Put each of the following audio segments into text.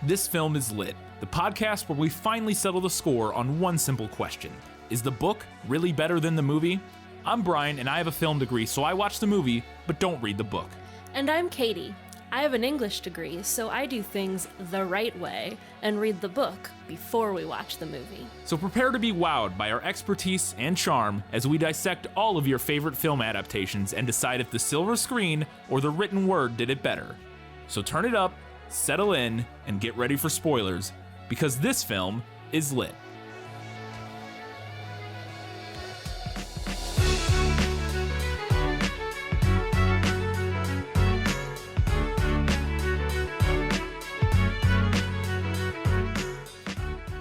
This Film is Lit, the podcast where we finally settle the score on one simple question. Is the book really better than the movie? I'm Bryan, and I have a film degree, so I watch the movie, but don't read the book. And I'm Katie. I have an English degree, so I do things the right way and read the book before we watch the movie. So prepare to be wowed by our expertise and charm as we dissect all of your favorite film adaptations and decide if the silver screen or the written word did it better. So turn it up, settle in, and get ready for spoilers, because this film is lit.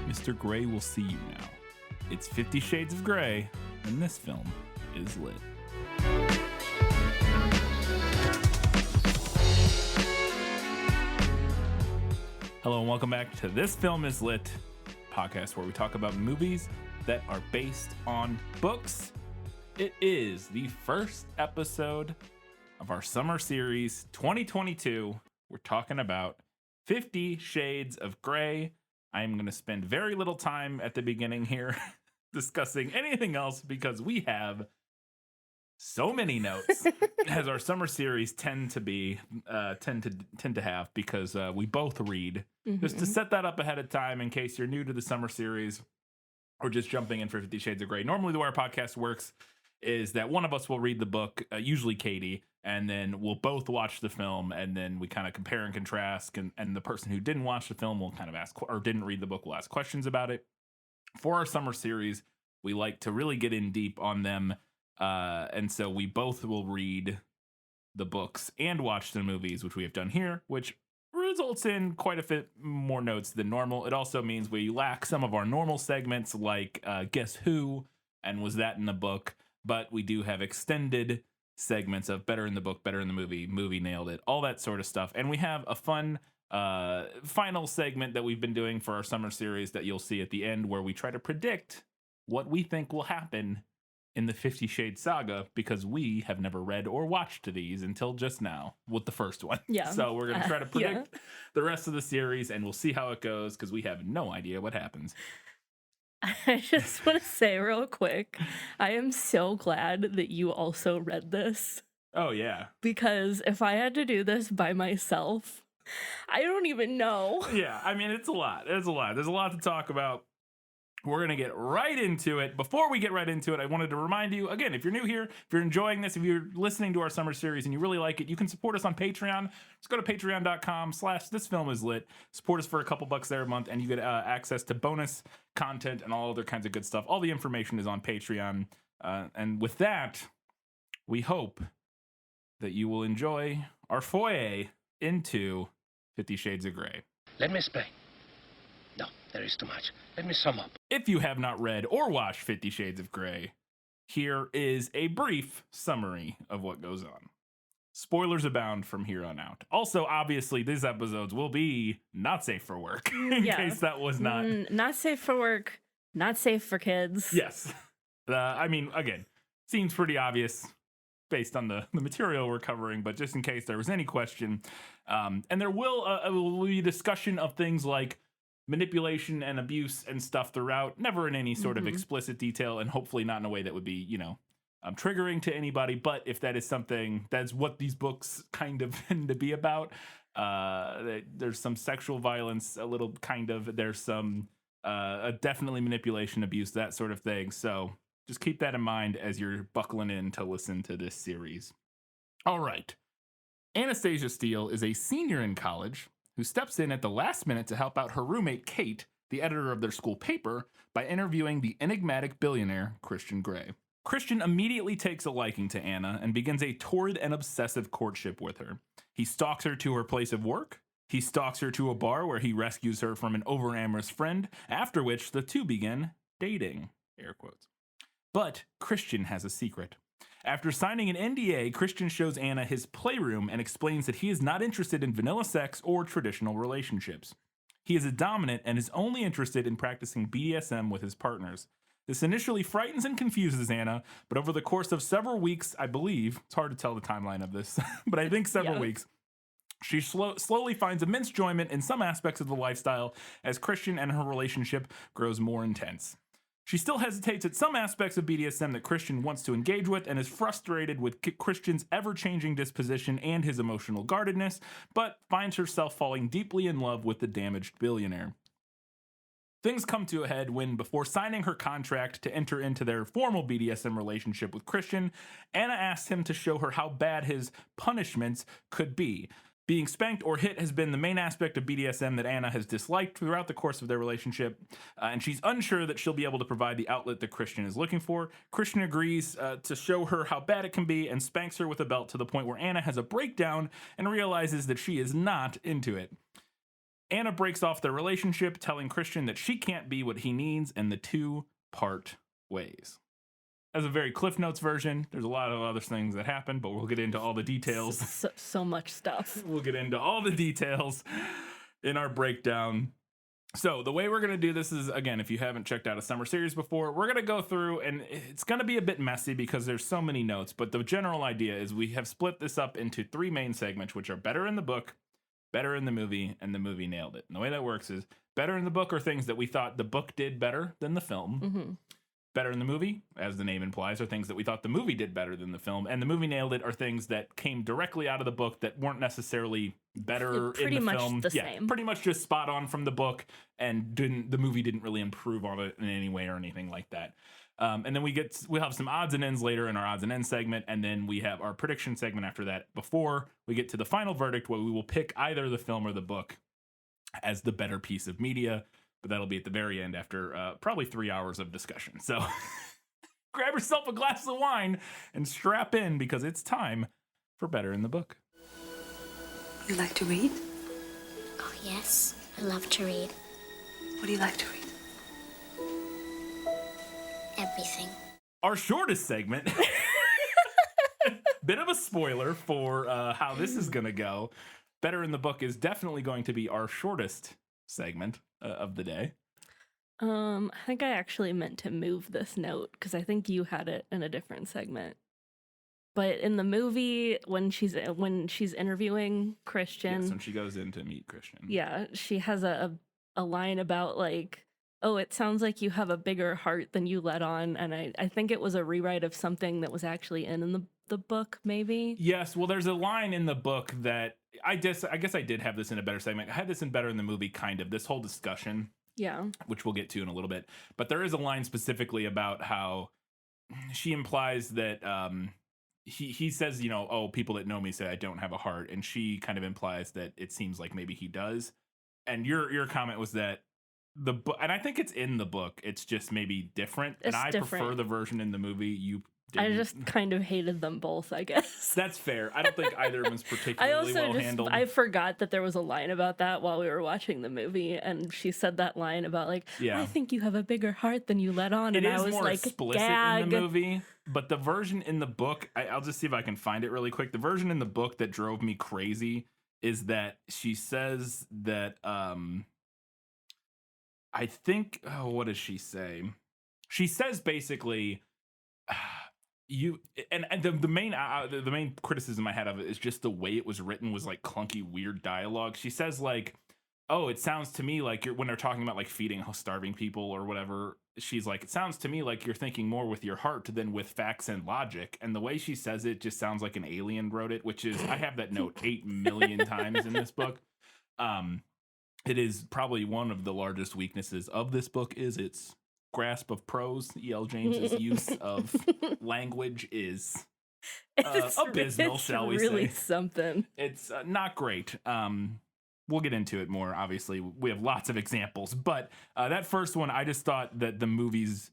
Mr. Grey will see you now. It's 50 Shades of Grey, and this film is lit. Hello and welcome back to This Film is Lit, podcast where we talk about movies that are based on books. It is the first episode of our summer series 2022. We're talking about 50 Shades of Grey. I'm going to spend very little time at the beginning here discussing anything else because we have so many notes as our summer series tend to have because we both read. Just to set that up ahead of time in case you're new to the summer series or just jumping in for 50 Shades of Grey. Normally the way our podcast works is that one of us will read the book, usually Katie, and then we'll both watch the film, and then we kind of compare and contrast, and the person who didn't watch the film will kind of ask, or didn't read the book, will ask questions about it. For our summer series, we like to really get in deep on them, and so we both will read the books and watch the movies, which we have done here, which results in quite a bit more notes than normal. It also means we lack some of our normal segments like Guess Who and Was That in the Book, but we do have extended segments of Better in the Book, Better in the Movie Nailed It, all that sort of stuff. And we have a fun final segment that we've been doing for our summer series that you'll see at the end where we try to predict what we think will happen in the 50 Shades saga, because we have never read or watched these until just now with the first one. Yeah. So we're going to try to predict the rest of the series, and we'll see how it goes because we have no idea what happens. I just want to say real quick, I am so glad that you also read this. Oh, yeah. Because if I had to do this by myself, I don't even know. Yeah, I mean, it's a lot. There's a lot to talk about. We're going to get right into it. Before we get right into it, I wanted to remind you, again, if you're new here, if you're enjoying this, if you're listening to our summer series and you really like it, you can support us on Patreon. Just go to patreon.com/thisfilmislit. Support us for a couple bucks there a month, and you get access to bonus content and all other kinds of good stuff. All the information is on Patreon. And with that, we hope that you will enjoy our foray into 50 Shades of Grey. Let me explain. No, there is too much. Let me sum up. If you have not read or watched 50 Shades of Grey, here is a brief summary of what goes on. Spoilers abound from here on out. Also, obviously, these episodes will be not safe for work, in case that was not... Not safe for work, not safe for kids. Yes. I mean, again, seems pretty obvious based on the material we're covering, but just in case there was any question. And there will be discussion of things like manipulation and abuse and stuff throughout, never in any sort of explicit detail, and hopefully not in a way that would be, triggering to anybody. But if that is something, that's what these books kind of tend to be about. There's some sexual violence, a little kind of, there's some definitely manipulation, abuse, that sort of thing. So just keep that in mind as you're buckling in to listen to this series. All right. Anastasia Steele is a senior in college who steps in at the last minute to help out her roommate, Kate, the editor of their school paper, by interviewing the enigmatic billionaire, Christian Grey. Christian immediately takes a liking to Anna and begins a torrid and obsessive courtship with her. He stalks her to her place of work. He stalks her to a bar where he rescues her from an over-amorous friend, after which the two begin dating, air quotes. But Christian has a secret. After signing an NDA, Christian shows Anna his playroom and explains that he is not interested in vanilla sex or traditional relationships. He is a dominant and is only interested in practicing BDSM with his partners. This initially frightens and confuses Anna, but over the course of several weeks, I believe, it's hard to tell the timeline of this, but I think several weeks, She slowly finds immense enjoyment in some aspects of the lifestyle as Christian and her relationship grows more intense. She still hesitates at some aspects of BDSM that Christian wants to engage with and is frustrated with Christian's ever-changing disposition and his emotional guardedness, but finds herself falling deeply in love with the damaged billionaire. Things come to a head when, before signing her contract to enter into their formal BDSM relationship with Christian, Anna asks him to show her how bad his punishments could be. Being spanked or hit has been the main aspect of BDSM that Anna has disliked throughout the course of their relationship, and she's unsure that she'll be able to provide the outlet that Christian is looking for. Christian agrees to show her how bad it can be and spanks her with a belt to the point where Anna has a breakdown and realizes that she is not into it. Anna breaks off their relationship, telling Christian that she can't be what he needs, and the two part ways. As a very Cliff Notes version, there's a lot of other things that happen, but we'll get into all the details. So much stuff. We'll get into all the details in our breakdown. So the way we're going to do this is, again, if you haven't checked out a summer series before, we're going to go through, and it's going to be a bit messy because there's so many notes, but the general idea is we have split this up into three main segments, which are better in the book, better in the movie, and the movie nailed it. And the way that works is better in the book are things that we thought the book did better than the film. Mm-hmm. Better in the movie, as the name implies, are things that we thought the movie did better than the film. And the movie nailed it are things that came directly out of the book that weren't necessarily better in the film. Same. Pretty much just spot on from the book, and the movie didn't really improve on it in any way or anything like that. And then we'll have some odds and ends later in our odds and ends segment, and then we have our prediction segment after that before we get to the final verdict, where we will pick either the film or the book as the better piece of media. But that'll be at the very end after probably 3 hours of discussion. So grab yourself a glass of wine and strap in, because it's time for Better in the Book. You like to read? Oh, yes. I love to read. What do you like to read? Everything. Our shortest segment. Bit of a spoiler for how this is going to go. Better in the Book is definitely going to be our shortest segment of the day. I think I actually meant to move this note because I think you had it in a different segment. But in the movie, when she's interviewing Christian, Yes, when she goes in to meet Christian. Yeah, she has a line about like, oh, it sounds like you have a bigger heart than you let on, and I think it was a rewrite of something that was actually in the book, maybe. Yes, well, there's a line in the book that I guess I did have this in a better segment. I had this in Better in the Movie, kind of, this whole discussion. Yeah. Which we'll get to in a little bit. But there is a line specifically about how she implies that he says, oh, people that know me say I don't have a heart. And she kind of implies that it seems like maybe he does. And your comment was that the book, and I think it's in the book, it's just maybe different. It's and I different. prefer the version in the movie. You didn't. I just kind of hated them both, I guess. That's fair. I don't think either of them was particularly well handled. I forgot that there was a line about that while we were watching the movie, and she said that line about like, I think you have a bigger heart than you let on. It and is I was more like, explicit gag. in the movie, but the version in the book, I'll just see if I can find it really quick. The version in the book that drove me crazy is that she says that, I think, what does she say? She says basically, the main criticism I had of it is just the way it was written was like clunky, weird dialogue. She says like, oh, it sounds to me like when they're talking about like feeding starving people or whatever, she's like, it sounds to me like you're thinking more with your heart than with facts and logic. And the way she says it just sounds like an alien wrote it, which is, I have that note 8 million times in this book. It is probably one of the largest weaknesses of this book is its grasp of prose. E.L. James's use of language is abysmal, shall we say. It's really something. It's not great. We'll get into it more, obviously. We have lots of examples. But that first one, I just thought that the movie's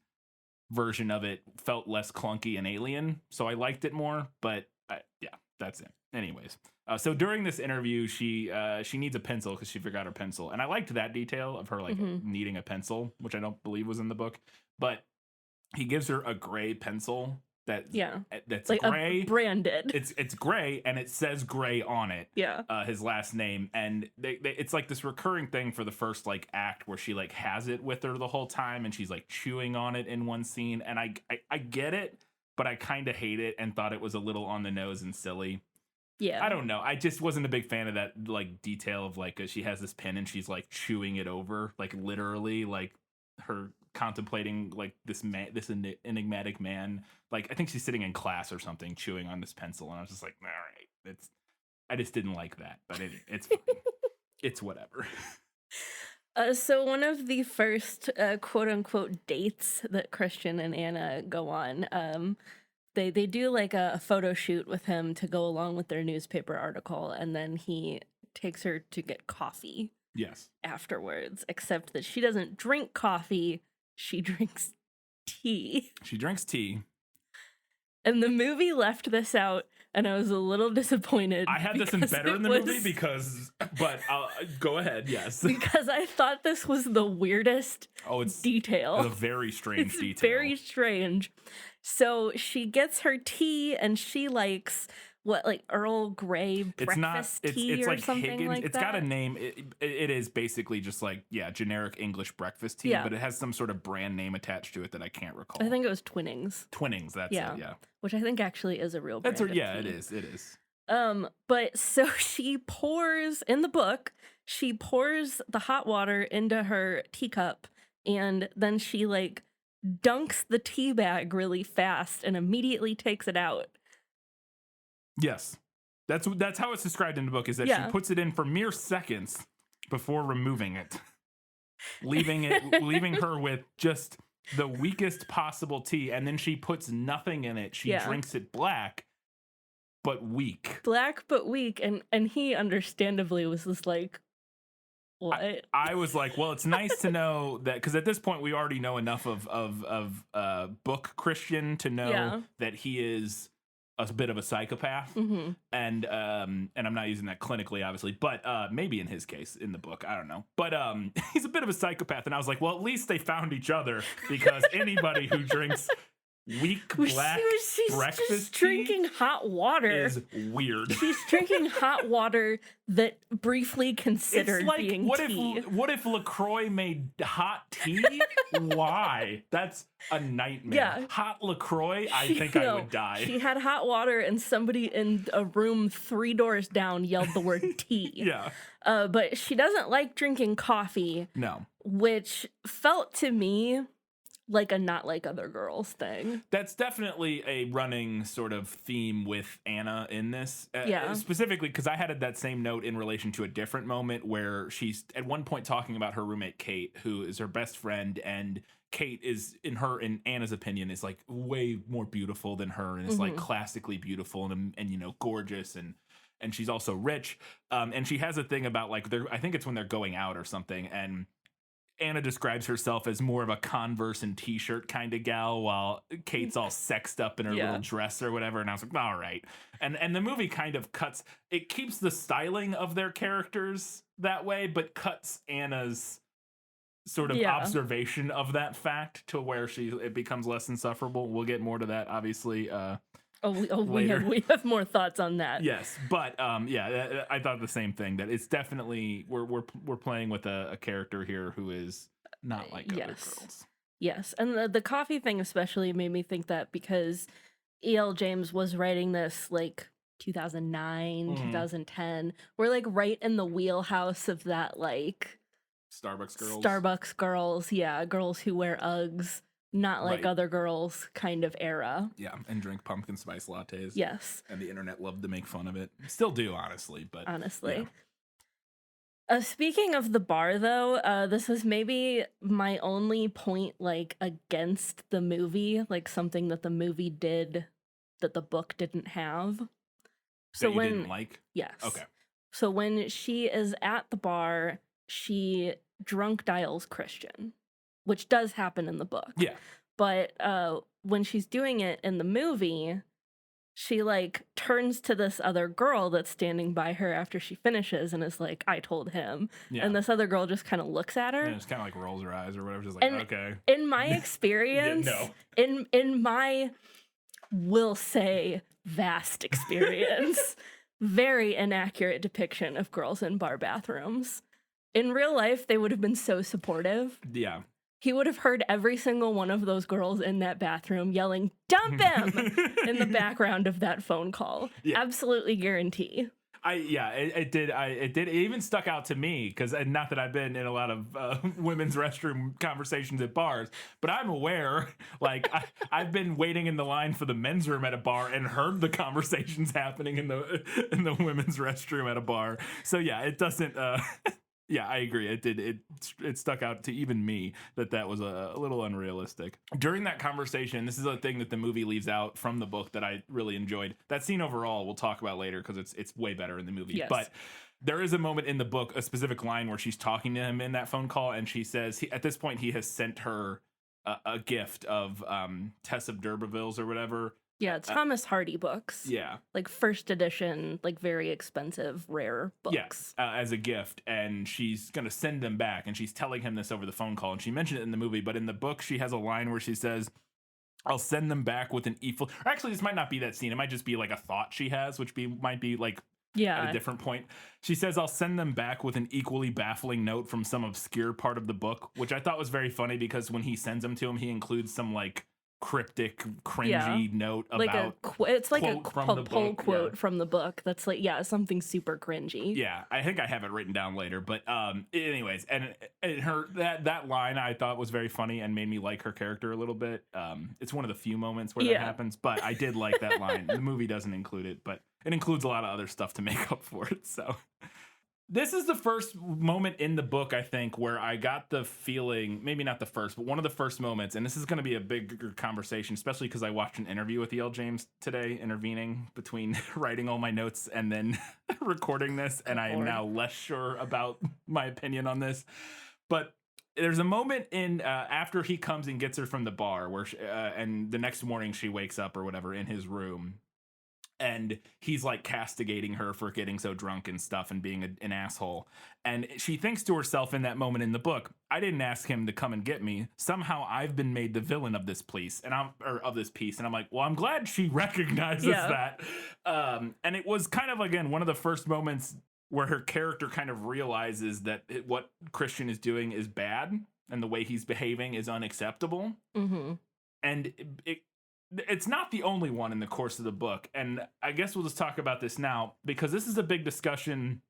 version of it felt less clunky and alien, so I liked it more. But yeah, that's it. Anyways, so during this interview, she needs a pencil because she forgot her pencil, and I liked that detail of her like needing a pencil, which I don't believe was in the book. But he gives her a gray pencil that's like gray, branded. It's gray, and it says Gray on it. Yeah, his last name, and it's like this recurring thing for the first like act where she like has it with her the whole time, and she's like chewing on it in one scene, and I get it, but I kind of hate it and thought it was a little on the nose and silly. Yeah. I don't know. I just wasn't a big fan of that like detail of like she has this pen and she's like chewing it over, like literally, like her contemplating like this enigmatic man. Like I think she's sitting in class or something, chewing on this pencil, and I was just like, all right, I just didn't like that, but it's fine. It's whatever. So one of the first quote unquote dates that Christian and Anna go on, they do like a photo shoot with him to go along with their newspaper article, and then he takes her to get coffee. Yes. Afterwards, except that she doesn't drink coffee, she drinks tea. She drinks tea. And the movie left this out, and I was a little disappointed. I had this in better in the movie but go ahead, yes. Because I thought this was the weirdest detail. It's a very strange detail. Very strange. So she gets her tea, and she likes like Earl Grey breakfast tea it's or like something Higgins. like it's that. got a name. It is basically just like generic English breakfast tea, but it has some sort of brand name attached to it that I can't recall. I think it was Twinings. Twinings, that's it, yeah. Which I think actually is a real brand. It is. It is. But so she pours in the book. She pours the hot water into her teacup, and then she like dunks the tea bag really fast and immediately takes it out. Yes, that's how it's described in the book. Is that she puts it in for mere seconds before removing it, leaving her with just the weakest possible tea, and then she puts nothing in it. She drinks it black, but weak. Black but weak, and he understandably was just like, what? I was like, well, it's nice to know that, because at this point we already know enough of book Christian to know that he is a bit of a psychopath, and I'm not using that clinically, obviously, but maybe in his case in the book, I don't know, but he's a bit of a psychopath, and I was like, well, at least they found each other, because anybody who drinks weak black breakfast just drinking hot water is weird. She's drinking hot water that briefly considered being tea. What if LaCroix made hot tea? Why? That's a nightmare. Yeah. Hot LaCroix, I think I would die. She had hot water, and somebody in a room 3 doors down yelled the word tea. Yeah. But she doesn't like drinking coffee. No. Which felt to me like a not like other girls thing. That's definitely a running sort of theme with Anna in this. Specifically because I had that same note in relation to a different moment where she's at one point talking about her roommate Kate, who is her best friend, and Kate is, in Anna's opinion, is like way more beautiful than her, and is like classically beautiful and gorgeous, and she's also rich. And she has a thing about like I think it's when they're going out or something, and Anna describes herself as more of a Converse and t-shirt kind of gal, while Kate's all sexed up in her little dress or whatever. And I was like, all right. And the movie kind of keeps the styling of their characters that way, but cuts Anna's sort of observation of that fact to where it becomes less insufferable. We'll get more to that, obviously. We have more thoughts on that. Yes, but I thought the same thing, that it's definitely we're playing with a character here who is not like other girls. Yes, and the coffee thing especially made me think that, because E.L. James was writing this like 2009, 2010. We're like right in the wheelhouse of that like Starbucks girls, girls who wear Uggs. Not like other girls kind of era. Yeah, and drink pumpkin spice lattes. Yes. And the internet loved to make fun of it. Still do, honestly. Speaking of the bar, though, this is maybe my only point like against the movie, like something that the movie did that the book didn't have. So you didn't like? Yes. Okay. So when she is at the bar, she drunk dials Christian, which does happen in the book. Yeah. But when she's doing it in the movie, she like turns to this other girl that's standing by her after she finishes and is like, I told him. Yeah. And this other girl just kind of looks at her. And just kind of like rolls her eyes or whatever. Just like, okay. In my experience, in my, we'll say, vast experience, very inaccurate depiction of girls in bar bathrooms. In real life, they would have been so supportive. Yeah. he would have heard every single one of those girls in that bathroom yelling, "Dump him!" in the background of that phone call. Yeah. Absolutely guarantee. It did. It even stuck out to me because not that I've been in a lot of women's restroom conversations at bars, but I'm aware. Like I've been waiting in the line for the men's room at a bar and heard the conversations happening in the women's restroom at a bar. So yeah, it doesn't. Yeah, I agree. It did. It stuck out to even me that was a little unrealistic. During that conversation, this is a thing that the movie leaves out from the book that I really enjoyed. That scene overall, we'll talk about later because it's way better in the movie. Yes. But there is a moment in the book, a specific line where she's talking to him in that phone call, and she says at this point he has sent her a gift of Tess of D'Urberville's or whatever. Yeah, Thomas Hardy books. Yeah. Like first edition, like very expensive, rare books. Yeah, as a gift, and she's going to send them back, and she's telling him this over the phone call, and she mentioned it in the movie, but in the book, she has a line where she says, I'll send them back with an equal... Actually, this might not be that scene. It might just be like a thought she has, which might be like at a different point. She says, I'll send them back with an equally baffling note from some obscure part of the book, which I thought was very funny because when he sends them to him, he includes some like cryptic, cringy note about it's like a pull quote from the book that's like something super cringy. Yeah, I think I have it written down later, but anyways, and her that line I thought was very funny and made me like her character a little bit. It's one of the few moments where that happens, but I did like that line. The movie doesn't include it, but it includes a lot of other stuff to make up for it. So this is the first moment in the book, I think, where I got the feeling, maybe not the first, but one of the first moments, and this is going to be a bigger conversation, especially because I watched an interview with E.L. James today, intervening between writing all my notes and then recording this, and I am now less sure about my opinion on this. But there's a moment in after he comes and gets her from the bar, where and the next morning she wakes up or whatever in his room. And he's like castigating her for getting so drunk and stuff and being an asshole. And she thinks to herself in that moment in the book, I didn't ask him to come and get me. Somehow I've been made the villain of this piece. And of this piece. And I'm like, well, I'm glad she recognizes that. And it was kind of, again, one of the first moments where her character kind of realizes that what Christian is doing is bad and the way he's behaving is unacceptable. Mm-hmm. And it's not the only one in the course of the book. And I guess we'll just talk about this now because this is a big discussion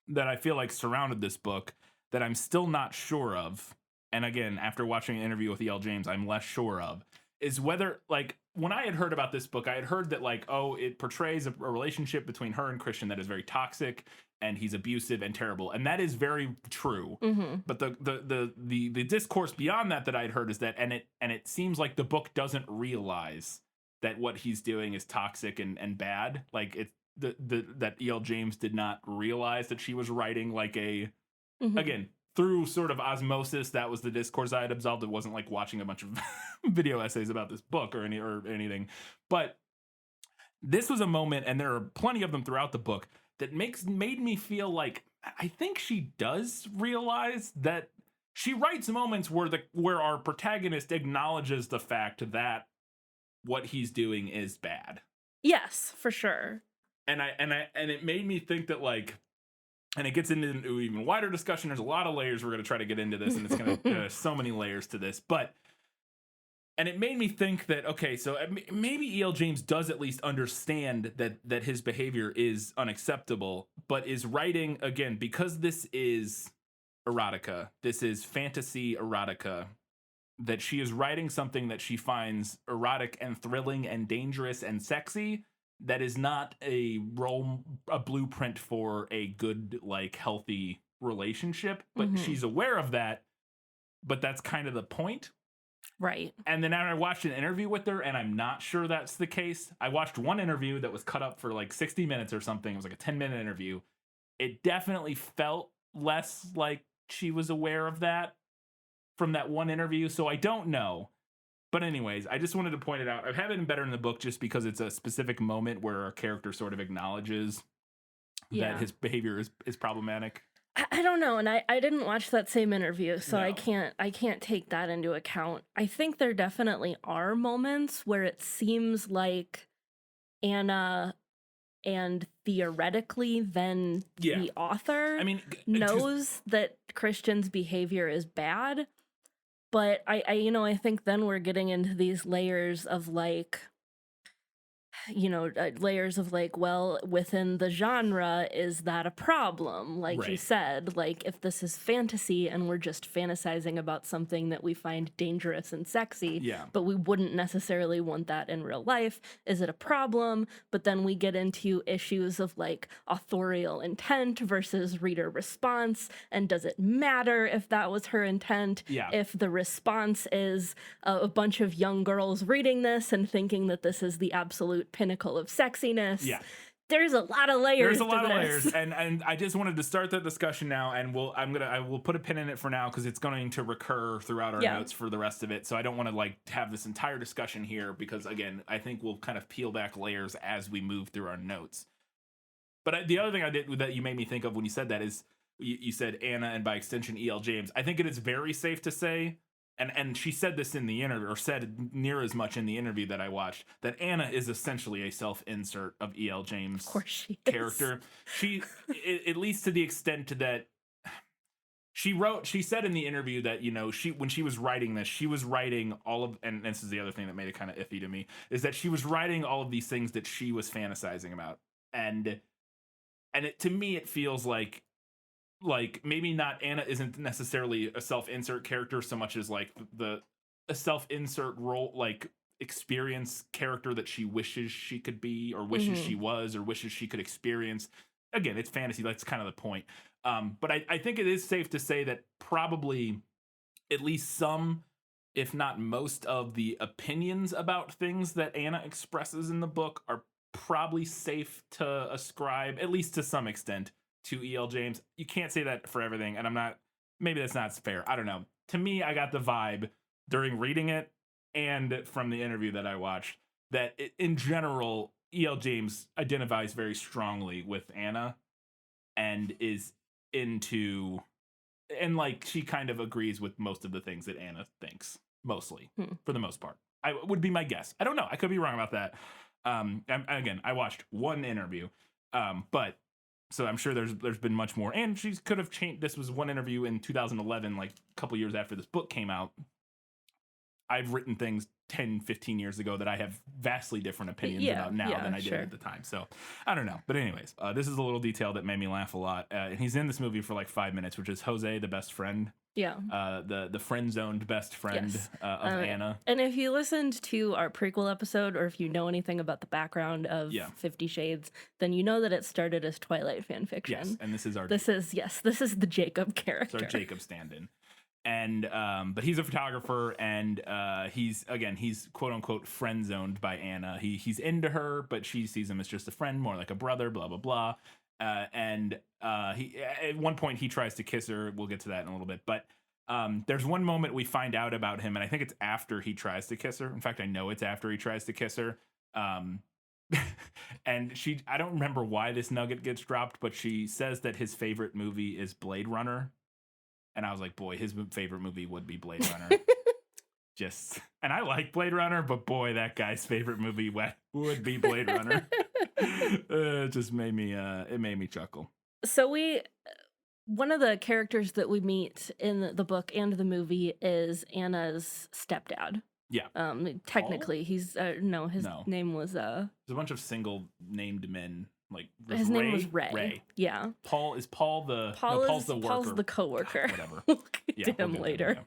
that I feel like surrounded this book that I'm still not sure of. And again, after watching an interview with E.L. James, I'm less sure of is whether, like, when I had heard about this book, I had heard that, like, oh, it portrays a relationship between her and Christian that is very toxic and he's abusive and terrible. And that is very true. Mm-hmm. But the discourse beyond that I'd heard is that, and it seems like the book doesn't realize that what he's doing is toxic and bad. Like that E.L. James did not realize that she was writing like again, through sort of osmosis, that was the discourse I had absolved. It wasn't like watching a bunch of video essays about this book or anything. But this was a moment, and there are plenty of them throughout the book, that made me feel like I think she does realize that she writes moments where our protagonist acknowledges the fact that what he's doing is bad. Yes, for sure. And it made me think that, like, and it gets into an even wider discussion. There's a lot of layers we're going to try to get into this, and it's going to so many layers to this. And it made me think that, okay, so maybe E.L. James does at least understand that his behavior is unacceptable, but is writing, again, because this is erotica, this is fantasy erotica, that she is writing something that she finds erotic and thrilling and dangerous and sexy, that is not a blueprint for a good, like, healthy relationship. But she's aware of that, but that's kind of the point. Right. And then I watched an interview with her, and I'm not sure that's the case. I watched one interview that was cut up for like 60 minutes or something. It was like a 10-minute interview. It definitely felt less like she was aware of that from that one interview. So I don't know. But anyways, I just wanted to point it out. I have it better in the book just because it's a specific moment where a character sort of acknowledges that his behavior is problematic. I don't know, and I didn't watch that same interview, so I can't take that into account. I think there definitely are moments where it seems like Anna and theoretically then the author knows that Christian's behavior is bad, But I think then we're getting into these layers of like, layers of like, well, within the genre, is that a problem? Like you Right. said, like if this is fantasy and we're just fantasizing about something that we find dangerous and sexy, Yeah. but we wouldn't necessarily want that in real life, is it a problem? But then we get into issues of like authorial intent versus reader response. And does it matter if that was her intent? Yeah. If the response is a bunch of young girls reading this and thinking that this is the absolute pinnacle of sexiness. Yeah. There's a lot of layers. There's a lot to of this. layers, and I just wanted to start that discussion now, and I will put a pin in it for now because it's going to recur throughout our notes for the rest of it. So I don't want to like have this entire discussion here because again, I think we'll kind of peel back layers as we move through our notes. But the other thing I did that you made me think of when you said that is you said Anna and by extension E.L. James. I think it is very safe to say. And she said this in the interview, or said near as much in the interview that I watched, that Anna is essentially a self-insert of E.L. James' Of course she character. She, at least to the extent that she said in the interview that, when she was writing this, she was writing all of, and this is the other thing that made it kind of iffy to me, is that she was writing all of these things that she was fantasizing about. And to me, it feels like maybe not Anna isn't necessarily a self-insert character so much as like a self-insert role, like experience character that she wishes she could be or wishes she was or wishes she could experience. Again, it's fantasy. That's kind of the point. But I think it is safe to say that probably at least some, if not most of the opinions about things that Anna expresses in the book are probably safe to ascribe, at least to some extent, to E.L. James. You can't say that for everything, and maybe that's not fair. I don't know. To me, I got the vibe during reading it and from the interview that I watched that in general, E.L. James identifies very strongly with Anna and is into, and like she kind of agrees with most of the things that Anna thinks, mostly, for the most part. I would be my guess. I don't know. I could be wrong about that. Again, I watched one interview, but so I'm sure there's been much more. And she could have changed. This was one interview in 2011, like a couple years after this book came out. I've written things 10, 15 years ago that I have vastly different opinions about now than I did at the time. So I don't know. But anyways, this is a little detail that made me laugh a lot. And he's in this movie for like 5 minutes, which is Jose, the best friend. Yeah. The friend-zoned best friend of Anna. And if you listened to our prequel episode, or if you know anything about the background of 50 Shades, then you know that it started as Twilight fan fiction. Yes, and this is the Jacob character. It's our Jacob stand-in. And but he's a photographer, and he's quote unquote friend zoned by Anna. He's into her, but she sees him as just a friend, more like a brother, blah blah blah. And he at one point he tries to kiss her. We'll get to that in a little bit, but there's one moment we find out about him, and I think it's after he tries to kiss her. In fact, I know it's after he tries to kiss her. And I don't remember why this nugget gets dropped, but she says that his favorite movie is Blade Runner. And I was like, boy, his favorite movie would be Blade Runner. And I like Blade Runner, but boy, that guy's favorite movie would be Blade Runner. It just made me chuckle. So one of the characters that we meet in the book and the movie is Anna's stepdad. Yeah. Technically, his name was There's a bunch of single named men. Like his name was Ray. Yeah. Paul's the worker. Paul's the coworker. Whatever. We'll get to him later.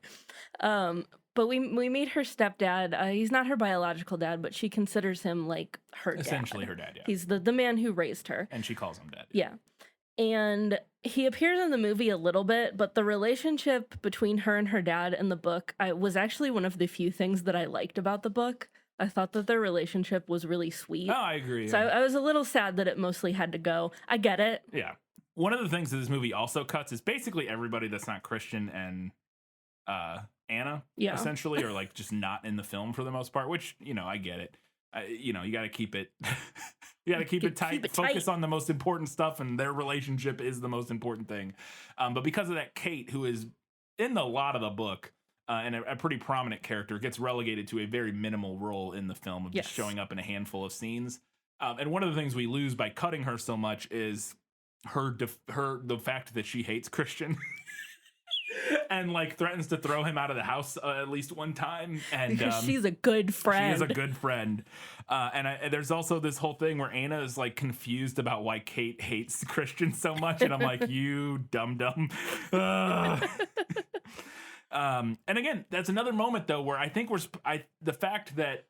But we meet her stepdad. He's not her biological dad, but she considers him like her dad. Essentially her dad, yeah. He's the man who raised her. And she calls him dad. Yeah. And he appears in the movie a little bit, but the relationship between her and her dad in the book was actually one of the few things that I liked about the book. I thought that their relationship was really sweet. Oh, I agree. So I was a little sad that it mostly had to go. I get it. Yeah. One of the things that this movie also cuts is basically everybody that's not Christian and Anna, essentially, or like just not in the film for the most part, which, I get it. You got to keep it, keep it tight, focus on the most important stuff, and their relationship is the most important thing. But because of that, Kate, who is in a lot of the book, and a pretty prominent character, gets relegated to a very minimal role in the film of just showing up in a handful of scenes. And one of the things we lose by cutting her so much is the fact that she hates Christian. and like threatens to throw him out of the house at least one time. And Because she's a good friend. She is a good friend. And there's also this whole thing where Anna is like confused about why Kate hates Christian so much. And I'm like, you dum-dum. And again, that's another moment though, where I think the fact that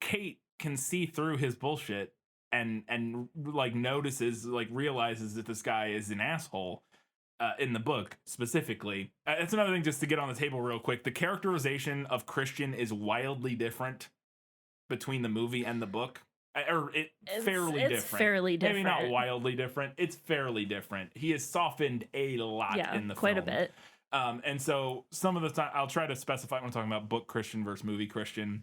Kate can see through his bullshit and like realizes that this guy is an asshole in the book specifically. It's another thing just to get on the table real quick. The characterization of Christian is wildly different between the movie and the book. It's fairly different. Maybe not wildly different. It's fairly different. He is softened a lot in the quite film. a bit. And so some of the time I'll try to specify when I'm talking about book Christian versus movie Christian.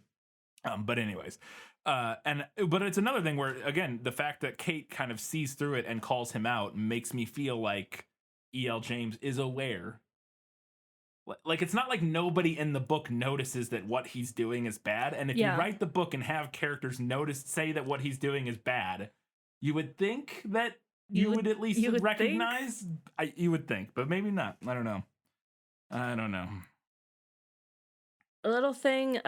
But anyways, but it's another thing where, again, the fact that Kate kind of sees through it and calls him out makes me feel like E.L. James is aware. Like, it's not like nobody in the book notices that what he's doing is bad. And if you write the book and have characters say that what he's doing is bad, you would think that you would at least recognize. You would think, but maybe not. I don't know. A little thing,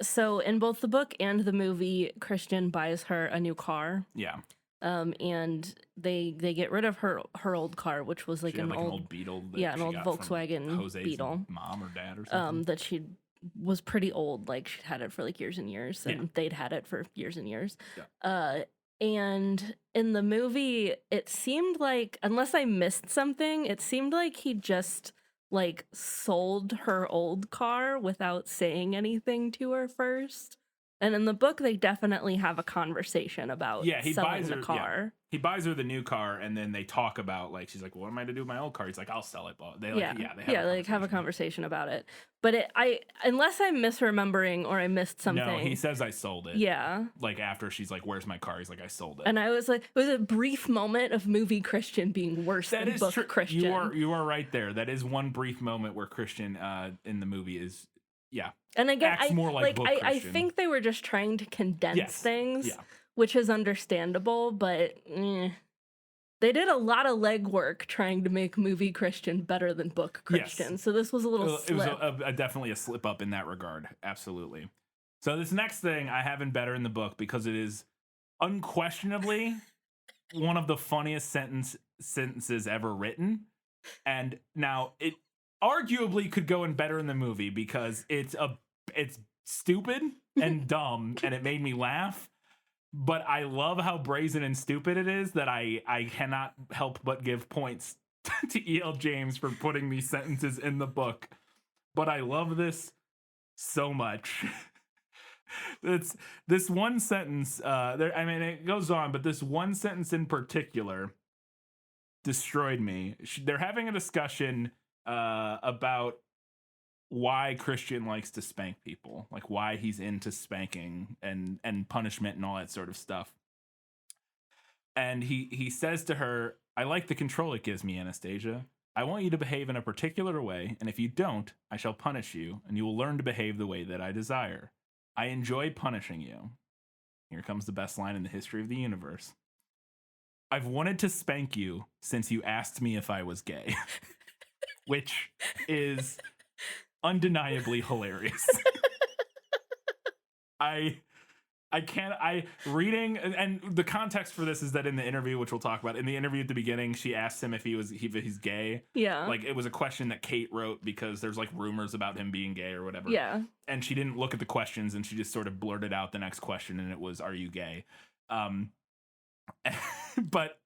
so in both the book and the movie, Christian buys her a new car. Yeah. And they get rid of her old car, which was like an old Beetle. An old Volkswagen Beetle. Mom or dad or something. That she was pretty old. Like, she'd had it for like years and years, and they'd had it for years and years. Yeah. And in the movie, it seemed like, unless I missed something, it seemed like he just like sold her old car without saying anything to her first. And in the book, they definitely have a conversation about selling the car. Yeah. He buys her the new car, and then they talk about, like, she's like, "What am I to do with my old car?" He's like, "I'll sell it." They have a conversation about it. But unless I'm misremembering or I missed something. No, he says I sold it. Yeah. Like, after she's like, "Where's my car?" He's like, "I sold it." And I was like, it was a brief moment of movie Christian being worse than book Christian. You are right there. That is one brief moment where Christian in the movie is. Yeah. And again, I think they were just trying to condense things, which is understandable, but they did a lot of legwork trying to make movie Christian better than book Christian. Yes. So this was a little slip. It was definitely a slip up in that regard. Absolutely. So this next thing I have in better in the book because it is unquestionably one of the funniest sentences ever written. And now it arguably could go in better in the movie because it's stupid and dumb and it made me laugh, but I love how brazen and stupid it is that I cannot help but give points to E.L. James for putting these sentences in the book. But I love this so much. It's this one sentence it goes on, but this one sentence in particular destroyed me. They're having a discussion about why Christian likes to spank people, like why he's into spanking and punishment and all that sort of stuff. And he says to her, "I like the control it gives me, Anastasia. I want you to behave in a particular way, and if you don't, I shall punish you, and you will learn to behave the way that I desire. I enjoy punishing you." Here comes the best line in the history of the universe. "I've wanted to spank you since you asked me if I was gay." Which is undeniably hilarious. Reading, and the context for this is that in the interview, which we'll talk about, in the interview at the beginning, she asked him if he's gay. Yeah. Like, it was a question that Kate wrote because there's like rumors about him being gay or whatever. Yeah. And she didn't look at the questions and she just sort of blurted out the next question, and it was, "Are you gay?" But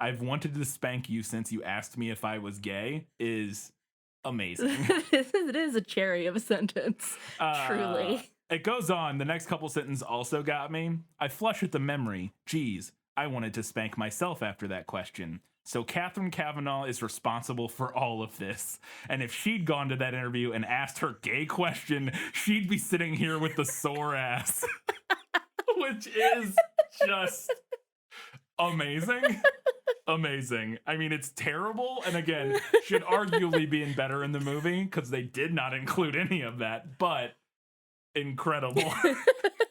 I've wanted to spank you since you asked me if I was gay is amazing. It is a cherry of a sentence, truly. It goes on. The next couple sentences also got me. "I flush at the memory. Geez, I wanted to spank myself after that question. So Catherine Kavanaugh is responsible for all of this. And if she'd gone to that interview and asked her gay question, she'd be sitting here with the sore ass." Which is just amazing. Amazing. I mean, it's terrible, and again, should arguably be better in the movie because they did not include any of that, but incredible.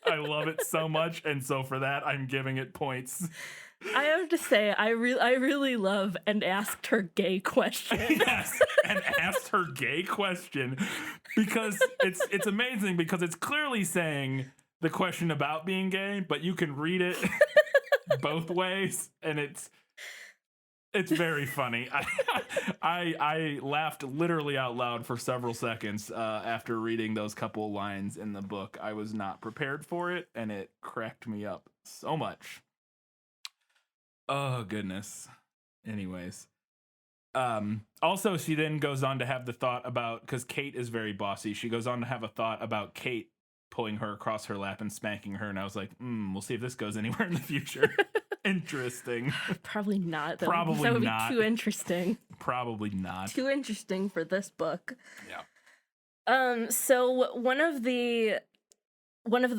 I love it so much, and so for that, I'm giving it points. I have to say, I really love and asked her gay question. Yes, and asked her gay question because it's amazing because it's clearly saying the question about being gay, but you can read it both ways, and it's very funny. I laughed literally out loud for several seconds after reading those couple lines in the book. I was not prepared for it, and it cracked me up so much. Oh, goodness. Anyways. Also, she then goes on to have the thought about, because Kate is very bossy, she goes on to have a thought about Kate pulling her across her lap and spanking her, and I was like, we'll see if this goes anywhere in the future. Interesting. Probably not. Probably that would not. be too interesting. Probably not. Too interesting for this book. Yeah. So one of the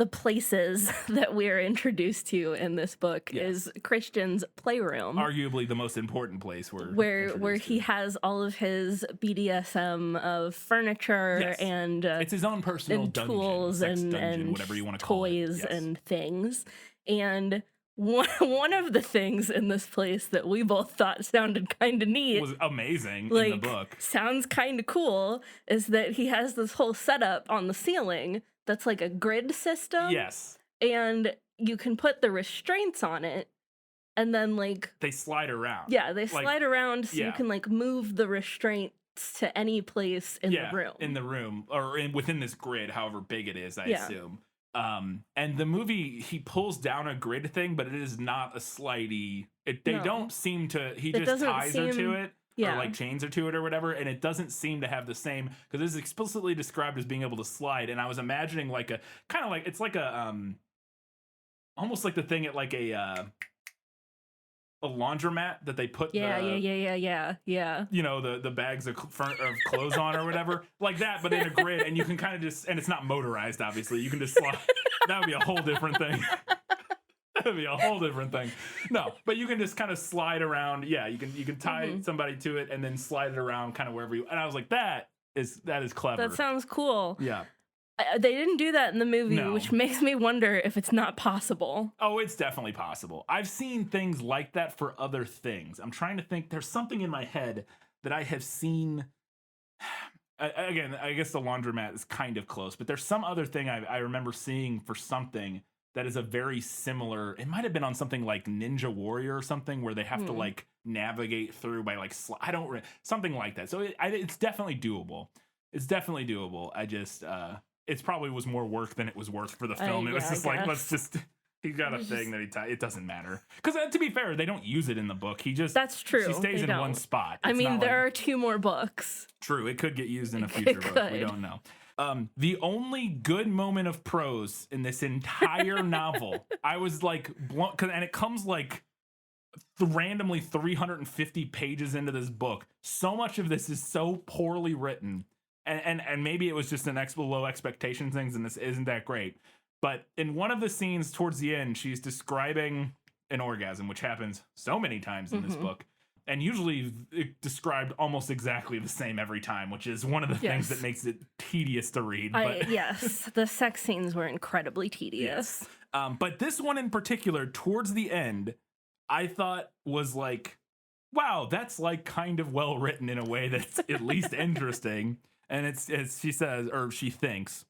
places that we're introduced to in this book is Christian's playroom. Arguably the most important place where he has all of his BDSM of furniture and it's his own personal and dungeon, tools sex and dungeon, whatever you want to call it. Toys and things. And one of the things in this place that we both thought sounded kind of neat, was amazing like, in the book. Sounds kind of cool, is that he has this whole setup on the ceiling that's like a grid system. Yes. And you can put the restraints on it, and then like they slide around. Yeah, they slide around so you can like move the restraints to any place in the room. In the room or within this grid, however big it is, I assume. And the movie, he pulls down a grid thing, but it is not a slidey. They don't seem to. He just ties her to it. Or like chains her to it or whatever, and it doesn't seem to have the same, because it's explicitly described as being able to slide, and I was imagining like a kind of like, it's like a almost like the thing at like a laundromat that they put yeah. You know, the bags of clothes on or whatever, like that, but in a grid, and you can kind of just, and it's not motorized, obviously. You can just slide. That would be a whole different thing. That'd be a whole different thing. No, but you can just kind of slide around. Yeah, you can tie somebody to it and then slide it around kind of wherever you. And I was like, that is clever. That sounds cool. Yeah. They didn't do that in the movie, which makes me wonder if it's not possible. Oh, it's definitely possible. I've seen things like that for other things. I'm trying to think. There's something in my head that I have seen. Again, I guess the laundromat is kind of close, but there's some other thing I remember seeing for something that is a very similar. It might have been on something like Ninja Warrior or something where they have to like navigate through by like something like that. So it's definitely doable. It's definitely doable. I just it probably was more work than it was worth for the film. It was just like, let's just. He's got a thing that it doesn't matter. Because to be fair, they don't use it in the book. That's true. She stays in one spot. I mean, there are 2 more books. True, it could get used in a future book. We don't know. The only good moment of prose in this entire novel, I was like, and it comes like randomly 350 pages into this book. So much of this is so poorly written, and maybe it was just an low expectation things, and this isn't that great. But in one of the scenes towards the end, she's describing an orgasm, which happens so many times in this book. And usually described almost exactly the same every time, which is one of the things that makes it tedious to read. Yes, the sex scenes were incredibly tedious. Yes. But this one in particular, towards the end, I thought was like, wow, that's like kind of well written in a way that's at least interesting. And it's she says, or she thinks,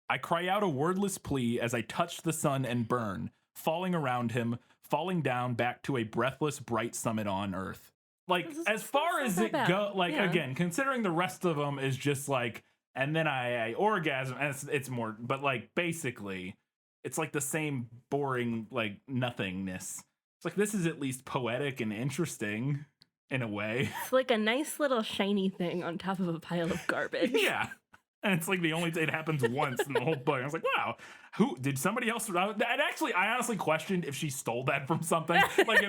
I cry out a wordless plea as I touch the sun and burn, falling around him, falling down back to a breathless, bright summit on Earth. Like, as far as it goes, like, again, considering the rest of them is just like, and then I orgasm, and it's more, but like, basically, it's like the same boring, like, nothingness. It's like, this is at least poetic and interesting in a way. It's like a nice little shiny thing on top of a pile of garbage. Yeah. And it's like it happens once in the whole book. I was like, wow, who did somebody else? I honestly questioned if she stole that from something. Like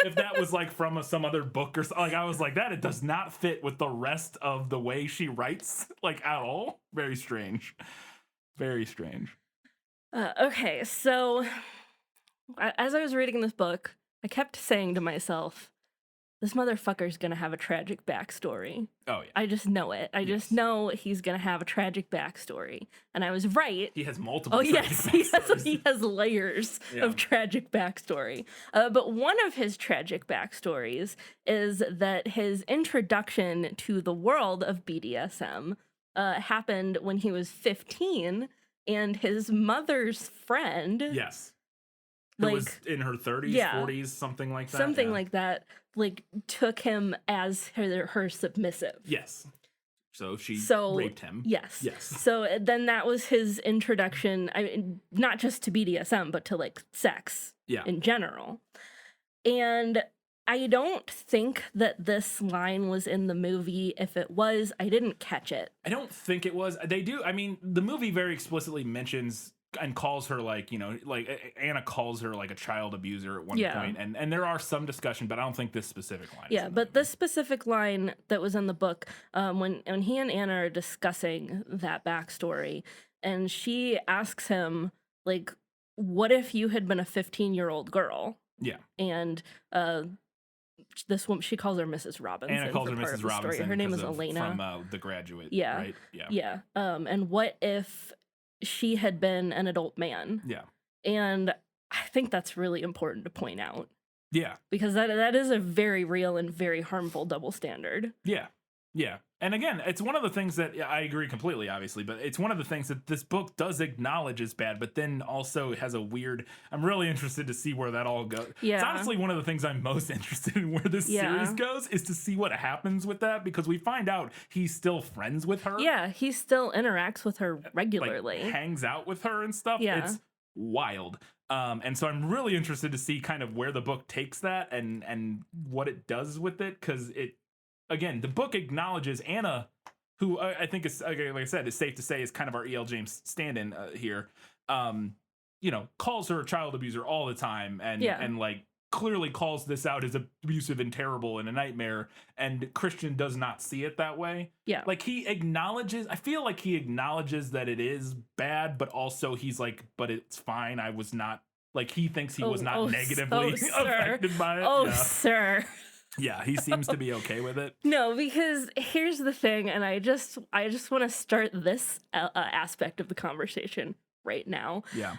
if that was like from some other book or something. Like I was like, it does not fit with the rest of the way she writes, like at all. Very strange. Very strange. Okay, so as I was reading this book, I kept saying to myself, this motherfucker's gonna have a tragic backstory. Oh yeah. I just know it. I just know he's gonna have a tragic backstory. And I was right. He has multiple. Oh, tragic yes, backstories. he has layers of tragic backstory. But one of his tragic backstories is that his introduction to the world of BDSM happened when he was 15, and his mother's friend. Yes. Who Like, was in her 30s, yeah. 40s, something like that. Something like that, like, took him as her submissive. Yes. So she raped him. Yes. Yes. So then that was his introduction, I mean, not just to BDSM, but to, like, sex in general. And I don't think that this line was in the movie. If it was, I didn't catch it. I don't think it was. They do. I mean, the movie very explicitly mentions and calls her, like, you know, like Anna calls her like a child abuser at one point. And there are some discussion, but I don't think this specific line is in the movie. This specific line that was in the book, when he and Anna are discussing that backstory, and she asks him, like, what if you had been a 15-year-old girl? Yeah. And this woman, she calls her Mrs. Robinson. Anna calls her for part Mrs. of the story. Robinson. Her name is Elena. From The Graduate. Yeah. Right? Yeah. And what if she had been an adult man? Yeah. And I think that's really important to point out. Yeah. Because that is a very real and very harmful double standard. Yeah. Yeah. And again, it's one of the things that I agree completely, obviously, but it's one of the things that this book does acknowledge is bad, but then also has a weird, I'm really interested to see where that all goes. Yeah. It's honestly one of the things I'm most interested in where this series goes is to see what happens with that, because we find out he's still friends with her. Yeah, he still interacts with her regularly. Like, hangs out with her and stuff. Yeah. It's wild. And so I'm really interested to see kind of where the book takes that and what it does with it, because it, again, the book acknowledges Anna, who I think is, like I said, is safe to say is kind of our E.L. James stand-in here. You know, calls her a child abuser all the time, and like clearly calls this out as abusive and terrible and a nightmare. And Christian does not see it that way. Yeah, like he acknowledges. I feel like he acknowledges that it is bad, but also he's like, but it's fine. I was not, like, he thinks he was not negatively affected by it. Oh, yeah. Sir. Yeah, he seems to be okay with it. No, because here's the thing, and I just want to start this aspect of the conversation right now. Yeah.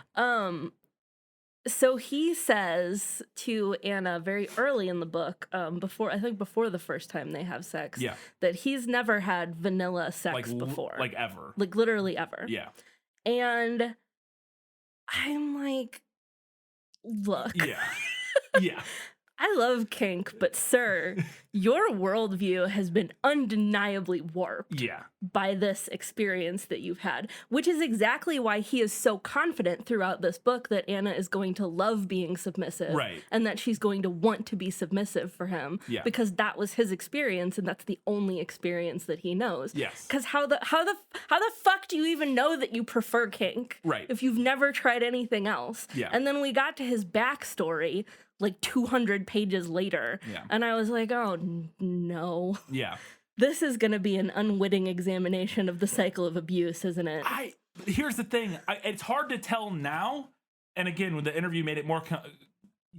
So he says to Anna very early in the book, before the first time they have sex, that he's never had vanilla sex before, like ever, like literally ever. Yeah. And I'm like, look. Yeah. Yeah. I love kink, but sir, your worldview has been undeniably warped by this experience that you've had, which is exactly why he is so confident throughout this book that Anna is going to love being submissive, right, and that she's going to want to be submissive for him, because that was his experience, and that's the only experience that he knows. Yes. Because how the fuck do you even know that you prefer kink, right, if you've never tried anything else? Yeah. And then we got to his backstory, like 200 pages later. Yeah. And I was like, oh, no. Yeah. This is going to be an unwitting examination of the cycle of abuse, isn't it? Here's the thing. It's hard to tell now. And again, when the interview made it more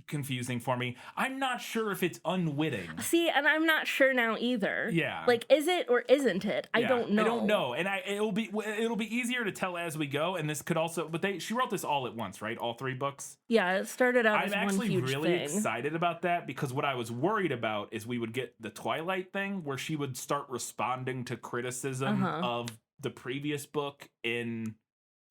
confusing for me, I'm not sure if it's unwitting. See, and I'm not sure now either. Yeah. Like, is it or isn't it? I don't know. I don't know. And it'll be easier to tell as we go. And this could also, but she wrote this all at once, right? All 3 books. Yeah, it started out as one huge thing. I'm actually really excited about that, because what I was worried about is we would get the Twilight thing where she would start responding to criticism of the previous book in,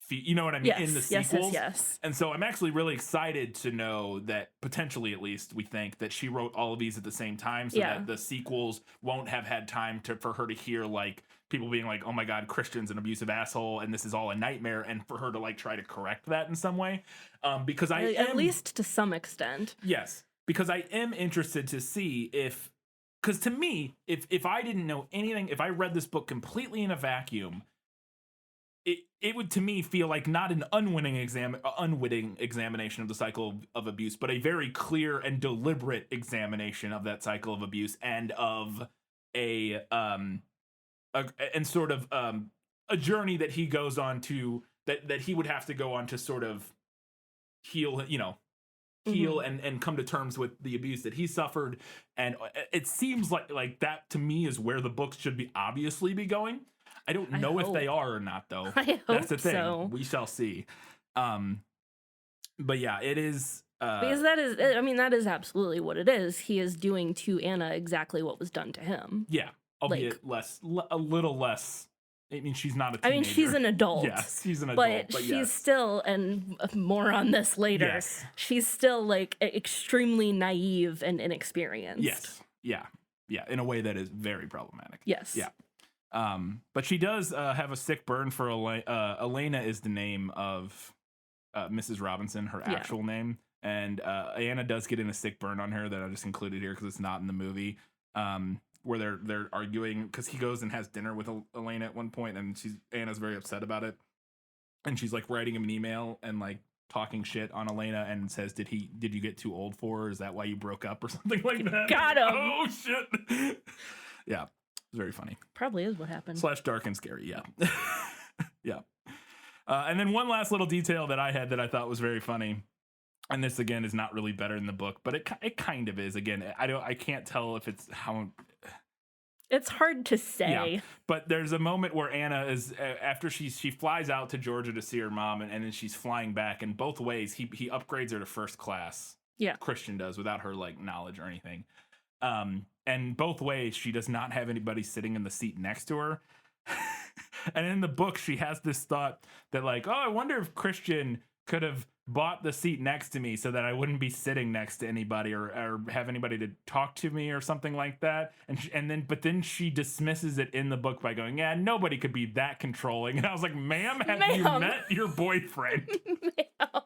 you know what I mean? Yes, in the sequels. Yes. And so I'm actually really excited to know that, potentially at least, we think that she wrote all of these at the same time, so that the sequels won't have had time for her to hear, like, people being like, oh my God, Christian's an abusive asshole and this is all a nightmare, and for her to, like, try to correct that in some way. Because at least to some extent. Yes. Because I am interested to see because to me, if I didn't know anything, if I read this book completely in a vacuum, it would, to me, feel like not an unwitting examination of the cycle of abuse, but a very clear and deliberate examination of that cycle of abuse, and of a journey that he goes on to, that he would have to go on to sort of heal, you know, heal and come to terms with the abuse that he suffered. And it seems like that to me is where the books should be obviously be going. I don't know if they are or not, though. I hope that's the thing. so. We shall see. But yeah, it is. Because that is absolutely what it is. He is doing to Anna exactly what was done to him. Yeah, albeit a little less. I mean, she's not a teenager. I mean, she's an adult. Yes, she's an adult. But she's yes. still, and more on this later, Yes. she's still like extremely naive and inexperienced. Yes. Yeah. Yeah. In a way that is very problematic. Yes. Yeah. But she does have a sick burn for Elena. Elena is the name of Mrs. Robinson, her actual name. And Anna does get in a sick burn on her that I just included here because it's not in the movie. Where they're arguing because he goes and has dinner with Elena at one point, and Anna's very upset about it, and she's like writing him an email and like talking shit on Elena and says, "Did you get too old for her? Is that why you broke up or something like that?" Got him. Oh shit. Yeah, it's very funny. Probably is what happened. / dark and scary. Yeah. Yeah. And then one last little detail that I had that I thought was very funny. And this again is not really better in the book, but it kind of is. Again, I can't tell if it's how. It's hard to say. Yeah, but there's a moment where Anna is after she flies out to Georgia to see her mom, and then she's flying back. And both ways, he upgrades her to first class. Yeah, Christian does without her like knowledge or anything. And both ways, she does not have anybody sitting in the seat next to her. And in the book, she has this thought that like, oh, I wonder if Christian could have bought the seat next to me so that I wouldn't be sitting next to anybody or have anybody to talk to me or something like that. But then she dismisses it in the book by going, yeah, nobody could be that controlling. And I was like, ma'am, have you met your boyfriend? Ma'am.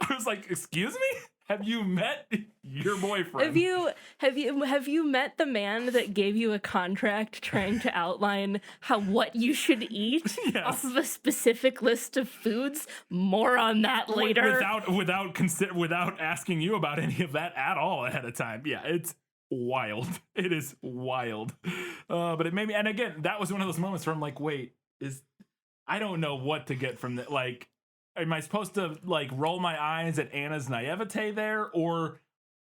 I was like, excuse me? Have you met your boyfriend? Have you met the man that gave you a contract trying to outline what you should eat off of a specific list of foods? More on that later. Without asking you about any of that at all ahead of time. Yeah, it's wild. It is wild. But it made me, and again, that was one of those moments where I'm like, wait, I don't know what to get from that. Like, am I supposed to like roll my eyes at Anna's naivete there, or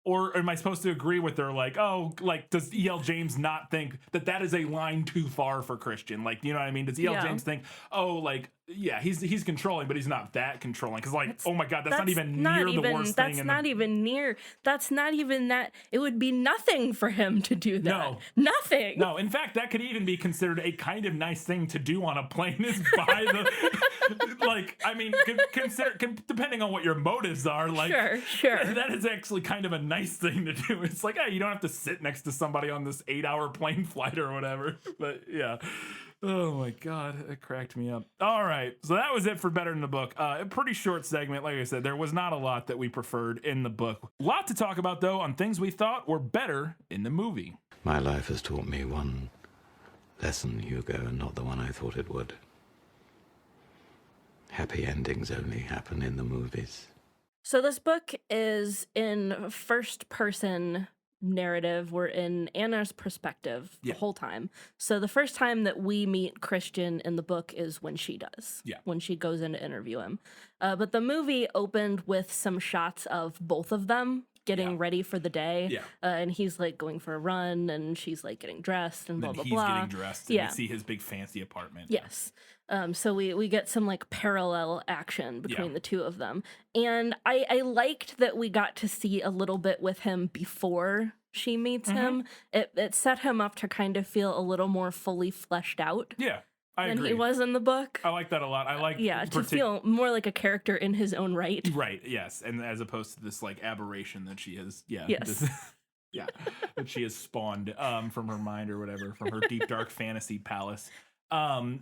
am I supposed to agree with her? Like, oh, like does E.L. James not think that is a line too far for Christian? Like, you know what I mean? Does E.L. James think, oh, like, yeah, he's controlling, but he's not that controlling? Because like, oh my God, that's not even near the worst thing. That's not even that. It would be nothing for him to do that. No. Nothing. No, in fact, that could even be considered a kind of nice thing to do on a plane is buy the, like, I mean, depending on what your motives are, like, sure. That is actually kind of a nice thing to do. It's like, hey, you don't have to sit next to somebody on this 8-hour plane flight or whatever. But yeah. Oh my God, it cracked me up. All right, so that was it for Better in the Book. A pretty short segment. Like I said, there was not a lot that we preferred in the book. A lot to talk about, though, on things we thought were better in the movie. My life has taught me one lesson, Hugo, and not the one I thought it would. Happy endings only happen in the movies. So this book is in first-person narrative. We're in Anna's perspective the whole time. So the first time that we meet Christian in the book is when she does. Yeah. When she goes in to interview him. But the movie opened with some shots of both of them getting ready for the day. Yeah. And he's like going for a run and she's like getting dressed and blah, blah, blah. He's getting dressed and we see his big fancy apartment. Yes. So we get some like parallel action between the two of them. And I liked that we got to see a little bit with him before she meets him. It set him up to kind of feel a little more fully fleshed out. Yeah. I agree. He was in the book. I like that a lot. I like to feel more like a character in his own right. Right, yes. And as opposed to this like aberration that she has that she has spawned from her mind or whatever, from her deep dark fantasy palace. And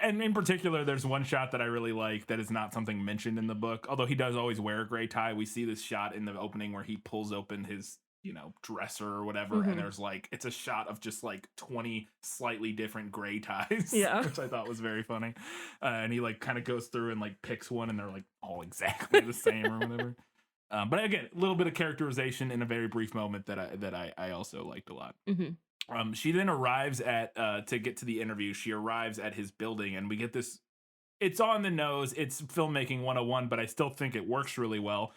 in particular, there's one shot that I really like that is not something mentioned in the book, although he does always wear a gray tie. We see this shot in the opening where he pulls open his dresser or whatever, and there's like, it's a shot of just like 20 slightly different gray ties, which I thought was very funny. And he like kind of goes through and like picks one and they're like all exactly the same or whatever. But again, a little bit of characterization in a very brief moment that I also liked a lot. She then arrives at to get to the interview. She arrives at his building, and we get this it's on the nose. It's filmmaking 101, but I still think it works really well.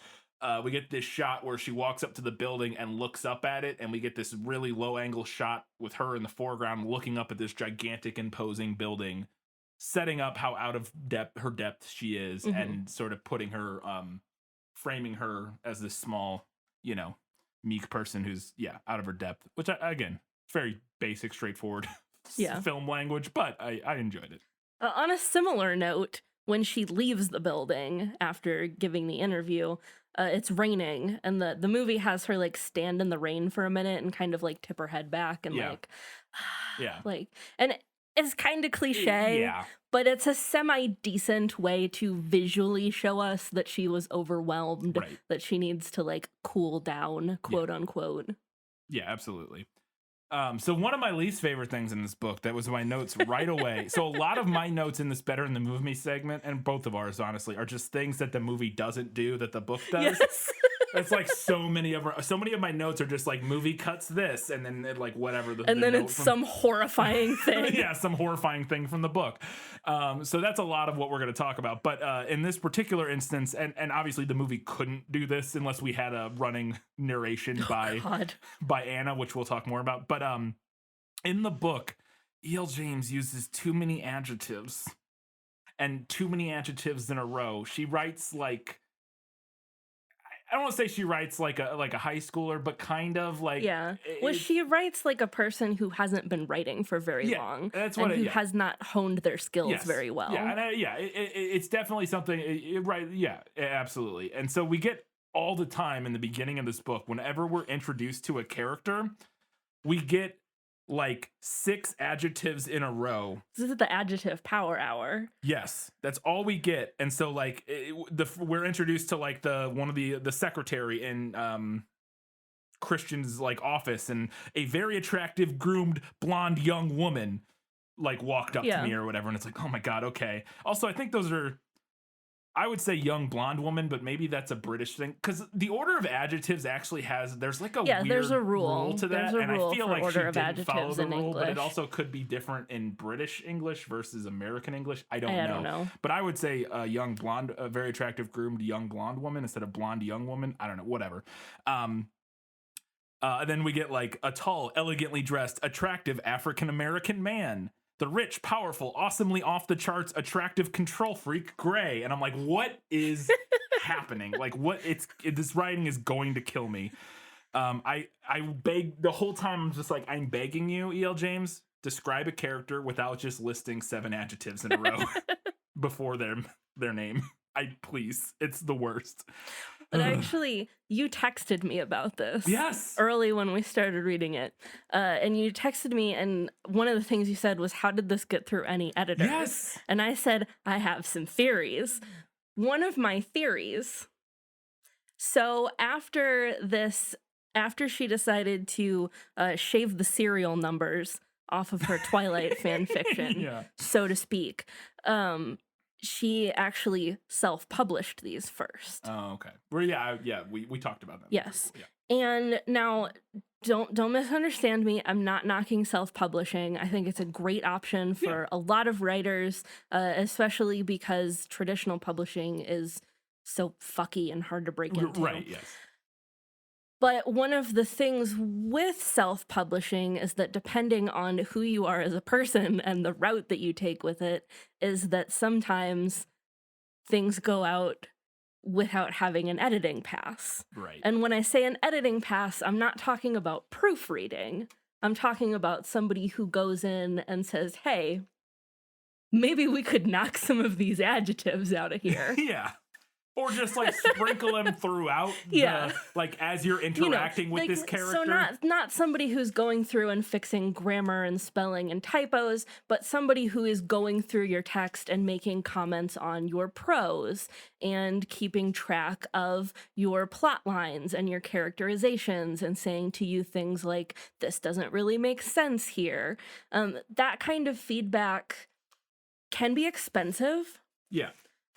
We get this shot where she walks up to the building and looks up at it, and we get this really low angle shot with her in the foreground looking up at this gigantic imposing building, setting up how out of her depth she is, and sort of putting her, framing her as this small, meek person who's out of her depth, which again, very basic, straightforward film language, but I enjoyed it. On a similar note, when she leaves the building after giving the interview, it's raining, and the movie has her like stand in the rain for a minute and kind of like tip her head back and and it's kind of cliche, but it's a semi-decent way to visually show us that she was overwhelmed, that she needs to like cool down, quote unquote. Yeah, absolutely. So one of my least favorite things in this book, that was my notes right away. So a lot of my notes in this Better in the Movie segment, and both of ours, honestly, are just things that the movie doesn't do that the book does. Yes. It's like so many of my notes are just like movie cuts this, and then it, like whatever. And then it's some horrifying thing. Some horrifying thing from the book. So that's a lot of what we're going to talk about. But in this particular instance, and obviously the movie couldn't do this unless we had a running narration by Anna, which we'll talk more about. But in the book, E.L. James uses too many adjectives, and too many adjectives in a row. She writes like, I don't want to say she writes like a high schooler, but kind of like she writes like a person who hasn't been writing for very long, that's and who has not honed their skills very well. It's definitely something. Absolutely. And so we get all the time in the beginning of this book, whenever we're introduced to a character, we get like 6 adjectives in a row. This is the adjective power hour. Yes, that's all we get. And so like we're introduced to like the secretary in Christian's like office, and a very attractive, groomed, blonde young woman like walked up to me or whatever, and it's like, oh my god, okay. Also, I think those are, I would say young blonde woman, but maybe that's a British thing, because the order of adjectives actually there's like a weird there's a rule to that, and I feel like she didn't follow the rule, English. But it also could be different in British English versus American English. I don't know. But I would say a young blonde, a very attractive, groomed young blonde woman instead of blonde young woman. I don't know, whatever. And then we get like a tall, elegantly dressed, attractive African-American man. The rich, powerful, awesomely off the charts, attractive control freak, Gray. And I'm like, what is happening? Like, this writing is going to kill me. I beg the whole time. I'm just like, I'm begging you, E.L. James, describe a character without just listing 7 adjectives in a row before their name. Please, it's the worst. But actually, you texted me about this. Yes. Early when we started reading it. And you texted me, and one of the things you said was, how did this get through any editors? Yes. And I said, I have some theories. One of my theories. So after she decided to shave the serial numbers off of her Twilight fan fiction, so to speak, she actually self-published these first. Oh, okay. Well, we talked about that. Yes. Yeah. And now, don't misunderstand me. I'm not knocking self-publishing. I think it's a great option for a lot of writers, especially because traditional publishing is so fucky and hard to break into. Right, yes. But one of the things with self-publishing is that depending on who you are as a person and the route that you take with it, is that sometimes things go out without having an editing pass. Right. And when I say an editing pass, I'm not talking about proofreading. I'm talking about somebody who goes in and says, hey, maybe we could knock some of these adjectives out of here. Yeah. Or just like sprinkle them throughout, like as you're interacting with this character. So not somebody who's going through and fixing grammar and spelling and typos, but somebody who is going through your text and making comments on your prose and keeping track of your plot lines and your characterizations and saying to you things like, this doesn't really make sense here. That kind of feedback can be expensive. Yeah.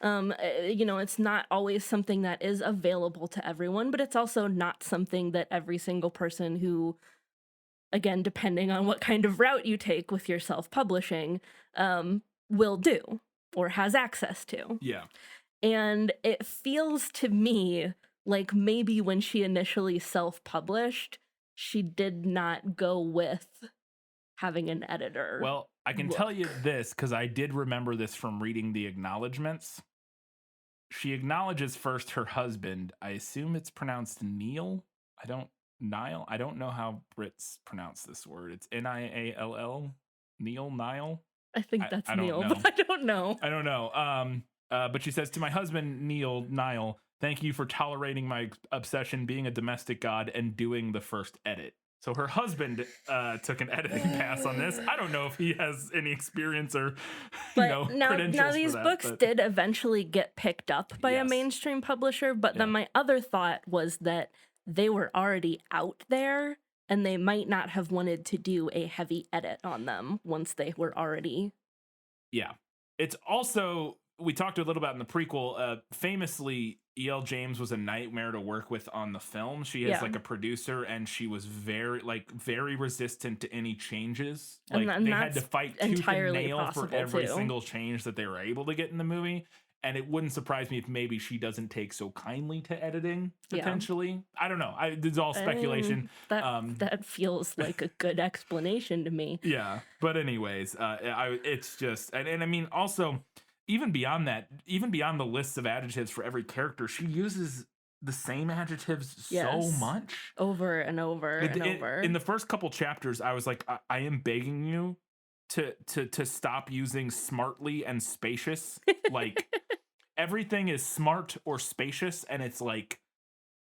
It's not always something that is available to everyone, but it's also not something that every single person who, again, depending on what kind of route you take with your self-publishing, will do. or has access to. Yeah. And it feels to me like maybe when she initially self-published, she did not go with having an editor. Well, I can tell you this because I did remember this from reading the acknowledgments. She acknowledges first her husband. I assume it's pronounced Neil. Niall. I don't know how Brits pronounce this word. It's Niall. Niall. I think that's I don't Neil, know. but I don't know. I don't know. But she says to my husband, Niall, thank you for tolerating my obsession, being a domestic god, and doing the first edit. So her husband took an editing pass on this. I don't know if he has any experience or credentials now these for that, books did eventually get picked up by a Yes. mainstream publisher, but then my other thought was that they were already out there and they might not have wanted to do a heavy edit on them once they were already. Yeah. It's also, we talked a little about in the prequel, famously, E.L. James was a nightmare to work with on the film. She is like a producer, and she was very resistant to any changes. Like And they had to fight tooth and nail for every too. single change that they were able to get in the movie. And it wouldn't surprise me if maybe she doesn't take so kindly to editing, potentially. I don't know. This is all speculation. That feels like a good explanation to me. Yeah. But anyways, it's just, and I mean, also, even beyond that, even beyond the lists of adjectives for every character, she uses the same adjectives so much. Over and over and over. In the first couple chapters, I was like, I am begging you to stop using smartly and spacious. Like everything is smart or spacious, and it's like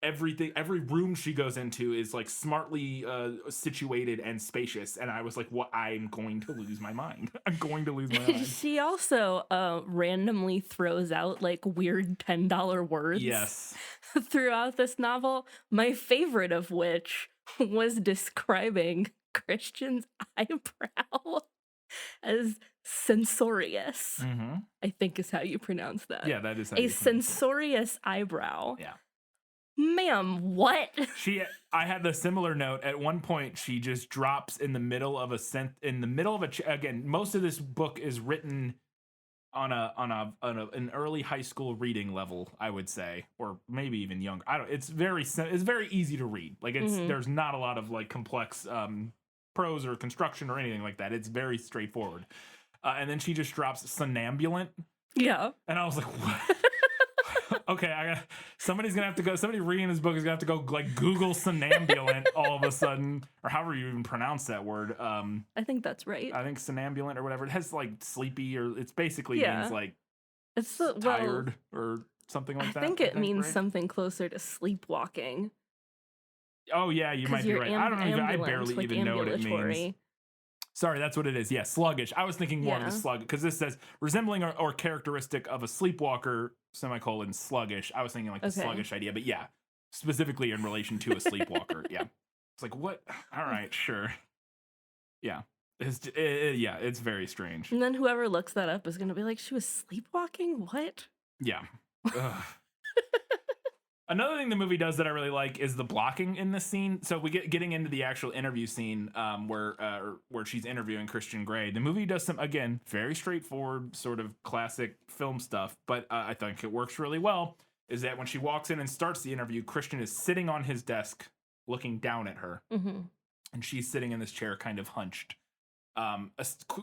every room she goes into is like smartly situated and spacious, and I was like, what? I'm going to lose my mind. I'm going to lose my mind. She also randomly throws out like weird $10 words throughout this novel, my favorite of which was describing Christian's eyebrow as censorious. I think is how you pronounce that. Yeah, that is how a censorious eyebrow. Yeah. Ma'am, what? I had the similar note. At one point, she just drops in the middle of again, most of this book is written on an early high school reading level, I would say, or maybe even younger. It's very easy to read. Like there's not a lot of like complex prose or construction or anything like that. It's very straightforward. And then she just drops somnambulant. Yeah. And I was like, what? Okay, somebody reading this book is gonna have to go like Google somnambulant all of a sudden, or however you even pronounce that word. I think that's right. I think somnambulant or whatever. It has like sleepy, or it's basically means like it's tired or something like that. I think it means something closer to sleepwalking. Oh yeah, you might be right. I don't know. I barely like even know what it means. Sorry, that's what it is. Yeah, sluggish. I was thinking more of the slug, because this says resembling or characteristic of a sleepwalker, sluggish. I was thinking like the sluggish idea, but yeah, specifically in relation to a sleepwalker. Yeah. It's like, what? All right, sure. Yeah. It's very strange. And then whoever looks that up is going to be like, she was sleepwalking? What? Yeah. Another thing the movie does that I really like is the blocking in this scene. So we getting into the actual interview scene where she's interviewing Christian Grey. The movie does some, again, very straightforward sort of classic film stuff, but I think it works really well, is that when she walks in and starts the interview, Christian is sitting on his desk looking down at her. Mm-hmm. And she's sitting in this chair kind of hunched,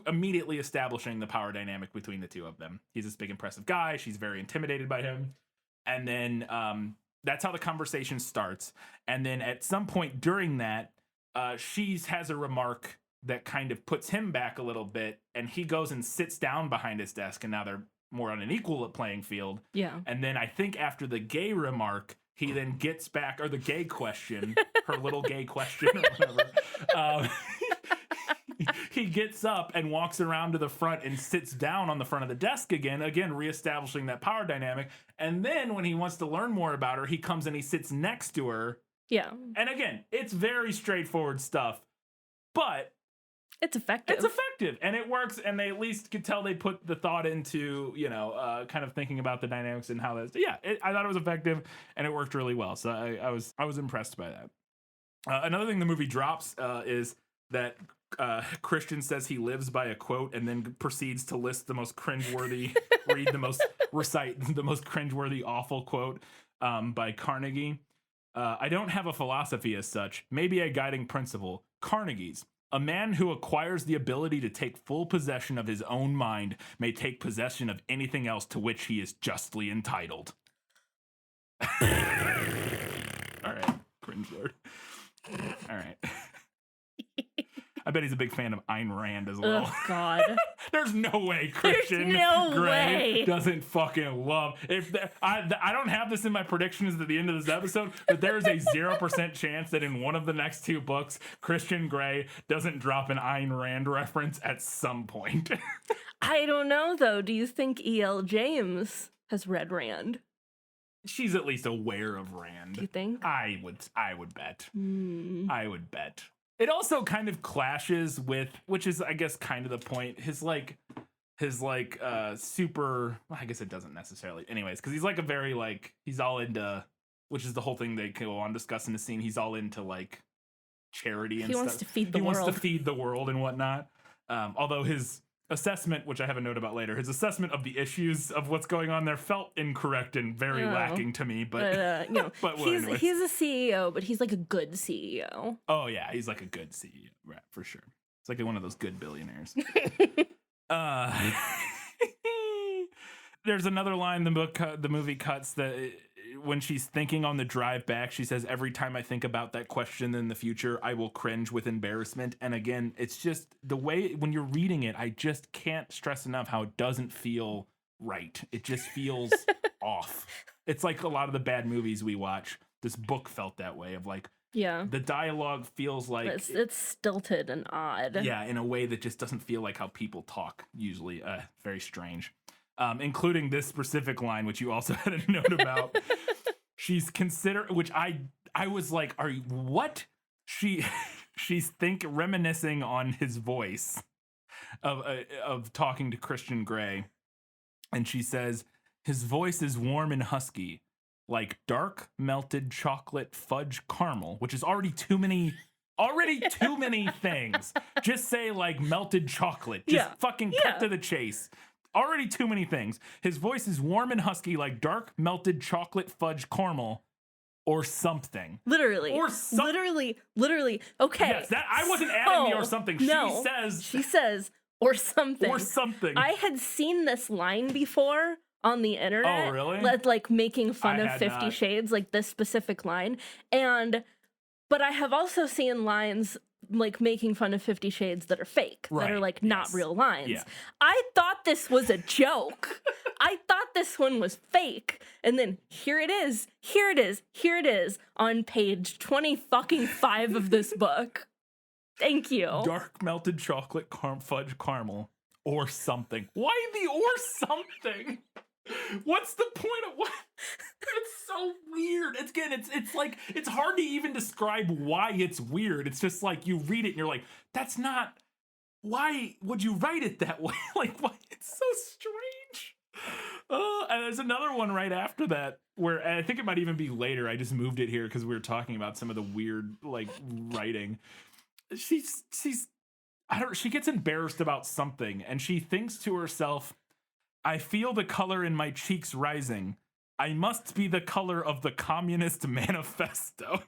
immediately establishing the power dynamic between the two of them. He's this big, impressive guy. She's very intimidated by him. And then that's how the conversation starts. And then at some point during that, she has a remark that kind of puts him back a little bit, and he goes and sits down behind his desk, and now they're more on an equal playing field. Yeah. And then I think after the gay remark, he then gets back, or the gay question, her little gay question or whatever. He gets up and walks around to the front and sits down on the front of the desk again reestablishing that power dynamic. And then when he wants to learn more about her, he comes and he sits next to her. Yeah. And again, it's very straightforward stuff, but it's effective. It's effective, and it works, and they at least could tell they put the thought into, kind of thinking about the dynamics and how that's, I thought it was effective, and it worked really well. So I was impressed by that. Another thing the movie drops is that Christian says he lives by a quote and then proceeds to list the most cringeworthy, recite the most cringeworthy, awful quote by Carnegie. I don't have a philosophy as such, maybe a guiding principle. Carnegie's. A man who acquires the ability to take full possession of his own mind may take possession of anything else to which he is justly entitled. All right, cringe word. All right. I bet he's a big fan of Ayn Rand as well. Oh, God. There's no way Christian Grey doesn't fucking love. I don't have this in my predictions at the end of this episode, but there is a 0% chance that in one of the next two books, Christian Grey doesn't drop an Ayn Rand reference at some point. I don't know, though. Do you think E.L. James has read Rand? She's at least aware of Rand. Do you think? I would bet. I would bet. It also kind of clashes with, which is, I guess, kind of the point. His super, well, I guess it doesn't necessarily, anyways, because he's like a very, like, he's all into, which is the whole thing they go on discussing the scene. He's all into, like, charity and stuff. He wants to feed the world. He wants to feed the world and whatnot. Although his assessment, which I have a note about later, his assessment of the issues of what's going on there felt incorrect and very lacking to me. But, but he's a CEO, but he's like a good CEO. Oh yeah, he's like a good CEO, right? For sure. It's like one of those good billionaires. There's another line the movie cuts that when she's thinking on the drive back, she says, "Every time I think about that question in the future, I will cringe with embarrassment." And again, it's just the way when you're reading it, I just can't stress enough how it doesn't feel right. It just feels off. It's like a lot of the bad movies we watch. This book felt that way of like, yeah, the dialogue feels like it's stilted and odd. Yeah, in a way that just doesn't feel like how people talk usually. Very strange. Including this specific line, which you also had a note about. She's which I was like, are you, what? She's reminiscing on his voice of talking to Christian Grey. And she says, his voice is warm and husky, like dark melted chocolate fudge caramel, which is already too many things. Just say like melted chocolate. Just fucking cut to the chase. Already too many things. His voice is warm and husky like dark melted chocolate fudge caramel or something. Literally. Literally. Okay. Yes, that I wasn't adding the or something. No, she says or something. Or something. I had seen this line before on the internet. Oh, really? Like making fun of 50 Shades, like this specific line. But I have also seen lines like making fun of 50 Shades that are fake, that are like not real lines. Yeah. I thought this was a joke. I thought this one was fake. And then here it is on page 25 of this book. Thank you. Dark melted chocolate fudge caramel or something. Why the or something? What's the point of what? It's so weird. It's like, it's hard to even describe why it's weird. It's just like you read it and you're like, that's not, why would you write it that way? Like, why? It's so strange. And there's another one right after that where, and I think it might even be later. I just moved it here because we were talking about some of the weird, like, writing. She gets embarrassed about something and she thinks to herself, I feel the color in my cheeks rising. I must be the color of the Communist Manifesto.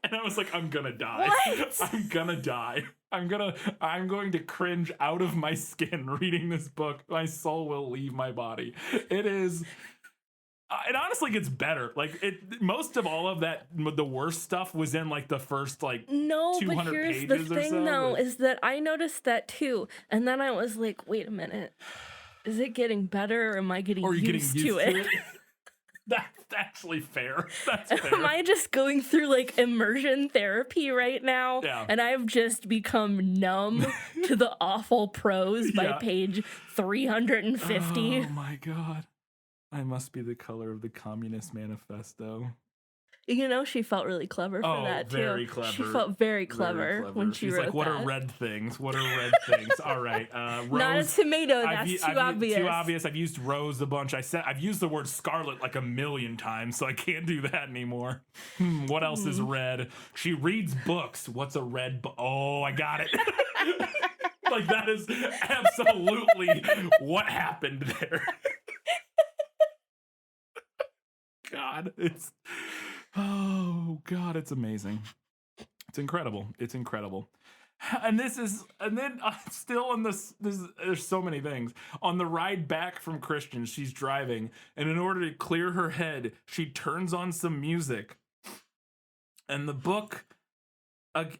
And I was like, I'm gonna die. What? I'm gonna die. I'm going to cringe out of my skin reading this book. My soul will leave my body. It is. It honestly gets better. Like most of all of that, the worst stuff was in like the first like 200 but here's pages the thing, or so. though, is that I noticed that too, and then I was like, wait a minute. Is it getting better or am I getting used to it? That's actually fair. That's fair. Am I just going through like immersion therapy right now? Yeah. And I've just become numb to the awful prose by page 350. Oh my God. I must be the color of the Communist Manifesto. You know, she felt really clever for that, too. Very clever. She felt very clever when she She's wrote like, what that. are red things? What are red things? All right. Rose, not a tomato. That's too obvious. Too obvious. I've used rose a bunch. I've used the word scarlet like 1,000,000 times, so I can't do that anymore. What else is red? She reads books. What's a red book? Oh, I got it. Like, that is absolutely what happened there. God, it's amazing. It's incredible. It's incredible. And then still in this, there's so many things. On the ride back from Christian, she's driving, and in order to clear her head, she turns on some music. And the book, the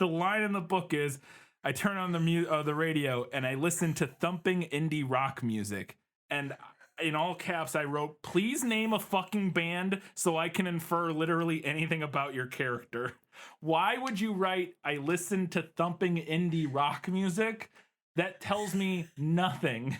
line in the book is, I turn on the radio and I listen to thumping indie rock music. And in all caps, I wrote, please name a fucking band so I can infer literally anything about your character. Why would you write, I listen to thumping indie rock music? That tells me nothing.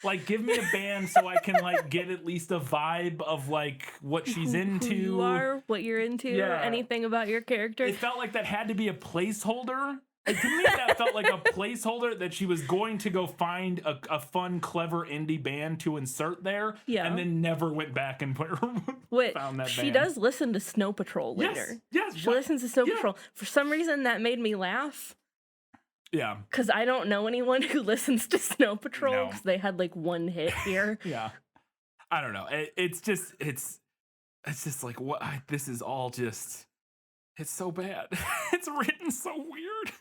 Like, give me a band so I can, like, get at least a vibe of, like, what she's into. Who you are, what you're into, anything about your character. It felt like that had to be a placeholder. To me, that felt like a placeholder that she was going to go find a fun, clever indie band to insert there, and then never went back and found that band. She does listen to Snow Patrol later. Yes, she listens to Snow Patrol. For some reason, that made me laugh. Yeah. Because I don't know anyone who listens to Snow Patrol, because they had, like, one hit here. Yeah. I don't know. It's just like, what? This is all just, it's so bad. It's written so weird.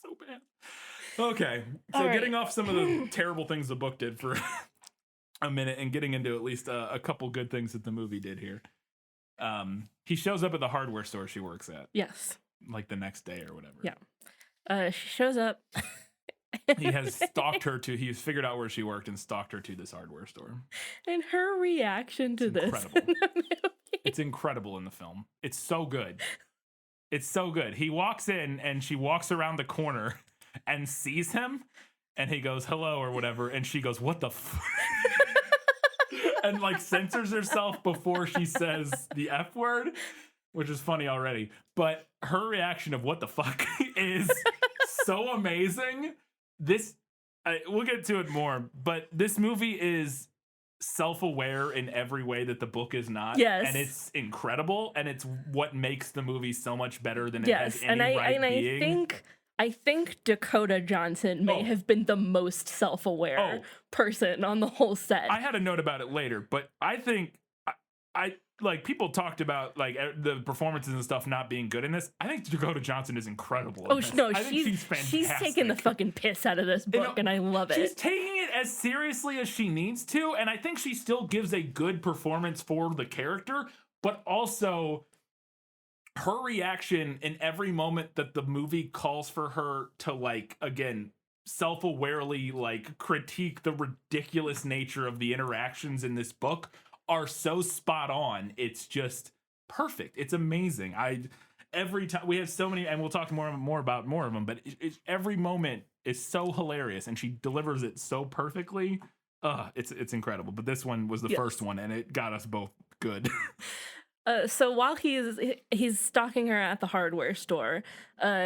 So bad. Okay, so getting off some of the terrible things the book did for a minute and getting into at least a couple good things that the movie did here. He shows up at the hardware store she works at. Yes. Like the next day or whatever. Yeah. She shows up. He has stalked her to, he's figured out where she worked and stalked her to this hardware store. And her reaction to this. Incredible. It's incredible in the film. It's so good. It's so good. He walks in and she walks around the corner and sees him and he goes, hello or whatever. And she goes, what the and like censors herself before she says the F word, which is funny already. But her reaction of what the fuck is so amazing. We'll get to it more, but this movie is self-aware in every way that the book is not. Yes. And it's incredible, and it's what makes the movie so much better than it has any being. I think Dakota Johnson may have been the most self-aware person on the whole set. I had a note about it later, but I think I like, people talked about like the performances and stuff not being good in this. I think Dakota Johnson is incredible. Oh no, she's fantastic. She's taking the fucking piss out of this book, and I love it. She's taking it as seriously as she needs to, and I think she still gives a good performance for the character, but also her reaction in every moment that the movie calls for her to, like, again, self-awarely, like, critique the ridiculous nature of the interactions in this book are so spot on. It's just perfect. It's amazing. Every time we have so many, and we'll talk more about more of them, but every moment is so hilarious, and she delivers it so perfectly. It's incredible. But this one was the first one, and it got us both good. So while he's stalking her at the hardware store,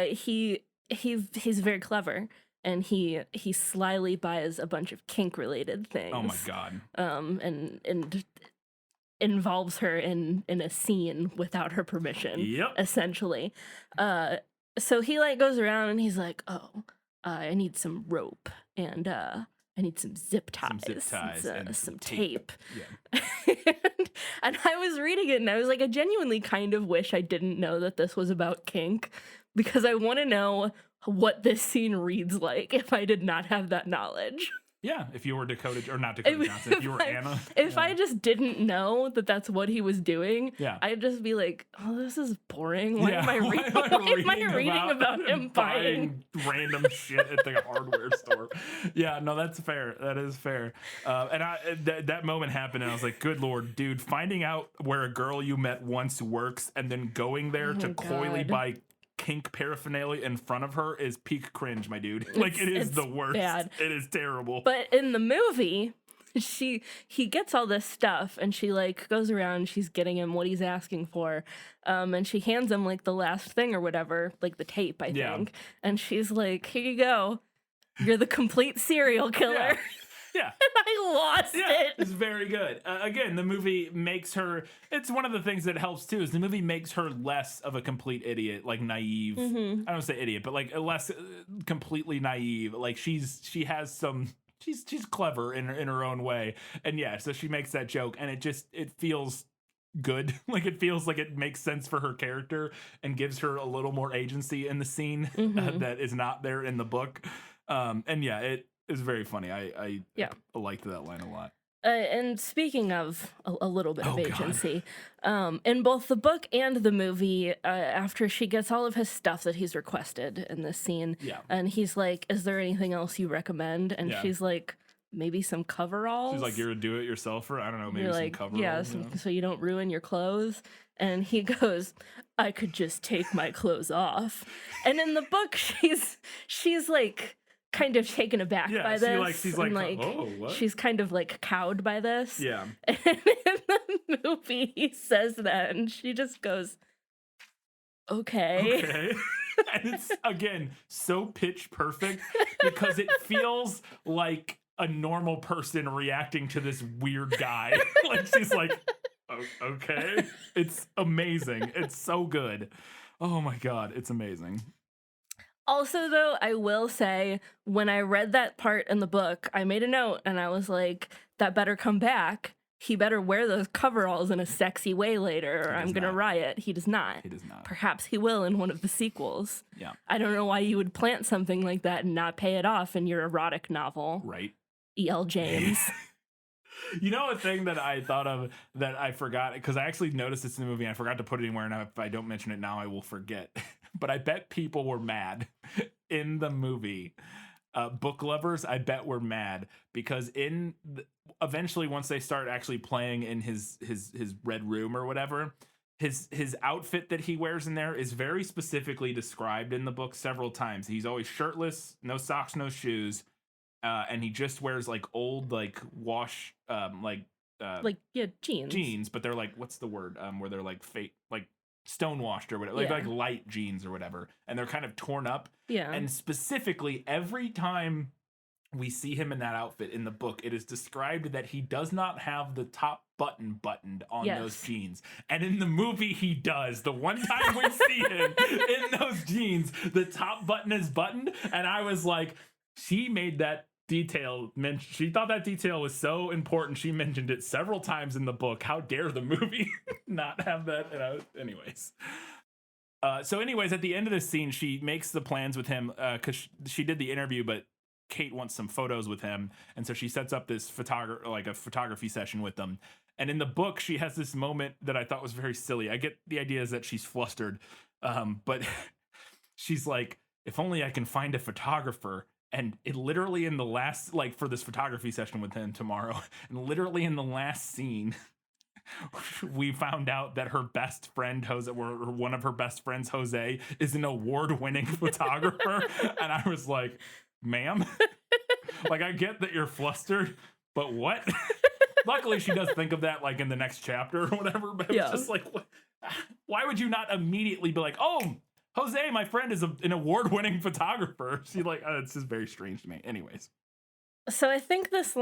he's very clever, and he slyly buys a bunch of kink related things. Oh my god. And involves her in a scene without her permission. Yep. Essentially. So he like goes around and he's like, I need some rope and I need some zip ties, and some tape. Yeah. and I was reading it and I was like, I genuinely kind of wish I didn't know that this was about kink, because I want to know what this scene reads like if I did not have that knowledge. Yeah, if you were Dakota, or not Dakota Johnson, if you were Anna. If I just didn't know that that's what he was doing, I'd just be like, oh, this is boring. Why am I reading about him buying random shit at the hardware store? Yeah, no, that's fair. That is fair. And that moment happened, and I was like, good Lord, dude, finding out where a girl you met once works and then going there to coyly buy kink paraphernalia in front of her is peak cringe, my dude. Like, it is the worst. Bad. It is terrible. But in the movie, he gets all this stuff and she like goes around, she's getting him what he's asking for, and she hands him like the last thing or whatever, like the tape, I think. And she's like, here you go, you're the complete serial killer. Yeah. I lost it. It's very good. Again, the movie makes her. It's one of the things that helps too. Is the movie makes her less of a complete idiot, like naive. I don't say idiot, but like less completely naive. Like she has some. She's clever in her own way, and yeah. So she makes that joke, and it feels good. Like it feels like it makes sense for her character and gives her a little more agency in the scene that is not there in the book. And yeah, it is very funny. I liked that line a lot. And speaking of a little bit of God. agency, in both the book and the movie, after she gets all of his stuff that he's requested in this scene, and he's like, "Is there anything else you recommend?" And she's like, "Maybe some coveralls." She's like, "You're a do-it-yourselfer? I don't know, maybe You're some like, coveralls." yeah, so you don't ruin your clothes. And he goes, "I could just take my clothes off." And in the book, she's like kind of taken aback by this. She's like, "Oh, what?" She's kind of like cowed by this. Yeah. And in the movie, he says that, and she just goes, "Okay." And it's, again, so pitch perfect because it feels like a normal person reacting to this weird guy. Like, she's like, "Oh, okay." It's amazing. It's so good. Oh my God, it's amazing. Also, though, I will say, when I read that part in the book, I made a note and I was like, that better come back. He better wear those coveralls in a sexy way later, or I'm going to riot. He does not. He does not. Perhaps he will in one of the sequels. Yeah. I don't know why you would plant something like that and not pay it off in your erotic novel. Right. E.L. James. You know, a thing that I thought of that I forgot, because I actually noticed this in the movie and I forgot to put it anywhere, and if I don't mention it now, I will forget. But I bet people were mad in the movie. Book lovers, I bet, were mad because eventually, once they start actually playing in his red room or whatever, his outfit that he wears in there is very specifically described in the book several times. He's always shirtless, no socks, no shoes, and he just wears like old wash jeans, but they're like, what's the word? Where they're like fake, like stonewashed or whatever, like light jeans or whatever, and they're kind of torn up. Yeah. And specifically, every time we see him in that outfit in the book, it is described that he does not have the top button buttoned on those jeans. And in the movie, he does. The one time we see him in those jeans, the top button is buttoned, and I was like, she made that detail, she thought that detail was so important, she mentioned it several times in the book. How dare the movie not have that? And anyways, at the end of this scene, she makes the plans with him because she did the interview, but Kate wants some photos with him, and so she sets up this photography session with them. And in the book, she has this moment that I thought was very silly. I get the idea is that she's flustered, but she's like, "If only I can find a photographer." And it literally in the last, for this photography session with him tomorrow, and literally in the last scene, we found out that her best friend, Jose, or one of her best friends, Jose, is an award-winning photographer. And I was like, "Ma'am, I get that you're flustered, but what?" Luckily, she does think of that, in the next chapter or whatever, but it's just like, why would you not immediately be like, "Oh, Jose, my friend, is an award-winning photographer"? She's like, it's just very strange to me. Anyways. So I think this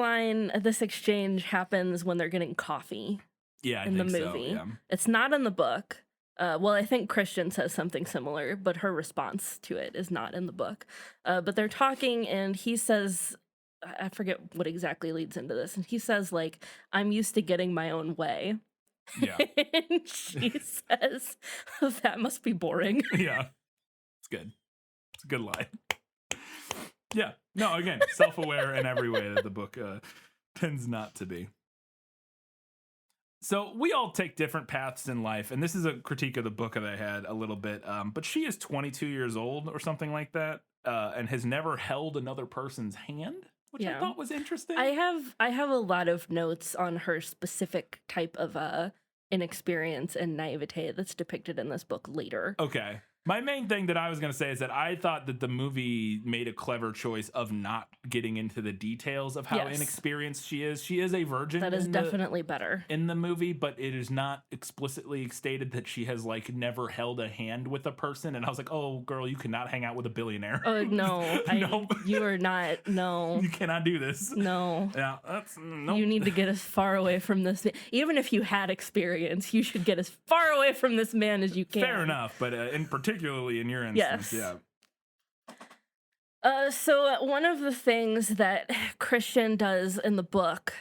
exchange happens when they're getting coffee. Yeah, in the movie. So, yeah. It's not in the book. Well, I think Christian says something similar, but her response to it is not in the book. But they're talking, and he says, I forget what exactly leads into this, and he says, "I'm used to getting my own way." Yeah. And she says, "That must be boring." Yeah. It's good. It's a good line. Yeah. No, again, self-aware in every way that the book tends not to be. So we all take different paths in life, and this is a critique of the book that I had a little bit, but she is 22 years old or something like that, and has never held another person's hand, which I thought was interesting. I have a lot of notes on her specific type of inexperience and naivete that's depicted in this book later. Okay. My main thing that I was going to say is that I thought that the movie made a clever choice of not getting into the details of how Yes. inexperienced she is. She is a virgin. That is definitely better. in the movie, but it is not explicitly stated that she has like never held a hand with a person. And I was like, oh girl, you cannot hang out with a billionaire. Oh no, No. you are not. No, You cannot do this. no. Yeah, that's nope. You need to get as far away from this. Even if you had experience, you should get as far away from this man as you can. Fair enough, but particularly in your instance, Yes. yeah. So one of the things that Christian does in the book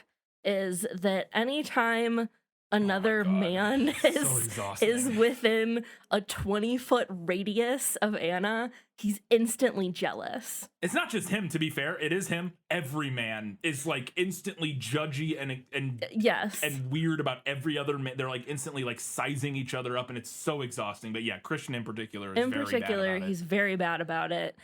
is that anytime another God. man So is exhausting. within a 20-foot radius of Anna, he's instantly jealous. It's not just him, to be fair. It is him. Every man is like instantly judgy and Yes. and weird about every other man. They're like instantly like sizing each other up, and it's so exhausting. But yeah, Christian in particular is in very particular, bad about he's it. very bad about it.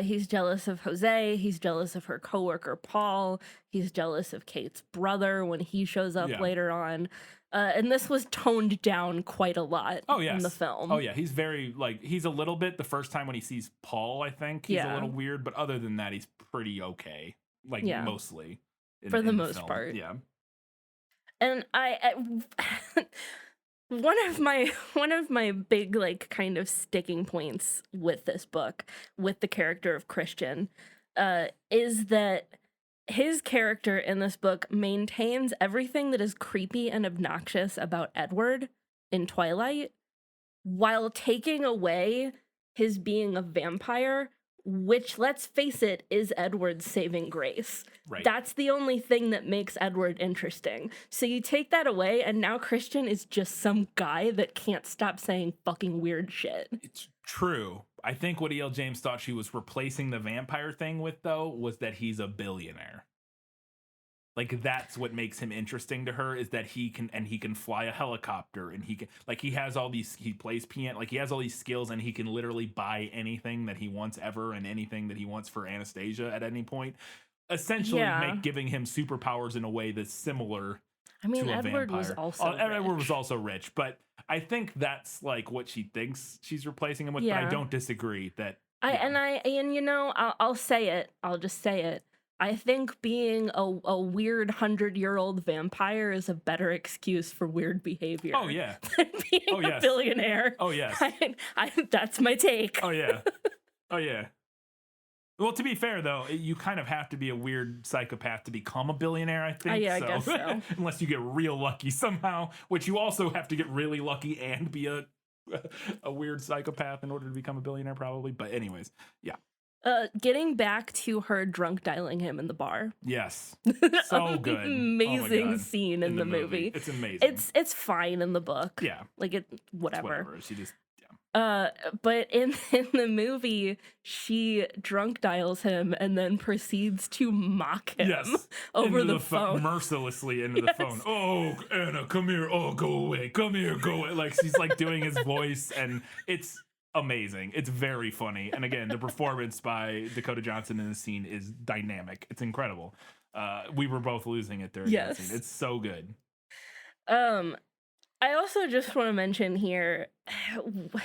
He's jealous of Jose. He's jealous of her coworker Paul. He's jealous of Kate's brother when he shows up Yeah. later on. And this was toned down quite a lot Oh yes. in the film. Oh yeah, he's very like he's a little bit the first time when he sees Paul. I think he's a Yeah. little weird, but other than that, he's pretty okay. Like Yeah. mostly For the in most film. part. Yeah. And I one of my big like kind of sticking points with this book, with the character of Christian, is that his character in this book maintains everything that is creepy and obnoxious about Edward in Twilight, while taking away his being a vampire, which, let's face it, is Edward's saving grace. Right. That's the only thing that makes Edward interesting. So you take that away, and now Christian is just some guy that can't stop saying fucking weird shit. It's true. I think what E.L. James thought she was replacing the vampire thing with, though, was that he's a billionaire. Like, that's what makes him interesting to her, is that he can fly a helicopter, and he has all these, he plays piano, like he has all these skills, and he can literally buy anything that he wants ever, and anything that he wants for Anastasia at any point. Essentially, Yeah. giving him superpowers in a way that's similar I mean, to a Edward vampire. was also Edward was rich. also rich, but I think that's like what she thinks she's replacing him with. But Yeah. I don't disagree that. And you know, I'll say it. I'll just say it. I think being a weird 100-year-old vampire is a better excuse for weird behavior. Oh yeah. Than being Oh, a yes. billionaire. Oh yes. That's my take. Oh yeah. Oh yeah. Well, to be fair though, you kind of have to be a weird psychopath to become a billionaire, I think. Yeah, I guess so. Unless you get real lucky somehow, which you also have to get really lucky and be a weird psychopath in order to become a billionaire, probably. But anyways, yeah. Getting back to her drunk dialing him in the bar. Yes. So good. Oh my Amazing God. scene in the movie. It's amazing. It's fine in the book. yeah. Like It's whatever. She just But in the movie, she drunk dials him and then proceeds to mock him yes over into the phone. mercilessly into Yes. the phone. Oh, Anna, come here. Oh, go away. Come here. Go away. Like she's like doing his voice, and it's amazing. It's very funny. And again, the performance by Dakota Johnson in the scene is dynamic. It's incredible. We were both losing it during that Yes. scene. It's so good. I also just want to mention here,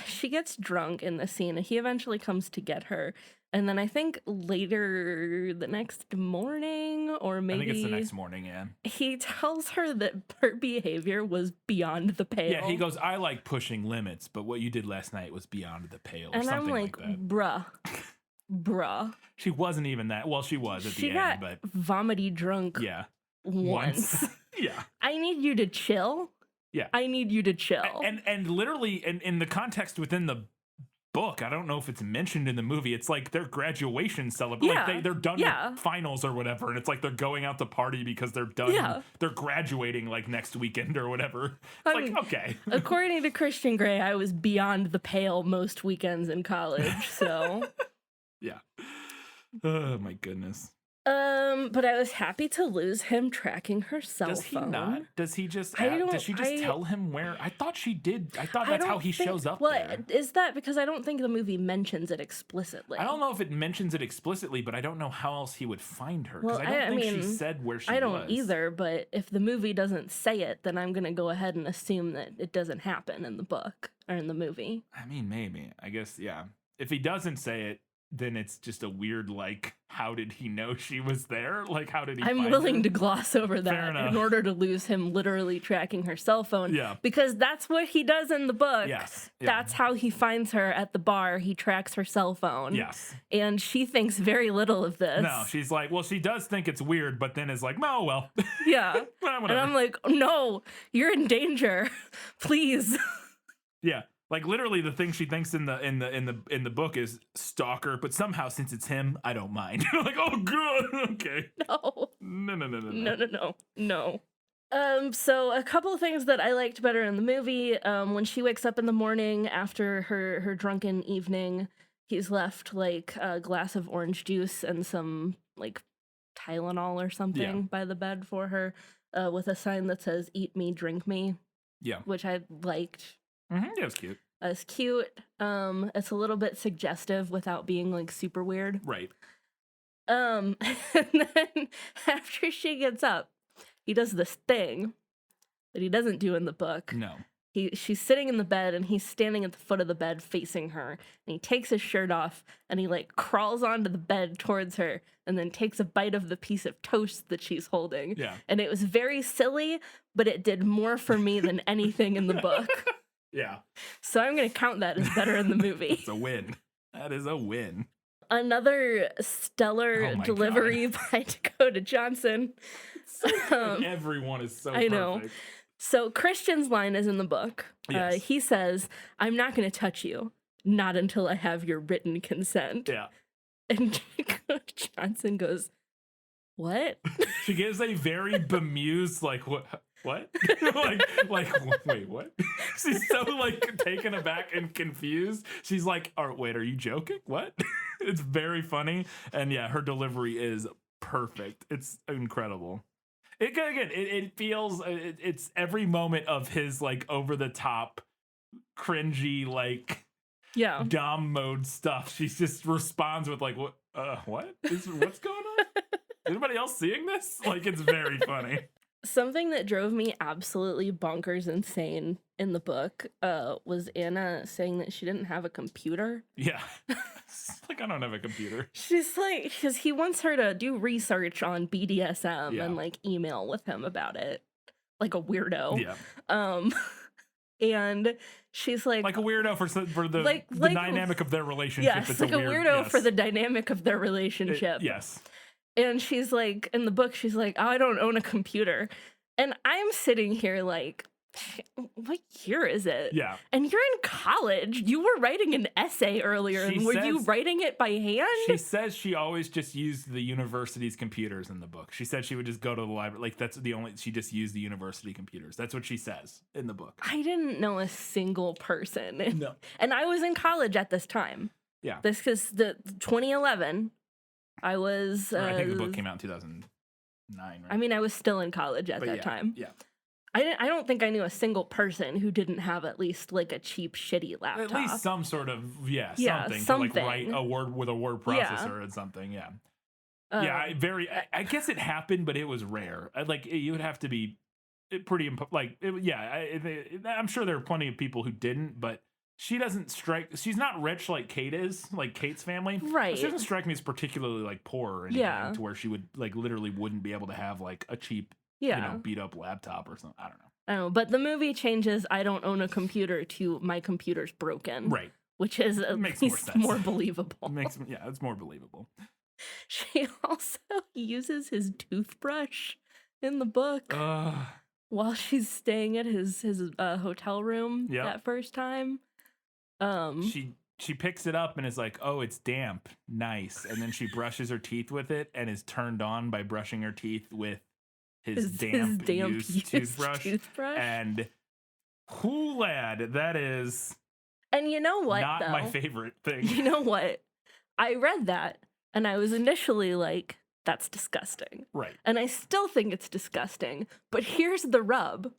she gets drunk in the scene, and he eventually comes to get her. And then I think later the next morning, or maybe I think it's the next morning, yeah. he tells her that her behavior was beyond the pale. Yeah, he goes, I like pushing limits, but what you did last night was beyond the pale, or and something I'm like, that. bruh. She wasn't even that. Well, she was at She the got end, but vomity drunk yeah. once. Yeah. I need you to chill. Yeah. I need you to chill. And literally in the context within the book, I don't know if it's mentioned in the movie, it's like their graduation celebration. Yeah. Like they're done Yeah. with finals or whatever, and it's like they're going out to party because they're done. Yeah. They're graduating like next weekend or whatever. It's I like, mean, okay. According to Christian Grey, I was beyond the pale most weekends in college, so... Yeah. Oh my goodness. But I was happy to lose him tracking her cell Does he phone. not? Does he just? I don't- Does she just I- tell him where? I thought she did. I thought I that's don't how he think- shows up well, there. is that because I don't think the movie mentions it explicitly? I don't know if it mentions it explicitly, but I don't know how else he would find her because Well, I don't think she mean, said where she I don't was. either, but if the movie doesn't say it, then I'm gonna go ahead and assume that it doesn't happen in the book or in the movie. I mean, maybe. I guess, yeah. If he doesn't say it, then it's just a weird, like, how did he know she was there? Like, how did he I'm find willing her? to gloss over that enough. in order to lose him literally tracking her cell phone. Yeah. Because that's what he does in the book. Yes. Yeah. That's how he finds her at the bar. He tracks her cell phone. Yes. And she thinks very little of this. No, she's like, well, she does think it's weird, but then is like, no, well. Yeah. Well, And whatever. I'm like, no, you're in danger. Please. Yeah. Like literally the thing she thinks in the book is stalker, but somehow since it's him, I don't mind. Like, oh good, okay. No. No. So a couple of things that I liked better in the movie, when she wakes up in the morning after her drunken evening, he's left like a glass of orange juice and some like Tylenol or something by the bed for her, with a sign that says "Eat me, drink me," Yeah. which I liked. Yeah, it was cute. It's cute. It's a little bit suggestive without being like super weird. Right. And then after she gets up, he does this thing that he doesn't do in the book. No. She's sitting in the bed and he's standing at the foot of the bed facing her, and he takes his shirt off and he like crawls onto the bed towards her and then takes a bite of the piece of toast that she's holding. Yeah. And it was very silly, but it did more for me than anything in the book. Yeah. So I'm going to count that as better in the movie. It's a win. That is a win. Another stellar Oh my delivery by Dakota Johnson. Everyone is so I know. perfect. So Christian's line is in the book. Yes. He says, "I'm not going to touch you, not until I have your written consent." Yeah. And Dakota Johnson goes, "What?" She gives a very bemused, like, what? Wait, what? She's so, like, taken aback and confused. She's like, oh, wait, are you joking? What? It's very funny. And yeah, her delivery is perfect. It's incredible. It feels, it's every moment of his, like, over-the-top, cringy, like, Yeah. Dom mode stuff. She just responds with, like, what? What's going on? Anybody else seeing this? Like, it's very funny. Something that drove me absolutely bonkers insane in the book was Anna saying that she didn't have a computer. Yeah. It's like, I don't have a computer. She's like, because he wants her to do research on BDSM Yeah. and like email with him about it, like a weirdo. Yeah. And she's like Like a weirdo for the Like- dynamic of their relationship. yes, It's like a weird, weirdo yes. for the dynamic of their relationship. Yes. And she's like, in the book, she's like, oh, I don't own a computer. And I'm sitting here like, what year is it? Yeah. And you're in college. You were writing an essay earlier. She And were you says- writing it by hand? She says she always just used the university's computers in the book. She said she would just go to the library. Like, that's the only, she just used the university computers. That's what she says in the book. I didn't know a single person. No. And I was in college at this time. Yeah. This is the 2011. I was. Or I think the book came out in 2009, right? I mean, I was still in college at But that yeah, time. Yeah. I don't think I knew a single person who didn't have at least like a cheap, shitty laptop. At least some sort of, Yeah, something. To something. like write a word with a word Yeah. processor and something. Yeah. Um, I guess it happened, but it was rare. Like, you would have to be pretty, I'm sure there are plenty of people who didn't, but she doesn't strike, she's not rich like Kate is, like Kate's family. Right. She doesn't strike me as particularly like poor or anything, Yeah. to where she would like literally wouldn't be able to have like a cheap, Yeah. beat up laptop or something. I don't know. I know, but the movie changes I don't own a computer to my computer's broken. Right. Which is at Makes more least sense. more believable. It's more believable. She also uses his toothbrush in the book while she's staying at his hotel room Yeah. that first time. She picks it up and is like, oh, it's damp. Nice. And then she brushes her teeth with it and is turned on by brushing her teeth with his damp used toothbrush. And whoo, lad, that is And you know what, not though? my favorite thing. You know what? I read that and I was initially like, that's disgusting. Right. And I still think it's disgusting. But here's the rub.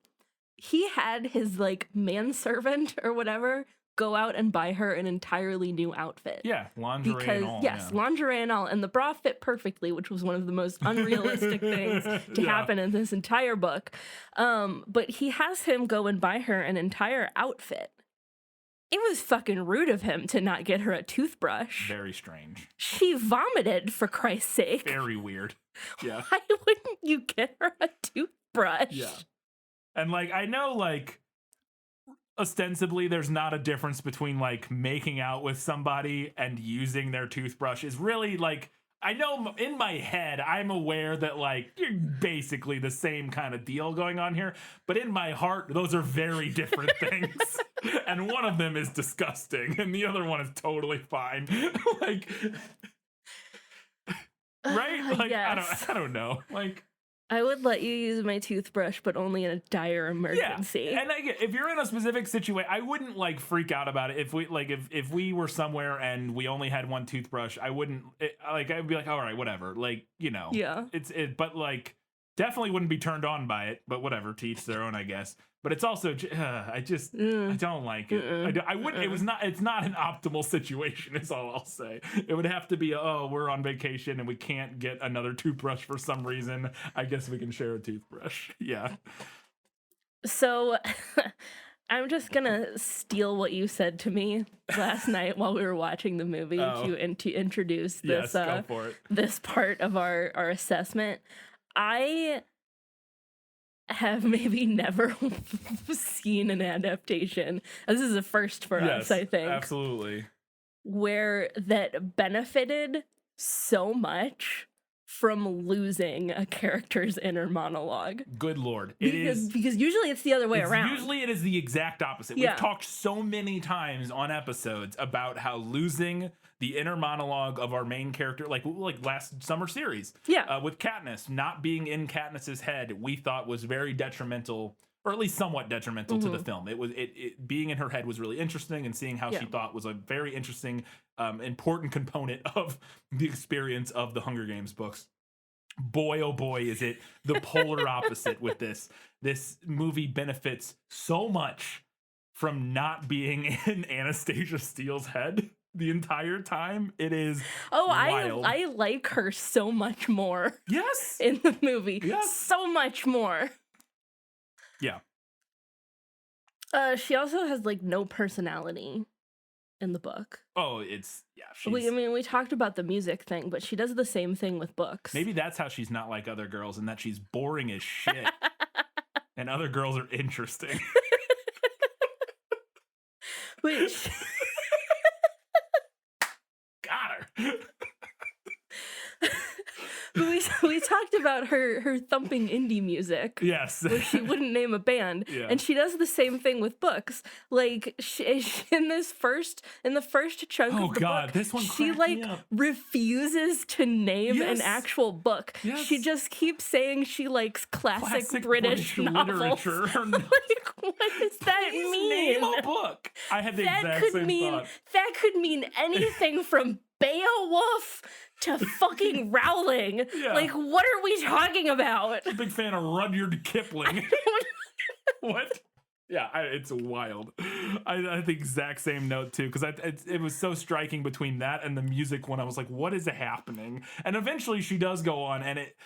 He had his like manservant or whatever go out and buy her an entirely new outfit. Yeah, lingerie Because and all. yes, yeah. lingerie and all, and the bra fit perfectly, which was one of the most unrealistic things to happen in this entire book. But he has him go and buy her an entire outfit. It was fucking rude of him to not get her a toothbrush. Very strange. She vomited, for Christ's sake. Very weird. Yeah. Why wouldn't you get her a toothbrush? Yeah. And like, I know like ostensibly there's not a difference between like making out with somebody and using their toothbrush is really like, I know in my head, I'm aware that like you're basically the same kind of deal going on here, but in my heart, those are very different things. And one of them is disgusting and the other one is totally fine. Like, right? Like, yes. I don't know. Like, I would let you use my toothbrush, but only in a dire emergency. yeah. And if you're in a specific situation, I wouldn't like freak out about it. If we like, if we were somewhere and we only had one toothbrush, I wouldn't I'd be like, all right, whatever. Like, you know, Yeah. but like, definitely wouldn't be turned on by it. But whatever, to each their own, I guess. But it's also, I don't like it. I wouldn't. It's not an optimal situation. Is all I'll say. It would have to be, we're on vacation and we can't get another toothbrush for some reason. I guess we can share a toothbrush. Yeah. So I'm just gonna steal what you said to me last night while we were watching the movie to introduce this Yes, go for it. this part of our assessment. I have maybe never seen an adaptation. This is a first for us, I think. Absolutely. Where that benefited so much from losing a character's inner monologue. Good Lord. Because usually it's the other way around. Usually it is the exact opposite. Yeah. We've talked so many times on episodes about how losing the inner monologue of our main character, like last summer series, with Katniss, not being in Katniss's head, we thought was very detrimental, or at least somewhat detrimental to the film. It being in her head was really interesting, and seeing how she thought was a very interesting, important component of the experience of the Hunger Games books. Boy, oh boy, is it the polar opposite with this. This movie benefits so much from not being in Anastasia Steele's head the entire time. It is wild. I like her so much more. Yes. In the movie. Yes. So much more. Yeah. She also has like no personality in the book. Oh, it's we talked about the music thing, but she does the same thing with books. Maybe that's how she's not like other girls, and that she's boring as shit. And other girls are interesting. Which Got her. we talked about her thumping indie music. Yes. Where she wouldn't name a band. Yeah. And she does the same thing with books. Like in the first chunk of the book, this one she cracked like me up. refuses to name an Yes. actual book. Yes. She just keeps saying she likes classic British novels. literature. Like, what does that mean? Name a book. I had the exact same thought. That could mean anything from Beowulf to fucking Rowling. Yeah. Like, what are we talking about? Big fan of Rudyard Kipling. What? Yeah, it's wild. I had the exact same note too, because it was so striking between that and the music when I was like, what is happening? And eventually she does go on, and it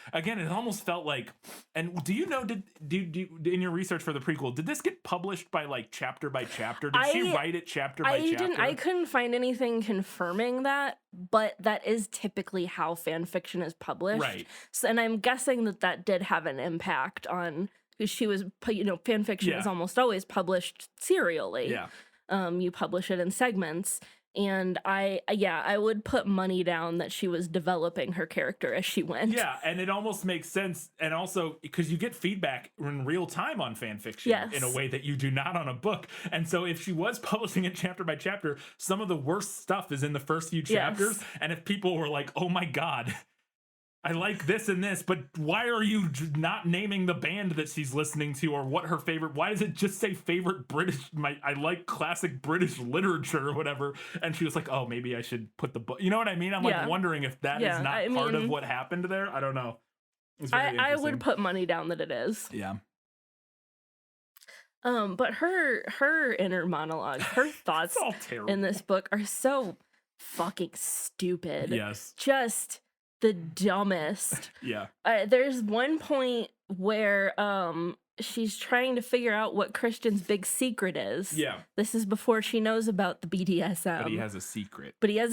almost felt like, and do you know, did in your research for the prequel, did this get published by like chapter by chapter? Did she write it chapter by chapter? I couldn't find anything confirming that, but that is typically how fan fiction is published. Right. So, and I'm guessing that did have an impact on, because she was, fan fiction is almost always published serially. Yeah. You publish it in segments. And I would put money down that she was developing her character as she went. Yeah, and it almost makes sense. And also, because you get feedback in real time on fan fiction in a way that you do not on a book. And so if she was publishing it chapter by chapter, some of the worst stuff is in the first few chapters. And if people were like, oh my God, I like this and this, but why are you not naming the band that she's listening to or what her favorite? Why does it just say favorite British? I like classic British literature or whatever. And she was like, oh, maybe I should put the book. You know what I mean? I'm like wondering if that is not part of what happened there. I don't know. I would put money down that it is. Yeah. But her inner monologue, her thoughts in this book are so fucking stupid. Yes. Just the dumbest. Yeah. There's one point where she's trying to figure out what Christian's big secret is. Yeah. This is before she knows about the BDSM. But he has a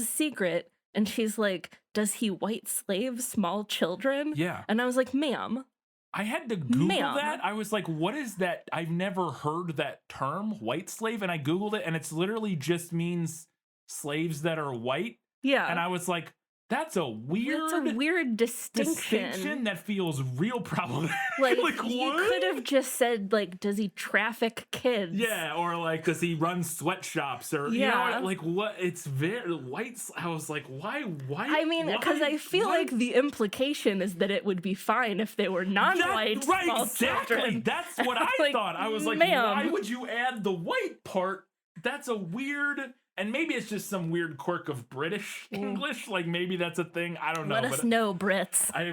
secret. And she's like, does he white slave small children? Yeah. And I was like, ma'am. I had to Google that. I was like, what is that? I've never heard that term, white slave. And I Googled it, and it's literally just means slaves that are white. Yeah. And I was like, that's a weird distinction that feels real problematic. Like, like you could have just said, like, does he traffic kids? Yeah, or like, does he run sweatshops? Or, you know, like, what? It's very white. I was like, why? I mean, because I feel like the implication is that it would be fine if they were non-white. Right, small exactly. children. That's what I Like, thought. I was like, ma'am. why would you add the white part? That's a weird... And maybe it's just some weird quirk of British English. Like, maybe that's a thing. I don't know. Let us know, Brits. I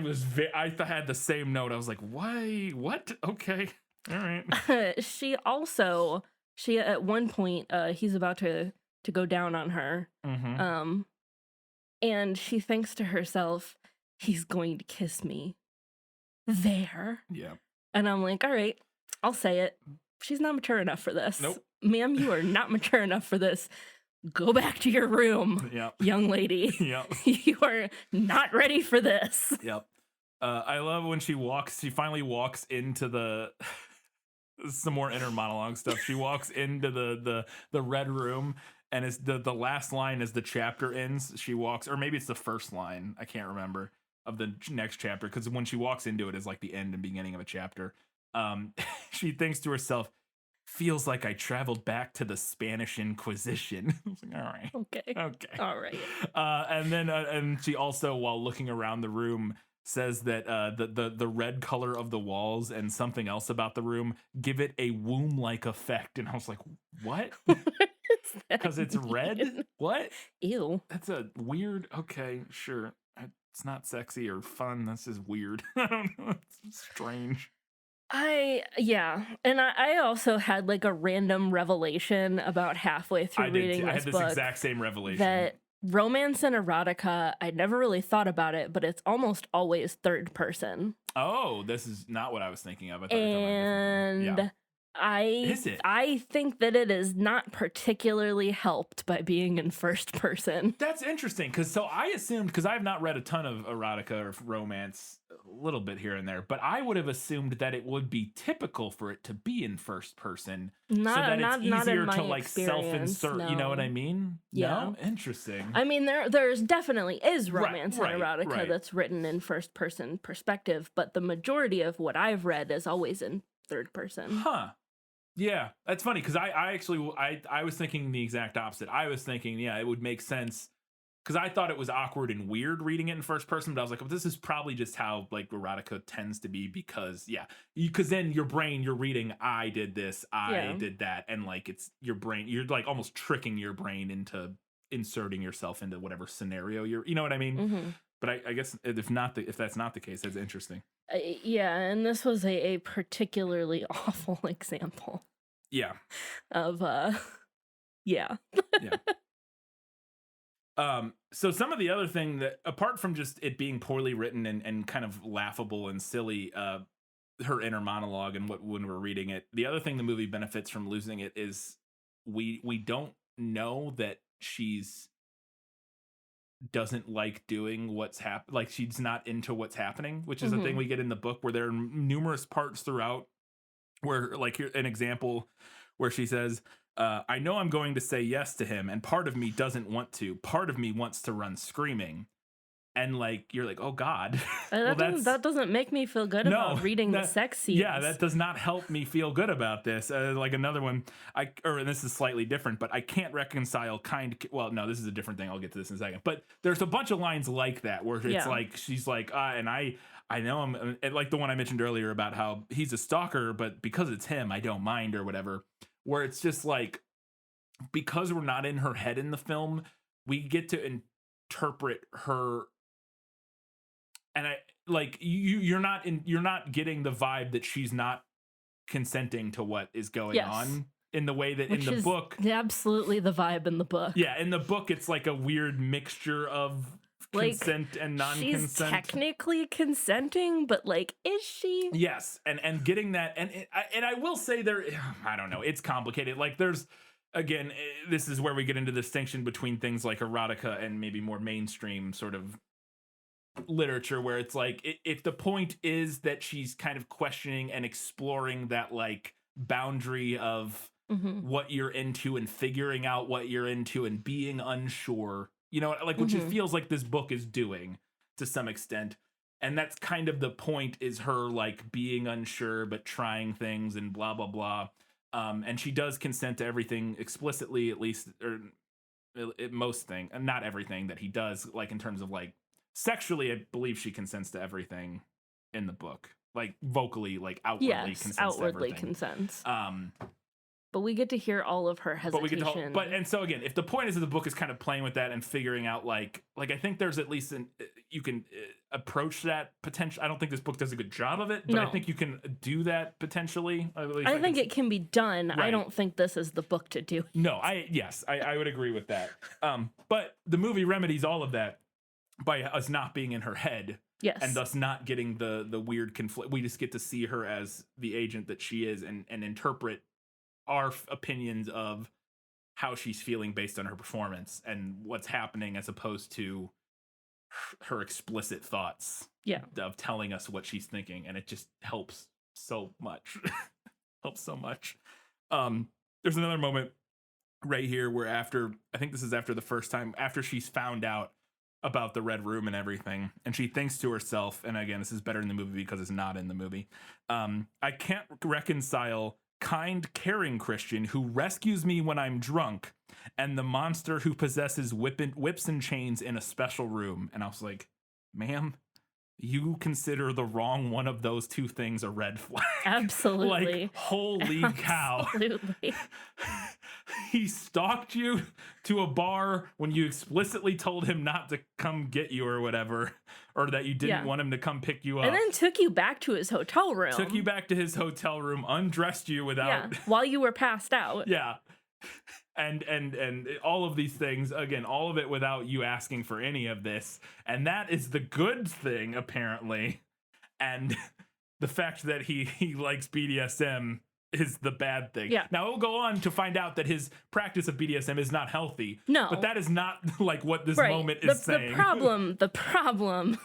had the same note. I was like, why? What? Okay. All right. She at one point, he's about to go down on her. Mm-hmm. And she thinks to herself, he's going to kiss me there. Yeah. And I'm like, all right, I'll say it. She's not mature enough for this. Nope. Ma'am, you are not mature enough for this. Go back to your room, young lady. Yep. You are not ready for this. Yep. I love when she finally walks into the some more inner monologue stuff. She walks into the red room, and it's the last line as the chapter ends. She walks, or maybe it's the first line, I can't remember, of the next chapter, because when she walks into it is like the end and beginning of a chapter. She thinks to herself, feels like I traveled back to the Spanish Inquisition. I was like, all right. Okay. All right. And then and she also, while looking around the room, says that the red color of the walls and something else about the room give it a womb-like effect. And I was like, what? Because it's red? What? Ew. That's a weird, okay, sure. It's not sexy or fun. That's just weird. I don't know. It's strange. And I also had like a random revelation about halfway through reading this book. I had this exact same revelation. That romance and erotica, I never really thought about it, but it's almost always third person. Oh, this is not what I was thinking of. I think that it is not particularly helped by being in first person. That's interesting, because I assumed, because I have not read a ton of erotica or romance, a little bit here and there, but I would have assumed that it would be typical for it to be in first person, so that it's easier to like self-insert. No. You know what I mean? Yeah. No? Interesting. I mean, there's definitely is romance and erotica that's written in first person perspective, but the majority of what I've read is always in third person. Huh. Yeah, that's funny, because I was thinking the exact opposite. I was thinking, it would make sense, because I thought it was awkward and weird reading it in first person, but I was like, well, this is probably just how like erotica tends to be, because then your brain, you're reading, I did this, I did that, and like it's your brain, you're like almost tricking your brain into inserting yourself into whatever scenario you know what I mean? Mm-hmm. But I guess if that's not the case, that's interesting. And this was a particularly awful example. Yeah. Of yeah. So some of the other thing that, apart from just it being poorly written and kind of laughable and silly, her inner monologue and when we're reading it, the other thing the movie benefits from losing it is we don't know that she's doesn't like doing what's like she's not into what's happening, which is a thing we get in the book, where there are numerous parts throughout where, like, here an example where she says, I know I'm going to say yes to him, and part of me doesn't want to. Part of me wants to run screaming. and like you're like, oh God. That doesn't make me feel good about reading the sex scenes. Yeah, that does not help me feel good about this. Like another one, this is slightly different, but I can't reconcile well, no, this is a different thing. I'll get to this in a second. But there's a bunch of lines like that where it's like she's like, and I know I'm like the one I mentioned earlier about how he's a stalker, but because it's him, I don't mind or whatever. Where it's just like, because we're not in her head in the film, we get to interpret her. And I like you're not getting the vibe that she's not consenting to what is going on in the way that in the book. Absolutely the vibe in the book. Yeah, in the book it's like a weird mixture of consent and non-consent. She's technically consenting, but like, is she? Yes, and getting that, and I will say I don't know, it's complicated. Like there's, again, this is where we get into the distinction between things like erotica and maybe more mainstream sort of literature, where it's like if the point is that she's kind of questioning and exploring that like boundary of what you're into and figuring out what you're into and being unsure, you know, like which it feels like this book is doing to some extent. And that's kind of the point, is her like being unsure but trying things and blah blah blah. And she does consent to everything explicitly, at least, or most thing, and not everything that he does, like in terms of like sexually. I believe she consents to everything in the book, like vocally, like outwardly consents. But we get to hear all of her hesitation. And so again, if the point is that the book is kind of playing with that and figuring out like I think there's at least you can approach that potential. I don't think this book does a good job of it, but I think you can do that potentially. I think it can be done. Right. I don't think this is the book to do it. No, I would agree with that. But the movie remedies all of that by us not being in her head. Yes. And thus not getting the weird conflict. We just get to see her as the agent that she is and interpret our opinions of how she's feeling based on her performance and what's happening, as opposed to her explicit thoughts of telling us what she's thinking. And it just helps so much. There's another moment right here where I think this is after the first time, after she's found out about the red room and everything, and she thinks to herself, and again, this is better in the movie because it's not in the movie, I can't reconcile kind, caring Christian who rescues me when I'm drunk and the monster who possesses whips and chains in a special room. And I was like, ma'am, you consider the wrong one of those two things a red flag. Absolutely. Like, holy cow. Absolutely. He stalked you to a bar when you explicitly told him not to come get you or whatever, or that you didn't want him to come pick you up. And then took you back to his hotel room. Took you back to his hotel room, undressed you without... Yeah, while you were passed out. Yeah. And all of these things, again, all of it without you asking for any of this. And that is the good thing, apparently. And the fact that he likes BDSM is the bad thing. Yeah. Now, we'll go on to find out that his practice of BDSM is not healthy. No. But that is not like what this moment is saying. The problem,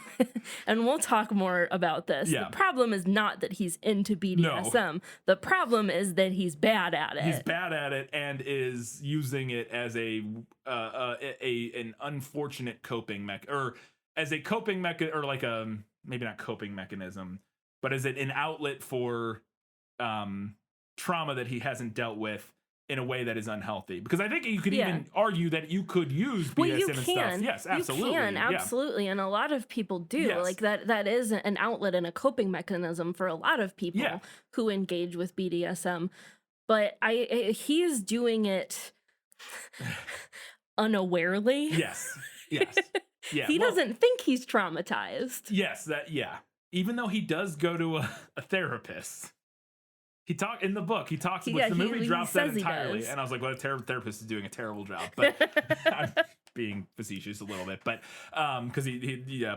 and we'll talk more about this. Yeah. The problem is not that he's into BDSM. No. The problem is that he's bad at it. He's bad at it and is using it as an unfortunate coping or as a coping mechanism, or like a, maybe not coping mechanism, but as an outlet for trauma that he hasn't dealt with in a way that is unhealthy. Because I think you could even argue that you could use BDSM and stuff. Yes, absolutely. You can, absolutely. And a lot of people do. Yes. Like that is an outlet and a coping mechanism for a lot of people who engage with BDSM. But he's doing it unawarely. Yes. Yeah. He doesn't think he's traumatized. Yes, even though he does go to a therapist. In the book, he talks, which the movie drops that entirely. And I was like, well, a therapist is doing a terrible job. But I'm being facetious a little bit. But because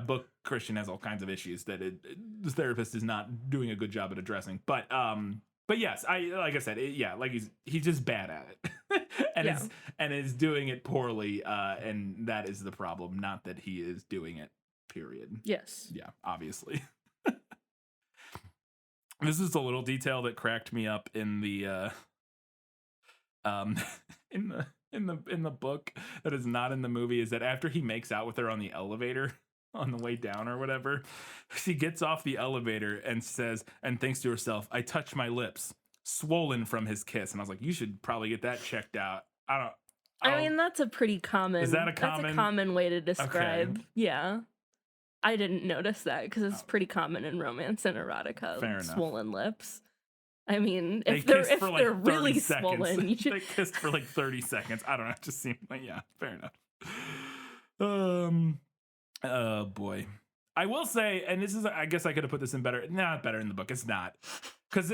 book Christian has all kinds of issues that the therapist is not doing a good job at addressing. But yes, like I said, he's just bad at it. and is doing it poorly. And that is the problem, not that he is doing it, period. Yes. Yeah, obviously. This is a little detail that cracked me up in the in the book that is not in the movie, is that after he makes out with her on the elevator, on the way down or whatever. She gets off the elevator and says, and thinks to herself, I touch my lips, swollen from his kiss. And I was like, you should probably get that checked out. I mean, that's a pretty common. Is that a That's a common way to describe. Okay. Yeah. I didn't notice that because it's pretty common in romance and erotica. Fair enough. Swollen lips. I mean, They if they're kissed for like they're 30 really seconds. swollen, you should. They kissed for like 30 seconds. I don't know. It just seemed like, yeah, fair enough. Oh boy. I will say, and this is, I guess I could have put this in better. Not better in the book. It's not. Because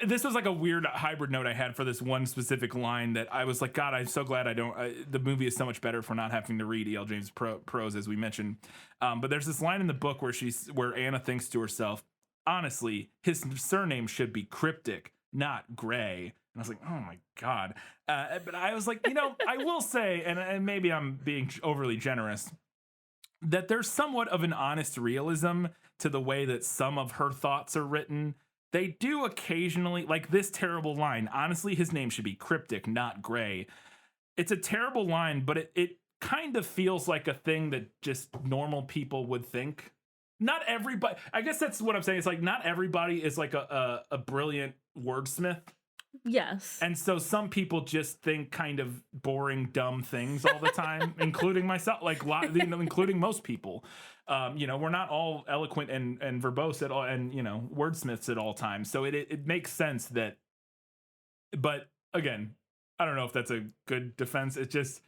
this was like a weird hybrid note I had for this one specific line that I was like, God, I'm so glad the movie is so much better for not having to read E.L. James' prose, as we mentioned. But there's this line in the book where Anna thinks to herself, honestly, his surname should be Cryptic, not Gray. And I was like, oh my God. But I was like, I will say, and maybe I'm being overly generous, that there's somewhat of an honest realism to the way that some of her thoughts are written. They do occasionally, like this terrible line, honestly, his name should be Cryptic, not Gray. It's a terrible line, but it kind of feels like a thing that just normal people would think. Not everybody, I guess that's what I'm saying. It's like not everybody is like a brilliant wordsmith. Yes. And so some people just think kind of boring, dumb things all the time, including myself, like including most people. We're not all eloquent and verbose at all, and wordsmiths at all times. So it makes sense that. But again, I don't know if that's a good defense. It's just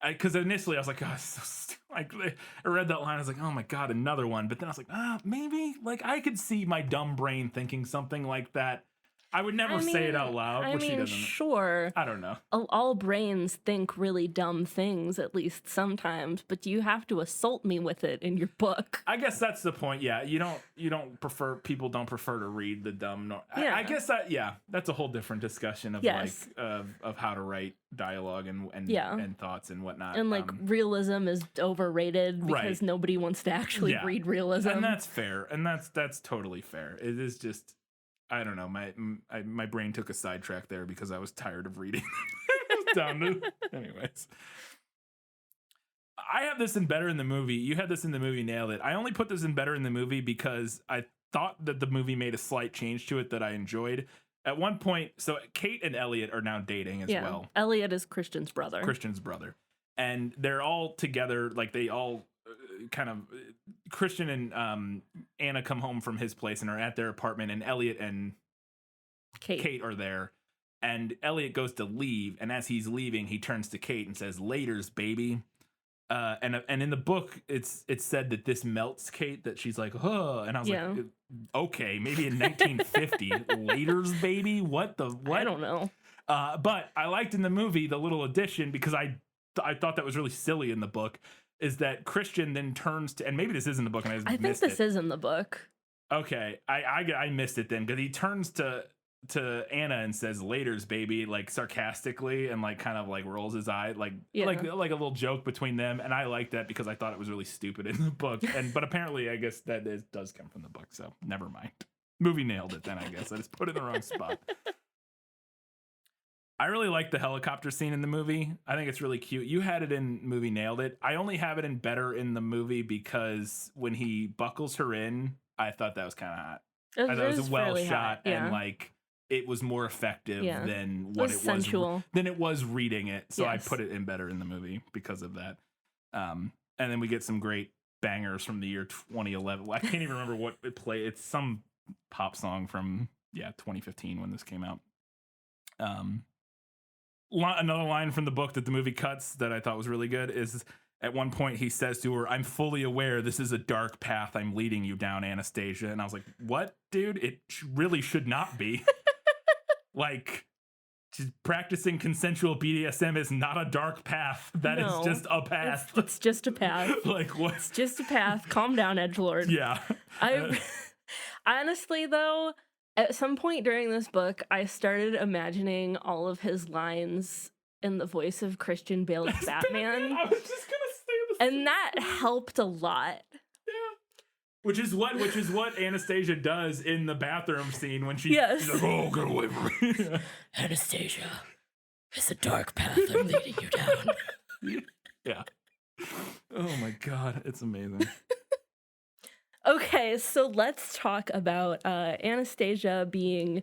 because initially I was like, oh, it's so stupid. I read that line, I was like, oh my God, another one. But then I was like, maybe like I could see my dumb brain thinking something like that. I would never say it out loud. She doesn't. Sure. I don't know. All brains think really dumb things, at least sometimes, but you have to assault me with it in your book. I guess that's the point. Yeah, people don't prefer to read the dumb. Yeah. I guess that's a whole different discussion of of how to write dialogue and thoughts and whatnot. And realism is overrated because nobody wants to actually read realism. And that's fair. And that's totally fair. It is just, I don't know. My brain took a sidetrack there because I was tired of reading. Anyways, I have this in better in the movie. You had this in the movie, nailed it. I only put this in better in the movie because I thought that the movie made a slight change to it that I enjoyed. At one point, so Kate and Elliot are now dating as well. Elliot is Christian's brother. And they're all together, like they all kind of Christian and Anna come home from his place and are at their apartment, and Elliot and Kate are there, and Elliot goes to leave, and as he's leaving he turns to Kate and says, "Laters, baby." And in the book it's said that this melts Kate, that she's like, oh, and I was like, okay, maybe in 1950 laters, baby, what I don't know. But I liked in the movie the little addition, because I thought that was really silly in the book, is that Christian then turns to, and maybe this is in the book and I think this is in the book. Okay, I missed it then, because he turns to Anna and says, "Laters, baby," like sarcastically, and like kind of like rolls his eye, like a little joke between them, and I liked that because I thought it was really stupid in the book, but apparently I guess that does come from the book, so never mind. Movie nailed it then, I guess. I just put it in the wrong spot. I really like the helicopter scene in the movie. I think it's really cute. You had it in movie nailed it. I only have it in better in the movie because when he buckles her in, I thought that was kind of hot. I thought it was well shot and like it was more effective than what it was sensual. Than it was reading it. So I put it in better in the movie because of that. And then we get some great bangers from the year 2011. I can't even remember what it played. It's some pop song from 2015 when this came out. Another line from the book that the movie cuts that I thought was really good is, at one point he says to her, "I'm fully aware this is a dark path I'm leading you down, Anastasia." And I was like, what, dude? It really should not be. Like, practicing consensual BDSM is not a dark path. That is just a path. It's just a path. Like, what? It's just a path. Calm down, edgelord. Yeah. I honestly, though, at some point during this book, I started imagining all of his lines in the voice of Christian Bale's Batman. I was just gonna say the same and that helped a lot. Which is what Anastasia does in the bathroom scene when she's like, "Oh, get away from me." Anastasia, it's a dark path I'm leading you down. Yeah. Oh my God, it's amazing. Okay, so let's talk about Anastasia being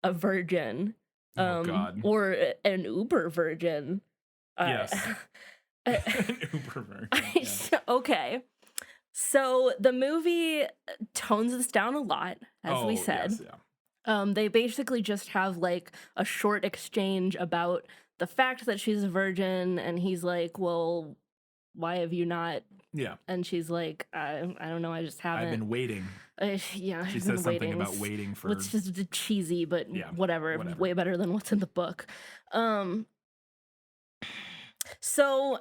a virgin, Oh, God. or an uber virgin. Yes. An Uber version. Yeah. Okay, so the movie tones this down a lot, as we said. Yes, yeah. They basically just have like a short exchange about the fact that she's a virgin, and he's like, "Well, why have you not?" Yeah. And she's like, I don't know, I just haven't. I've been waiting. Yeah, She I've says been something waiting. about waiting for. It's just cheesy, but Yeah, whatever. whatever. Way better than what's in the book. So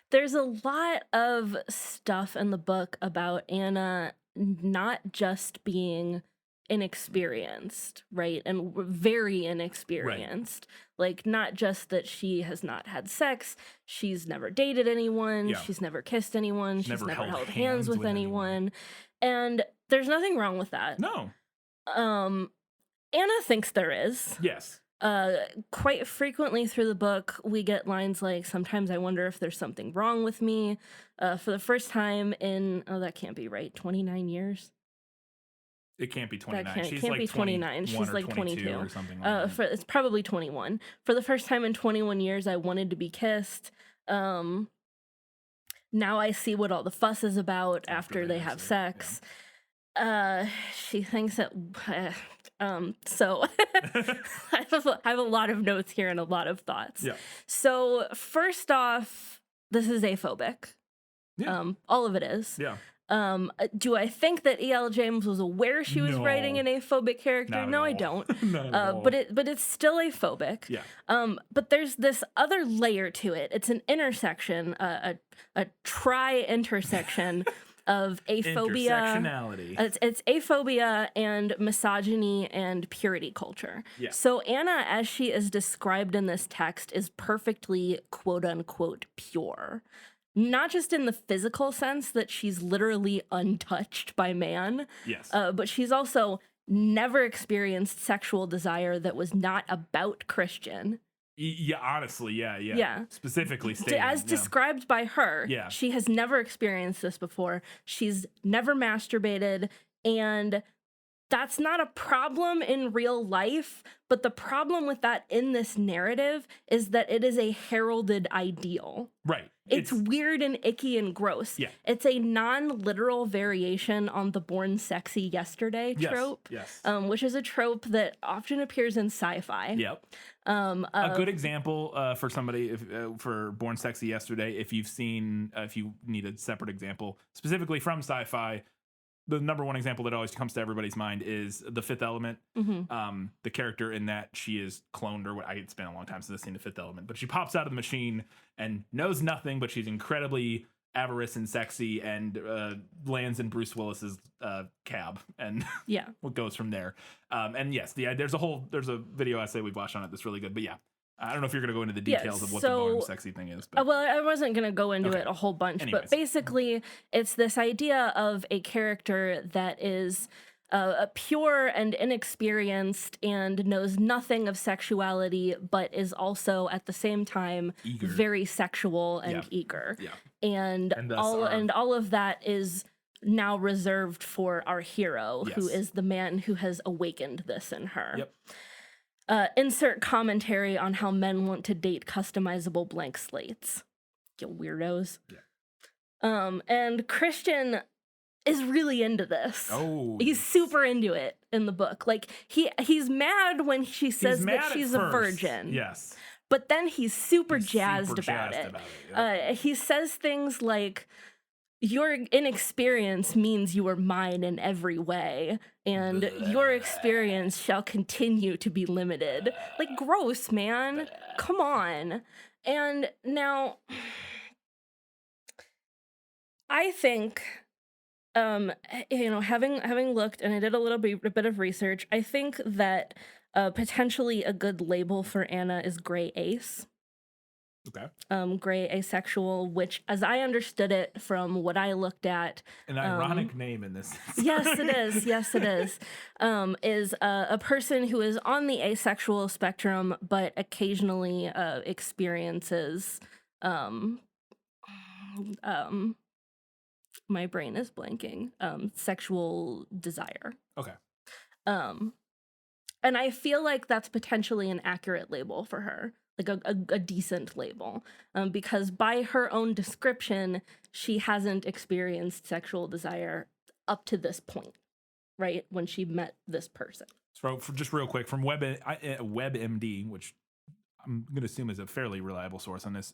there's a lot of stuff in the book about Anna not just being inexperienced, right? And very inexperienced. Like, not just that she has not had sex, she's never dated anyone, Yeah. she's never kissed anyone, she's Never never held held hands hands with with anyone. anyone. And there's nothing wrong with that. No. Anna thinks there is. Yes. Quite frequently through the book, we get lines like, "Sometimes I wonder if there's something wrong with me." For the first time in, that can't be right, 29 years? It can't be 29. That She's can't like be 29. 21 She's or like 22 or something like that. It's probably 21. For the first time in 21 years, I wanted to be kissed. Now I see what all the fuss is about after they have sex. She thinks that so I have a lot of notes here and a lot of thoughts. Yeah. So first off, this is aphobic. Yeah. All of it is. Yeah. Do I think that E.L. James was aware she was writing an aphobic character? Not at No, I all. don't. Not at all. But it's still aphobic. Yeah. But there's this other layer to it. It's an intersection, a tri-intersection of aphobia. Intersectionality. It's aphobia and misogyny and purity culture. Yeah. So Anna, as she is described in this text, is perfectly quote unquote pure. Not just in the physical sense that she's literally untouched by man, Yes. but she's also never experienced sexual desire that was not about Christian. Yeah, honestly, yeah. Yeah. Specifically stated. As described by her, Yeah. she has never experienced this before. She's never masturbated, and that's not a problem in real life, but the problem with that in this narrative is that it is a heralded ideal. Right. It's weird and icky and gross. Yeah. It's a non-literal variation on the born sexy yesterday trope. Yes. Which is a trope that often appears in sci-fi. Yep. A good example for somebody for Born Sexy Yesterday, if you've seen, if you need a separate example specifically from sci-fi, the number one example that always comes to everybody's mind is The Fifth Element. Mm-hmm. The character in that, she is cloned, or what, it's been a long time since I've seen The Fifth Element, but she pops out of the machine and knows nothing, but she's incredibly avarice and sexy, and lands in Bruce Willis's cab, and Yeah. what goes from there. And yes, there's a video essay we've watched on it that's really good. But yeah, I don't know if you're going to go into the details of what the Born Sexy thing is. But. Well, I wasn't going to go into it a whole bunch, Anyways. but basically it's this idea of a character that is pure and inexperienced and knows nothing of sexuality, but is also at the same time Eager. very sexual and eager. Yeah. And thus all of that is now reserved for our hero, who Yes. is the man who has awakened this in her. Yep. Insert commentary on how men want to date customizable blank slates. You weirdos. Yeah. And Christian is really into this. Oh, He's super into it in the book. Like, he's mad when she says that she's a virgin. Yes. But then he's super He's jazzed super about jazzed it. about it, He says things like, "Your inexperience means you are mine in every way, and your experience shall continue to be limited." Like, gross, man. Come on. And now, I think, having looked, and I did a bit of research, I think that potentially a good label for Anna is gray ace. Okay. Gray asexual, which, as I understood it from what I looked at, An ironic name in this. yes, it is. Yes, it is. Is a person who is on the asexual spectrum, but occasionally experiences My brain is blanking. Sexual desire. Okay. And I feel like that's potentially an accurate label for her, like a decent label, because by her own description, she hasn't experienced sexual desire up to this point, right? When she met this person. So just real quick, from WebMD, which I'm going to assume is a fairly reliable source on this,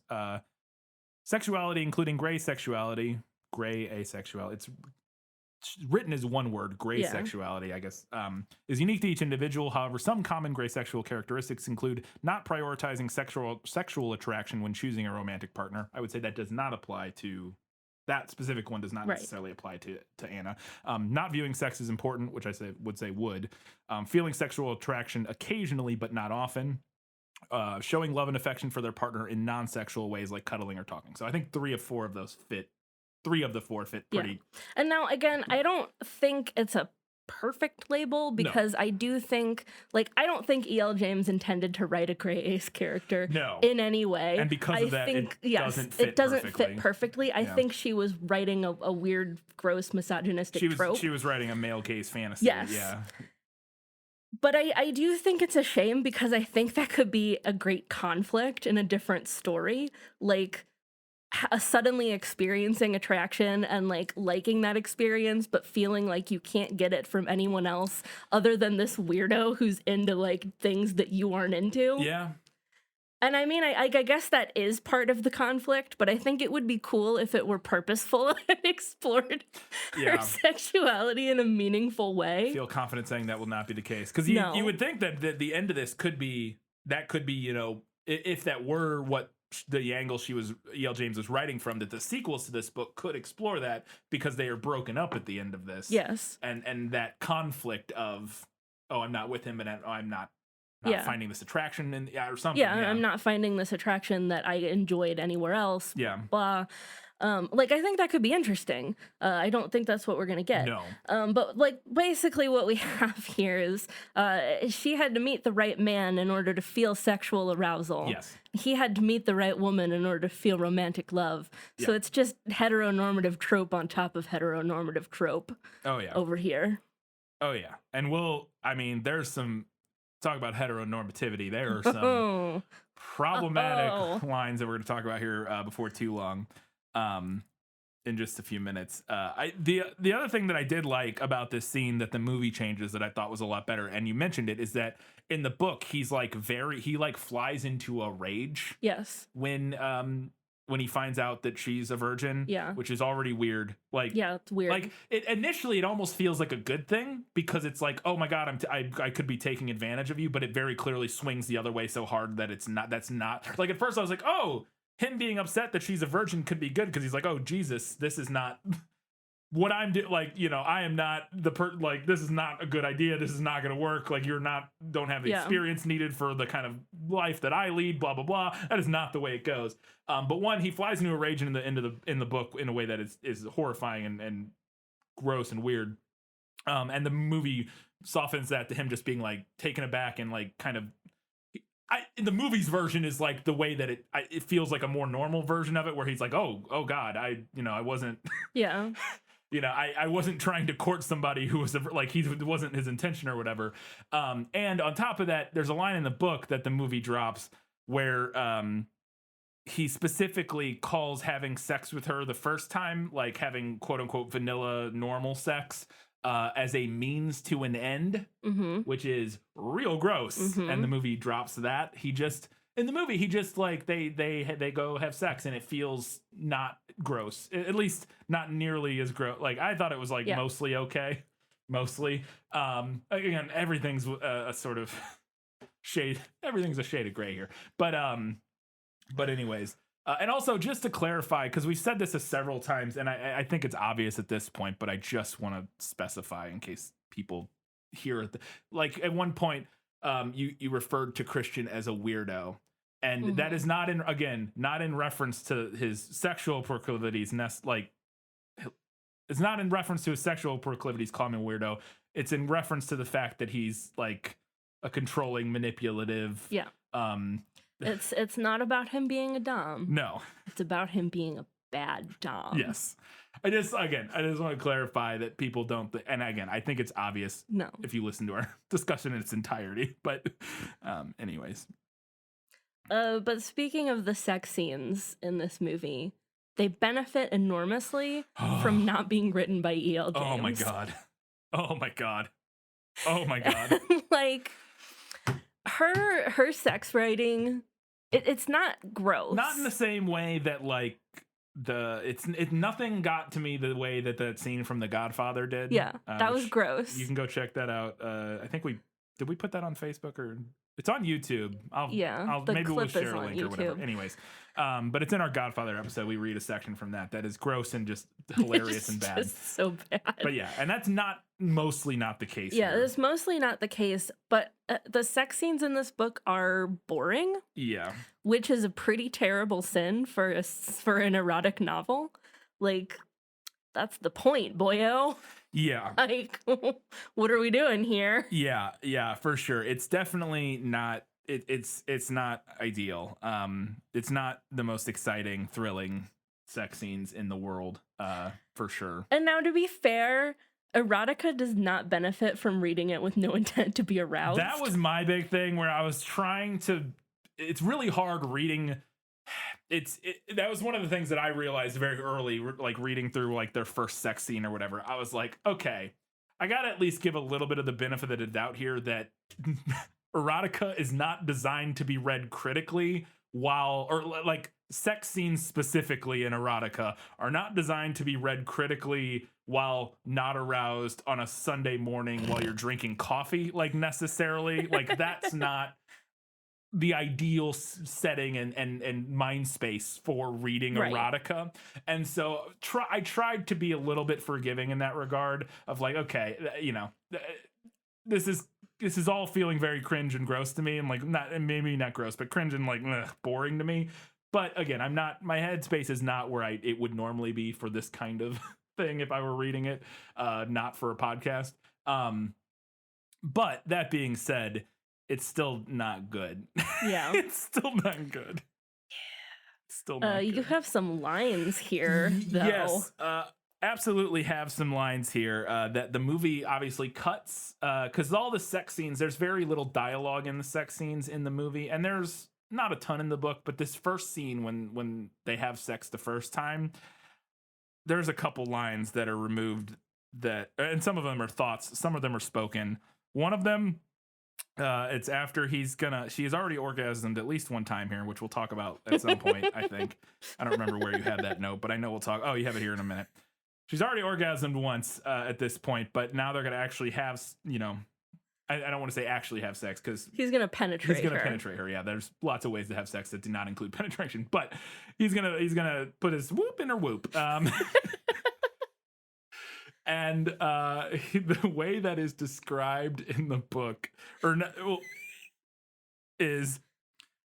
sexuality, including gray sexuality, gray asexuality, it's written as one word, gray sexuality, I guess, is unique to each individual. However, some common gray sexual characteristics include not prioritizing sexual attraction when choosing a romantic partner. I would say that does not apply to that specific one. Does not necessarily apply to Anna. Not viewing sex as important, which I would say would. Feeling sexual attraction occasionally, but not often. Showing love and affection for their partner in non-sexual ways like cuddling or talking. So I think 3 of 4 of those fit. 3 of the 4 fit pretty. Yeah. And now, again, I don't think it's a perfect label because I do think, like, I don't think E.L. James intended to write a gray ace character in any way. And because of that, it doesn't fit perfectly. I think she was writing a weird, gross, misogynistic trope. She was writing a male gaze fantasy. Yes. Yeah. But I do think it's a shame because I think that could be a great conflict in a different story. Like, suddenly experiencing attraction and like liking that experience, but feeling like you can't get it from anyone else other than this weirdo who's into like things that you aren't into. Yeah. And I mean, I guess that is part of the conflict, but I think it would be cool if it were purposeful and explored her sexuality in a meaningful way. I feel confident saying that will not be the case. Because you would think that the end of this could be, you know, if that were what the angle E.L. James was writing from, that the sequels to this book could explore that because they are broken up at the end of this. Yes. And that conflict of, oh, I'm not with him, but I'm not finding this attraction or something. Yeah, I'm not finding this attraction that I enjoyed anywhere else. Yeah. Blah. Like, I think that could be interesting. I don't think that's what we're going to get. No. But, like, basically what we have here is she had to meet the right man in order to feel sexual arousal. Yes. He had to meet the right woman in order to feel romantic love. Yeah. So it's just heteronormative trope on top of heteronormative trope. Oh, yeah. Over here. Oh, yeah. And there's some... Talk about heteronormativity. There are some problematic lines that we're going to talk about here before too long, in just a few minutes. The other thing that I did like about this scene that the movie changes that I thought was a lot better, and you mentioned it, is that in the book he's like he flies into a rage. Yes. When he finds out that she's a virgin, which is already weird. Like, yeah, it's weird. Like, initially, it almost feels like a good thing because it's like, oh my god, I could be taking advantage of you, but it very clearly swings the other way so hard that that's not. Like, at first I was like, oh, him being upset that she's a virgin could be good because he's like, oh Jesus, this is not what I'm doing. Like, you know, I am not like, this is not a good idea. This is not going to work. Like, don't have the experience needed for the kind of life that I lead, blah, blah, blah. That is not the way it goes. But he flies into a rage in the book in a way that is horrifying and gross and weird. And the movie softens that to him just being like taken aback and like kind of, the movie's version is like the way that it feels like a more normal version of it, where he's like, oh God, I wasn't, I wasn't trying to court somebody who was like, it wasn't his intention or whatever. And on top of that, there's a line in the book that the movie drops where he specifically calls having sex with her the first time, like having quote unquote vanilla normal sex, as a means to an end, which is real gross. And the movie drops that. In the movie, he just like they go have sex and it feels not gross, at least not nearly as gross. Like, I thought it was like mostly okay, mostly. Again, everything's a sort of shade. Everything's a shade of gray here, but anyways. And also, just to clarify, because we've said this several times, and I think it's obvious at this point, but I just want to specify in case people hear it. Like, at one point, you referred to Christian as a weirdo, and that is not in reference to his sexual proclivities. It's not in reference to his sexual proclivities. Call him a weirdo. It's in reference to the fact that he's like a controlling, manipulative. Yeah. It's not about him being a dom. No. It's about him being a bad dom. Yes. I just want to clarify that people don't, and again, I think it's obvious No. if you listen to our discussion in its entirety, but anyways. But speaking of the sex scenes in this movie, they benefit enormously from not being written by E.L. James. Oh my God. Oh my God. Oh my God. Like, her sex writing, it's not gross. Not in the same way that like nothing got to me the way that scene from The Godfather did. Yeah, that was gross. You can go check that out. I think did we put that on Facebook or it's on YouTube? Maybe we'll share a link or whatever. Anyways, but it's in our Godfather episode. We read a section from that is gross and just hilarious and bad. Just so bad. But yeah, and that's mostly not the case. Yeah, here. it's mostly not the case. But the sex scenes in this book are boring. Yeah, which is a pretty terrible sin for an erotic novel. Like, that's the point, boyo. Yeah. Like, what are we doing here? Yeah, for sure. It's definitely not. It's not ideal. It's not the most exciting, thrilling sex scenes in the world. For sure. And now, to be fair, erotica does not benefit from reading it with no intent to be aroused. That was my big thing where I was trying to. It's really hard reading. That was one of the things that I realized very early, like reading through like their first sex scene or whatever. I was like, okay, I gotta at least give a little bit of the benefit of the doubt here that erotica is not designed to be read critically, or like sex scenes specifically in erotica are not designed to be read critically while not aroused on a Sunday morning while you're drinking coffee, like necessarily. Like that's not the ideal setting and mind space for reading erotica. And so I tried to be a little bit forgiving in that regard of like, okay, this is all feeling very cringe and gross to me. And like, maybe not gross, but cringe and like boring to me. But again, my headspace is not where it would normally be for this kind of thing if I were reading it, not for a podcast. But that being said, it's still not good. Yeah. It's still not good. Yeah. Still not good. You have some lines here, though. Yes, absolutely have some lines here that the movie obviously cuts because all the sex scenes, there's very little dialogue in the sex scenes in the movie, and there's not a ton in the book, but this first scene when they have sex the first time, there's a couple lines that are removed and some of them are thoughts, some of them are spoken. One of them, it's after she's already orgasmed at least one time here, which we'll talk about at some point, I think. I don't remember where you have that note, but I know we'll talk. Oh, you have it here in a minute. She's already orgasmed once at this point, but now they're going to actually have, I don't want to say actually have sex because he's going to penetrate her. Yeah, there's lots of ways to have sex that do not include penetration, but he's going to put his whoop in her whoop. And the way that is described in the book, is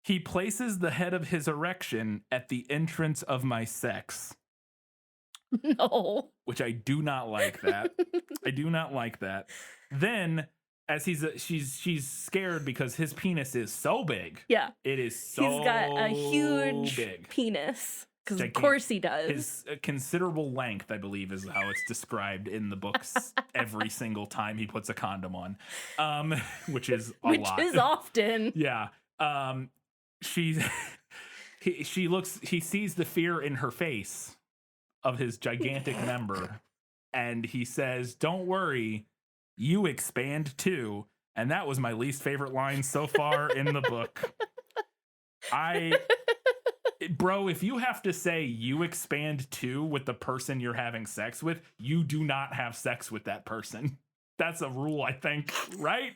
he places the head of his erection at the entrance of my sex. No. Which I do not like that. I do not like that. Then, as she's scared because his penis is so big. Yeah. It is so big. He's got a huge penis. Because of course he does. His considerable length, I believe, is how it's described in the books every single time he puts a condom on, which is a lot. Which is often. Yeah. He sees the fear in her face of his gigantic member, and he says, "Don't worry, you expand too." And that was my least favorite line so far in the book. Bro, if you have to say you expand too with the person you're having sex with, you do not have sex with that person. That's a rule, I think, right?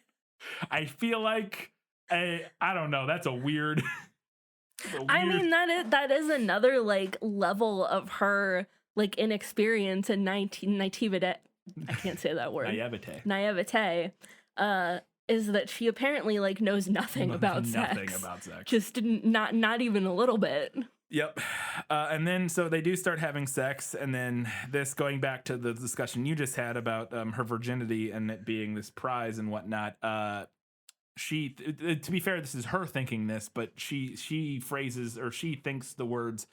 I feel like, I don't know, that's a weird... I mean, that is another, like, level of her, like, inexperience and naivete. I can't say that word. Naivete. Is that she apparently like knows nothing about sex. Just not even a little bit. Yep. And then so they do start having sex, and then this, going back to the discussion you just had about her virginity and it being this prize and whatnot. She, to be fair, this is her thinking this, but she phrases, or she thinks the words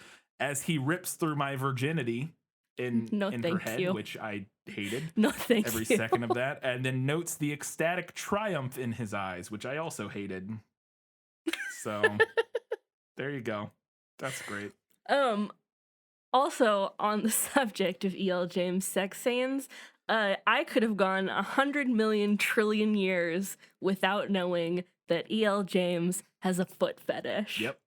as he rips through my virginity in her thank head, you. which I hated. No, thank every you. second of that, and then notes the ecstatic triumph in his eyes, which I also hated. So there you go. That's great. Also, on the subject of E.L. James sex scenes, I could have gone 100 million trillion years without knowing that E.L. James has a foot fetish. Yep.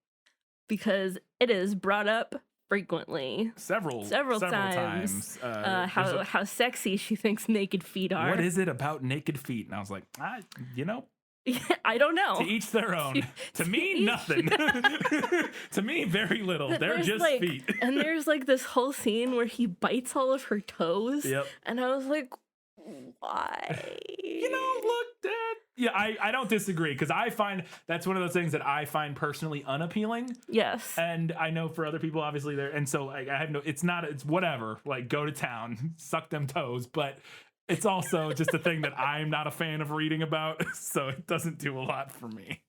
Because it is brought up frequently. Several times. How sexy she thinks naked feet are. What is it about naked feet? And I was like, I don't know. To each their own. To me, nothing. To me, very little. They're just feet. And there's like this whole scene where he bites all of her toes. Yep. And I was like, why? Look, Dad. Yeah, I don't disagree, because I find that's one of those things that I find personally unappealing. Yes. And I know for other people, obviously, and so I have it's whatever. Like, go to town, suck them toes. But it's also just a thing that I'm not a fan of reading about, so it doesn't do a lot for me.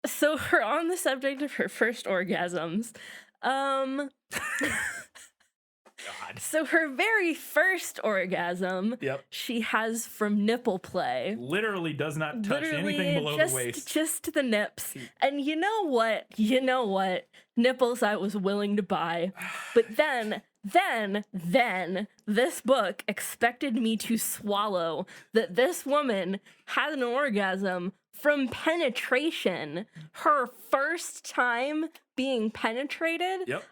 So on the subject of her first orgasms, God. So her very first orgasm, she has from nipple play. Literally does not touch anything below the waist. Just the nips. And you know what? Nipples I was willing to buy. But then this book expected me to swallow that this woman had an orgasm from penetration. Her first time being penetrated. Yep.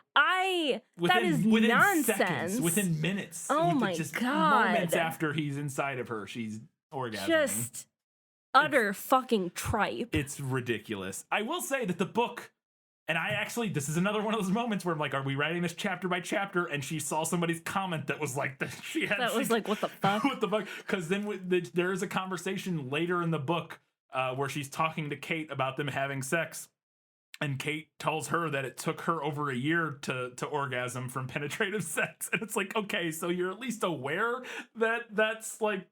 That is nonsense. Seconds, within minutes. Oh my God. Moments after he's inside of her, she's orgasming. Just utter fucking tripe. It's ridiculous. I will say that the book, and this is another one of those moments where I'm like, are we writing this chapter by chapter? And she saw somebody's comment that was like, what the fuck? What the fuck? Because then there is a conversation later in the book where she's talking to Kate about them having sex. And Kate tells her that it took her over a year to orgasm from penetrative sex. And it's like, okay, so you're at least aware that that's like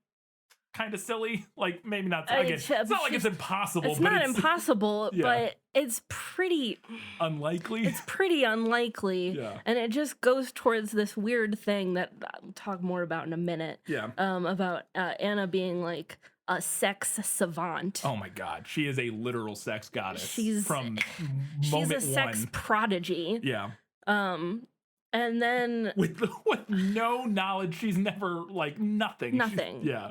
kind of silly. Like, maybe not. Again, it's not like it's impossible. It's not impossible, but it's pretty unlikely. It's pretty unlikely. Yeah. And it just goes towards this weird thing that I'll talk more about in a minute. Yeah. About Anna being like a sex savant. Oh my God, she is a literal sex goddess. She's a sex prodigy. Yeah. And then with no knowledge, she's never like nothing.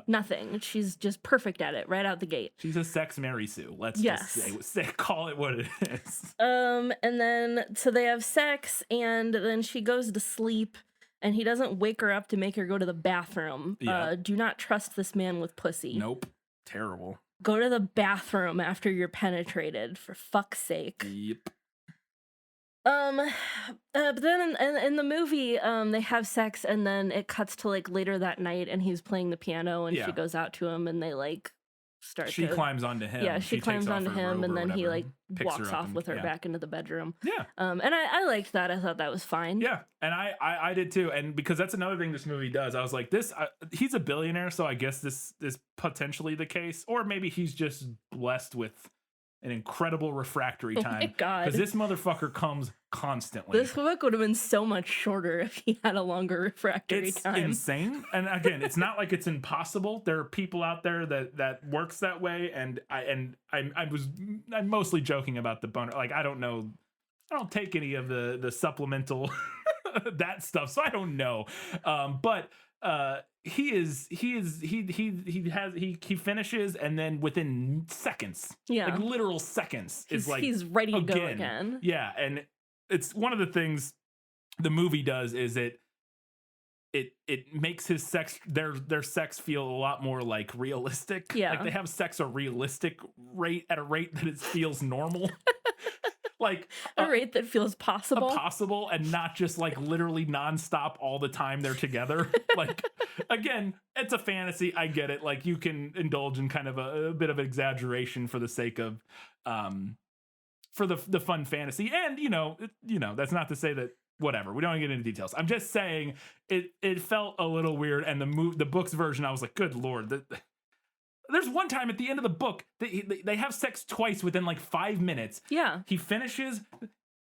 Nothing. She's just perfect at it right out the gate. She's a sex Mary Sue. Let's just say call it what it is. And then so they have sex, and then she goes to sleep. And he doesn't wake her up to make her go to the bathroom. Yeah. Do not trust this man with pussy. Nope. Terrible. Go to the bathroom after you're penetrated, for fuck's sake. Yep. But then in the movie, they have sex, and then it cuts to like later that night, and he's playing the piano, and she goes out to him, and they like She climbs onto him. Yeah, she climbs onto him, and then he like walks off with her back into the bedroom. Yeah. And I liked that. I thought that was fine. Yeah, and I did too. And because that's another thing this movie does, I was like, he's a billionaire, so I guess this is potentially the case, or maybe he's just blessed with an incredible refractory time. Oh my God. Because this motherfucker comes constantly. This book would have been so much shorter if he had a longer refractory time. It's insane. And again, it's not like it's impossible. There are people out there that works that way. And I'm mostly joking about the boner. Like, I don't know. I don't take any of the supplemental that stuff, so I don't know. But he finishes, and then within seconds, like literal seconds, he's ready to go again. Yeah, and it's one of the things the movie does is it makes his their sex feel a lot more like realistic. Yeah, like they have sex at a rate that it feels normal. Like a rate that feels possible, and not just like literally nonstop all the time they're together. Like, again, it's a fantasy. I get it. Like, you can indulge in kind of a bit of exaggeration for the sake of, for the fun fantasy. And that's not to say that whatever. We don't get into details. I'm just saying it felt a little weird. And the book's version, I was like, good Lord. There's one time at the end of the book that they have sex twice within like 5 minutes. Yeah. He finishes,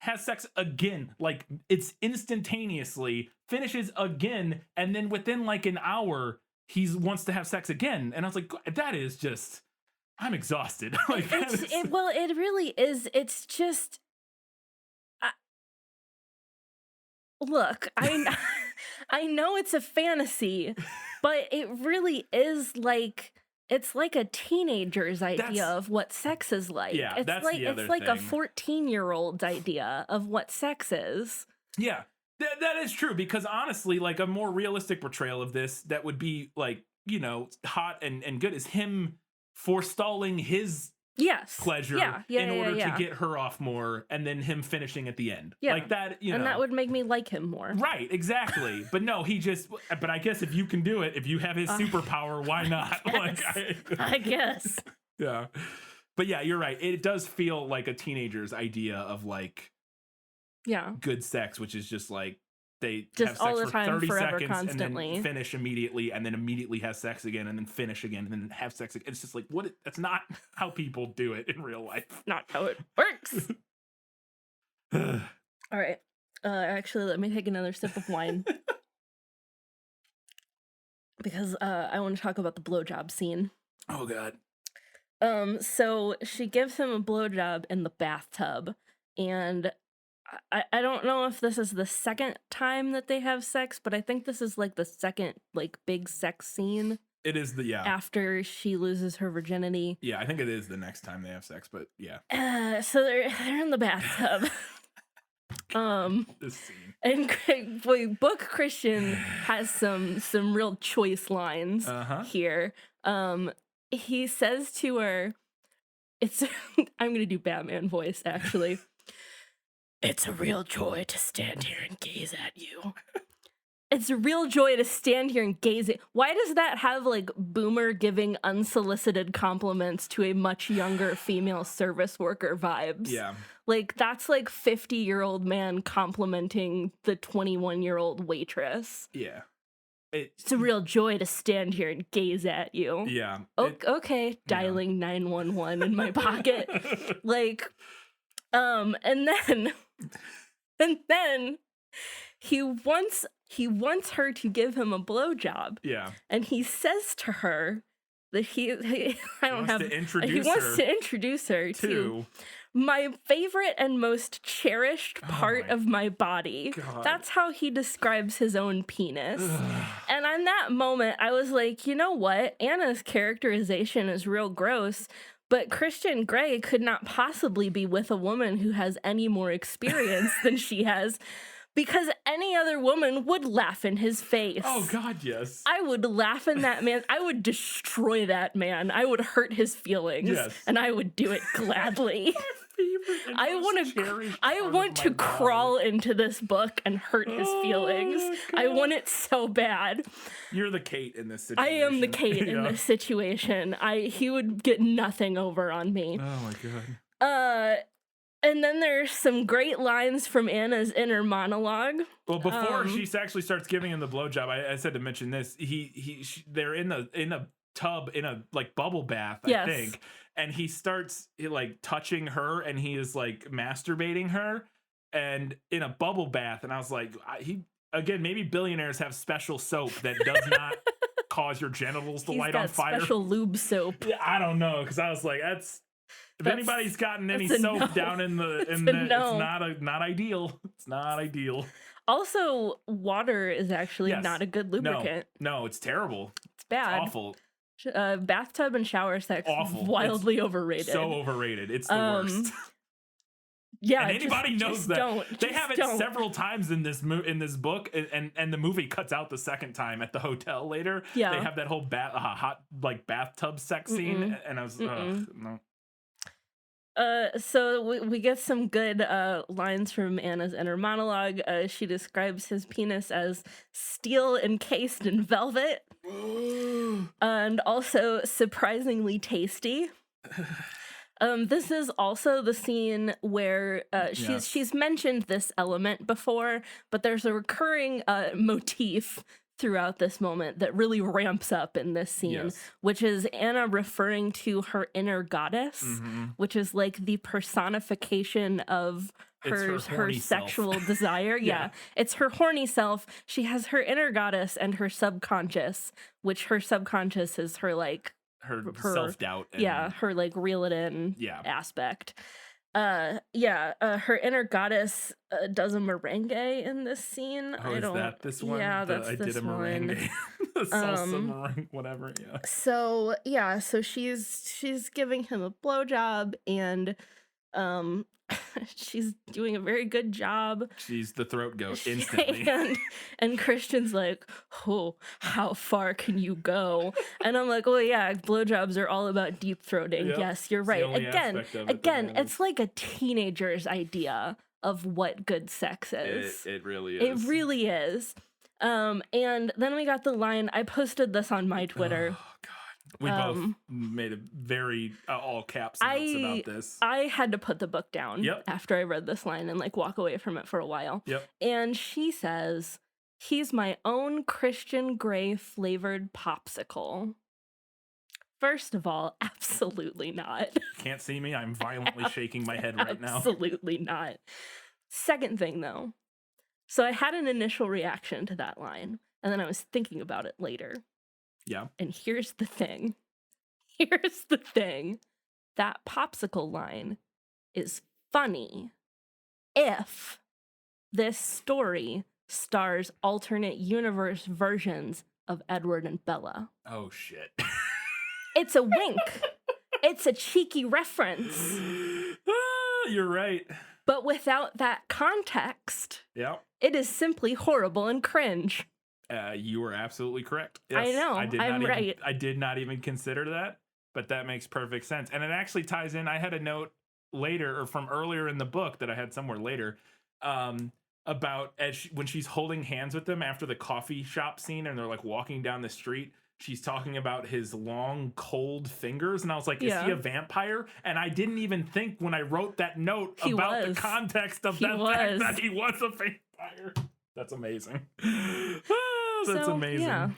has sex again. Like, it's instantaneously, finishes again, and then within like an hour, he wants to have sex again. And I was like, that is just, I'm exhausted. Like, well, it really is. It's just, look, I know it's a fantasy, but it really is like, it's like a teenager's idea of what sex is like. Yeah, it's that's like the other it's like a thing. 14-year-old's idea of what sex is. Yeah, that is true, because honestly, like, a more realistic portrayal of this that would be like, you know, hot and good is him forestalling his pleasure in order to get her off more, and then him finishing at the end. Like that, you know. And that would make me like him more. Right, exactly. But no, but I guess if you can do it, if you have his superpower, why not? I guess. Yeah. But yeah, you're right. It does feel like a teenager's idea of like good sex, which is just like they just have sex all the for time, 30 forever, seconds constantly. and then finish immediately, and then immediately have sex again, and then finish again, and then have sex again. It's just like, that's not how people do it in real life. Not how it works. All right. Actually, let me take another sip of wine. Because I want to talk about the blowjob scene. Oh, God. So she gives him a blowjob in the bathtub, and I don't know if this is the second time that they have sex, but I think this is like the second like big sex scene. It is after she loses her virginity. Yeah, I think it is the next time they have sex, but yeah. So they're in the bathtub. This scene. And Book Christian has some real choice lines here. He says to her, I'm gonna do Batman voice actually. It's a real joy to stand here and gaze at you. It's a real joy to stand here and gaze at. Why does that have like Boomer giving unsolicited compliments to a much younger female service worker vibes? Yeah. Like that's like 50-year-old man complimenting the 21-year-old waitress. Yeah. It's a real joy to stand here and gaze at you. Yeah. Okay, dialing 911 in my pocket. Like, and then he wants her to give him a blowjob. Yeah. And he says to her that he wants to introduce her to my favorite and most cherished part of my body. God. That's how he describes his own penis. And in that moment, I was like, you know what? Anna's characterization is real gross, but Christian Grey could not possibly be with a woman who has any more experience than she has, because any other woman would laugh in his face. Oh, God, yes. I would laugh in that man. I would destroy that man. I would hurt his feelings. Yes. And I would do it gladly. I want to crawl into this book and hurt his feelings. God. I want it so bad. You're the Kate in this situation. I am the Kate in this situation. He would get nothing over on me. Oh my God. And then there's some great lines from Anna's inner monologue. Well, before she actually starts giving him the blowjob, I said to mention this. They're in a tub in a like bubble bath, I think, and he starts like touching her, and he is like masturbating her, and in a bubble bath. And I was like, maybe billionaires have special soap that does not cause your genitals to light on fire. Special lube soap. I don't know, because I was like, if anybody's gotten any soap down in it's not ideal. It's not ideal. Also, water is actually not a good lubricant. No, it's terrible. It's bad. It's awful. Bathtub and shower sex wildly overrated. So overrated. It's the worst. Yeah, and anybody knows that. They have it several times in this book, and the movie cuts out the second time at the hotel later. Yeah, they have that whole hot like bathtub sex scene, and I was no. So we get some good lines from Anna's inner monologue. She describes his penis as steel encased in velvet, and also surprisingly tasty. This is also the scene where she's mentioned this element before, but there's a recurring motif throughout this moment that really ramps up in this scene, which is Anna referring to her inner goddess, which is like the personification of It's her horny self. sexual desire. Yeah. It's her horny self. She has her inner goddess and her subconscious, which her subconscious is her like her self-doubt. Yeah, her like reel it in aspect. Her inner goddess does a merengue in this scene. Oh, is that this one? Yeah, that's I this did a one. merengue. The salsa meringue, whatever. Yeah. So she's giving him a blowjob, and she's doing a very good job. She's the throat goat instantly. and Christian's like, oh, how far can you go? And I'm like, well, yeah, blowjobs are all about deep throating. Yep. Yes, you're right. Again, it's like a teenager's idea of what good sex is. It really is. It really is. And then we got the line, I posted this on my Twitter. Oh, God. We both made a very all caps notes about this. I had to put the book down after I read this line and like walk away from it for a while. Yep. And she says, he's my own Christian Grey flavored popsicle. First of all, absolutely not. Can't see me. I'm violently shaking my head right now. Absolutely not. Second thing though. So I had an initial reaction to that line, and then I was thinking about it later. Yeah. And here's the thing. Here's the thing. That popsicle line is funny if this story stars alternate universe versions of Edward and Bella. Oh, shit. It's a wink. It's a cheeky reference. You're right. But without that context, it is simply horrible and cringe. You were absolutely correct. Yes, I know. I'm right. I did not even consider that, but that makes perfect sense. And it actually ties in. I had a note later, or from earlier in the book that I had somewhere later, about when she's holding hands with them after the coffee shop scene and they're like walking down the street. She's talking about his long, cold fingers. And I was like, is he a vampire? And I didn't even think when I wrote that note about the context of that fact that he was a vampire. That's amazing. That's amazing. Yeah.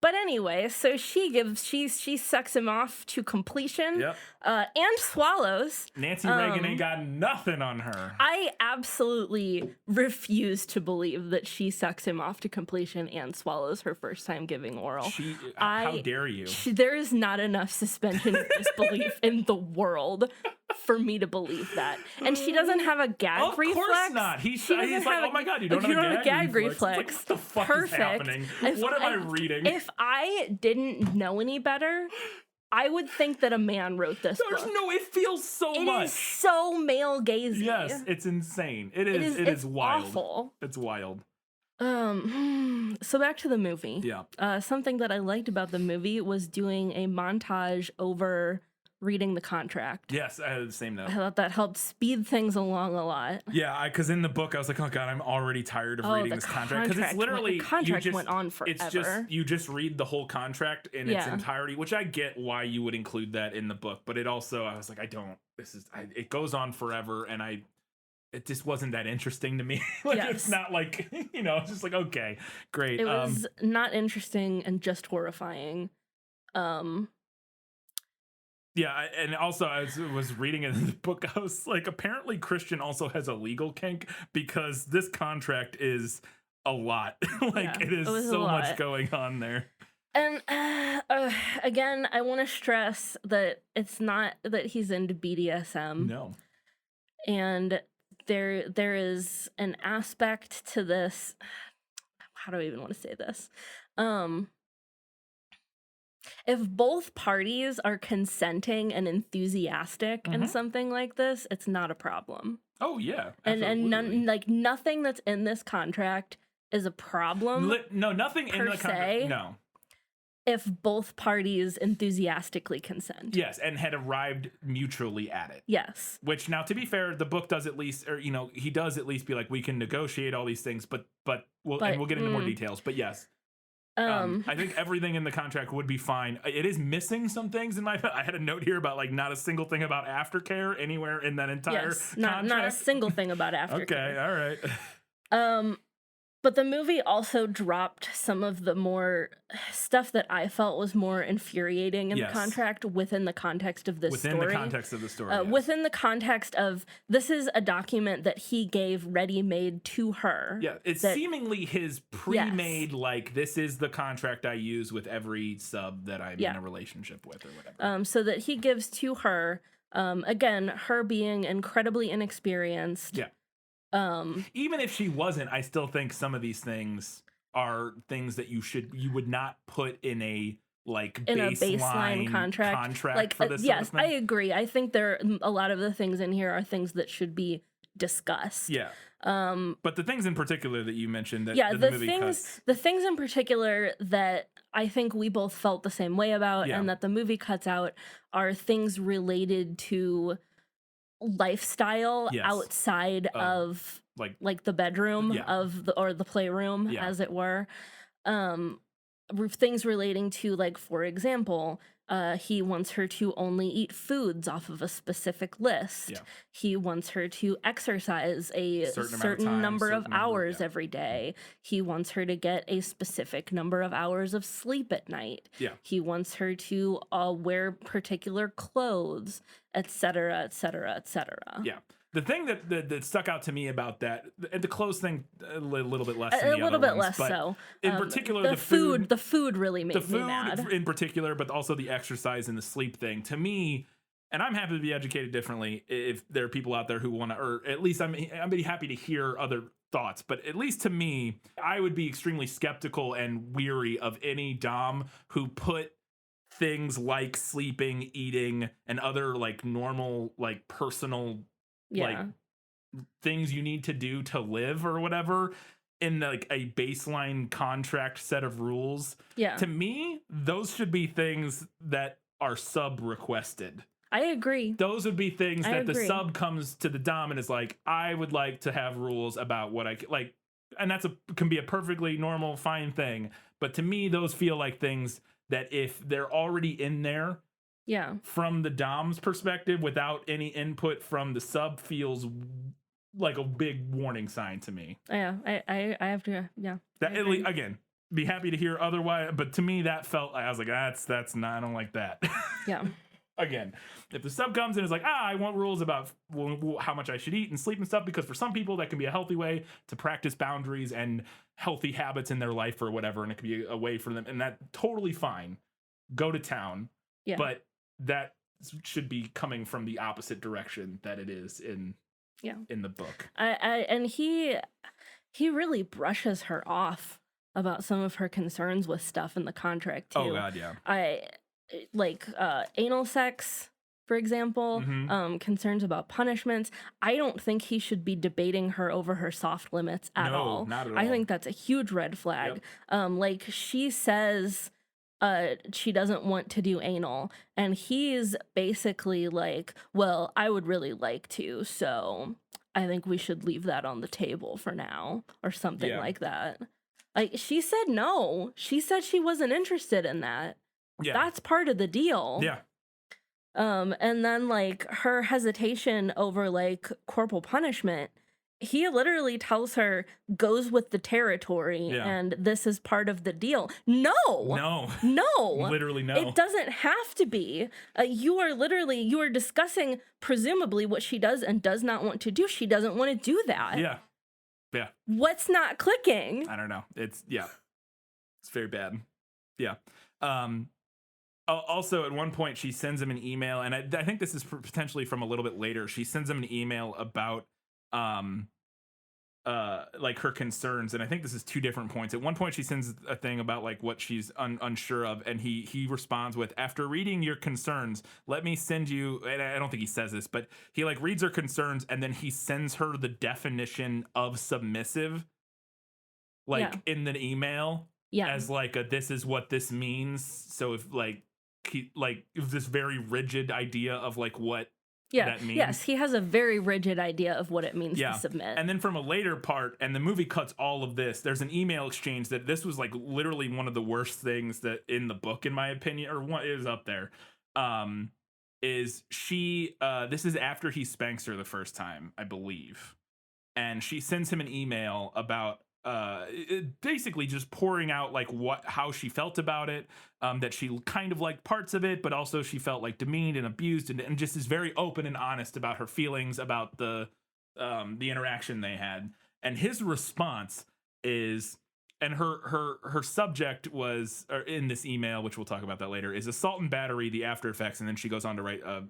But anyway, so she sucks him off to completion. And swallows. Nancy Reagan ain't got nothing on her. I absolutely refuse to believe that she sucks him off to completion and swallows her first time giving oral. How dare you? There is not enough suspension of disbelief in the world for me to believe that. And she doesn't have a gag reflex. Of course not. He's like, oh my God, you don't have a gag reflex. Like, what the fuck is happening? What am I reading? If I didn't know any better, I would think that a man wrote this book. It feels so much. It is so male gazing. Yes, it's insane. It is wild. Awful. It's wild. So back to the movie. Yeah. Something that I liked about the movie was doing a montage over reading the contract. Yes, I had the same note. I thought that helped speed things along a lot. Yeah, because in the book I was like, oh God, I'm already tired of reading this contract. Because it's literally the contract went on forever. It's you just read the whole contract in its entirety, which I get why you would include that in the book, but it also I was like, it goes on forever, and it just wasn't that interesting to me. It's not like it's just like, okay, great. It was not interesting and just horrifying. Yeah, and also I was reading it in the book, I was like, apparently Christian also has a legal kink because this contract is a lot. It is so much going on there. And again, I want to stress that it's not that he's into BDSM. No. And there is an aspect to this. How do I even want to say this? If both parties are consenting and enthusiastic in something like this, it's not a problem. Oh yeah, and nothing that's in this contract is a problem. No, nothing in the contract. No. If both parties enthusiastically consent. Yes, and had arrived mutually at it. Yes. Which, now, to be fair, the book does at least, or he does at least be like, we can negotiate all these things, but we'll get into more details. But yes. I think everything in the contract would be fine. It is missing some things in I had a note here about not a single thing about aftercare anywhere in that entire contract. Not a single thing about aftercare. Okay, all right. But the movie also dropped some of the more stuff that I felt was more infuriating in the Yes. contract within the context of this Within story. the context of the story, yes. Within the context of this is a document that he gave ready-made to her. Yeah, it's that- seemingly his pre-made, like, this is the contract I use with every sub that I'm in a relationship with or whatever. So that he gives to her, again, her being incredibly inexperienced. Yeah. Even if she wasn't, I still think some of these things are things that you would not put in a like baseline contract like, for this yes, sort of I thing. agree. I think a lot of the things in here are things that should be discussed. Yeah. But the things in particular that you mentioned that the movie cuts. the things in particular that I think we both felt the same way about and that the movie cuts out are things related to lifestyle outside of like the bedroom of the playroom, as it were. Things relating to, like, for example, he wants her to only eat foods off of a specific list. He wants her to exercise a certain number of hours every day. He wants her to get a specific number of hours of sleep at night. He wants her to wear particular clothes, etc., etc., etc. Yeah. The thing that stuck out to me about that, the clothes thing, a little bit less. A little bit less so. In particular, the food really made me mad. In particular, but also the exercise and the sleep thing. To me, and I'm happy to be educated differently. If there are people out there who want to, or at least I'm happy to hear other thoughts. But at least to me, I would be extremely skeptical and weary of any dom who put things like sleeping, eating, and other like normal, like personal. Like things you need to do to live or whatever in like a baseline contract set of rules. To me, those should be things that are sub requested. I agree. Those would be things that the sub comes to the dom and is like, I would like to have rules about what I like, and can be a perfectly normal, fine thing. But to me, those feel like things that if they're already in there, from the dom's perspective, without any input from the sub, feels like a big warning sign to me. I have to. That again, be happy to hear otherwise, but to me that felt. I was like, that's not. I don't like that. Again, if the sub comes in and is like, I want rules about how much I should eat and sleep and stuff, because for some people that can be a healthy way to practice boundaries and healthy habits in their life or whatever, and it can be a way for them, and that totally fine. Go to town. But that should be coming from the opposite direction that it is in the book. And he really brushes her off about some of her concerns with stuff in the contract too. Oh God, yeah. I like anal sex, for example, concerns about punishments. I don't think he should be debating her over her soft limits at all. Not at all. I think that's a huge red flag. Like she says she doesn't want to do anal, and he's basically like, well, I would really like to, so I think we should leave that on the table for now, or something like that. Like, she said no. She said she wasn't interested in that. That's part of the deal. And then, like, her hesitation over, like, corporal punishment, he literally tells her, goes with the territory, and this is part of the deal. No. Literally no. It doesn't have to be. You are discussing, presumably, what she does and does not want to do. She doesn't want to do that. Yeah. What's not clicking? I don't know. It's very bad. Also, at one point, she sends him an email, and I think this is potentially from a little bit later. She sends him an email about like her concerns, and I think this is two different points. At one point, she sends a thing about like what she's unsure of, and he responds with, after reading your concerns, let me send you, and I don't think he says this, but he like reads her concerns, and then he sends her the definition of submissive, like in the email, as like this is what this means. So if like this very rigid idea of like what that means. Yes, he has a very rigid idea of what it means to submit. And then from a later part, and the movie cuts all of this, there's an email exchange that this was like literally one of the worst things that in the book, in my opinion, or what is up there, is she, this is after he spanks her the first time, I believe. And she sends him an email about basically just pouring out like how she felt about it, that she kind of liked parts of it, but also she felt like demeaned and abused, and just is very open and honest about her feelings about the interaction they had. And his response is, and her subject was, or in this email, which we'll talk about that later, is assault and battery, the after effects, and then she goes on to write a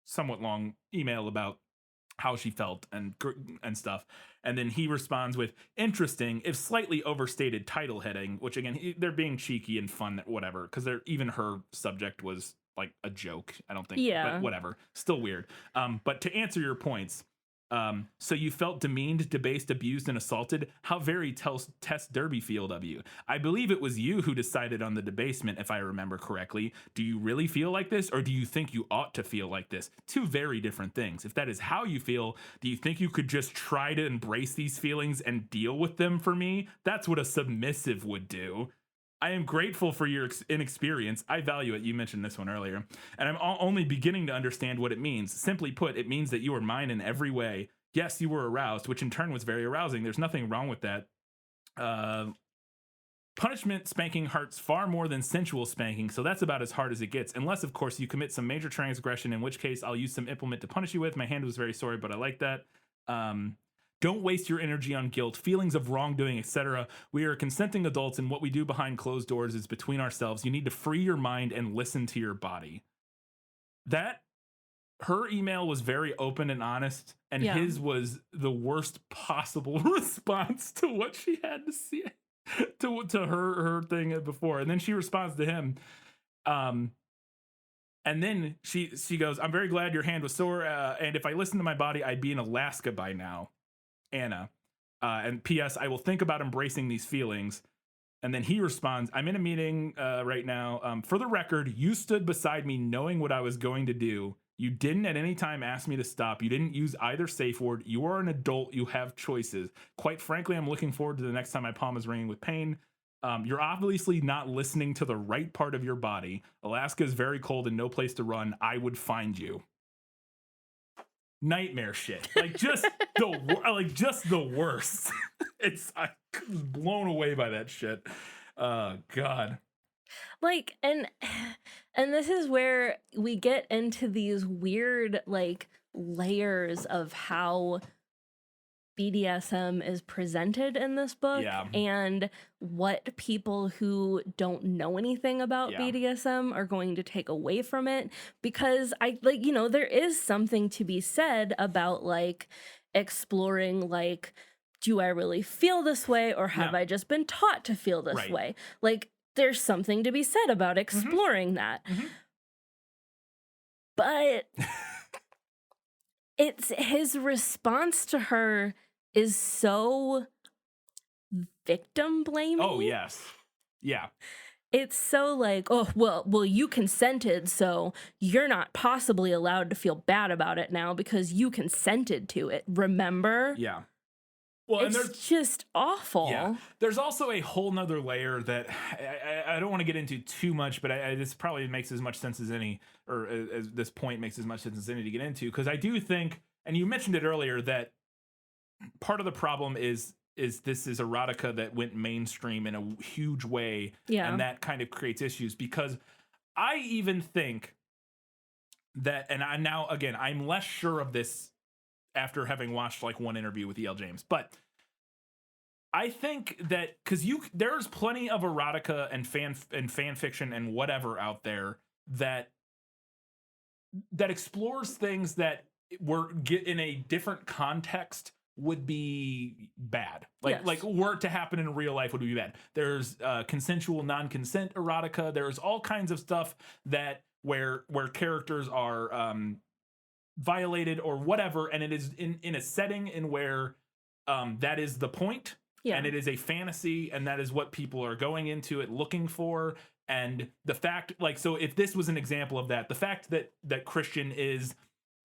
somewhat long email about how she felt and stuff. And then he responds with interesting, if slightly overstated title heading, which again, they're being cheeky and fun, whatever, because even her subject was like a joke. I don't think, yeah, but whatever, still weird. But to answer your points, so you felt demeaned, debased, abused, and assaulted? How very Tess Derbyfield of you. I believe it was you who decided on the debasement, if I remember correctly. Do you really feel like this, or do you think you ought to feel like this? Two very different things. If that is how you feel, do you think you could just try to embrace these feelings and deal with them for me? That's what a submissive would do. I am grateful for your inexperience. I value it. You mentioned this one earlier. And I'm only beginning to understand what it means. Simply put, it means that you are mine in every way. Yes, you were aroused, which in turn was very arousing. There's nothing wrong with that. Punishment spanking hurts far more than sensual spanking, so that's about as hard as it gets. Unless, of course, you commit some major transgression, in which case I'll use some implement to punish you with. My hand was very sore, but I like that. Don't waste your energy on guilt, feelings of wrongdoing, etc. We are consenting adults, and what we do behind closed doors is between ourselves. You need to free your mind and listen to your body. Her email was very open and honest, and his was the worst possible response to what she had to see, to her thing before. And then she responds to him. And then she goes, I'm very glad your hand was sore, and if I listened to my body, I'd be in Alaska by now. Anna. And P.S. I will think about embracing these feelings. And then he responds, I'm in a meeting right now. For the record, you stood beside me knowing what I was going to do. You didn't at any time ask me to stop. You didn't use either safe word. You are an adult. You have choices. Quite frankly, I'm looking forward to the next time my palm is ringing with pain. You're obviously not listening to the right part of your body. Alaska is very cold and no place to run. I would find you. Nightmare shit. Like just the worst. I was blown away by that shit. God. Like, and this is where we get into these weird like layers of how BDSM is presented in this book, and what people who don't know anything about BDSM are going to take away from it. Because there is something to be said about like exploring, like, do I really feel this way, or have I just been taught to feel this way? Like, there's something to be said about exploring that. But it's his response to her is so victim blaming. Oh, yes. Yeah. It's so like, oh, well, you consented, so you're not possibly allowed to feel bad about it now because you consented to it. Remember? Yeah. Well, it's just awful. Yeah. There's also a whole nother layer that I don't want to get into too much, but this probably makes as much sense as any, or as this point makes as much sense as any to get into, because I do think, and you mentioned it earlier, that part of the problem is this is erotica that went mainstream in a huge way, and that kind of creates issues, because I even think that, and I'm less sure of this after having watched like one interview with E.L. James, but I think that because there's plenty of erotica and fan fiction and whatever out there that explores things that get in a different context would be bad. Like were it to happen in real life would be bad. There's consensual non-consent erotica. There's all kinds of stuff that where characters are violated or whatever, and it is in a setting in where that is the point, and it is a fantasy, and that is what people are going into it looking for. And the fact, like, so if this was an example of that, the fact that Christian is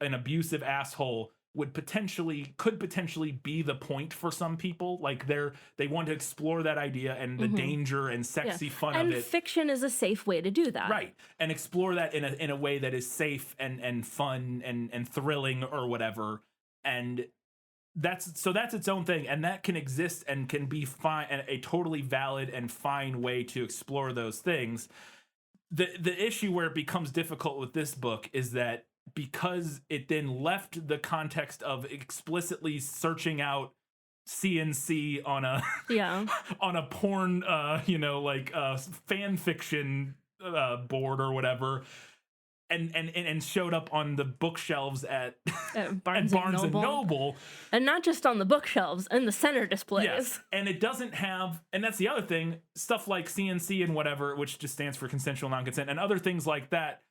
an abusive asshole could potentially be the point for some people. Like they want to explore that idea and the danger and sexy fun of it. And fiction is a safe way to do that. Right. And explore that in a way that is safe and fun and thrilling or whatever. And that's its own thing, and that can exist and can be fine, and a totally valid and fine way to explore those things. The issue where it becomes difficult with this book is that because it then left the context of explicitly searching out CNC on a on a porn fan fiction board or whatever, and showed up on the bookshelves at Barnes, and Noble. And not just on the bookshelves, in the center displays. Yes, and it doesn't have, and that's the other thing, stuff like CNC and whatever, which just stands for consensual non-consent, and other things like that,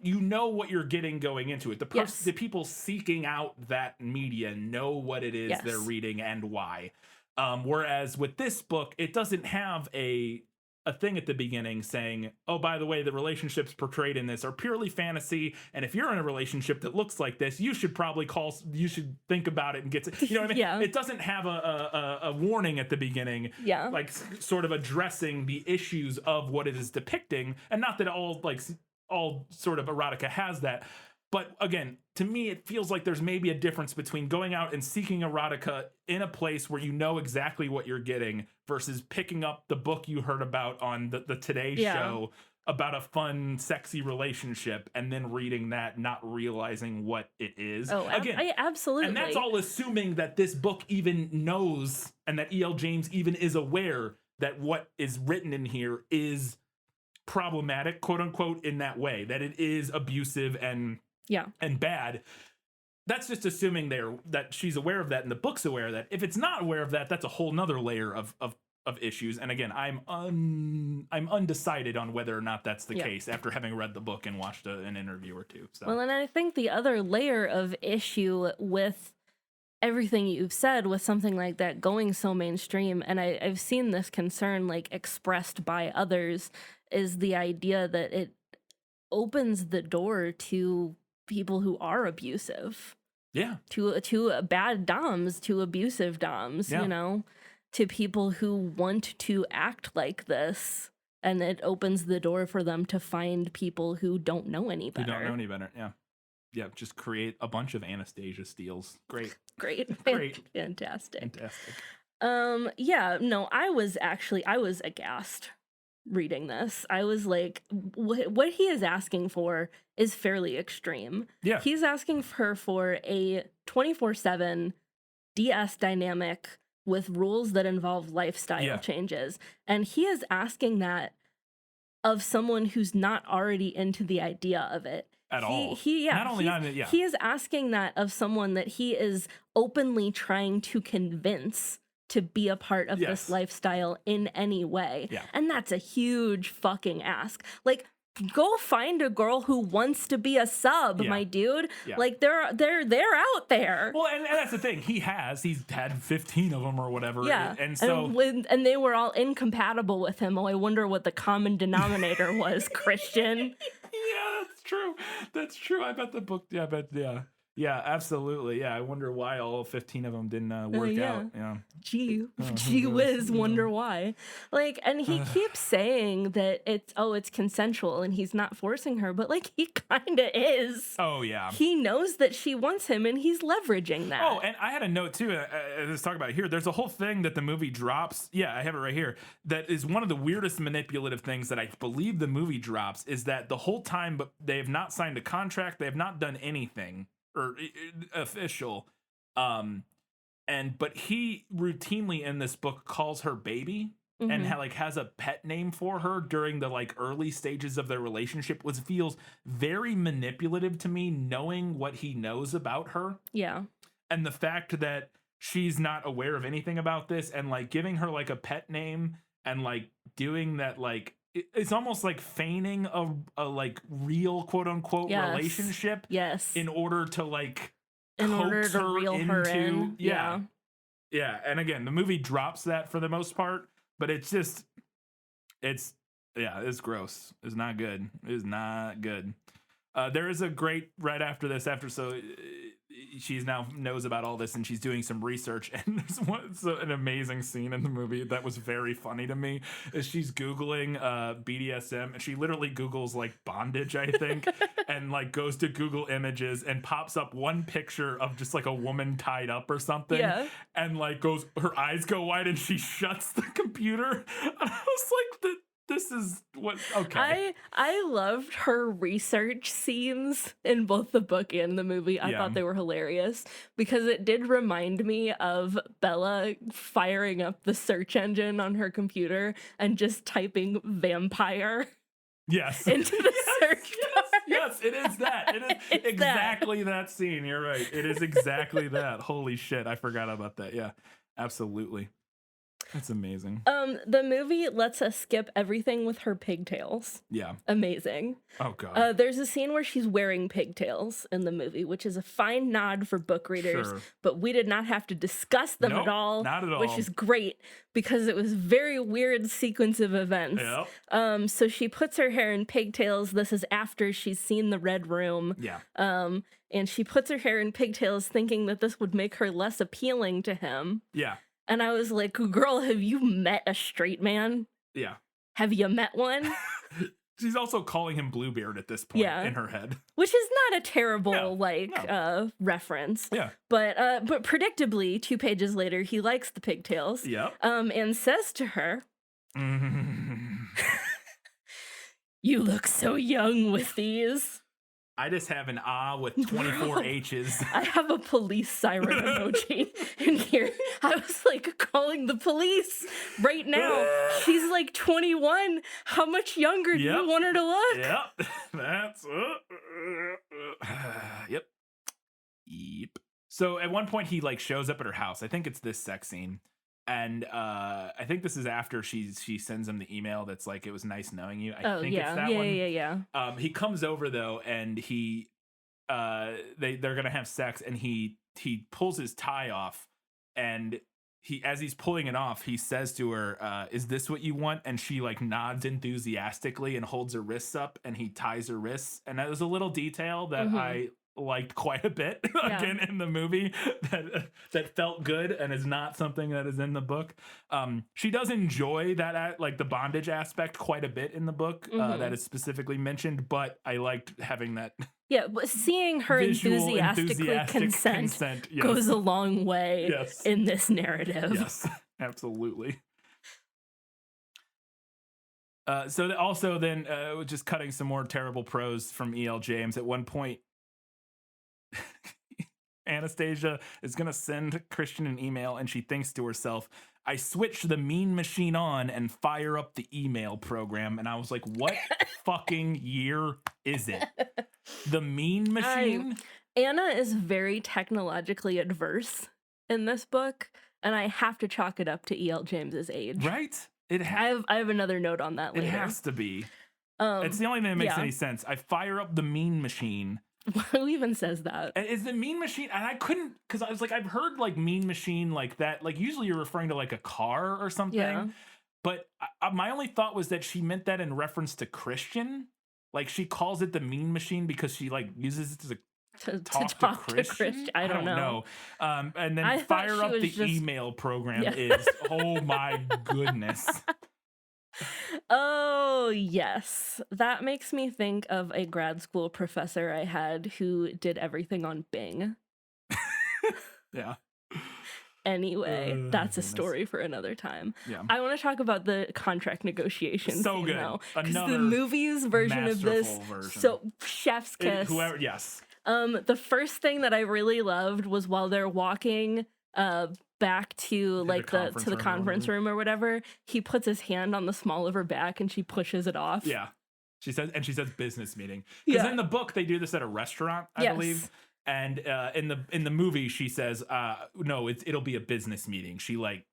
you know what you're getting going into it. The people seeking out that media know what it is they're reading and why. Whereas with this book, it doesn't have a thing at the beginning saying, oh, by the way, the relationships portrayed in this are purely fantasy, and if you're in a relationship that looks like this, you should think about it and get to, you know what I mean? Yeah. It doesn't have a warning at the beginning, like sort of addressing the issues of what it is depicting, and not that all sort of erotica has that. But again, to me, it feels like there's maybe a difference between going out and seeking erotica in a place where you know exactly what you're getting versus picking up the book you heard about on the Today Show about a fun, sexy relationship and then reading that, not realizing what it is. Oh, again, absolutely. And that's all assuming that this book even knows and that E.L. James even is aware that what is written in here is problematic, quote unquote, in that way, that it is abusive and bad. That's just assuming that she's aware of that and the book's aware of that. If it's not aware of that, that's a whole nother layer of issues. And again, I'm undecided on whether or not that's the case after having read the book and watched an interview or two. So. Well, and I think the other layer of issue with everything you've said with something like that going so mainstream, and I've seen this concern like expressed by others, is the idea that it opens the door to people who are abusive. Yeah. To bad doms, to abusive doms, you know, to people who want to act like this. And it opens the door for them to find people who don't know any better. Yeah. Yeah, just create a bunch of Anastasia Steeles. Great. Fantastic. I was aghast reading this. I was like, what he is asking for is fairly extreme. Yeah. He's asking her for a 24/7 DS dynamic with rules that involve lifestyle changes. And he is asking that of someone who's not already into the idea of it. At all. He is asking that of someone that he is openly trying to convince to be a part of this lifestyle in any way. Yeah. And that's a huge fucking ask. Like, go find a girl who wants to be a sub, my dude. Yeah. Like, they're out there. Well, and that's the thing. He's had 15 of them or whatever. Yeah. And so and they were all incompatible with him. Oh, I wonder what the common denominator was, Christian. Yeah, that's true. I bet the book. Yeah, absolutely. Yeah, I wonder why all 15 of them didn't work out. Yeah. Gee whiz, wonder why. Like, and he keeps saying that it's consensual and he's not forcing her, but like he kind of is. Oh yeah. He knows that she wants him and he's leveraging that. Oh, and I had a note too. Let's talk about it here. There's a whole thing that the movie drops. Yeah, I have it right here. That is one of the weirdest manipulative things that I believe the movie drops is that the whole time, but they have not signed a contract. They have not done anything or official, but he routinely in this book calls her baby and has a pet name for her during the like early stages of their relationship, which feels very manipulative to me, knowing what he knows about her. Yeah, and the fact that she's not aware of anything about this, and like giving her like a pet name and like doing that like. It's almost like feigning a like real quote unquote relationship. Yes. In order to reel her in. Yeah. And again, the movie drops that for the most part, but it's gross. It's not good. It is not good. There is a great right after this. She's now knows about all this and she's doing some research, and there's an amazing scene in the movie that was very funny to me. Is she's Googling BDSM, and she literally Googles like bondage, I think, and like goes to Google Images and pops up one picture of just like a woman tied up or something, and like her eyes go wide and she shuts the computer. And I was like, this is what, okay. I loved her research scenes in both the book and the movie. I thought they were hilarious because it did remind me of Bella firing up the search engine on her computer and just typing vampire into the search bar. Yes, it is that. It is exactly that scene. You're right. It is exactly that. Holy shit, I forgot about that. Yeah, absolutely. That's amazing. The movie lets us skip everything with her pigtails. Yeah. Amazing. Oh, God. There's a scene where she's wearing pigtails in the movie, which is a fine nod for book readers, but we did not have to discuss them at all. Not at all. Which is great because it was a very weird sequence of events. Yep. So she puts her hair in pigtails. This is after she's seen the Red Room. Yeah. And she puts her hair in pigtails thinking that this would make her less appealing to him. Yeah. And I was like, girl, have you met a straight man? Yeah. Have you met one? She's also calling him Bluebeard at this point in her head. Which is not a terrible, reference. Yeah. But predictably, 2 pages later, he likes the pigtails. Yep. And says to her, you look so young with these. I just have an with 24 H's. I have a police siren emoji in here. I was like calling the police right now. She's like 21. How much younger do you want her to look? Yep. That's Yep. So at one point he like shows up at her house. I think it's this sex scene. And I think this is after she sends him the email that's like, it was nice knowing you. I think it's that one. Yeah. He comes over though, and they're gonna have sex, and he pulls his tie off, and as he's pulling it off, he says to her, "Is this what you want?" And she like nods enthusiastically and holds her wrists up, and he ties her wrists. And that was a little detail that I liked quite a bit again in the movie that felt good and is not something that is in the book. She does enjoy that like the bondage aspect quite a bit in the book that is specifically mentioned, but I liked having that. Yeah, but seeing her enthusiastically consent goes a long way in this narrative. Yes, absolutely. So also then just cutting some more terrible prose from E.L. James. At one point, Anastasia is going to send Christian an email, and she thinks to herself, I switch the mean machine on and fire up the email program. And I was like, what fucking year is it? The mean machine? Anna is very technologically adverse in this book, and I have to chalk it up to E.L. James's age. Right? I have another note on that later. It has to be. It's the only thing that makes any sense. I fire up the mean machine. Who even says that? Is the mean machine? And I couldn't, because I was like, I've heard like mean machine like that. Like usually you're referring to like a car or something. Yeah. But my only thought was that she meant that in reference to Christian. Like she calls it the mean machine because she like uses it to talk to Christian. I don't know. And then fire up the email program is, oh my goodness. Oh, yes. That makes me think of a grad school professor I had who did everything on Bing. Yeah. Anyway, that's a story for another time. Yeah. I want to talk about the contract negotiations. So good. Because the movie's version of this, so chef's kiss. Yes. The first thing that I really loved was while they're walking back to like the conference room or whatever, he puts his hand on the small of her back and she pushes it off. Yeah. She says business meeting. Because in the book they do this at a restaurant, I believe. And in the movie she says, no, it'll be a business meeting. She like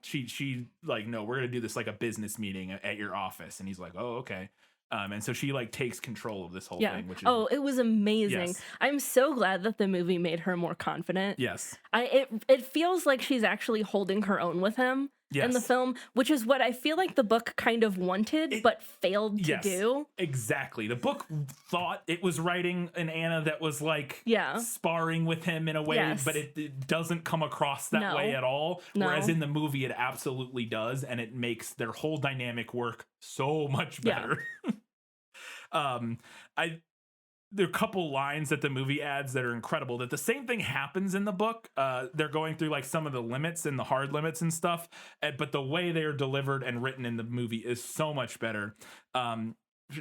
she like, no, we're gonna do this like a business meeting at your office. And he's like, oh, okay. And so she like takes control of this whole thing, which is it was amazing. Yes. I'm so glad that the movie made her more confident. Yes. It feels like she's actually holding her own with him. in the film, which is what I feel like the book kind of wanted, but failed to do. Exactly. The book thought it was writing an Anna that was like sparring with him in a way, but it doesn't come across that way at all. Whereas in the movie, it absolutely does, and it makes their whole dynamic work so much better. There are a couple lines that the movie adds that are incredible, that the same thing happens in the book. They're going through like some of the limits and the hard limits and stuff, but the way they are delivered and written in the movie is so much better.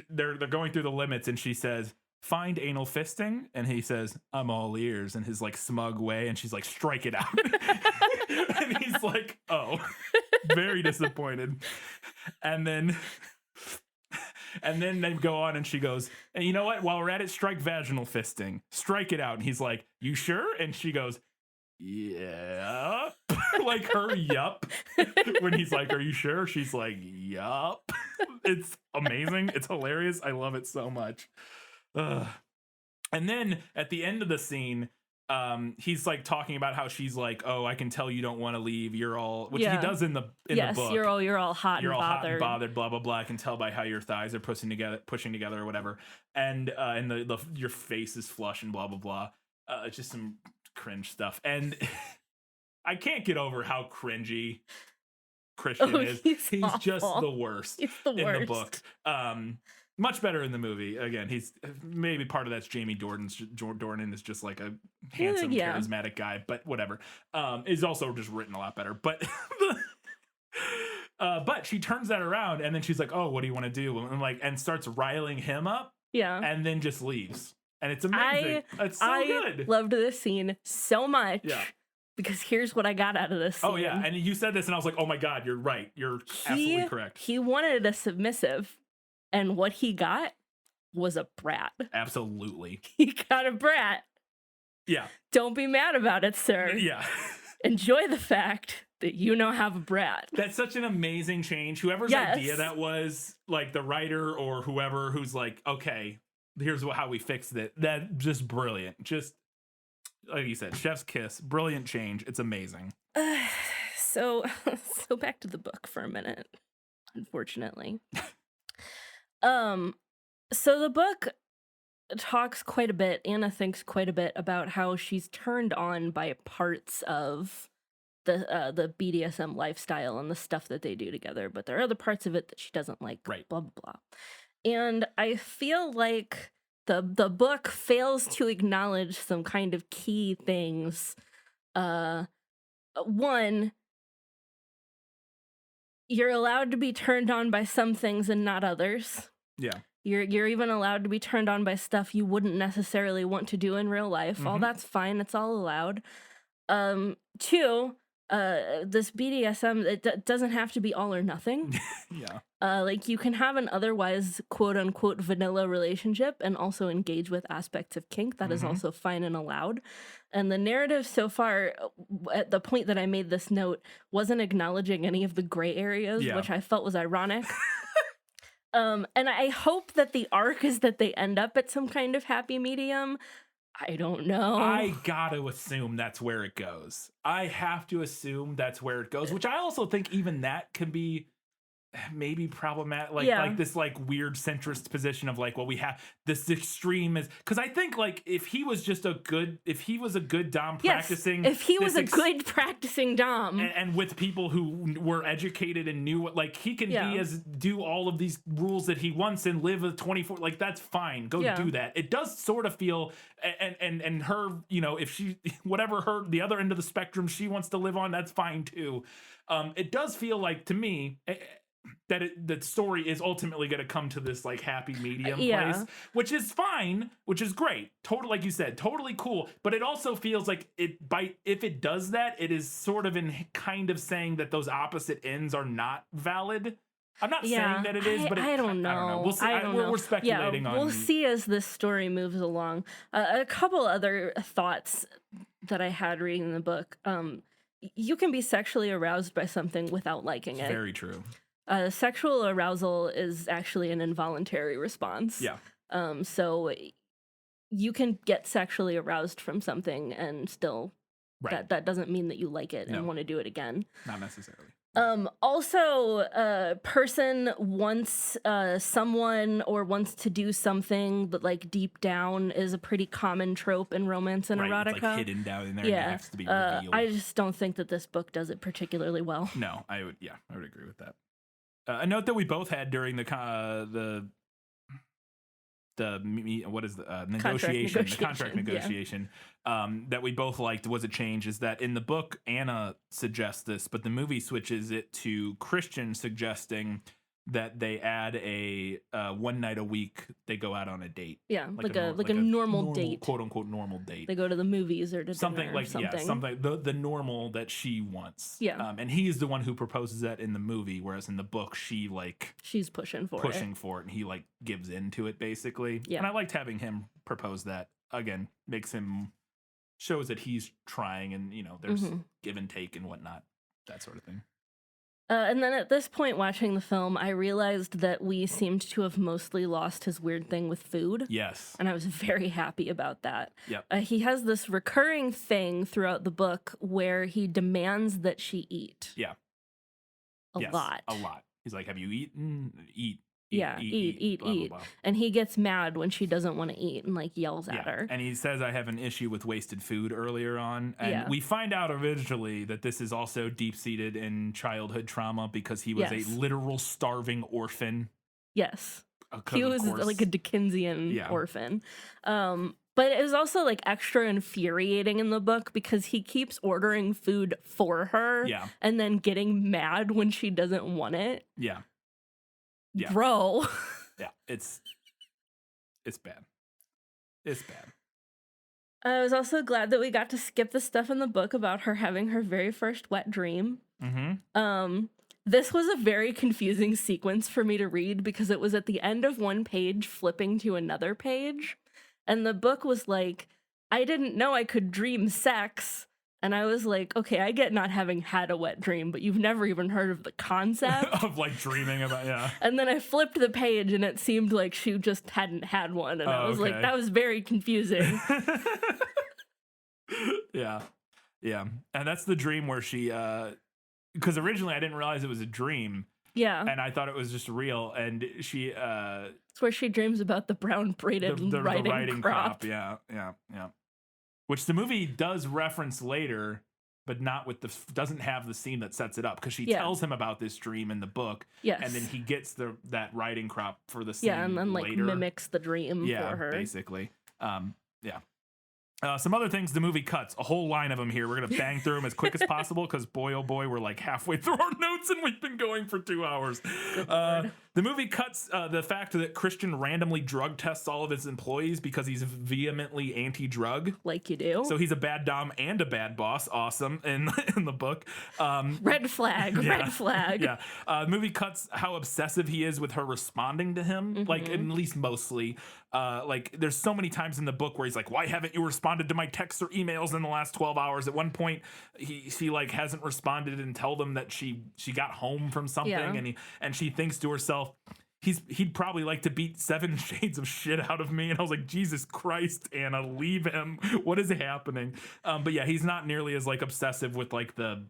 They're going through the limits, and she says, "Find anal fisting," and he says, "I'm all ears," in his like smug way, and she's like, "Strike it out." And he's like, "Oh," very disappointed. And then they go on, and she goes, "And you know what? While we're at it, strike vaginal fisting. Strike it out." And he's like, "You sure?" And she goes, "Yeah." Like her yup. When he's like, "Are you sure?" She's like, "Yup." It's amazing. It's hilarious. I love it so much. And then at the end of the scene, he's like talking about how she's like, "Oh, I can tell you don't want to leave. You're all," which he does in the book. You're all hot You're and all bothered. hot and bothered. Blah blah blah. I can tell by how your thighs are pushing together or whatever. And your face is flush and blah blah blah. Just some cringe stuff. And I can't get over how cringy Christian is. He's just the worst. He's the worst in the book. Much better in the movie. Again, he's maybe part of that's Jamie Dornan is just like a handsome, charismatic guy, but whatever. Is also just written a lot better. But but she turns that around, and then she's like, "Oh, what do you want to do?" And starts riling him up. Yeah. And then just leaves. And it's amazing. It's so good. I loved this scene so much. Yeah. Because here's what I got out of this scene. Oh, yeah. And you said this, and I was like, oh, my God, you're right. You're absolutely correct. He wanted a submissive, and what he got was a brat. Absolutely. He got a brat. Yeah. Don't be mad about it, sir. Yeah. Enjoy the fact that you now have a brat. That's such an amazing change. Whoever's idea that was, like the writer or whoever who's like, okay, here's how we fixed it. That just brilliant. Just like you said, chef's kiss, brilliant change. It's amazing. So back to the book for a minute, unfortunately. So the book talks quite a bit, Anna thinks quite a bit about how she's turned on by parts of the BDSM lifestyle and the stuff that they do together, but there are other parts of it that she doesn't like, right. Blah, blah, blah. And I feel like the book fails to acknowledge some kind of key things. One, you're allowed to be turned on by some things and not others. Yeah. You're even allowed to be turned on by stuff you wouldn't necessarily want to do in real life. Mm-hmm. All that's fine. It's all allowed. Two, this BDSM, it doesn't have to be all or nothing. Yeah. Like you can have an otherwise quote unquote vanilla relationship and also engage with aspects of kink. That is also fine and allowed. And the narrative so far, at the point that I made this note, wasn't acknowledging any of the gray areas, which I felt was ironic. And I hope that the arc is that they end up at some kind of happy medium. I don't know. I gotta assume that's where it goes. I have to assume that's where it goes, which I also think even that can be maybe problematic. Like this like weird centrist position of like, well, we have this extreme is because I think like if he was a good dom practicing, if he was a good practicing dom and with people who were educated and knew what, like he can do all of these rules that he wants and live a 24, like that's fine, go do that. It does sort of feel and her, you know, if she whatever the other end of the spectrum she wants to live on, that's fine too. It does feel like to me that the story is ultimately going to come to this like happy medium place, which is fine, which is great. Totally, like you said, totally cool. But it also feels like if it does that, it is sort of in kind of saying that those opposite ends are not valid. I'm not saying that it is, but I don't know. I don't know. We'll see. We're speculating on. We'll see as this story moves along. A couple other thoughts that I had reading the book. You can be sexually aroused by something without liking it. Very true. Sexual arousal is actually an involuntary response. Yeah. So you can get sexually aroused from something and still that doesn't mean that you like it and want to do it again. Not necessarily. Also, a person wants someone or wants to do something, but like deep down is a pretty common trope in romance and erotica. It's like hidden down in there. And it has to be revealed. I just don't think that this book does it particularly well. No, I would agree with that. A note that we both had during the contract negotiation that we both liked was a change is that in the book Anna suggests this, but the movie switches it to Christian suggesting that they add a one night a week they go out on a date. Yeah, like a normal date, quote unquote normal date. They go to the movies or to something dinner like or something. Yeah, something the normal that she wants. Yeah, and he's the one who proposes that in the movie, whereas in the book she's pushing for it, and he like gives into it basically. Yeah, and I liked having him propose that. Again, shows that he's trying, and there's give and take and whatnot, that sort of thing. And then at this point, watching the film, I realized that we seemed to have mostly lost his weird thing with food. Yes. And I was very happy about that. Yep. He has this recurring thing throughout the book where he demands that she eat. Yeah. A lot. He's like, have you eaten? Eat. Eat. Blah, blah, blah. And he gets mad when she doesn't want to eat and like yells at her. And he says, I have an issue with wasted food earlier on. And we find out eventually that this is also deep-seated in childhood trauma because he was a literal starving orphan. Yes. He was like a Dickensian orphan. But it was also like extra infuriating in the book because he keeps ordering food for her and then getting mad when she doesn't want it. Yeah. Bro. Yeah, it's bad. It's bad. I was also glad that we got to skip the stuff in the book about her having her very first wet dream. This was a very confusing sequence for me to read because it was at the end of one page flipping to another page. And the book was like, I didn't know I could dream sex. And I was like, okay, I get not having had a wet dream, but you've never even heard of the concept of like dreaming about, And then I flipped the page and it seemed like she just hadn't had one. And I was like, that was very confusing. Yeah. And that's the dream where she, because originally I didn't realize it was a dream. Yeah. And I thought it was just real. And she, it's where she dreams about the brown braided the riding crop. Yeah. Which the movie does reference later, but not with doesn't have the scene that sets it up because she tells him about this dream in the book. Yes. And then he gets that riding crop for the scene. Yeah, and then like later. Mimics the dream for her. Basically. Some other things the movie cuts, a whole line of them here. We're going to bang through them as quick as possible because boy, oh boy, we're like halfway through our notes and we've been going for 2 hours. The movie cuts the fact that Christian randomly drug tests all of his employees because he's vehemently anti-drug. Like you do. So he's a bad dom and a bad boss. Awesome in the book. Red flag. Yeah. The movie cuts how obsessive he is with her responding to him, like at least mostly. Like there's so many times in the book where he's like, why haven't you responded to my texts or emails in the last 12 hours? At one point she like hasn't responded and tell them that she got home from something and she thinks to herself, he'd probably like to beat 7 shades of shit out of me. And I was like, Jesus Christ, Anna, leave him. What is happening? But yeah, he's not nearly as like obsessive with like the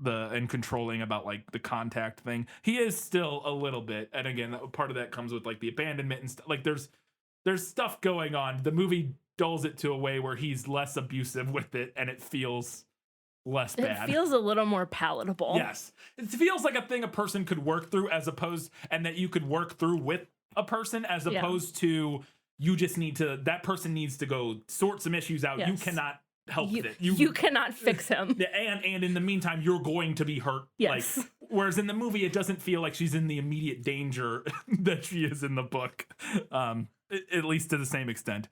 and controlling about like the contact thing. He is still a little bit, and again, part of that comes with like the abandonment and stuff. Like there's stuff going on. The movie dulls it to a way where he's less abusive with it, and it feels less bad. It feels a little more palatable. Yes, it feels like a thing a person could work through, and that you could work through with a person, as opposed to you just need to. That person needs to go sort some issues out. Yes. You cannot help with it. You cannot fix him. And in the meantime, you're going to be hurt. Yes. Like, whereas in the movie, it doesn't feel like she's in the immediate danger that she is in the book, at least to the same extent.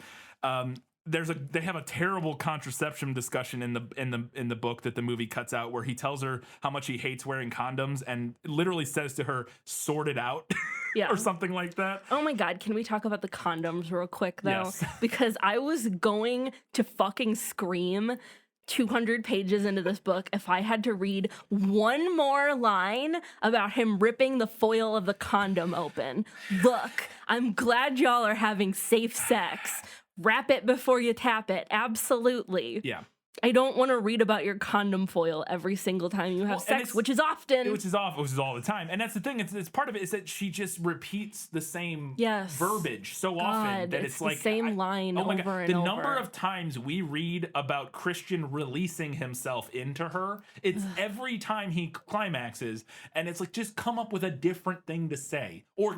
They have a terrible contraception discussion in the book that the movie cuts out, where he tells her how much he hates wearing condoms and literally says to her, "Sort it out," or something like that. Oh my God, can we talk about the condoms real quick though? Yes. Because I was going to fucking scream 200 pages into this book if I had to read one more line about him ripping the foil of the condom open. Look, I'm glad y'all are having safe sex. Wrap it before you tap it. Absolutely. Yeah. I don't want to read about your condom foil every single time you have sex, which is often. Which is all the time. And that's the thing. It's part of it is that she just repeats the same verbiage so often that it's like the same line over and over. The number of times we read about Christian releasing himself into her, it's every time he climaxes, and it's like, just come up with a different thing to say, or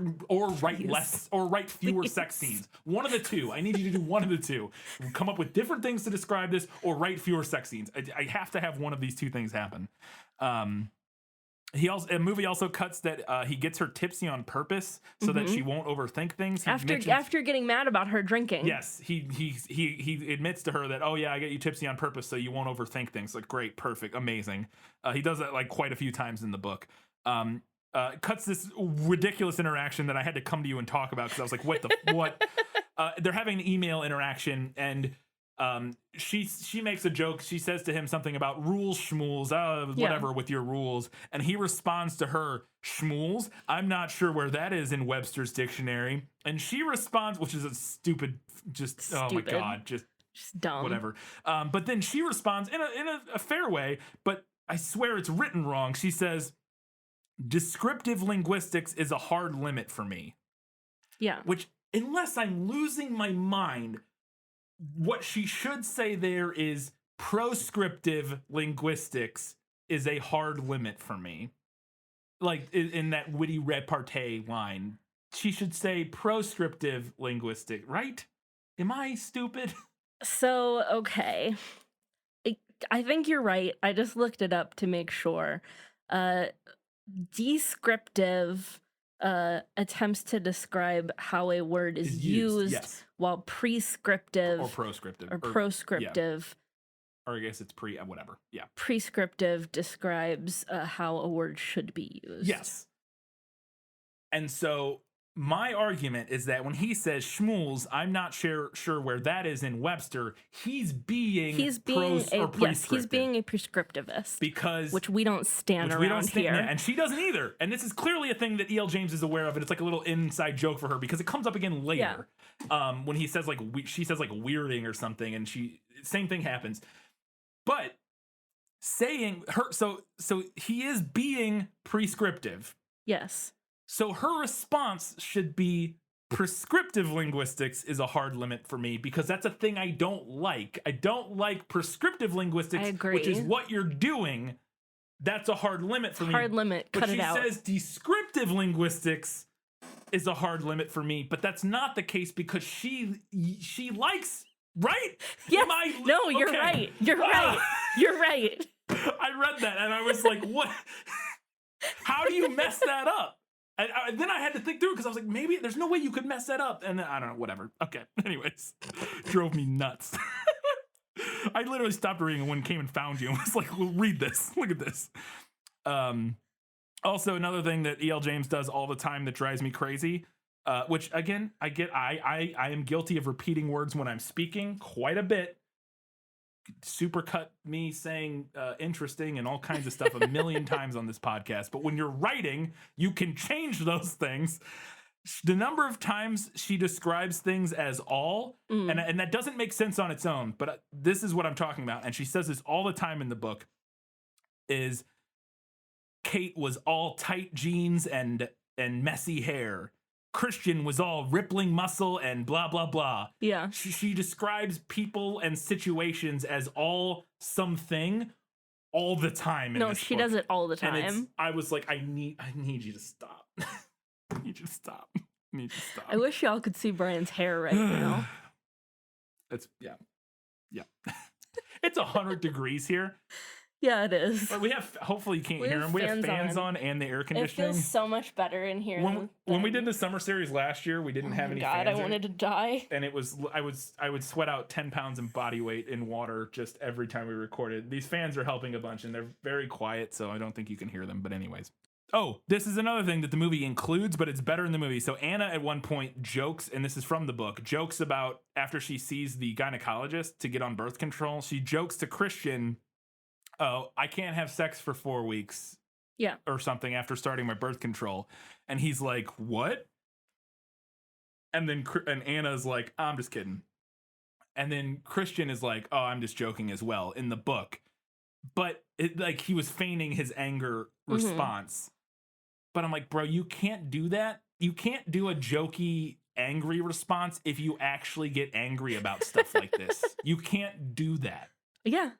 write less, or write fewer sex scenes. One of the two. I need you to do one of the two. Come up with different things to describe this, or write fewer sex scenes. I have to have one of these two things happen. A movie also cuts that he gets her tipsy on purpose so that she won't overthink things. After getting mad about her drinking. Yes, he admits to her that, oh yeah, I get you tipsy on purpose so you won't overthink things. Like, great, perfect, amazing. He does that like quite a few times in the book. Cuts this ridiculous interaction that I had to come to you and talk about because I was like, what? They're having an email interaction, and she makes a joke. She says to him something about rules, schmools, whatever with your rules. And he responds to her, schmools? I'm not sure where that is in Webster's dictionary. And she responds, which is a stupid, oh my God, just dumb. Whatever. But then she responds in a fair way, but I swear it's written wrong. She says, descriptive linguistics is a hard limit for me. Yeah. Which, unless I'm losing my mind, what she should say there is proscriptive linguistics is a hard limit for me. Like in that witty repartee line, she should say proscriptive linguistic, right? Am I stupid? So, okay. I think you're right. I just looked it up to make sure. Descriptive attempts to describe how a word is used yes. While prescriptive or proscriptive or I guess it's whatever. Yeah. Prescriptive describes how a word should be used. Yes. And so my argument is that when he says schmools, I'm not sure where that is in Webster. He's being a prescriptivist, which we don't stand around here. And she doesn't either. And this is clearly a thing that E.L. James is aware of, and it's like a little inside joke for her because it comes up again later. When he says she says weirding or something, and same thing happens. But saying her, so he is being prescriptive. Yes. So her response should be, prescriptive linguistics is a hard limit for me because that's a thing I don't like. I don't like prescriptive linguistics, which is what you're doing. That's a hard limit for me. Hard limit, cut it out. But she says descriptive linguistics is a hard limit for me, but that's not the case because she likes, right? Yes. You're right. You're right. You're right. I read that and I was like, what? How do you mess that up? And then I had to think through it because I was like, maybe there's no way you could mess that up. And then I don't know, whatever. Okay. Anyways, drove me nuts. I literally stopped reading when it came and found you and was like, well, read this. Look at this. Also, another thing that E.L. James does all the time that drives me crazy, which again, I am guilty of repeating words when I'm speaking quite a bit. Supercut me saying interesting and all kinds of stuff a million times on this podcast, but when you're writing, you can change those things. The number of times she describes things as all, and that doesn't make sense on its own, but this is what I'm talking about, and she says this all the time in the book, is Kate was all tight jeans and messy hair. Christian was all rippling muscle and blah, blah, blah. Yeah. She describes people and situations as all something all the time. No, she does it all the time. And I was like, I need you to stop. I need you to stop. I wish y'all could see Bryan's hair right now. Yeah. It's 100 degrees here. Yeah, it is. But hopefully you can't hear them. We have fans on and the air conditioning. It feels so much better in here. When we did the summer series last year, we didn't have any fans. I wanted to die. And I would sweat out 10 pounds in body weight in water just every time we recorded. These fans are helping a bunch and they're very quiet, so I don't think you can hear them. But anyways. Oh, this is another thing that the movie includes, but it's better in the movie. So Anna at one point jokes, and this is from the book, jokes about after she sees the gynecologist to get on birth control, she jokes to Christian, oh, I can't have sex for 4 weeks. Yeah. Or something after starting my birth control. And he's like, what? And then Anna's like, I'm just kidding. And then Christian is like, oh, I'm just joking as well in the book. But it, like, he was feigning his anger response. But I'm like, bro, you can't do that. You can't do a jokey, angry response if you actually get angry about stuff like this. You can't do that. Yeah.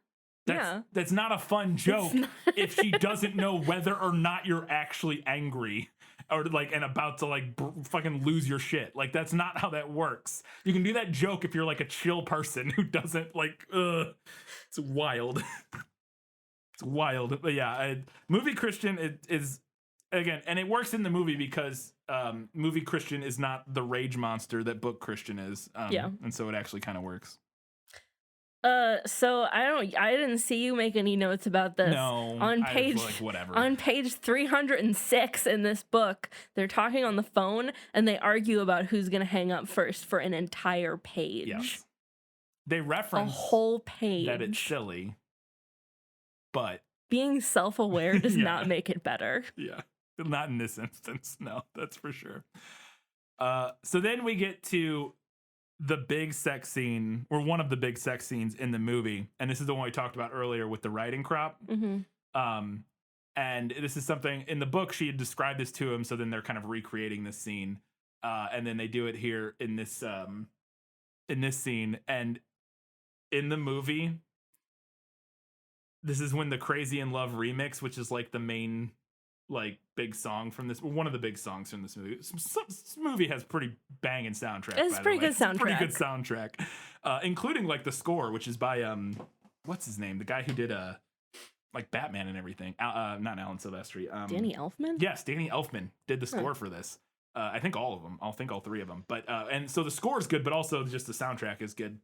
That's not a fun joke if she doesn't know whether or not you're actually angry or like and about to like fucking lose your shit. Like that's not how that works. You can do that joke if you're like a chill person who doesn't like it's wild. It's wild. But yeah, movie Christian is again, and it works in the movie because movie Christian is not the rage monster that book Christian is. And so it actually kind of works. So I didn't see you make any notes about this. No, on page like, whatever. On page 306 in this book, they're talking on the phone and they argue about who's gonna hang up first for an entire page. Yes, they reference a whole page that it's silly, but being self-aware does not make it better. Yeah, not in this instance. No, that's for sure. So then we get to the big sex scene, or one of the big sex scenes in the movie, and this is the one we talked about earlier with the riding crop. And this is something in the book she had described this to him, so then they're kind of recreating this scene, and then they do it here in this scene. And in the movie, this is when the Crazy in Love remix, which is like the main like big song from this, one of the big songs from this movie. This movie has pretty banging soundtrack. It's pretty good soundtrack. Pretty good soundtrack, including like the score, which is by what's his name, the guy who did like Batman and everything. Not Alan Silvestri. Danny Elfman. Yes, Danny Elfman did the score for this. I think all of them. I think all three of them. But and so the score is good, but also just the soundtrack is good.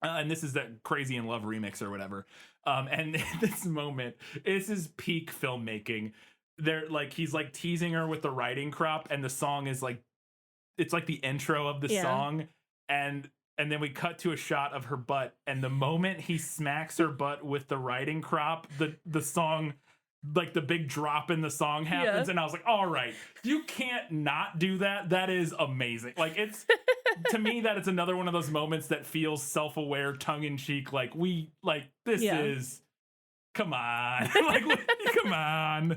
And this is that Crazy in Love remix or whatever. And this moment, this is peak filmmaking. They're like, he's like teasing her with the riding crop, and the song is like, it's like the intro of the song, and then we cut to a shot of her butt, and the moment he smacks her butt with the riding crop, the song, like the big drop in the song happens, and I was like, all right, you can't not do that. That is amazing. Like it's to me that it's another one of those moments that feels self-aware, tongue-in-cheek, like this is. Come on. Like, come on.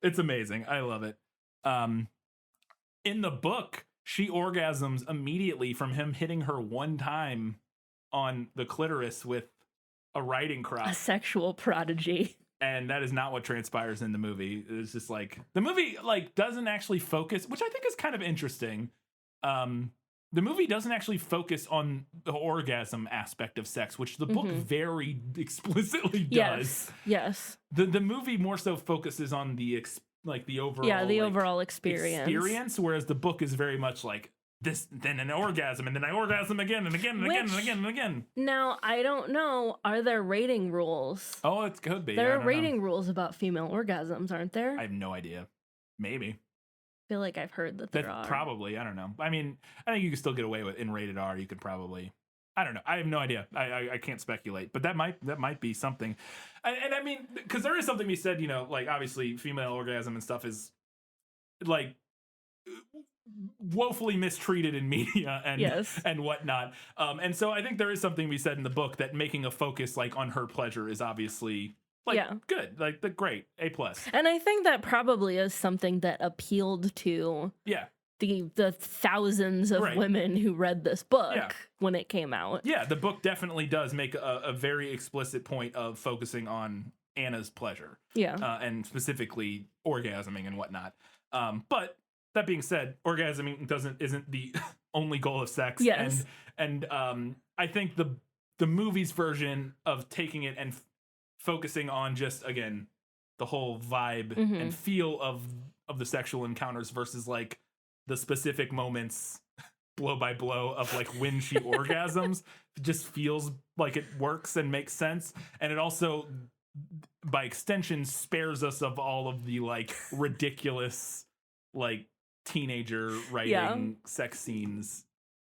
It's amazing. I love it. In the book, she orgasms immediately from him hitting her one time on the clitoris with a riding crop. A sexual prodigy. And that is not what transpires in the movie. It's just like, the movie like doesn't actually focus, which I think is kind of interesting. The movie doesn't actually focus on the orgasm aspect of sex, which the book very explicitly does. Yes. The movie more so focuses on the overall overall experience. Whereas the book is very much like this, then an orgasm, and then I orgasm again and again and again and again and again. Now I don't know. Are there rating rules? Oh, it could be. There are rating rules about female orgasms, aren't there? I have no idea. Maybe. I feel like I've heard that there are. Probably. I don't know. I mean, I think you can still get away with in rated R. You could probably. I don't know. I have no idea. I can't speculate, but that might be something. And I mean, because there is something we said. You know, like obviously female orgasm and stuff is like woefully mistreated in media and whatnot. And so I think there is something we said in the book that making a focus like on her pleasure is obviously. Good, like the great A+. And I think that probably is something that appealed to the thousands of women who read this book when it came out. Yeah, the book definitely does make a very explicit point of focusing on Anna's pleasure. Yeah, and specifically orgasming and whatnot. But that being said, orgasming isn't the only goal of sex. Yes, and I think the movie's version of taking it and focusing on just again the whole vibe and feel of the sexual encounters versus like the specific moments blow by blow of like when she orgasms just feels like it works and makes sense, and it also by extension spares us of all of the like ridiculous like teenager writing sex scenes,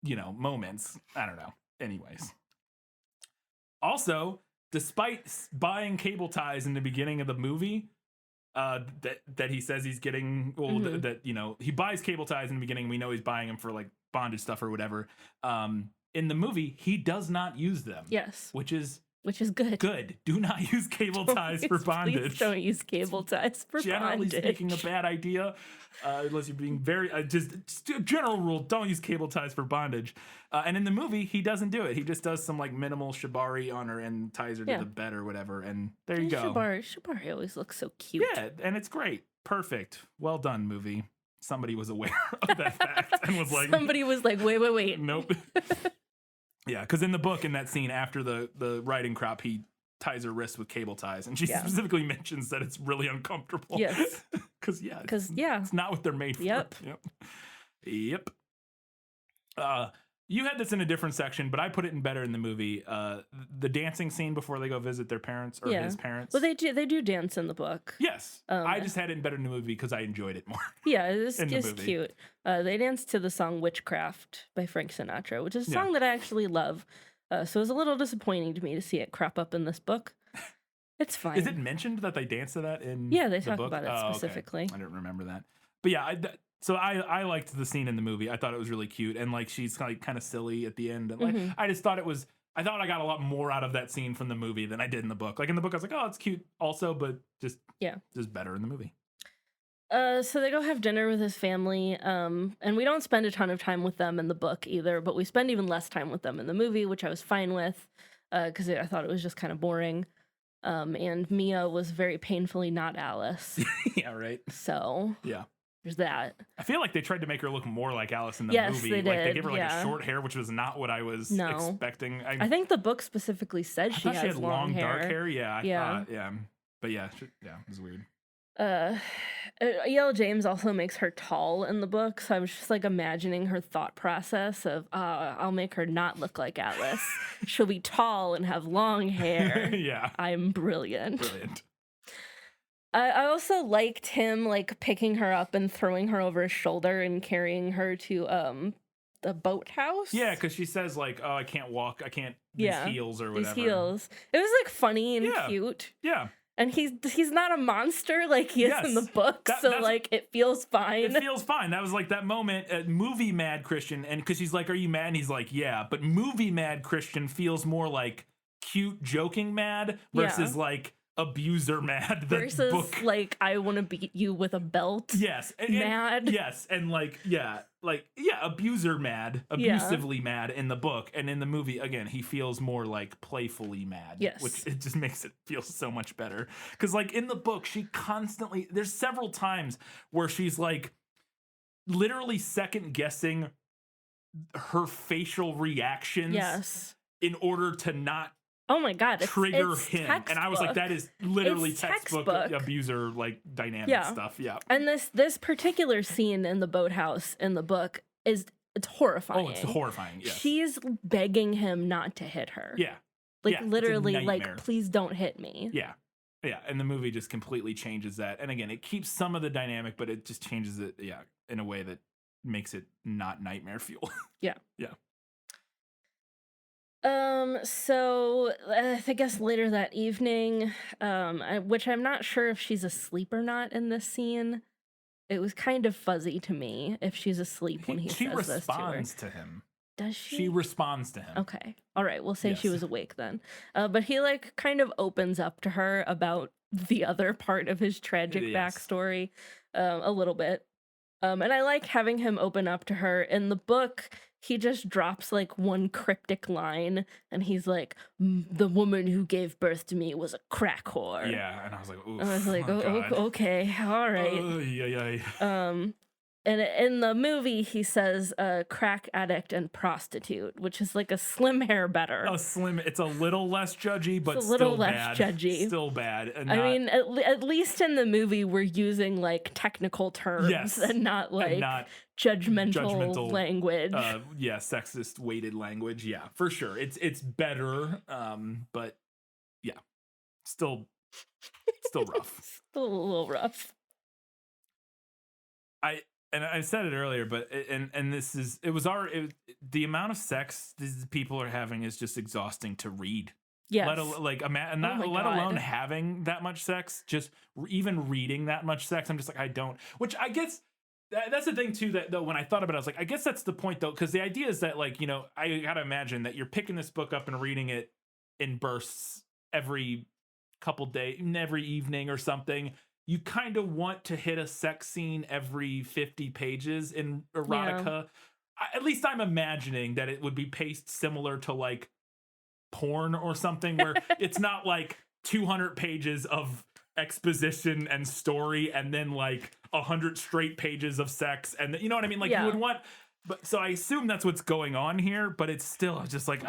you know, moments. I don't know. Anyways, also despite buying cable ties in the beginning of the movie, that he says he's getting, that you know he buys cable ties in the beginning. We know he's buying them for like bondage stuff or whatever. In the movie, he does not use them. Yes. Which is good. good. Do not use cable ties for bondage. Please don't use cable ties for Generally bondage. speaking, a bad idea, unless you're being very just a general rule. Don't use cable ties for bondage. And in the movie, he doesn't do it. He just does some like minimal shibari on her and ties her to the bed or whatever. And there you go. Shibari always looks so cute. Yeah, and it's great. Perfect. Well done, movie. Somebody was aware of that fact and was like, somebody was like, wait. Nope. Yeah, because in the book, in that scene after the riding crop, he ties her wrist with cable ties, and she specifically mentions that it's really uncomfortable. Yes. Because it's not what they're made for. Yep. Yep. You had this in a different section, but I put it in better in the movie. The dancing scene before they go visit their parents or his parents. Well, they do dance in the book. Yes. I just had it in better in the movie because I enjoyed it more. Yeah, it's just cute. They dance to the song Witchcraft by Frank Sinatra, which is a song that I actually love. So it was a little disappointing to me to see it crop up in this book. It's fine. Is it mentioned that they dance to that in they the talk book? about it specifically. Okay. I didn't remember that. But yeah, so I liked the scene in the movie. I thought it was really cute, and like she's like kind of silly at the end, and like I just thought it was. I thought I got a lot more out of that scene from the movie than I did in the book. Like in the book, I was like, oh, it's cute also, but just better in the movie. So they go have dinner with his family, and we don't spend a ton of time with them in the book either, but we spend even less time with them in the movie, which I was fine with, because I thought it was just kind of boring. And Mia was very painfully not Alice. Yeah, right. So yeah. There's that. I feel like they tried to make her look more like Alice in the movie. They did. Like they gave her like a short hair, which was not what I was expecting. I think the book specifically said she had long hair. Dark hair. Yeah, I thought. Yeah, but yeah, it was weird. E.L. James also makes her tall in the book, so I was just like imagining her thought process of, I'll make her not look like Alice. She'll be tall and have long hair. Yeah, I'm brilliant. Brilliant. I also liked him like picking her up and throwing her over his shoulder and carrying her to the boathouse. Yeah, because she says like, "Oh, I can't walk. I can't." These heels or whatever. These heels. It was like funny and cute. Yeah. And he's not a monster like he is in the book, so like it feels fine. It feels fine. That was like that moment at movie mad Christian, and because she's like, "Are you mad?" And he's like, "Yeah." But movie mad Christian feels more like cute joking mad versus like abuser mad versus like I want to beat you with a belt. Yes, mad. Yes, and abuser mad, abusively mad in the book, and in the movie again he feels more like playfully mad. Yes, which it just makes it feel so much better because like in the book she constantly there's several times where she's like literally second guessing her facial reactions. Yes, in order to not. Oh my God! Trigger it's him, textbook. And I was like, "That is literally textbook abuser like dynamic stuff." Yeah. And this particular scene in the boathouse in the book it's horrifying. Oh, it's horrifying. Yes. She's begging him not to hit her. Yeah. Like literally, like please don't hit me. Yeah. Yeah. And the movie just completely changes that. And again, it keeps some of the dynamic, but it just changes it. Yeah, in a way that makes it not nightmare fuel. Yeah. Yeah. So I guess later that evening, which I'm not sure if she's asleep or not in this scene. It was kind of fuzzy to me if she's asleep when he says this to her. She responds to him. Does she? She responds to him. Okay. All right. We'll say she was awake then. But he like kind of opens up to her about the other part of his tragic backstory a little bit. And I like having him open up to her. In the book, he just drops like one cryptic line and he's like, the woman who gave birth to me was a crack whore. Yeah. And I was like, oof. I was like, okay. All right. And in the movie, he says crack addict and prostitute, which is like a slim hair better. It's a little less judgy, but it's a little still less bad. Judgy. Still bad. And I mean, at least in the movie, we're using like technical terms and not like judgmental language. Sexist weighted language. Yeah, for sure. It's better, but yeah, still rough. Still a little rough. And I said it earlier, but the amount of sex these people are having is just exhausting to read. Yes. Let alone having that much sex, just even reading that much sex. I'm just like, I don't, which I guess That's the thing too, that though when I thought about it, I was like, I guess that's the point though, because the idea is that, like, I gotta imagine that you're picking this book up and reading it in bursts every couple days, every evening or something. You kind of want to hit a sex scene every 50 pages in erotica. At least I'm imagining that it would be paced similar to like porn or something, where it's not like 200 pages of exposition and story and then like 100 straight pages of sex, and you know what I mean, like you would want, but so I assume that's what's going on here, but it's still just like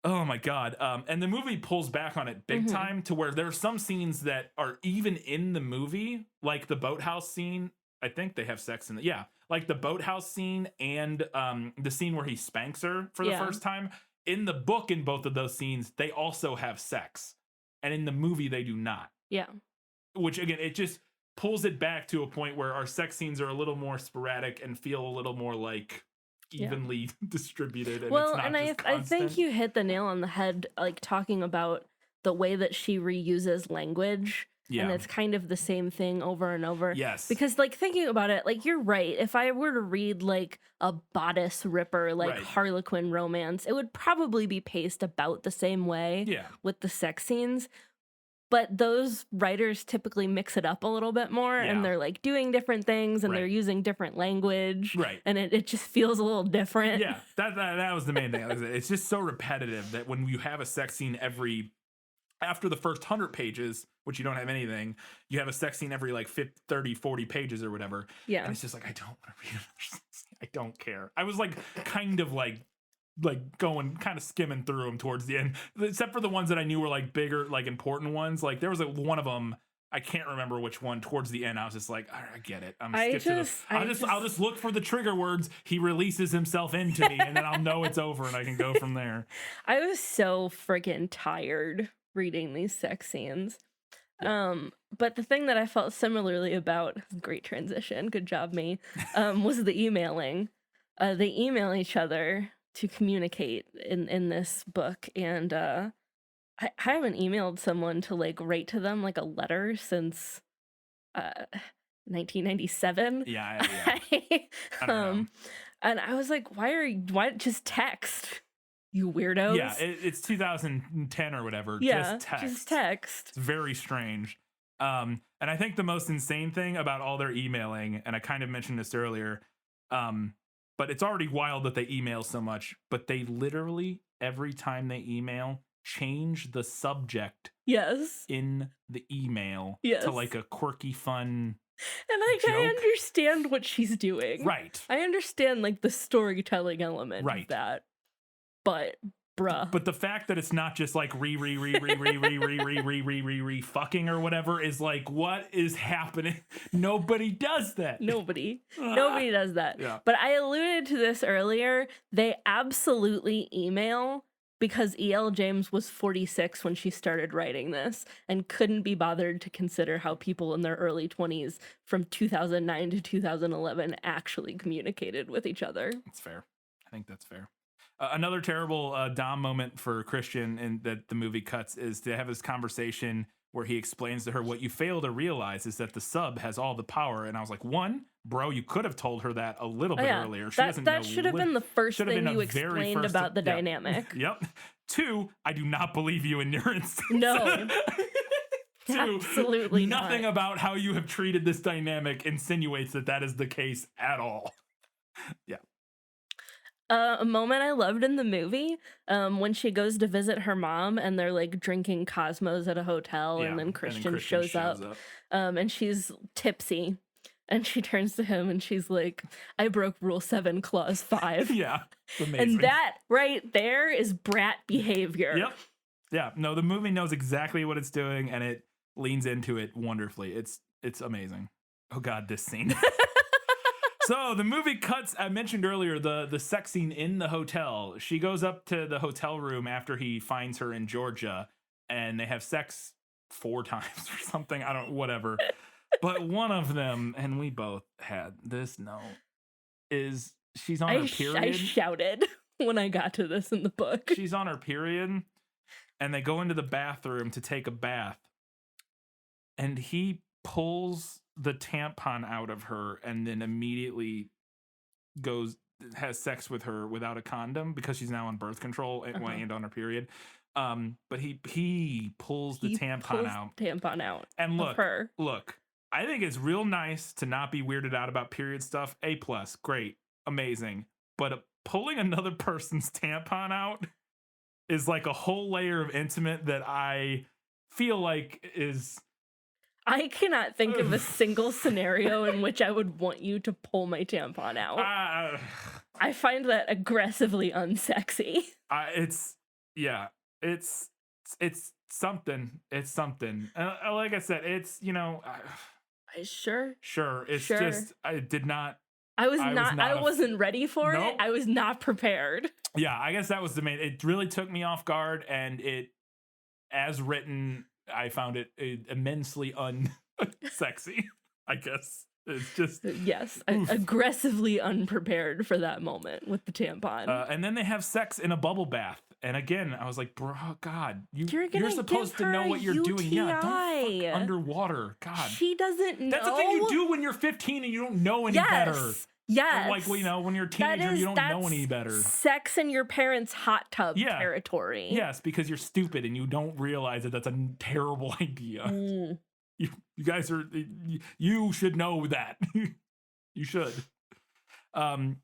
oh my god. And the movie pulls back on it big time, to where there are some scenes that are even in the movie, like the boathouse scene. I think they have sex in it, like the boathouse scene and the scene where he spanks her for the first time. In the book, in both of those scenes, they also have sex, and in the movie they do not. Which again, it just pulls it back to a point where our sex scenes are a little more sporadic and feel a little more like evenly distributed. And well, it's not and just I think you hit the nail on the head, like talking about the way that she reuses language. And it's kind of the same thing over and over. Yes. Because like thinking about it, like you're right. If I were to read like a bodice ripper, like Harlequin romance, it would probably be paced about the same way with the sex scenes. But those writers typically mix it up a little bit more, and they're like doing different things, and they're using different language, and it just feels a little different. Yeah, that was the main thing. It's just so repetitive that when you have a sex scene after the first 100 pages, which you don't have anything, you have a sex scene every like 30, 40 pages or whatever. And it's just like, I don't want to read it. I don't care. I was like kind of like going kind of skimming through them towards the end, except for the ones that I knew were like bigger, like important ones. Like there was one of them, I can't remember which one, towards the end I was just like, all right, I get it. I'll just look for the trigger words. He releases himself into me, and then I'll know it's over and I can go from there. I was so freaking tired reading these sex scenes. But the thing that I felt similarly about, great transition, good job me, was the emailing. They email each other to communicate in this book, and I haven't emailed someone to like write to them like a letter since 1997. I don't know. And I was like, why just text, you weirdos? Yeah, it's 2010 or whatever. Yeah, just text. It's very strange. And I think the most insane thing about all their emailing, and I kind of mentioned this earlier, but it's already wild that they email so much, but they literally, every time they email, change the subject in the email to like a quirky, fun and like joke. I understand what she's doing. Right. I understand like the storytelling element of that. But bruh. But the fact that it's not just like re fucking or whatever is like, what is happening? Nobody does that. Nobody does that. Yeah. But I alluded to this earlier. They absolutely email because E.L. James was 46 when she started writing this and couldn't be bothered to consider how people in their early 20s from 2009 to 2011 actually communicated with each other. That's fair. I think that's fair. Another terrible Dom moment for Christian and that the movie cuts is to have this conversation where he explains to her, what you fail to realize is that the sub has all the power. And I was like, one, bro, you could have told her that a little bit earlier. She doesn't know. That should have been the first thing you explained about the dynamic. Yep. Two, I do not believe you in your instance. No. Two, absolutely nothing about how you have treated this dynamic insinuates that is the case at all. Yeah. A moment I loved in the movie, when she goes to visit her mom and they're like drinking Cosmos at a hotel, and then Christian shows up. And she's tipsy, and she turns to him and she's like, I broke Rule 7, Clause 5. Yeah, amazing. And that right there is brat behavior. Yep. Yeah, no, the movie knows exactly what it's doing, and it leans into it wonderfully. It's amazing. Oh God, this scene. So the movie cuts, I mentioned earlier, the sex scene in the hotel. She goes up to the hotel room after he finds her in Georgia, and they have sex 4 times or something. Whatever. But one of them, and we both had this note, is she's on her period. I shouted when I got to this in the book. She's on her period, and they go into the bathroom to take a bath, and he pulls the tampon out of her and then immediately has sex with her without a condom because she's now on birth control and on her period. But he pulls the tampon out. And look, I think it's real nice to not be weirded out about period stuff. A+, great, amazing. But pulling another person's tampon out is like a whole layer of intimate that I feel like is... I cannot think of a single scenario in which I would want you to pull my tampon out. I find that aggressively unsexy. It's something. It's something. Like I said, it's, you know... Sure. It's just, I wasn't ready for it. I was not prepared. Yeah, I guess that was the main. It really took me off guard, and it, as written, I found it immensely unsexy. I guess it's just yes, aggressively unprepared for that moment with the tampon. And then they have sex in a bubble bath, and again, I was like, bro, God, you're supposed to know what you're doing. Yeah, don't fuck underwater. God, she doesn't know. That's the thing you do when you're 15 and you don't know any better. Yes. Like, you know, when you're a teenager, you don't know any better. Sex in your parents' hot tub territory. Yes, because you're stupid and you don't realize that that's a terrible idea. You guys are, you should know that. You should.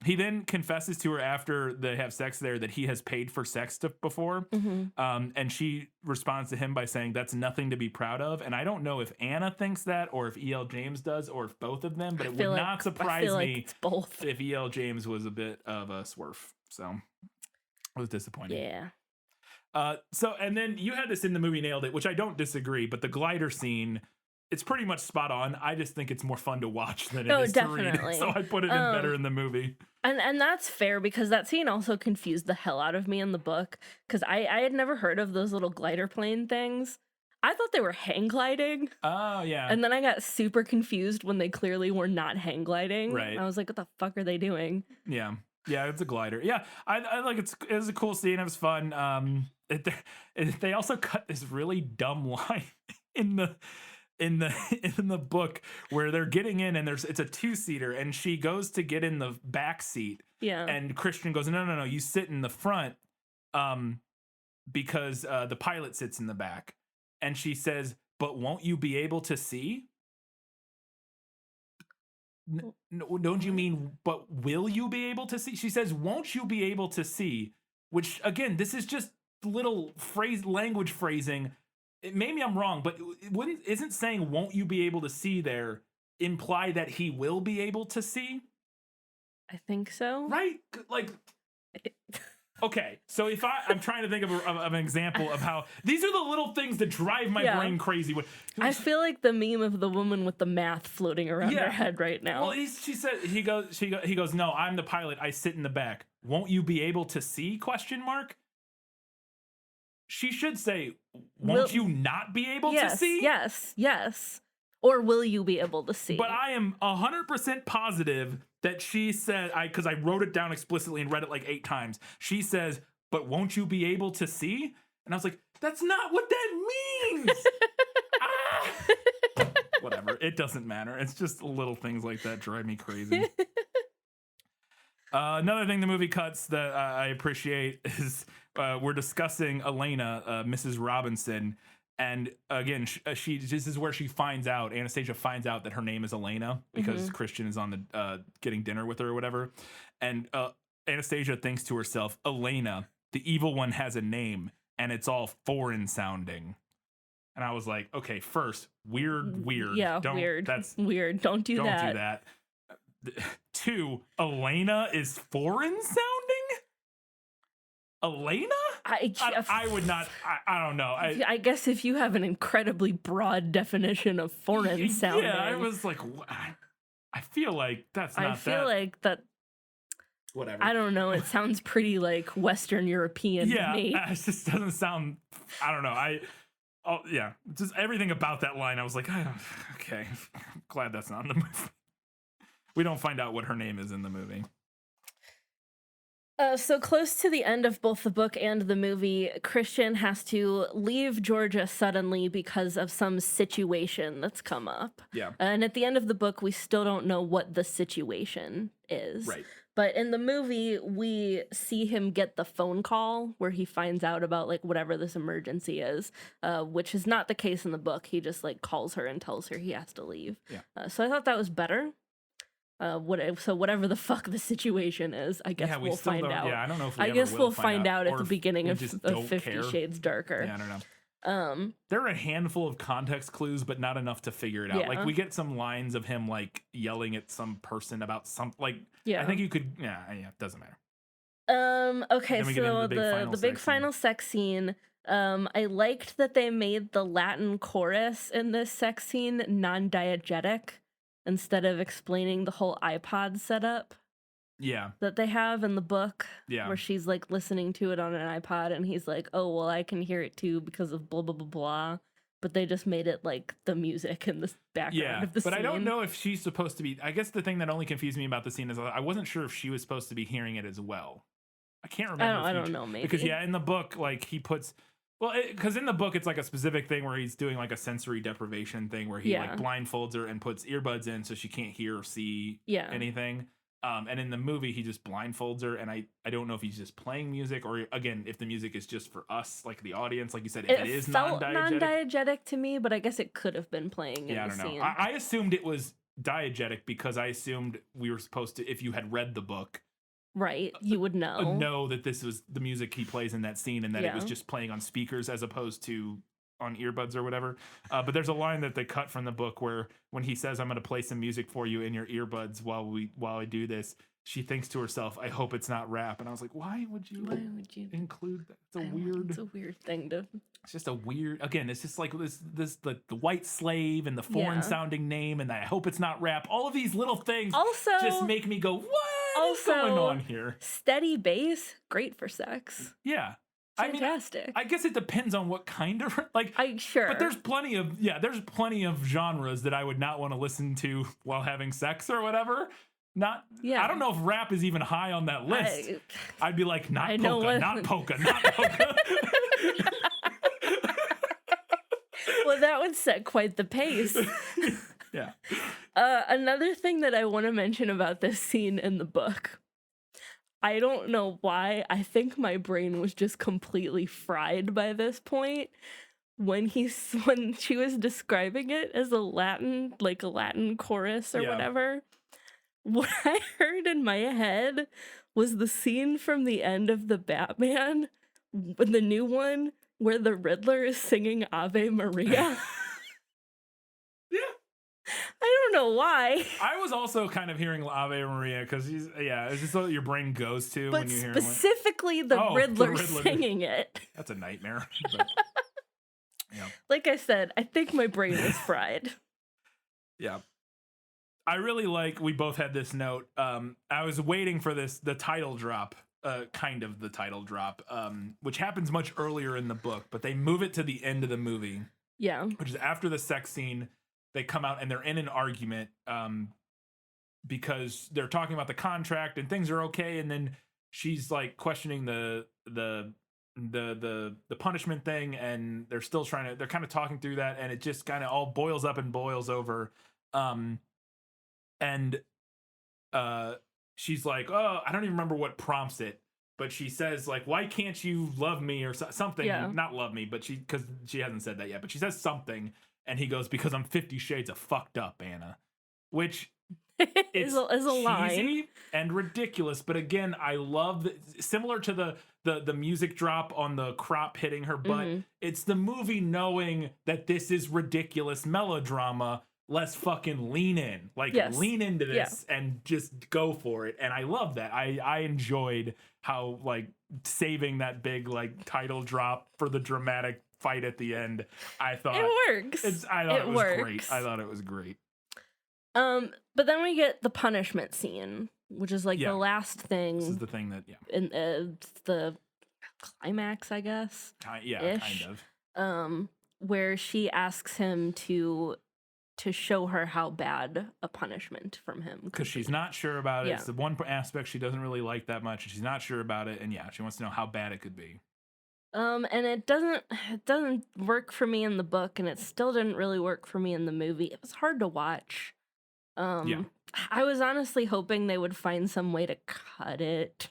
He then confesses to her after they have sex there that he has paid for sex before. And she responds to him by saying that's nothing to be proud of. And I don't know if Anna thinks that or if E.L. James does or if both of them, but it would not surprise me if E.L. James was a bit of a swerve. So I was disappointed. Yeah. So, and then you had this in the movie, nailed it, which I don't disagree, but the glider scene, it's pretty much spot on. I just think it's more fun to watch than it is to read. So I put it in better in the movie. And that's fair because that scene also confused the hell out of me in the book because I had never heard of those little glider plane things. I thought they were hang gliding. Oh, yeah. And then I got super confused when they clearly were not hang gliding. Right. And I was like, what the fuck are they doing? Yeah. Yeah, it's a glider. Yeah, I like it was a cool scene. It was fun. They also cut this really dumb line in the book where they're getting in and it's a 2-seater and she goes to get in the back seat. Yeah. And Christian goes, no, you sit in the front because the pilot sits in the back. And she says, but won't you be able to see? No, don't you mean, but will you be able to see? She says, won't you be able to see? Which, again, this is just little language phrasing. Maybe I'm wrong, but isn't saying won't you be able to see there imply that he will be able to see? I think so. Right? Like, okay, so if I'm trying to think of an example of how these are the little things that drive my brain crazy. I feel like the meme of the woman with the math floating around her head right now. Well, he goes, no, I'm the pilot. I sit in the back. Won't you be able to see? ? She should say, won't you not be able to see? Yes. Or will you be able to see? But I am 100% positive that she said, because I wrote it down explicitly and read it like 8 times. She says, but won't you be able to see? And I was like, that's not what that means. Whatever. It doesn't matter. It's just little things like that drive me crazy. Another thing the movie cuts that I appreciate is we're discussing Elena, Mrs. Robinson, and again, this is where she finds out. Anastasia finds out that her name is Elena because Christian is on the getting dinner with her or whatever, and Anastasia thinks to herself, Elena, the evil one, has a name, and it's all foreign sounding. And I was like, okay, first, weird. Yeah, weird. That's weird. Don't do that. 2, Elena is foreign sounding? Elena? I would not. I don't know. I guess if you have an incredibly broad definition of foreign sounding. Yeah, I was like, I feel like that's not that. I feel like that. Whatever. I don't know. It sounds pretty like Western European to me. Yeah, it just doesn't sound. I don't know. Yeah, just everything about that line. I was like, okay, I'm glad that's not in the movie. We don't find out what her name is in the movie. So close to the end of both the book and the movie, Christian has to leave Georgia suddenly because of some situation that's come up. Yeah. And at the end of the book, we still don't know what the situation is. Right. But in the movie, we see him get the phone call where he finds out about like whatever this emergency is, which is not the case in the book. He just like calls her and tells her he has to leave. Yeah. So I thought that was better. So whatever the fuck the situation is, I guess we we'll still find don't- out. yeah, I don't know if I we guess ever we'll will find out at or the if beginning we of just don't 50 care. Shades Darker. Yeah, I don't know. There are a handful of context clues, but not enough to figure it out. Yeah. Like we get some lines of him like yelling at some person about something. Like Yeah. I think you could. Yeah, it doesn't matter. Okay, Then we get into so the big final the big sex scene. final sex scene. I liked that they made the Latin chorus in this sex scene non-diegetic instead of explaining the whole iPod setup Yeah, that they have in the book. Yeah. Where she's like listening to it on an iPod and he's like, "Oh, well, I can hear it too because of blah blah blah blah." But they just made it like the music in the background yeah. of the But scene. I don't know if she's supposed to be. I guess the thing that only confused me about the scene is I wasn't sure if she was supposed to be hearing it as well. I can't remember. I don't know, maybe. Because in the book, like he puts. Well, because in the book, it's like a specific thing where he's doing like a sensory deprivation thing where he like blindfolds her and puts earbuds in so she can't hear or see anything. And in the movie, he just blindfolds her, and I don't know if he's just playing music or again if the music is just for us, like the audience, like you said, if it is felt non-diegetic. non-diegetic to me, but I guess it could have been playing in Yeah, I the don't know. scene. I assumed it was diegetic because I assumed we were supposed to, if you had read the book, right, you would know. That this was the music he plays in that scene and that it was just playing on speakers as opposed to on earbuds or whatever. But there's a line that they cut from the book where when he says, "I'm going to play some music for you in your earbuds while I do this," she thinks to herself, "I hope it's not rap." And I was like, why would you include that? It's a weird thing to. It's just a weird. Again, it's just like this the white slave and the foreign sounding name, and I hope it's not rap. All of these little things Also, just make me go, what is going on here? Steady bass, great for sex. Yeah. Fantastic. I guess it depends on what kind of like. Sure. But there's plenty of genres that I would not want to listen to while having sex or whatever. I don't know if rap is even high on that list. I'd be like, not polka, not polka, not polka. Well, that would set quite the pace. Yeah. Another thing that I want to mention about this scene in the book, I don't know why. I think my brain was just completely fried by this point. When she was describing it as a Latin chorus or whatever, what I heard in my head was the scene from the end of the Batman, the new one, where the Riddler is singing Ave Maria. I don't know why. I was also kind of hearing Ave Maria because it's just what your brain goes to when you hear specifically the Riddler singing it. That's a nightmare. But, like I said, I think my brain was fried. Yeah. I really we both had this note. I was waiting for the title drop, kind of the title drop, which happens much earlier in the book, but they move it to the end of the movie. Yeah. Which is after the sex scene. They come out and they're in an argument because they're talking about the contract and things are okay, and then she's like questioning the punishment thing, and they're still they're kind of talking through that, and it just kind of all boils up and boils over. She's like, "Oh, I don't even remember what prompts it." But she says, like, "Why can't you love me?" or something. Yeah. Not love me, but because she hasn't said that yet. But she says something. And he goes, "Because I'm 50 shades of fucked up, Anna," which is a line cheesy and ridiculous. But again, I love similar to the music drop on the crop hitting her butt. Mm-hmm. It's the movie knowing that this is ridiculous melodrama. Let's fucking lean in, lean into this and just go for it. And I love that. I enjoyed how saving that big title drop for the dramatic fight at the end. I thought it works. I thought it was great. I thought it was great. But then we get the punishment scene, which is the last thing. This is the thing that in the climax, I guess. Kind of. Where she asks him to to show her how bad a punishment from him could Because she's be. not sure about it. Yeah. It's the one aspect she doesn't really like that much. And she's not sure about it. And yeah, she wants to know how bad it could be. And it doesn't work for me in the book, and it still didn't really work for me in the movie. It was hard to watch. Yeah. I was honestly hoping they would find some way to cut it.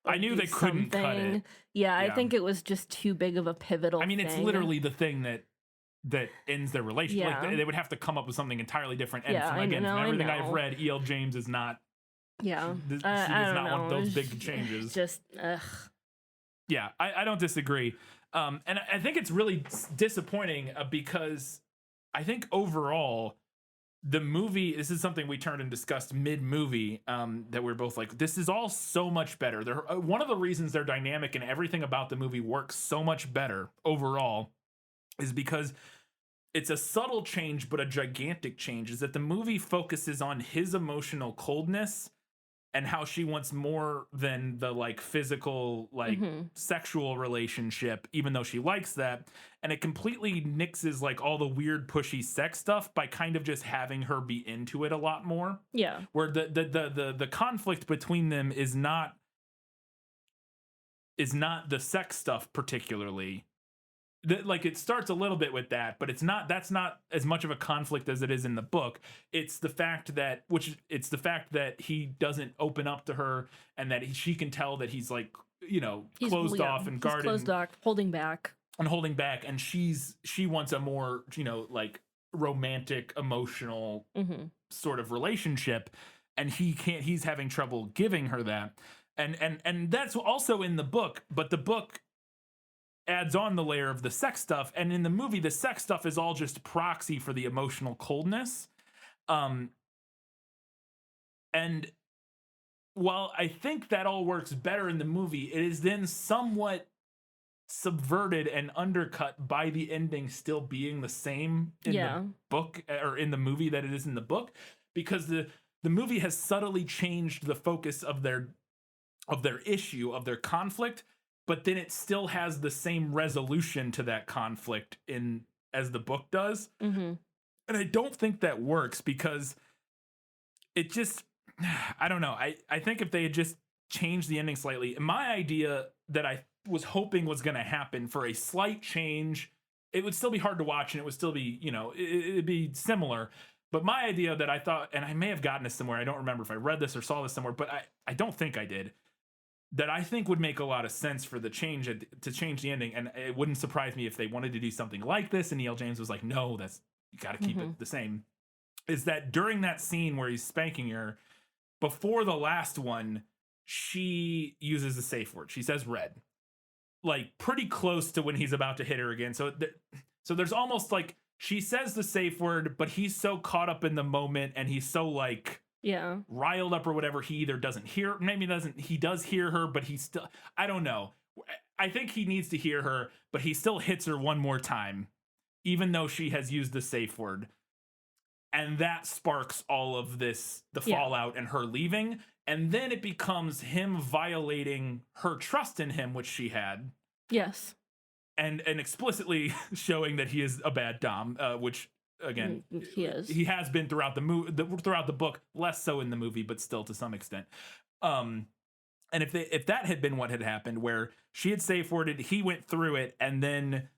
I or knew do they couldn't cut something. it. Yeah, I Yeah. think it was just too big of a pivotal I mean, it's thing. literally the thing that ends their relationship. Yeah. Like, they would have to come up with something entirely different. And Yeah, from, I again, know, from I everything I've know. read, E.L. James is not. Yeah. She does I don't not want know. those It's big changes. Just, ugh. Yeah, I don't disagree. And I think it's really disappointing because I think overall, the movie, this is something we turned and discussed mid-movie, that we're both like, this is all so much better. One of the reasons their dynamic and everything about the movie works so much better overall is because it's a subtle change, but a gigantic change, is that the movie focuses on his emotional coldness and how she wants more than the like physical, like sexual relationship, even though she likes that. And it completely nixes like all the weird pushy sex stuff by kind of just having her be into it a lot more. Yeah. Where the conflict between them is not the sex stuff particularly. Like it starts a little bit with that, but that's not as much of a conflict as it is in the book. It's the fact that he doesn't open up to her, and that she can tell that he's like, He's closed off and guarded, closed off, holding back. And she wants a more, like romantic, emotional sort of relationship, and he's having trouble giving her that. And that's also in the book, but the book adds on the layer of the sex stuff, and in the movie the sex stuff is all just proxy for the emotional coldness. And while I think that all works better in the movie, it is then somewhat subverted and undercut by the ending still being the same in the book or in the movie that it is in the book, because the movie has subtly changed the focus of their issue, of their conflict, but then it still has the same resolution to that conflict as the book does. And I don't think that works, because it just, I don't know. I think if they had just changed the ending slightly, my idea that I was hoping was going to happen for a slight change, it would still be hard to watch and it would still be, it'd be similar. But my idea that I thought, and I may have gotten this somewhere, I don't remember if I read this or saw this somewhere, but I don't think I did, that I think would make a lot of sense for to change the ending. And it wouldn't surprise me if they wanted to do something like this, and E.L. James was like, no, you got to keep it the same. Is that during that scene where he's spanking her, before the last one, she uses a safe word. She says red, like pretty close to when he's about to hit her again. So there's almost like she says the safe word, but he's so caught up in the moment and he's so like riled up or whatever, he either doesn't hear, he does hear her, but he still, I don't know. I think he needs to hear her, but he still hits her one more time, even though she has used the safe word. And that sparks all of this, the fallout and her leaving. And then it becomes him violating her trust in him, which she had. Yes. And explicitly showing that he is a bad dom, which again, he has been throughout throughout the book, less so in the movie, but still to some extent. And if that had been what had happened, where she had safe worded, he went through it, and then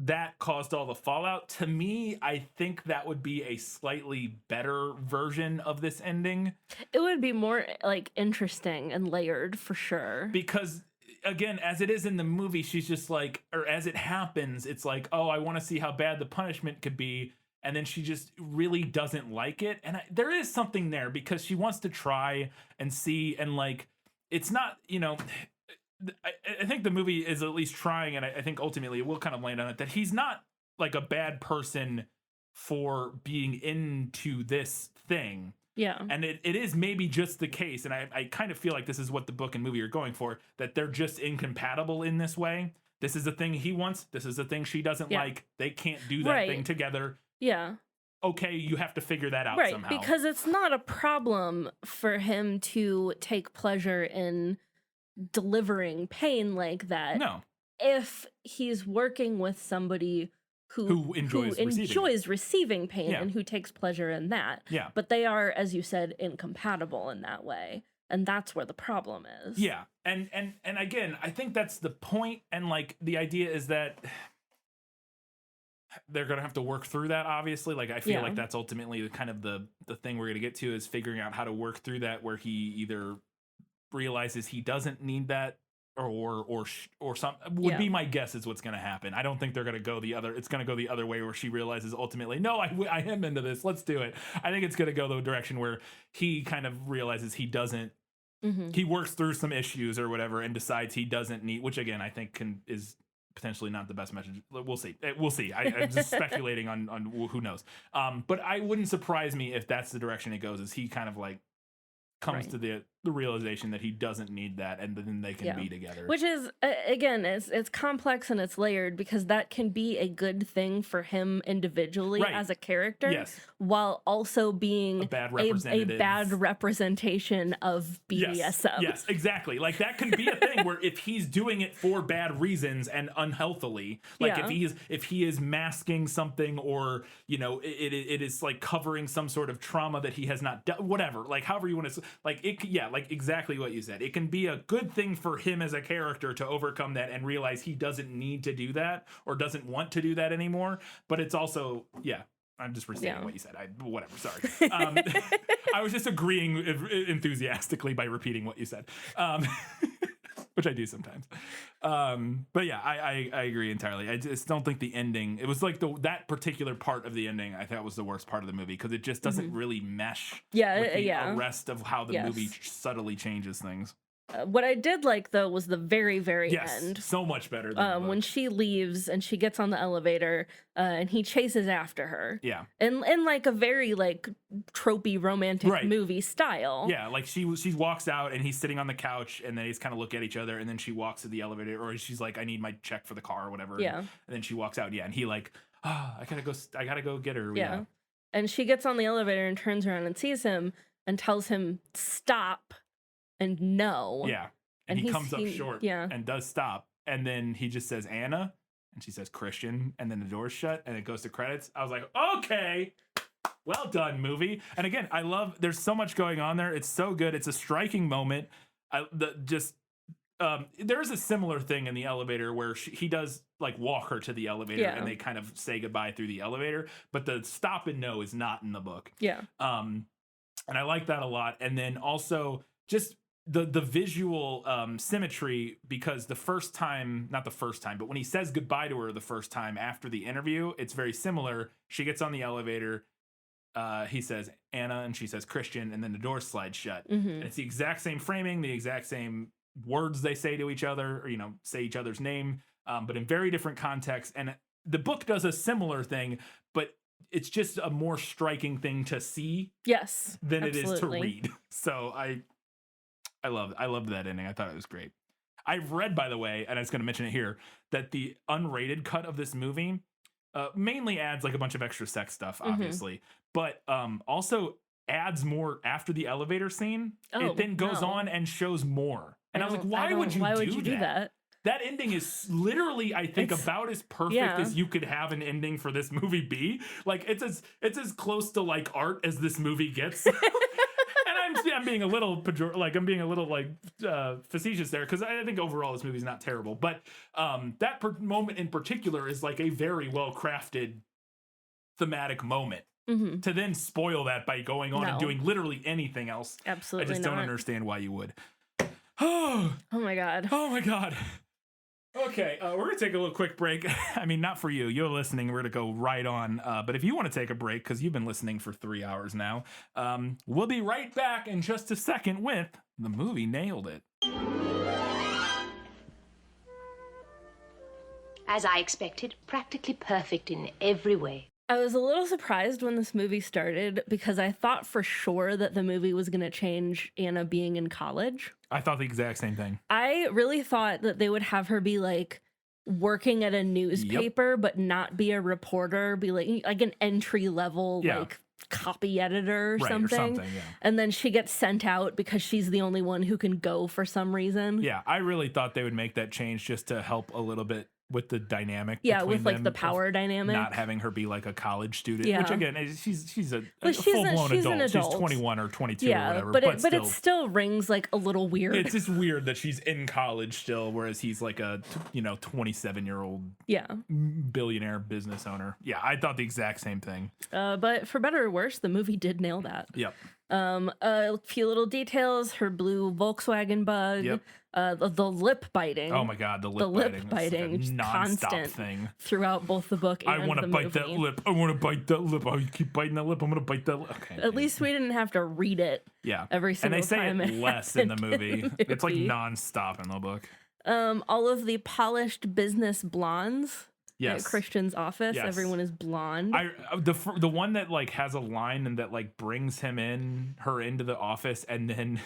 that caused all the fallout, to me, I think that would be a slightly better version of this ending. It would be more like interesting and layered for sure. Because again, as it is in the movie, she's just like, or as it happens, it's like, oh, I want to see how bad the punishment could be. And then she just really doesn't like it. And there is something there, because she wants to try and see, and like, it's not, I think the movie is at least trying, and I think ultimately it will kind of land on it, that he's not like a bad person for being into this thing. Yeah. And it is maybe just the case, and I kind of feel like this is what the book and movie are going for, that they're just incompatible in this way. This is the thing he wants. This is the thing she doesn't like. They can't do that thing together. Yeah. Okay, you have to figure that out somehow. Because it's not a problem for him to take pleasure in delivering pain like that. No. If he's working with somebody who enjoys receiving pain Yeah. and who takes pleasure in that. Yeah. But they are, as you said, incompatible in that way. And that's where the problem is. Yeah. And again, I think that's the point. And like the idea is that they're going to have to work through that, obviously. Like, I feel like that's ultimately kind of the thing we're going to get to, is figuring out how to work through that, where he either realizes he doesn't need that or some would be my guess is what's going to happen. I don't think they're going to go it's going to go the other way, where she realizes ultimately, no, I am into this. Let's do it. I think it's going to go the direction where he kind of realizes he doesn't, he works through some issues or whatever and decides he doesn't need, which again, I think is potentially not the best message. We'll see. I'm just speculating on who knows. But I wouldn't surprise me if that's the direction it goes, is he kind of like comes to the realization that he doesn't need that, and then they can be together. Which is, again, it's complex and it's layered, because that can be a good thing for him individually as a character, while also being a bad representation of BDSM. Yes, exactly. Like, that can be a thing where if he's doing it for bad reasons and unhealthily, like if he is masking something, or it is like covering some sort of trauma that he has not done, whatever, like however you want to, like it, like exactly what you said. It can be a good thing for him as a character to overcome that and realize he doesn't need to do that or doesn't want to do that anymore. But it's also, I'm just restating what you said. Whatever, sorry. I was just agreeing enthusiastically by repeating what you said, which I do sometimes. But yeah, I agree entirely. I just don't think the ending, it was like that particular part of the ending, I thought was the worst part of the movie, because it just doesn't really mesh with the rest of how the movie subtly changes things. What I did like, though, was the very, very end. So much better than when she leaves and she gets on the elevator and he chases after her. Yeah. In like a very like tropey romantic movie style. Yeah, like she walks out and he's sitting on the couch, and then he's kind of look at each other, and then she walks to the elevator, or she's like, I need my check for the car or whatever. Yeah. And then she walks out, and he like, I gotta go get her. Yeah. And she gets on the elevator and turns around and sees him and tells him stop. And no. Yeah. And he comes up short and does stop. And then he just says Anna, and she says Christian, and then the door's shut and it goes to credits. I was like, okay, well done, movie. And again, I love, there's so much going on there. It's so good. It's a striking moment. There's a similar thing in the elevator where he does like walk her to the elevator and they kind of say goodbye through the elevator, but the stop and no is not in the book. Yeah. And I like that a lot. And then also just the visual symmetry, because not the first time, but when he says goodbye to her the first time after the interview, it's very similar. She gets on the elevator, he says Anna, and she says Christian, and then the door slides shut. And it's the exact same framing, the exact same words they say to each other, or say each other's name, but in very different contexts. And the book does a similar thing, but it's just a more striking thing to see than it is to read. So I loved that ending. I thought it was great. I've read, by the way, and I was going to mention it here, that the unrated cut of this movie mainly adds like a bunch of extra sex stuff, obviously, but also adds more after the elevator scene. It then goes on and shows more. And I was like, why would you do that? That ending is literally, I think, about as perfect as you could have an ending for this movie be. Like, it's as close to like art as this movie gets. I'm being a little facetious there, because I think overall this movie's not terrible, but that moment in particular is like a very well crafted thematic moment. To then spoil that by going on and doing literally anything else, absolutely, I just don't understand why you would. Oh my god. Okay, we're going to take a little quick break. I mean, not for you. You're listening. We're going to go right on. But if you want to take a break, because you've been listening for 3 hours now, we'll be right back in just a second with The Movie Nailed It. As I expected, practically perfect in every way. I was a little surprised when this movie started, because I thought for sure that the movie was going to change Anna being in college. I thought the exact same thing. I really thought that they would have her be like working at a newspaper, but not be a reporter, be like an entry level like copy editor or something. And then she gets sent out because she's the only one who can go for some reason. Yeah, I really thought they would make that change just to help a little bit with the dynamic. Yeah, between with like them the of power dynamic. not having her be like a college student, Yeah. which again, she's a But full blown she's an adult. She's adult. 21 or 22 or Yeah, whatever. but it still rings like a little weird. It's just weird that she's in college still, whereas he's like a 27-year-old yeah. billionaire business owner. Yeah, I thought the exact same thing. But for better or worse, the movie did nail that. Yep. A few little details: her blue Volkswagen Bug, Yep. The lip biting. Oh my God, the the lip lip biting, biting, just just nonstop constant thing. throughout both the book and I want to the bite movie. that lip. I want to bite that lip. I keep biting that lip. I'm gonna bite that lip. Okay. At least we didn't have to read it. Yeah. Every single and they say time it less in the happened movie. It's like movie. nonstop in the book. All of the polished business blondes. Yes. At Christian's office, Yes. everyone is blonde. The one that like has a line and that like brings her into the office and then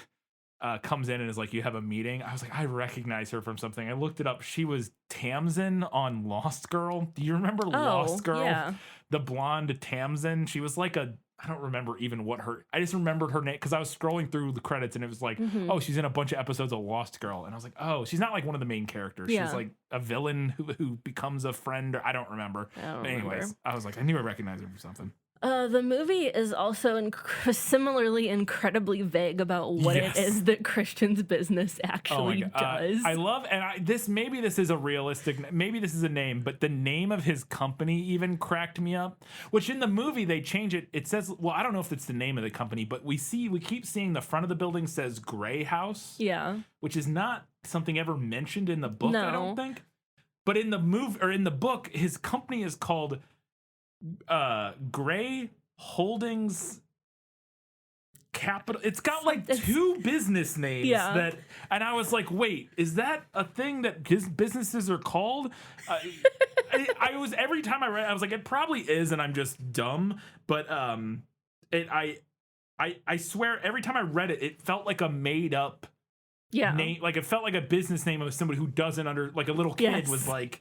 comes in and is like, you have a meeting. I was like, I recognize her from something. I looked it up. She was Tamsin on Lost Girl. Do you remember Lost Girl? Yeah. The blonde Tamsin. She was like I don't remember even I just remembered her name because I was scrolling through the credits and it was like, oh, she's in a bunch of episodes of Lost Girl. And I was like, oh, she's not like one of the main characters. Yeah. She's like a villain who becomes a friend. Or I don't remember. But anyways, remember. I was like, I knew I recognized her from something. The movie is also similarly incredibly vague about what Yes. it is that Christian's business actually does. I love, and maybe this is a realistic, maybe this is a name, but the name of his company even cracked me up, which in the movie they change it. It says, well, I don't know if it's the name of the company, but we keep seeing the front of the building says Gray House. Yeah. Which is not something ever mentioned in the book, I don't No. think. But in the movie or in the book, his company is called Gray Holdings Capital. It's got like two business names that, and I was like, wait, is that a thing that businesses are called? I was every time I read, I was like, it probably is, and I'm just dumb. But I swear, every time I read it, it felt like a made up name. Like it felt like a business name of somebody who doesn't like a little kid was like,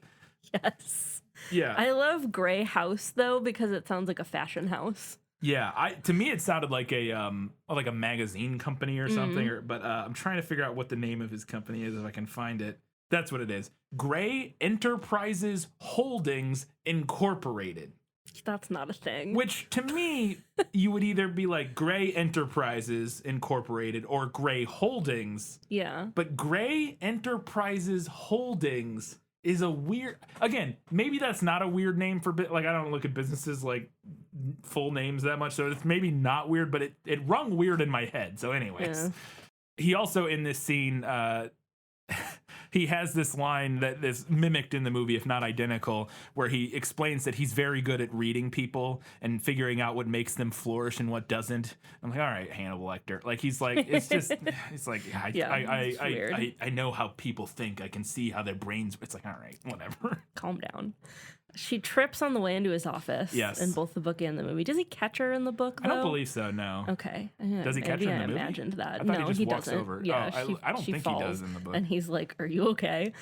yes. Yeah. I love Gray House though because it sounds like a fashion house. Yeah, to me it sounded like a magazine company or something. But I'm trying to figure out what the name of his company is if I can find it. That's what it is. Gray Enterprises Holdings Incorporated. That's not a thing. Which to me, you would either be like Gray Enterprises Incorporated or Gray Holdings. Yeah. But Gray Enterprises Holdings is a weird, again, maybe that's not a weird name for like I don't look at businesses like full names that much, so it's maybe not weird, but it rung weird in my head. So anyways, he also in this scene he has this line that is mimicked in the movie, if not identical, where he explains that he's very good at reading people and figuring out what makes them flourish and what doesn't. I'm like, all right, Hannibal Lecter. Like he's like, it's just, it's like, I know how people think. I can see how their brains. It's like, all right, whatever. Calm down. She trips on the way into his office. Yes. In both the book and the movie. Does he catch her in the book, though? I don't believe so, no. Okay. Does he catch her in the movie? I imagined that. I thought no, he just walks doesn't. over. Yeah, Oh, I don't think he does in the book. And he's like, are you okay?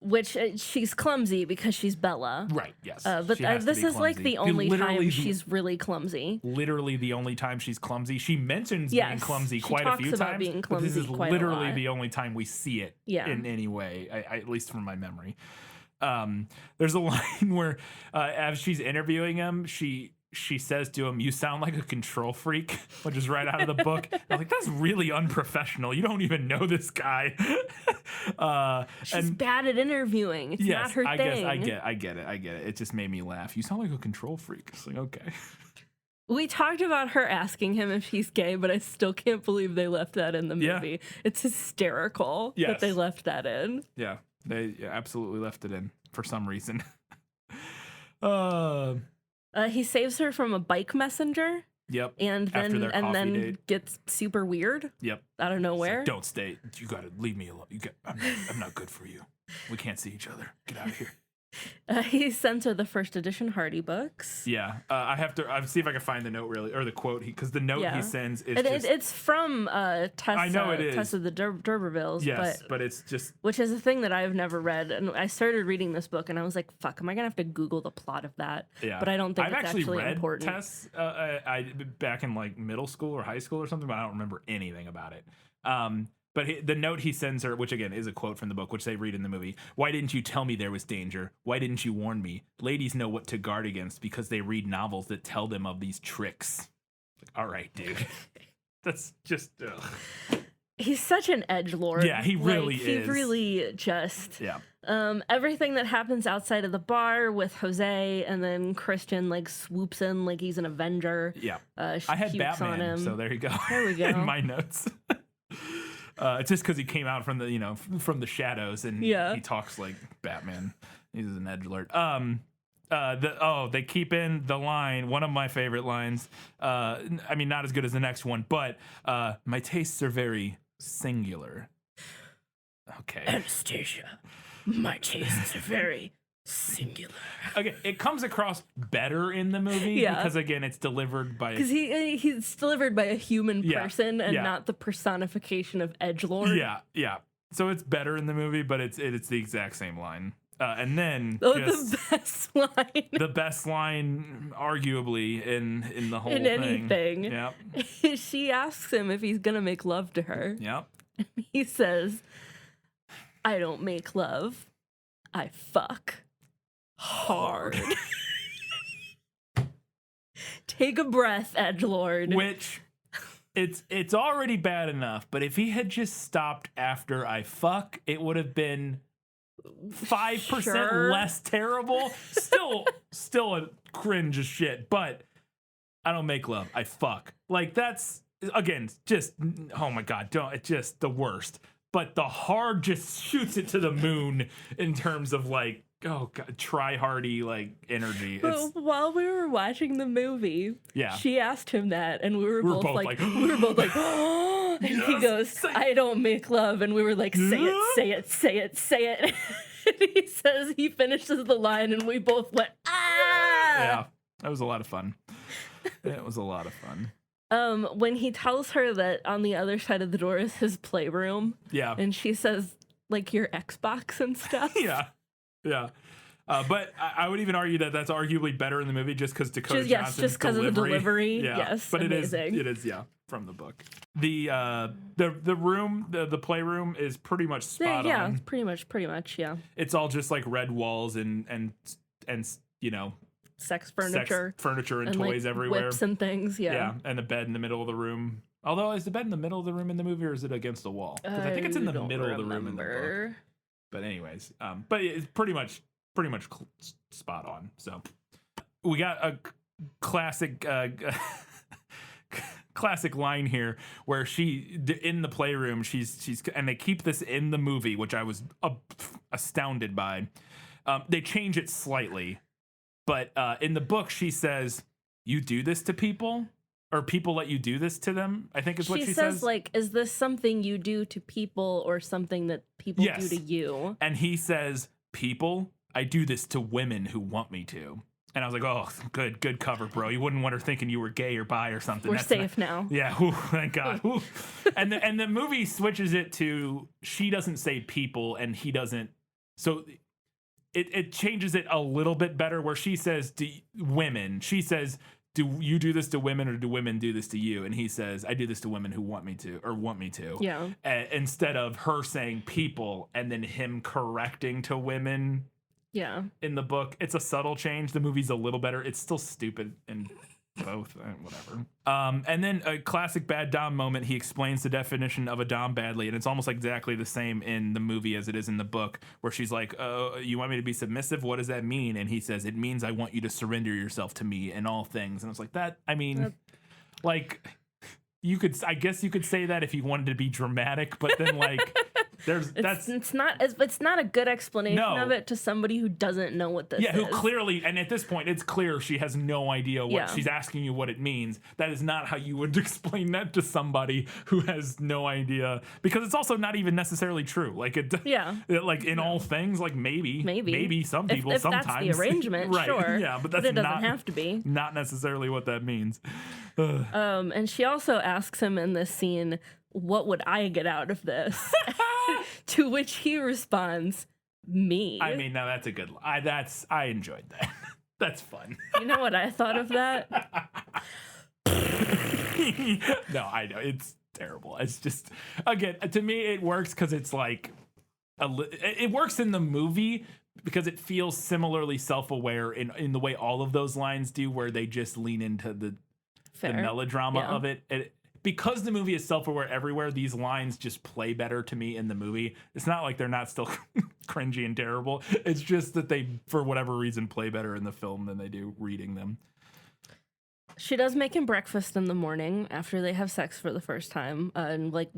Which she's clumsy because she's Bella. Right, yes. But She has to this be is like clumsy. the only Literally time the- she's really clumsy. Literally the only time she's clumsy. She mentions being Yes, clumsy she quite a talks few about times. being But this clumsy is quite a literally lot. the only time we see it in any way, at least from my memory. There's a line where as she's interviewing him, she says to him, "You sound like a control freak," which is right out of the book. I'm like, that's really unprofessional. You don't even know this guy. She's bad at interviewing. It's not her thing. I get it. It just made me laugh. You sound like a control freak. It's like, okay. We talked about her asking him if he's gay, but I still can't believe they left that in the movie. Yeah. It's hysterical that they left that in. Yeah, they absolutely left it in for some reason. He saves her from a bike messenger. Yep. And After their then coffee date. gets super weird. Yep. Out of nowhere. Like, don't stay. You gotta leave me alone. I'm not good for you. We can't see each other. Get out of here. He sends her the first edition Hardy books. Yeah, I have to see if I can find the note really, or the quote, because the note he sends is it's from Tessa. I know it is. Tessa the D'Urbervilles. Yes, but it's just, which is a thing that I've never read, and I started reading this book, and I was like, "Fuck, am I gonna have to Google the plot of that?" Yeah, but I don't think I've it's actually read important. Tess, I back in like middle school or high school or something, but I don't remember anything about it. But the note he sends her, which again is a quote from the book, which they read in the movie. Why didn't you tell me there was danger? Why didn't you warn me? Ladies know what to guard against because they read novels that tell them of these tricks. Like, all right, dude. That's just, ugh. He's such an edgelord. Yeah, he really is. is. He really just... Yeah. Everything that happens outside of the bar with Jose, and then Christian like swoops in like he's an Avenger. Yeah. She I had pukes Batman, on him. so there you go. There we go. In my notes. It's just because he came out from the, from the shadows, and he talks like Batman. He's an edgelord. They keep in the line, one of my favorite lines. I mean, not as good as the next one, but my tastes are very singular. Okay. Anastasia, my tastes are very singular. Okay, it comes across better in the movie because again, it's delivered by because he's delivered by a human person and yeah. not the personification of edgelord. Yeah. So it's better in the movie, but it's the exact same line. And then the best line. The best line, arguably, in the whole in thing. anything. Yep. She asks him if he's gonna make love to her. Yep. And he says, "I don't make love, I fuck hard." Take a breath, edgelord. Which it's already bad enough, but if he had just stopped after I fuck, it would have been 5% less terrible. Still a cringe as shit, but I don't make love, I fuck. Like, that's again just, oh my god, it's just the worst. But the hard just shoots it to the moon in terms of like, oh god, try-hardy like energy. But while we were watching the movie, she asked him that, and we were both like, oh, and he goes, "I don't make love," and we were like, say it. And he says, he finishes the line, and we both went, ah. Yeah, that was a lot of fun. It was a lot of fun. When he tells her that on the other side of the door is his playroom, and she says, like, your Xbox and stuff. Yeah. But I would even argue that that's arguably better in the movie just because Dakota Johnson's just because of the delivery. Yeah. Yes, but amazing. it is from the book. The room, the playroom is pretty much spot on. Yeah, pretty much, yeah. It's all just like red walls and sex furniture and toys like everywhere. Whips and things, Yeah, and a bed in the middle of the room. Although, is the bed in the middle of the room in the movie, or is it against the wall? Because I think it's in the middle of the room in the book. But anyways, but it's pretty much spot on. So we got a classic classic line here where she in the playroom she's and they keep this in the movie, which I was astounded by. They change it slightly, but in the book she says, "You do this to people." Or people let you do this to them, I think is what she says. Like, is this something you do to people or something that people do to you? And he says, people, I do this to women who want me to. And I was like, oh, good cover, bro. You wouldn't want her thinking you were gay or bi or something. We're safe now. Yeah, whew, thank God. And the movie switches it to she doesn't say people and he doesn't. So it changes it a little bit better where she says to women. She says, do you do this to women or do women do this to you? And he says, I do this to women who want me to. Yeah. Instead of her saying people and then him correcting to women. Yeah. In the book, it's a subtle change. The movie's a little better. It's still stupid in both. Whatever. And then a classic bad dom moment. He explains the definition of a dom badly, and it's almost exactly the same in the movie as it is in the book, where she's like, you want me to be submissive? What does that mean? And he says, it means I want you to surrender yourself to me in all things. And I was like, I guess you could say that if you wanted to be dramatic, but then like it's not a good explanation of it to somebody who doesn't know what this is. Yeah, who clearly, and at this point it's clear she has no idea what she's asking you what it means. That is not how you would explain that to somebody who has no idea, because it's also not even necessarily true. Like like in all things, like maybe some people if sometimes that's the arrangement, right? Sure. Yeah, but it doesn't have to be. Not necessarily what that means. And she also asks him in this scene, what would I get out of this? To which he responds, me. I mean, now that's a good I enjoyed that. That's fun. You know what I thought of that? No, I know. terrible. It's just, again, to me, it works because it's like, it works in the movie because it feels similarly self-aware in the way all of those lines do, where they just lean into the melodrama of it. Because the movie is self-aware everywhere, these lines just play better to me in the movie. It's not like they're not still cringy and terrible. It's just that they, for whatever reason, play better in the film than they do reading them. She does make him breakfast in the morning after they have sex for the first time, and like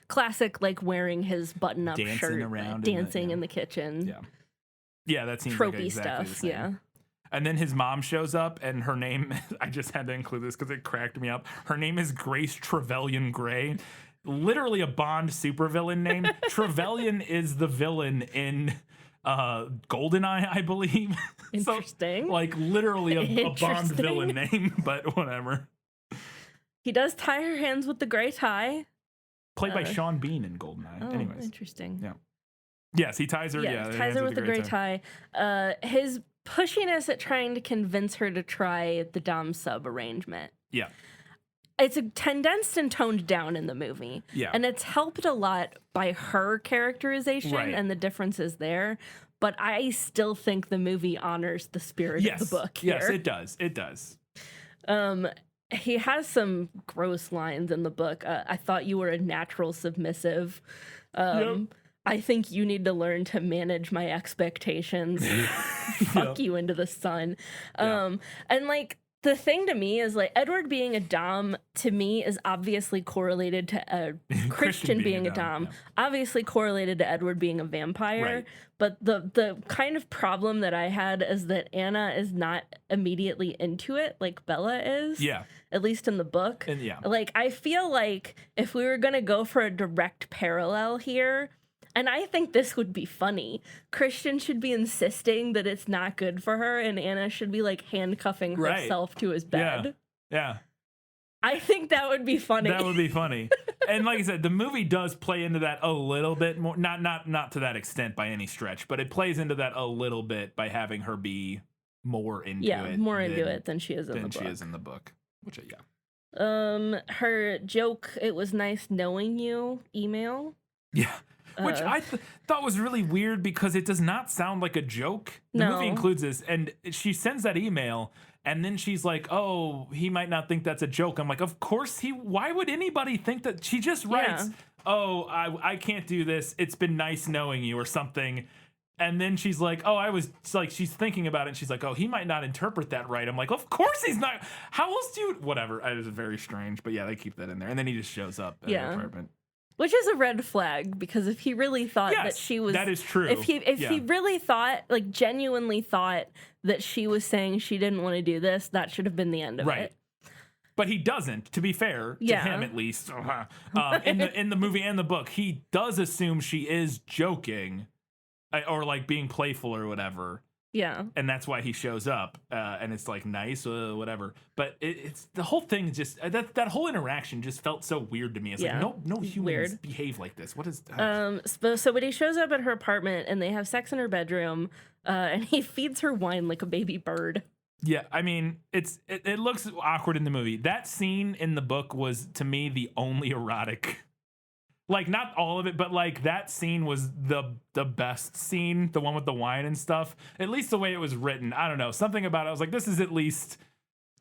classic, like wearing his button-up shirt, dancing in the kitchen. Yeah, that seems tropey like exactly stuff. the same. Yeah. And then his mom shows up, and her name, I just had to include this because it cracked me up. Her name is Grace Trevelyan Gray. Literally a Bond supervillain name. Trevelyan is the villain in GoldenEye, I believe. Interesting. So, like, literally a Bond villain name, but whatever. He does tie her hands with the gray tie. Played by Sean Bean in GoldenEye. Oh, anyways. Interesting. Yeah. Yes, he ties her. Yeah, ties her with the gray tie. His pushiness at trying to convince her to try the dom sub arrangement. Yeah. It's condensed and toned down in the movie. Yeah. And it's helped a lot by her characterization and the differences there. But I still think the movie honors the spirit of the book here. Yes, it does. It does. He has some gross lines in the book. I thought you were a natural submissive. I think you need to learn to manage my expectations. Fuck you into the sun. And like, the thing to me is like Edward being a dom to me is obviously correlated to Christian being a dom. Obviously correlated to Edward being a vampire. Right. But the kind of problem that I had is that Anna is not immediately into it like Bella is. Yeah. At least in the book. And Like, I feel like if we were going to go for a direct parallel here, and I think this would be funny, Christian should be insisting that it's not good for her, and Anna should be like handcuffing herself to his bed. Yeah. I think that would be funny. That would be funny. And like I said, the movie does play into that a little bit more. Not to that extent by any stretch, but it plays into that a little bit by having her be more into it. More into it than she is in the book. Than she is in the book. Which, her joke, "It was nice knowing you" email. Yeah. Which I thought was really weird because it does not sound like a joke. The movie includes this, and she sends that email, and then she's like, "Oh, he might not think that's a joke." I'm like, of course why would anybody think that? She just writes, "Oh, I can't do this. It's been nice knowing you," or something. And then she's like, "Oh, I was," like, she's thinking about it, and she's like, "Oh, he might not interpret that right." I'm like, of course he's not. How else do you, whatever. It was very strange, but yeah, they keep that in there. And then he just shows up at her apartment. Which is a red flag, because if he really thought that she was... that is true. If he really thought, like genuinely thought that she was saying she didn't want to do this, that should have been the end of it. But he doesn't, to be fair, to him at least. In the movie and the book, he does assume she is joking or like being playful or whatever. Yeah. And that's why he shows up, and it's like nice, whatever. But it's the whole thing just that whole interaction just felt so weird to me. It's like no humans behave like this. What is so when he shows up at her apartment and they have sex in her bedroom, and he feeds her wine like a baby bird. Yeah, I mean, it looks awkward in the movie. That scene in the book was, to me, the only erotic. Like, not all of it, but like that scene was the best scene, the one with the wine and stuff. At least the way it was written. I don't know. Something about it, I was like, this is at least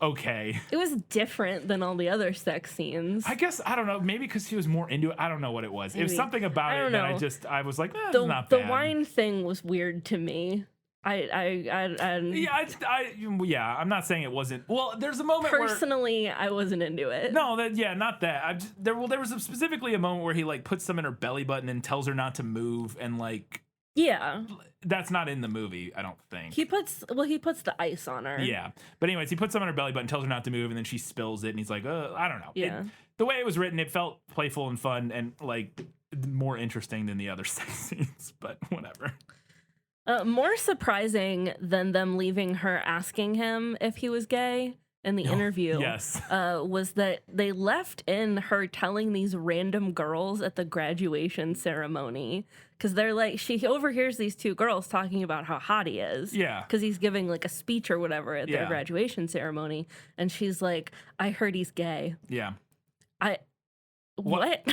okay. It was different than all the other sex scenes. I guess, I don't know, maybe because he was more into it. I don't know what it was. Maybe. It was something about it that I was like, it's not bad. The wine thing was weird to me. I'm not saying it wasn't. Well, there's a moment personally I wasn't into it. No, not that. There was specifically a moment where he like puts some in her belly button and tells her not to move, and like that's not in the movie, I don't think. He puts the ice on her. Yeah, but anyways, he puts some in her belly button, tells her not to move, and then she spills it, and he's like, I don't know. Yeah. The way it was written, it felt playful and fun and like more interesting than the other sex scenes, but whatever. More surprising than them leaving her asking him if he was gay in the interview was that they left in her telling these random girls at the graduation ceremony, because they're like, she overhears these two girls talking about how hot he is, because he's giving like a speech or whatever at their graduation ceremony, and she's like, "I heard he's gay." What?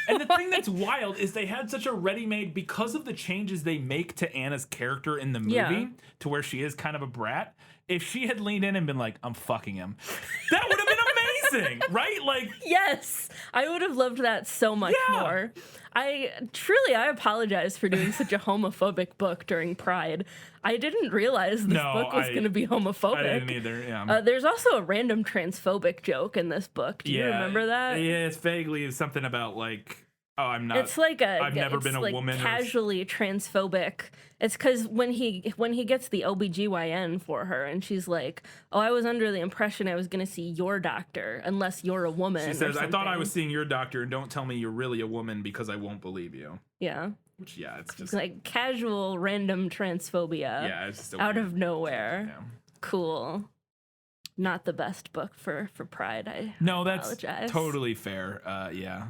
And the thing that's wild is they had such a ready-made, because of the changes they make to Anna's character in the movie, to where she is kind of a brat. If she had leaned in and been like, I'm fucking him, that would have been amazing, right? Like, yes, I would have loved that so much more. I apologize for doing such a homophobic book during Pride. I didn't realize this book was going to be homophobic. I didn't either, yeah. There's also a random transphobic joke in this book. Do you remember that? Yeah, it's vaguely something about like, oh, I'm not. It's like I've never been a woman. Casually transphobic. It's because when he gets the OBGYN for her, and she's like, "Oh, I was under the impression I was going to see your doctor, unless you're a woman." She says, "I thought I was seeing your doctor, and don't tell me you're really a woman because I won't believe you." Yeah. Which, yeah, it's just like casual random transphobia. Yeah, it's just out of nowhere. Yeah. Cool. Not the best book for Pride. That's totally fair. Yeah.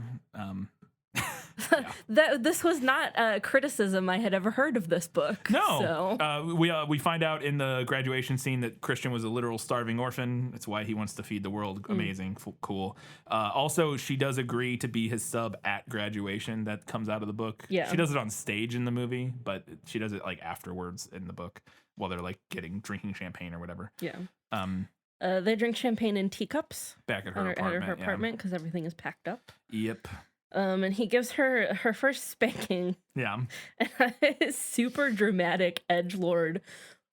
This was not a criticism I had ever heard of this book. No. So. We find out in the graduation scene that Christian was a literal starving orphan. That's why he wants to feed the world. Amazing. Cool. Also, she does agree to be his sub at graduation. That comes out of the book. Yeah. She does it on stage in the movie, but she does it like afterwards in the book while they're like drinking champagne or whatever. Yeah. They drink champagne in teacups back at her apartment because everything is packed up. Yep. And he gives her first spanking. Yeah. Super dramatic edgelord.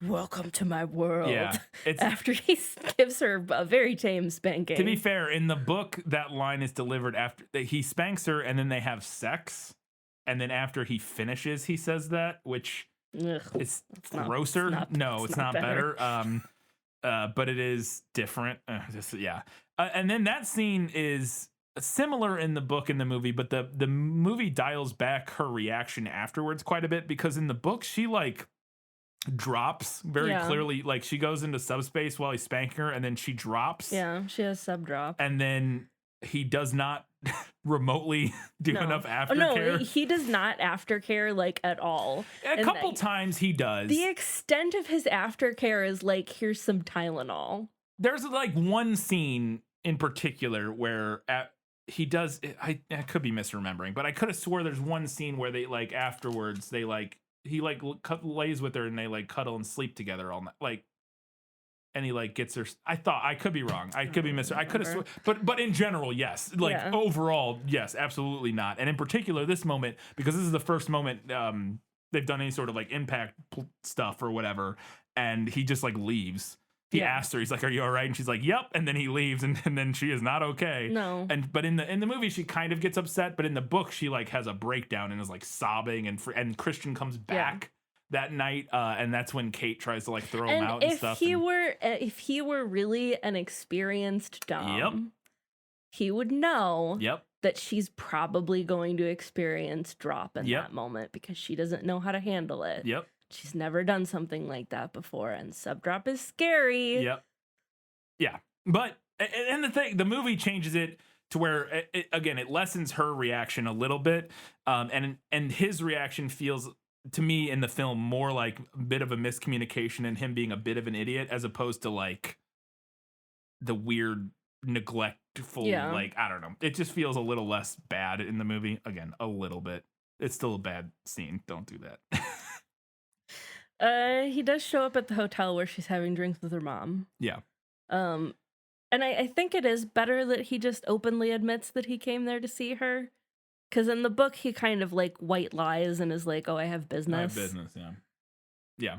Welcome to my world. Yeah. After he gives her a very tame spanking. To be fair, in the book, that line is delivered after he spanks her, and then they have sex, and then after he finishes, he says that, which is grosser. It's not better. But it is different. And then that scene is similar in the book and the movie, but the movie dials back her reaction afterwards quite a bit, because in the book she like drops very clearly, like she goes into subspace while he's spanking her, and then she drops. Yeah, she has sub drop. And then he does not remotely do enough aftercare. No, he does not aftercare like at all. A couple times he does. The extent of his aftercare is like, here's some Tylenol. There's like one scene in particular where he does. I could be misremembering, but I could have swore there's one scene where they like afterwards they like he like lays with her and they like cuddle and sleep together all night, like. And he like gets her. I could be wrong. I could be I could have, but in general, yes. Like overall, yes, absolutely not. And in particular, this moment, because this is the first moment they've done any sort of like impact stuff or whatever, and he just like leaves. He asks her, he's like, "Are you all right?" And she's like, "Yep." And then he leaves, and then she is not okay. No. But in the movie, she kind of gets upset, but in the book, she like has a breakdown and is like sobbing, and Christian comes back. That night, and that's when Kate tries to like throw him out and stuff. If he were really an experienced dom, he would know that she's probably going to experience drop in that moment, because she doesn't know how to handle it. Yep. She's never done something like that before, and sub drop is scary. Yep. Yeah, but and the movie changes it to where it lessens her reaction a little bit, and his reaction feels, to me in the film, more like a bit of a miscommunication and him being a bit of an idiot, as opposed to like the weird neglectful, like, I don't know. It just feels a little less bad in the movie. Again, a little bit. It's still a bad scene. Don't do that. He does show up at the hotel where she's having drinks with her mom. Yeah. And I think it is better that he just openly admits that he came there to see her. Because in the book, he kind of like white lies and is like, "Oh, I have business." Yeah.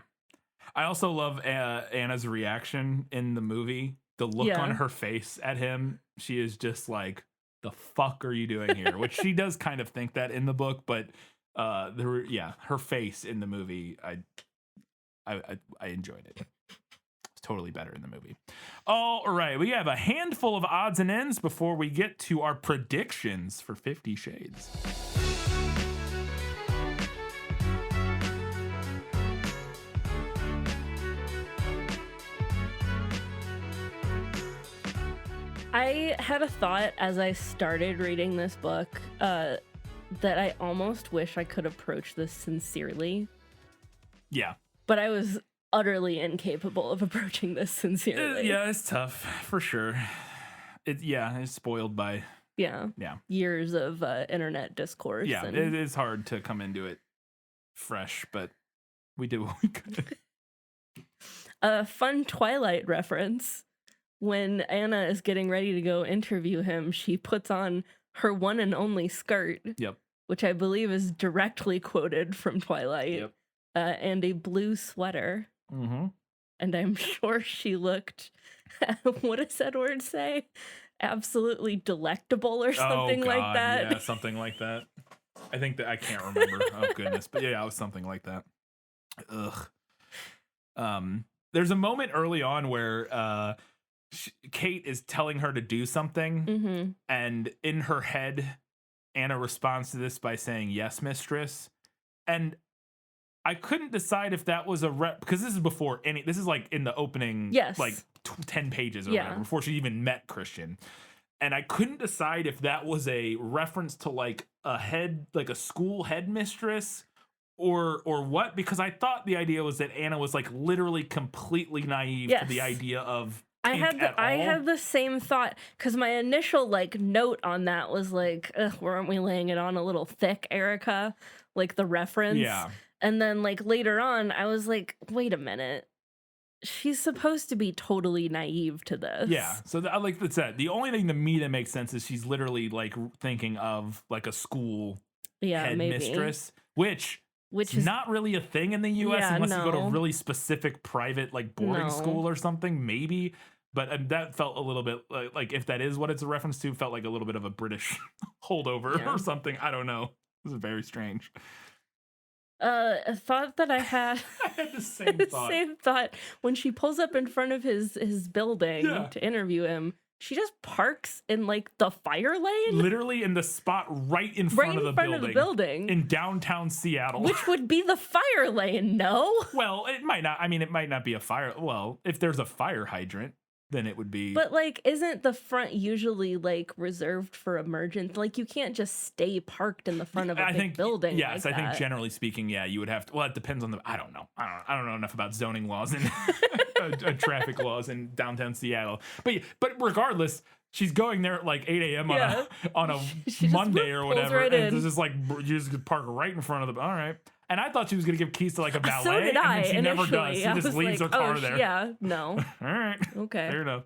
I also love Anna's reaction in the movie. The look on her face at him. She is just like, "The fuck are you doing here?" Which she does kind of think that in the book, but her face in the movie, I enjoyed it. Totally better in the movie. All right, we have a handful of odds and ends before we get to our predictions for 50 Shades. I had a thought as I started reading this book that I almost wish I could approach this sincerely. Yeah. But I was utterly incapable of approaching this sincerely. Yeah, it's tough for sure. It's spoiled by Yeah. Yeah. Years of internet discourse. Yeah, and it is hard to come into it fresh, but we did what we could. A fun Twilight reference. When Anna is getting ready to go interview him, she puts on her one and only skirt, Yep. which I believe is directly quoted from Twilight, Yep. and a blue sweater. Mm-hmm. And I'm sure she looked, what does that word say? Absolutely delectable or something like that. Yeah, something like that. I think that I can't remember. Oh goodness, but yeah, it was something like that. Ugh. There's a moment early on where Kate is telling her to do something, Mm-hmm. and in her head, Anna responds to this by saying, "Yes, mistress," and I couldn't decide if that was a rep because this is before any. This is like in the opening, Yes. like 10 pages or Yeah. whatever, before she even met Christian. And I couldn't decide if that was a reference to like a school headmistress or what, because I thought the idea was that Anna was like literally completely naive to the Yes. idea of I kink at I all. had the same thought because my initial like note on that was like, weren't we laying it on a little thick, Erica? Like the reference. Yeah. And then like later on, I was like, wait a minute. She's supposed to be totally naive to this. Yeah. So like I said, the only thing to me that makes sense is she's literally like thinking of like a school headmistress, which is not really a thing in the US unless you go to a really specific private like boarding school or something, maybe. But that felt a little bit like if that is what it's a reference to, felt like a little bit of a British holdover or something. I don't know. This is very strange. A thought that I had. I had the same thought. When she pulls up in front of his building to interview him. She just parks in like the fire lane, literally in the spot right in front of the building in downtown Seattle, which would be the fire lane. No, well, it might not. I mean, it might not be a fire. Well, if there's a fire hydrant, then it would be. But like, isn't the front usually like reserved for emergent? Like, you can't just stay parked in the front of a big building. Yes, like I think generally speaking, yeah, you would have to. Well, it depends on the. I don't know. I don't know enough about zoning laws and traffic laws in downtown Seattle. But regardless, she's going there at like 8 a.m. on a Monday or whatever, and it's just like you just park right in front of the. All right. And I thought she was going to give keys to like a valet. So did I, and then she never does. She just leaves her car there. Yeah, no. All right. Okay. Fair enough.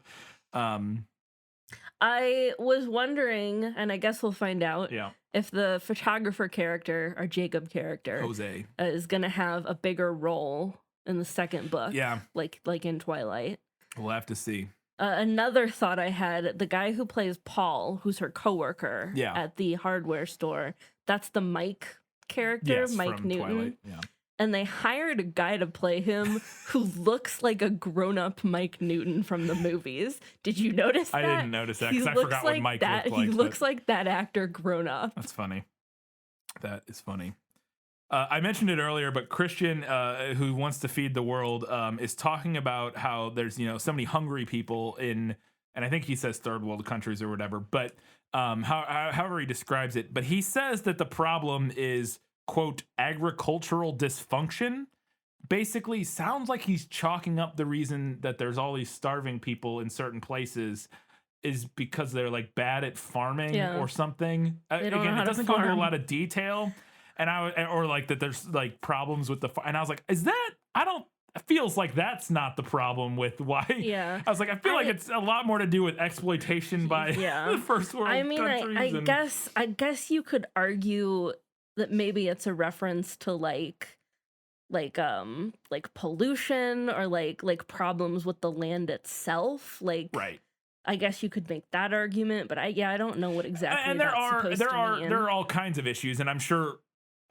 I was wondering, and I guess we'll find out, if the photographer character, or Jacob character, Jose, is going to have a bigger role in the second book. Yeah. Like in Twilight. We'll have to see. Another thought I had, the guy who plays Paul, who's her coworker Yeah. at the hardware store, that's the Mike character, Yes, Mike from Newton. Twilight. Yeah. And they hired a guy to play him who looks like a grown-up Mike Newton from the movies. Did you notice that? I didn't notice that because I looks forgot like what Mike that. looked like. He looks like that actor grown up. That's funny. That is funny. I mentioned it earlier, but Christian, who wants to feed the world, is talking about how there's so many hungry people in, and I think he says third world countries or whatever. But however he describes it, but he says that the problem is, quote, agricultural dysfunction. Basically, sounds like he's chalking up the reason that there's all these starving people in certain places is because they're like bad at farming or something. Again, it doesn't go into a lot of detail, and or like that there's like problems with and I was like, is that? It feels like that's not the problem with why. Yeah. I was like, I feel like it's a lot more to do with exploitation by the first world countries. I guess you could argue that maybe it's a reference to like pollution or like problems with the land itself. Like, right. I guess you could make that argument, but I don't know what exactly. And there are all kinds of issues, and I'm sure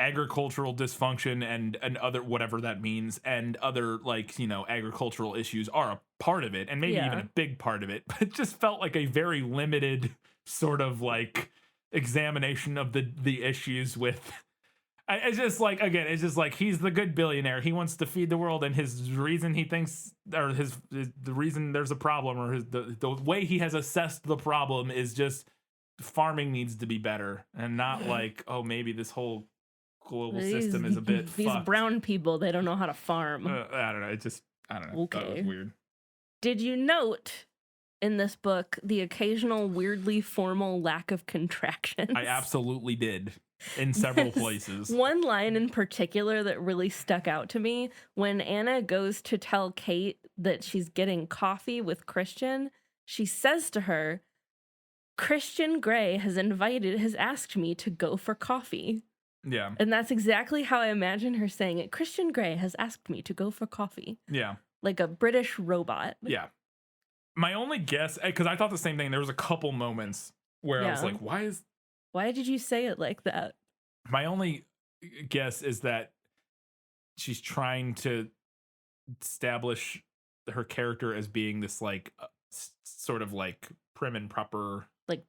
agricultural dysfunction and other whatever that means and other agricultural issues are a part of it, and maybe even a big part of it. But it just felt like a very limited sort of like examination of the issues with. It's just like, again, it's just like he's the good billionaire. He wants to feed the world, and his reason he thinks, or the reason there's a problem, or the way he has assessed the problem is just farming needs to be better, and not like, oh, maybe this whole global system is a bit these fucked. Brown people, they don't know how to farm. I don't know. I don't know. Okay. That was weird. Did you note in this book the occasional weirdly formal lack of contractions. I absolutely did in several places. One line in particular that really stuck out to me when Anna goes to tell Kate that she's getting coffee with Christian, she says to her, Christian Grey has asked me to go for coffee. Yeah. And that's exactly how I imagine her saying it. Christian Grey has asked me to go for coffee. Yeah. Like a British robot. Yeah. My only guess, because I thought the same thing, there was a couple moments where I was like, why did you say it like that? My only guess is that she's trying to establish her character as being this like sort of like prim and proper, like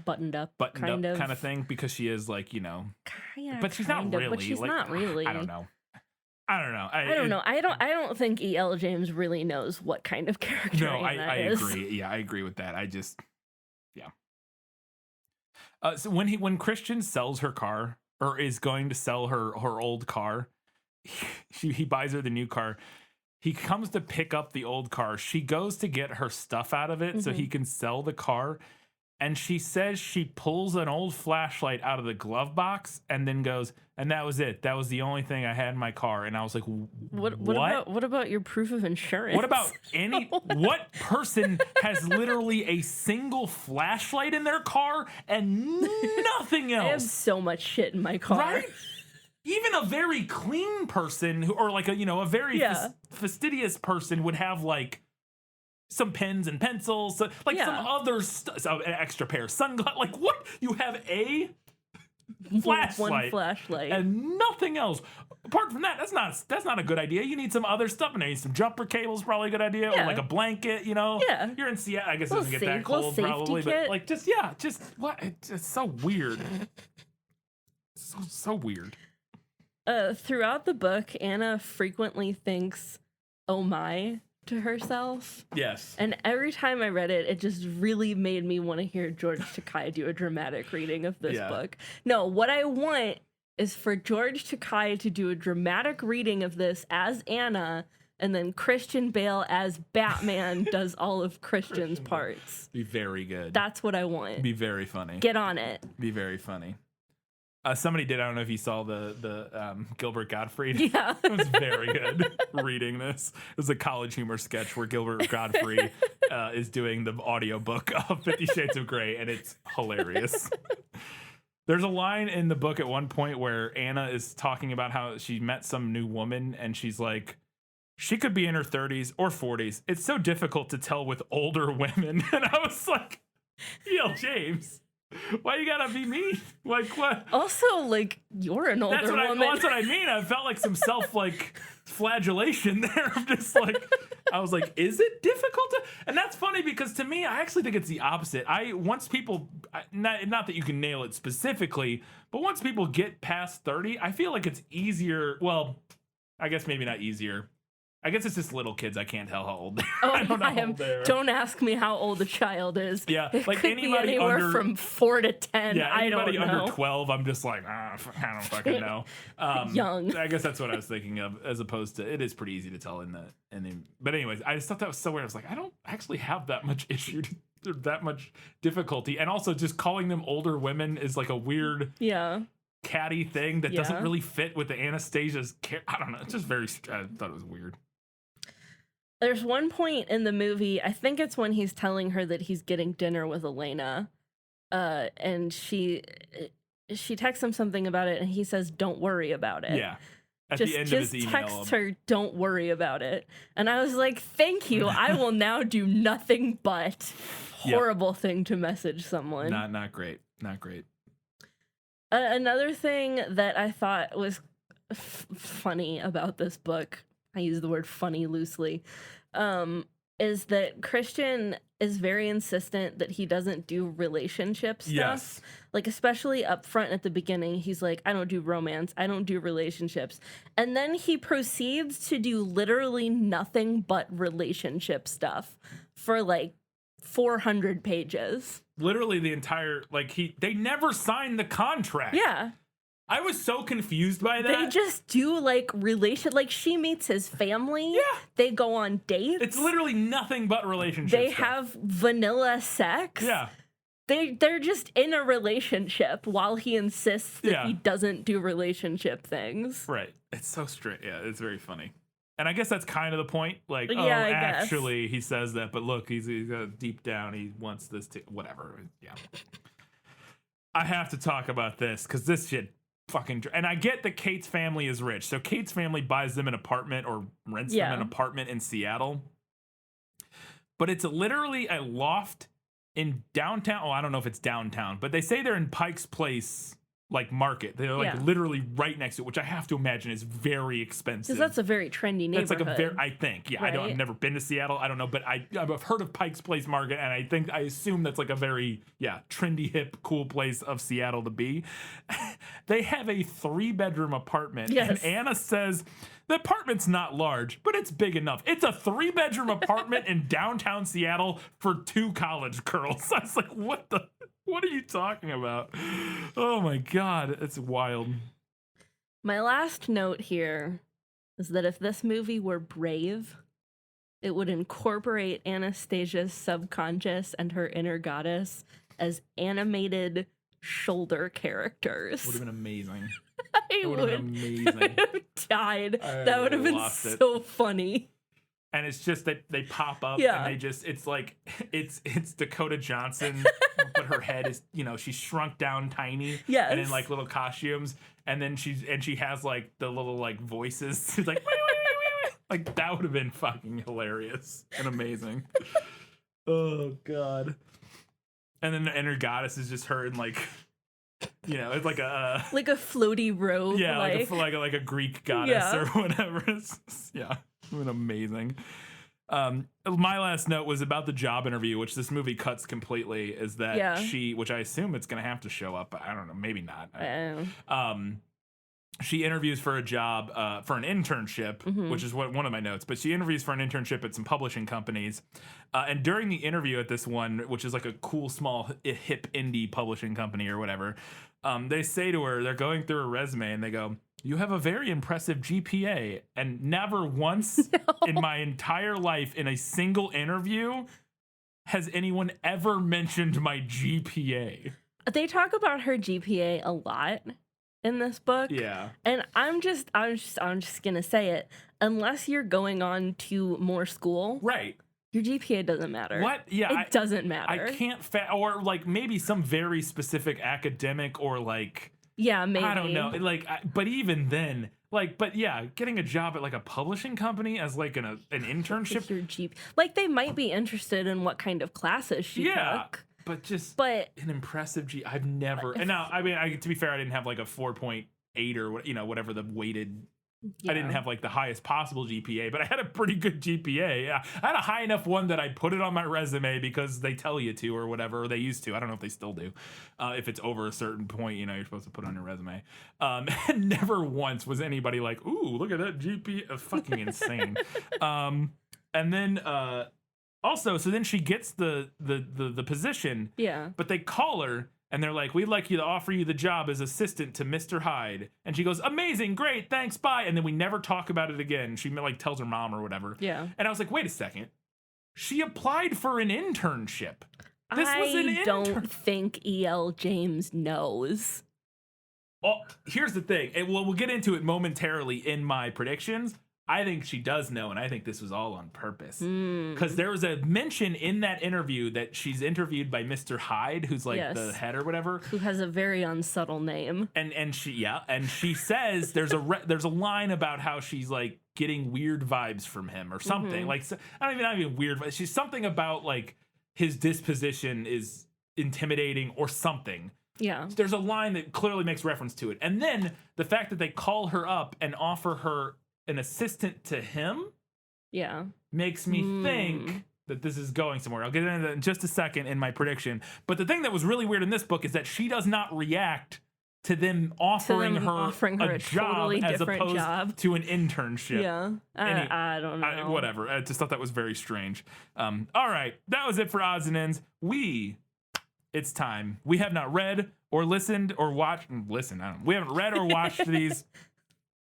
buttoned up kind of thing, because she is like, you know, yeah, but she's not really. But she's like, not really. I don't know. I don't know. I don't think E.L. James really knows what kind of character. No, I is. agree. Yeah, I agree with that. So when Christian sells her car, or is going to sell her old car, he buys her the new car. He comes to pick up the old car. She goes to get her stuff out of it so he can sell the car. And she says she pulls an old flashlight out of the glove box and then goes, and that was it. That was the only thing I had in my car. And I was like, what about your proof of insurance? What about what person has literally a single flashlight in their car and nothing else? I have so much shit in my car. Right? Even a very clean person or like a very fastidious person would have like some pens and pencils, some other stuff, so an extra pair of sunglasses. Like, what? You have a flashlight, one flashlight, and nothing else. Apart from that, that's not a good idea. You need some other stuff in there. You need some jumper cables, probably a good idea, or like a blanket. You know, you're in Seattle. I guess it doesn't get that cold, probably, but like, just what? It's so weird. So weird. Throughout the book, Anna frequently thinks, "Oh my," to herself. Yes. And every time I read it, it just really made me want to hear George Takei do a dramatic reading of this book. No, what I want is for George Takei to do a dramatic reading of this as Anna, and then Christian Bale as Batman does all of Christian's parts. Be very good. That's what I want. Be very funny. Get on it. Be very funny. Somebody did. I don't know if you saw the Gilbert Gottfried. Yeah, it was very good reading this. It was a College Humor sketch where Gilbert Gottfried is doing the audiobook of 50 Shades of Grey, and it's hilarious. There's a line in the book at one point where Anna is talking about how she met some new woman, and she's like, she could be in her 30s or 40s. It's so difficult to tell with older women. And I was like, E.L. James, why you gotta be me? Like, what? Also, like, you're an older woman. That's what I mean. I felt like some flagellation there. I'm just like, I was like, is it difficult to? And that's funny because to me, I actually think it's the opposite. Once people, not that you can nail it specifically, but once people get past 30, I feel like it's easier. Well, I guess maybe not easier. I guess it's just little kids. I can't tell how old they are. I don't know how old they are. Don't ask me how old a child is. Yeah, it like could anybody be anywhere under, from 4 to 10. Yeah, anybody I don't know. under 12, I'm just like, I don't fucking know. Young. I guess that's what I was thinking of, as opposed to it is pretty easy to tell but anyways, I just thought that was so weird. I was like, I don't actually have that much issue, that much difficulty, and also just calling them older women is like a weird, catty thing that doesn't really fit with the Anastasia's. I don't know. It's just very. I thought it was weird. There's one point in the movie, I think it's when he's telling her that he's getting dinner with Elena, and she texts him something about it, and he says, "Don't worry about it." Yeah. At the end of his email, text her, "Don't worry about it." And I was like, thank you. I will now do nothing but horrible thing to message someone. Not great. Not great. Another thing that I thought was funny about this book, I use the word funny loosely, is that Christian is very insistent that he doesn't do relationship stuff. Yes. Like, especially up front at the beginning, he's like, I don't do romance, I don't do relationships. And then he proceeds to do literally nothing but relationship stuff for like 400 pages. Literally the entire, like, they never signed the contract. Yeah. I was so confused by that. They just do like she meets his family. Yeah. They go on dates. It's literally nothing but relationship They stuff. have vanilla sex. Yeah. They're just in a relationship while he insists that Yeah. he doesn't do relationship things. Right. It's so straight. Yeah, it's very funny. And I guess that's kind of the point. Like, Yeah, oh, I guess. actually, he says that, but look, he's deep down, he wants this to, whatever. Yeah. I have to talk about this because this shit fucking. And I get that Kate's family is rich. So Kate's family buys them an apartment or rents them an apartment in Seattle. But it's literally a loft in downtown. Oh, I don't know if it's downtown, but they say they're in Pike's Place, like market. They're like literally right next to it, which I have to imagine is very expensive. Because that's a very trendy neighborhood. It's like a very, I think, yeah. Right? I've never been to Seattle. I don't know, but I've heard of Pike's Place Market, and I assume that's like a very, trendy, hip, cool place of Seattle to be. They have a 3-bedroom apartment, and Anna says the apartment's not large, but it's big enough. It's a 3-bedroom apartment in downtown Seattle for 2 college girls. I was like, what are you talking about? Oh my God, it's wild. My last note here is that if this movie were brave, it would incorporate Anastasia's subconscious and her inner goddess as animated shoulder characters. Would have been amazing. I would have died. That would have been so funny. And it's just that they pop up and they just, it's like, it's Dakota Johnson, but her head is, she's shrunk down tiny. Yes. And in like little costumes. And then she has like the little like voices. She's like, like that would have been fucking hilarious and amazing. Oh God. And then the inner goddess is just her in like, it's like a floaty robe. Yeah, like a Greek goddess or whatever. It's been amazing. My last note was about the job interview, which this movie cuts completely. Is that which I assume it's gonna have to show up. I don't know, maybe not. She interviews for a job, for an internship, which is one of my notes. But she interviews for an internship at some publishing companies. And during the interview at this one, which is like a cool, small, hip indie publishing company or whatever, they say to her, they're going through her resume and they go, "You have a very impressive GPA." And never once in my entire life in a single interview has anyone ever mentioned my GPA. They talk about her GPA a lot in this book. Yeah. And I'm just gonna say it. Unless you're going on to more school. Right. Your GPA doesn't matter. What? Yeah. It doesn't matter. I can't or like maybe some very specific academic or like. Yeah, maybe. I don't know. Like, but even then, like, but yeah, getting a job at like a publishing company as like an internship. Your like they might be interested in what kind of classes she took. But an impressive I've never. And now, I mean, to be fair, I didn't have like a 4.8 or whatever the weighted. Yeah. I didn't have like the highest possible GPA, but I had a pretty good GPA. Yeah, I had a high enough one that I put it on my resume because they tell you to or whatever, or they used to. I don't know if they still do. If it's over a certain point, you're supposed to put it on your resume. And never once was anybody like, "Ooh, look at that GPA!" Fucking insane. And then also, so then she gets the position. Yeah. But they call her. And they're like, "We'd like to offer you the job as assistant to Mr. Hyde." And she goes, "Amazing, great, thanks, bye." And then we never talk about it again. She like tells her mom or whatever. Yeah. And I was like, wait a second. She applied for an internship. I don't think E.L. James knows. Well, here's the thing. And we'll get into it momentarily in my predictions. I think she does know, and I think this was all on purpose. Because there was a mention in that interview that she's interviewed by Mr. Hyde, who's like the head or whatever. Who has a very unsubtle name. And she says there's a line about how she's like getting weird vibes from him or something. Like, not even weird, but she's something about like his disposition is intimidating or something. Yeah. There's a line that clearly makes reference to it. And then the fact that they call her up and offer her an assistant to him makes me think that this is going somewhere. I'll get into that in just a second in my prediction. But the thing that was really weird in this book is that she does not react to them offering her a job totally as opposed to an internship. Yeah. I don't know. Whatever. I just thought that was very strange. All right. That was it for Odds and Ends. We it's time. We have not read or listened or watched. We haven't read or watched these.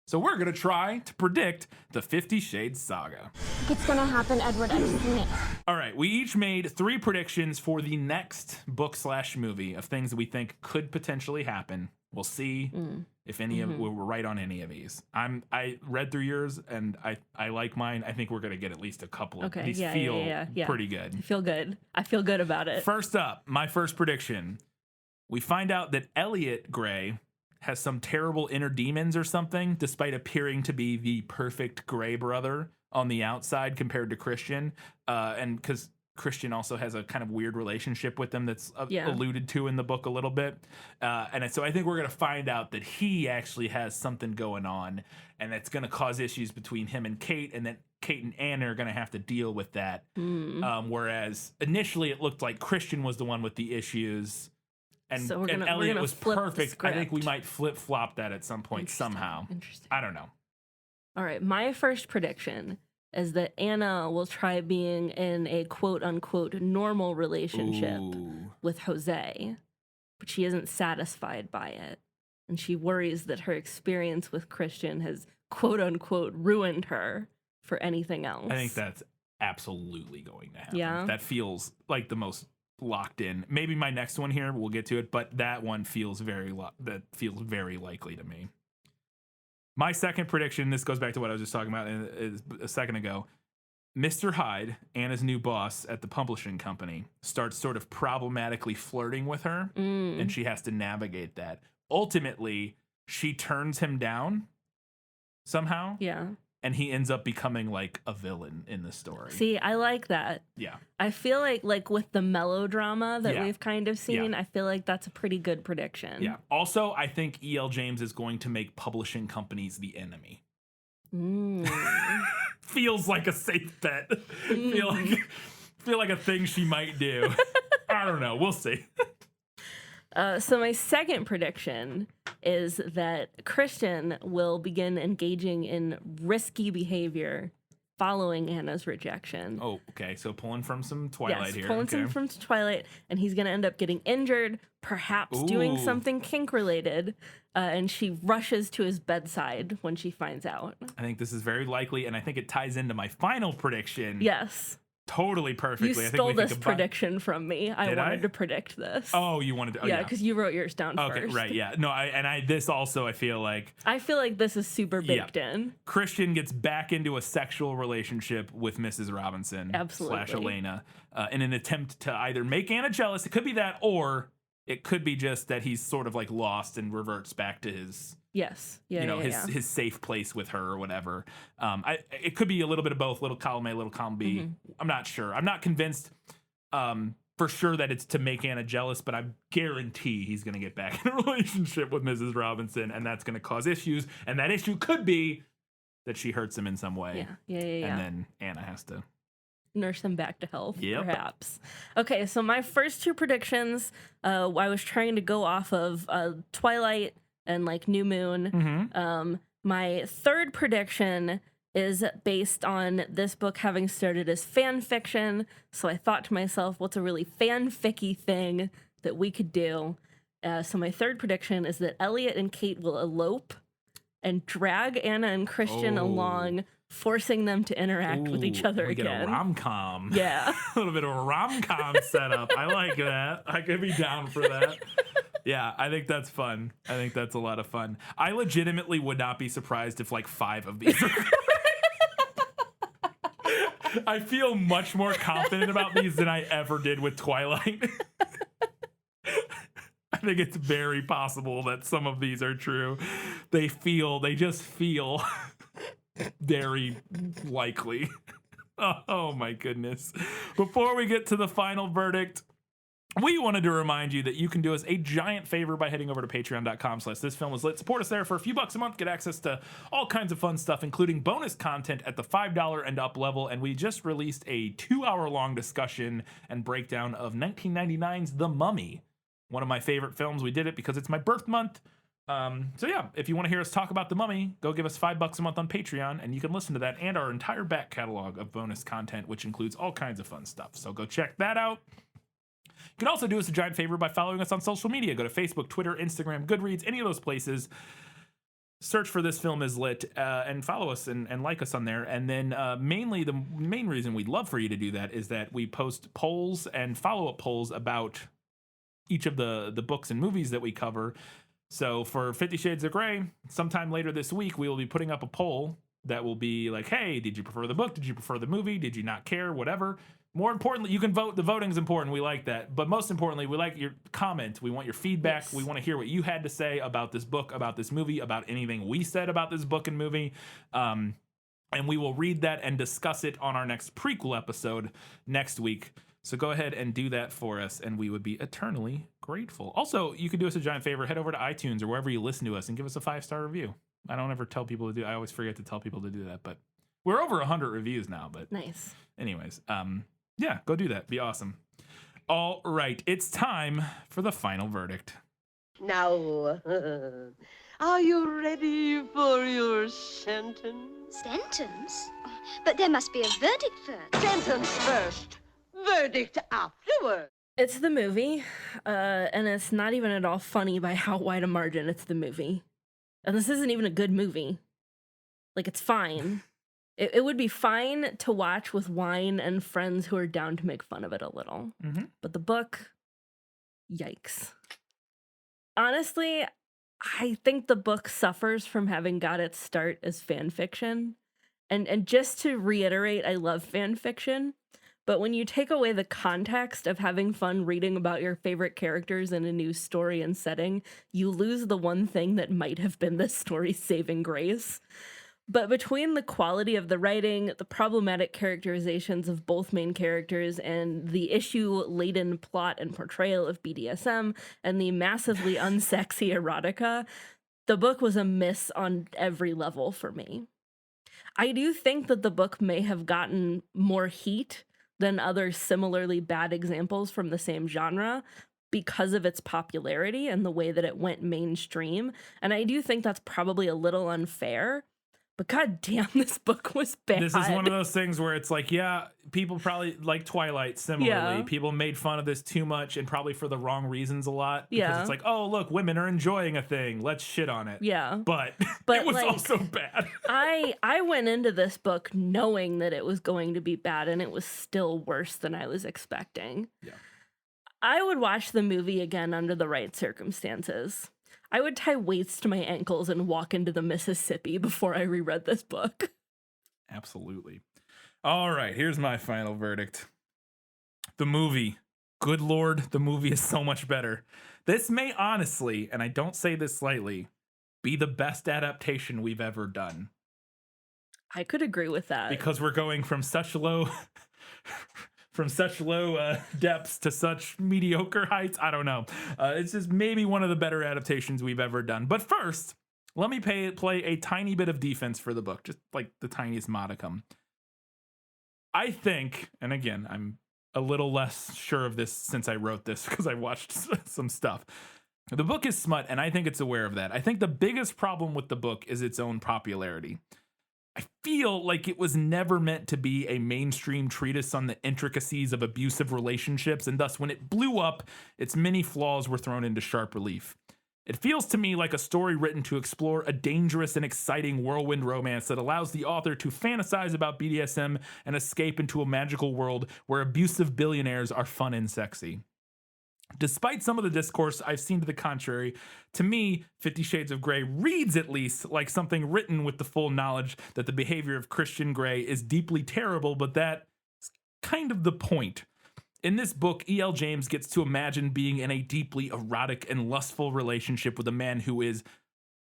So we're going to try to predict the 50 Shades Saga. It's gonna happen, Edward. I've seen it. All right, we each made 3 predictions for the next book/movie of things that we think could potentially happen. We'll see if any of we're right on any of these. I read through yours and I like mine. I think we're gonna get at least a couple of these. Feel pretty good. I feel good about it. First up, my first prediction. We find out that Elliot Grey has some terrible inner demons or something, despite appearing to be the perfect Grey brother on the outside compared to Christian. And because Christian also has a kind of weird relationship with them that's alluded to in the book a little bit. And so I think we're going to find out that he actually has something going on, and that's going to cause issues between him and Kate, and then Kate and Anna are going to have to deal with that. Whereas initially it looked like Christian was the one with the issues, and, so and Elliot was perfect. I think we might flip-flop that at some point somehow. Interesting. I don't know. All right, my first prediction is that Anna will try being in a quote-unquote normal relationship with Jose, but she isn't satisfied by it. And she worries that her experience with Christian has quote-unquote ruined her for anything else. I think that's absolutely going to happen. Yeah. That feels like the most locked in. Maybe my next one here, we'll get to it, but that one feels very likely to me. My second prediction, this goes back to what I was just talking about a second ago. Mr. Hyde, Anna's new boss at the publishing company, starts sort of problematically flirting with her, and she has to navigate that. Ultimately, she turns him down somehow. Yeah. And he ends up becoming like a villain in the story. See, I like that. Yeah. I feel like with the melodrama that we've kind of seen, I feel like that's a pretty good prediction. Yeah. Also, I think E.L. James is going to make publishing companies the enemy. Feels like a safe bet. Feel like a thing she might do. I don't know. We'll see. So my second prediction is that Christian will begin engaging in risky behavior following Anna's rejection. Oh, okay. So pulling from some Twilight here. Pulling some from Twilight, and he's going to end up getting injured, perhaps doing something kink-related, and she rushes to his bedside when she finds out. I think this is very likely, and I think it ties into my final prediction. Yes. Totally perfectly. You stole this prediction from me. I wanted to predict this. Oh, you wanted to? Oh, yeah, because you wrote yours down first. Okay, right, yeah. No, this also, I feel like this is super baked in. Christian gets back into a sexual relationship with Mrs. Robinson / Elena in an attempt to either make Anna jealous. It could be that, or it could be just that he's sort of like lost and reverts back to his his safe place with her or whatever. It could be a little bit of both, little column A, little column B. I'm not sure. I'm not convinced for sure that it's to make Anna jealous, but I guarantee he's going to get back in a relationship with Mrs. Robinson, and that's going to cause issues. And that issue could be that she hurts him in some way. Yeah. And then Anna has to nurse him back to health, perhaps. Okay, so my first 2 predictions, I was trying to go off of Twilight and like New Moon. My third prediction is based on this book having started as fan fiction. So I thought to myself, what's a really fanficky thing that we could do? So my third prediction is that Elliot and Kate will elope and drag Anna and Christian along, forcing them to interact with each other again. Get a rom-com. Yeah. A little bit of a rom-com setup. I like that. I could be down for that. Yeah, I think that's fun. I think that's a lot of fun. I legitimately would not be surprised if like 5 of these are I feel much more confident about these than I ever did with Twilight. I think it's very possible that some of these are true. They just feel very likely. Oh my goodness. Before we get to the final verdict, we wanted to remind you that you can do us a giant favor by heading over to patreon.com/thisfilmislit. Support us there for a few bucks a month. Get access to all kinds of fun stuff, including bonus content at the $5 and up level. And we just released a 2-hour-long discussion and breakdown of 1999's The Mummy, one of my favorite films. We did it because it's my birth month. So yeah, if you want to hear us talk about The Mummy, go give us $5 a month on Patreon, and you can listen to that and our entire back catalog of bonus content, which includes all kinds of fun stuff. So go check that out. You can also do us a giant favor by following us on social media. Go to Facebook, Twitter, Instagram, Goodreads, any of those places. Search for This Film Is Lit and follow us and like us on there. And then mainly the main reason we'd love for you to do that is that we post polls and follow-up polls about each of the books and movies that we cover. So for 50 Shades of Grey, sometime later this week, we will be putting up a poll that will be like, hey, did you prefer the book? Did you prefer the movie? Did you not care? Whatever. More importantly, you can vote. The voting is important. We like that. But most importantly, we like your comment. We want your feedback. Yes. We want to hear what you had to say about this book, about this movie, about anything we said about this book and movie. And we will read that and discuss it on our next prequel episode next week. So go ahead and do that for us, and we would be eternally grateful. Also, you could do us a giant favor. Head over to iTunes or wherever you listen to us and give us a 5-star review. I don't ever tell people to do. I always forget to tell people to do that, but we're over 100 reviews now. But Nice. anyways, yeah, go do that. Be awesome. All right, it's time for the final verdict. Now, are you ready for your sentence? Sentence? But there must be a verdict first. Sentence first, verdict afterward. It's the movie, and it's not even at all funny by how wide a margin it's the movie. And this isn't even a good movie. Like, it's fine. It would be fine to watch with wine and friends who are down to make fun of it a little. Mm-hmm. But the book, yikes. Honestly, I think the book suffers from having got its start as fan fiction. And just to reiterate, I love fan fiction. But when you take away the context of having fun reading about your favorite characters in a new story and setting, you lose the one thing that might have been the story's saving grace. But between the quality of the writing, the problematic characterizations of both main characters, and the issue-laden plot and portrayal of BDSM, and the massively unsexy erotica, the book was a miss on every level for me. I do think that the book may have gotten more heat than other similarly bad examples from the same genre because of its popularity and the way that it went mainstream. And I do think that's probably a little unfair. But god damn, this book was bad. This is one of those things where it's like, yeah, people probably like Twilight similarly. Yeah. People made fun of this too much and probably for the wrong reasons a lot. Because Yeah. it's like, oh, look, women are enjoying a thing. Let's shit on it. Yeah. But it was like, also bad. I went into this book knowing that it was going to be bad, and it was still worse than I was expecting. Yeah. I would watch the movie again under the right circumstances. I would tie weights to my ankles and walk into the Mississippi before I reread this book. Absolutely. All right, here's my final verdict. The movie. Good Lord, the movie is so much better. This may honestly, and I don't say this slightly, be the best adaptation we've ever done. I could agree with that. Because we're going from such low depths to such mediocre heights. I don't know. It's just maybe one of the better adaptations we've ever done. But first, let me play a tiny bit of defense for the book, just like the tiniest modicum. I think, and again, I'm a little less sure of this since I wrote this because I watched some stuff. The book is smut, and I think it's aware of that. I think the biggest problem with the book is its own popularity. I feel like it was never meant to be a mainstream treatise on the intricacies of abusive relationships, and thus when it blew up, its many flaws were thrown into sharp relief. It feels to me like a story written to explore a dangerous and exciting whirlwind romance that allows the author to fantasize about BDSM and escape into a magical world where abusive billionaires are fun and sexy. Despite some of the discourse I've seen to the contrary, to me, 50 Shades of Grey reads at least like something written with the full knowledge that the behavior of Christian Grey is deeply terrible, but that's kind of the point. In this book, E.L. James gets to imagine being in a deeply erotic and lustful relationship with a man who is,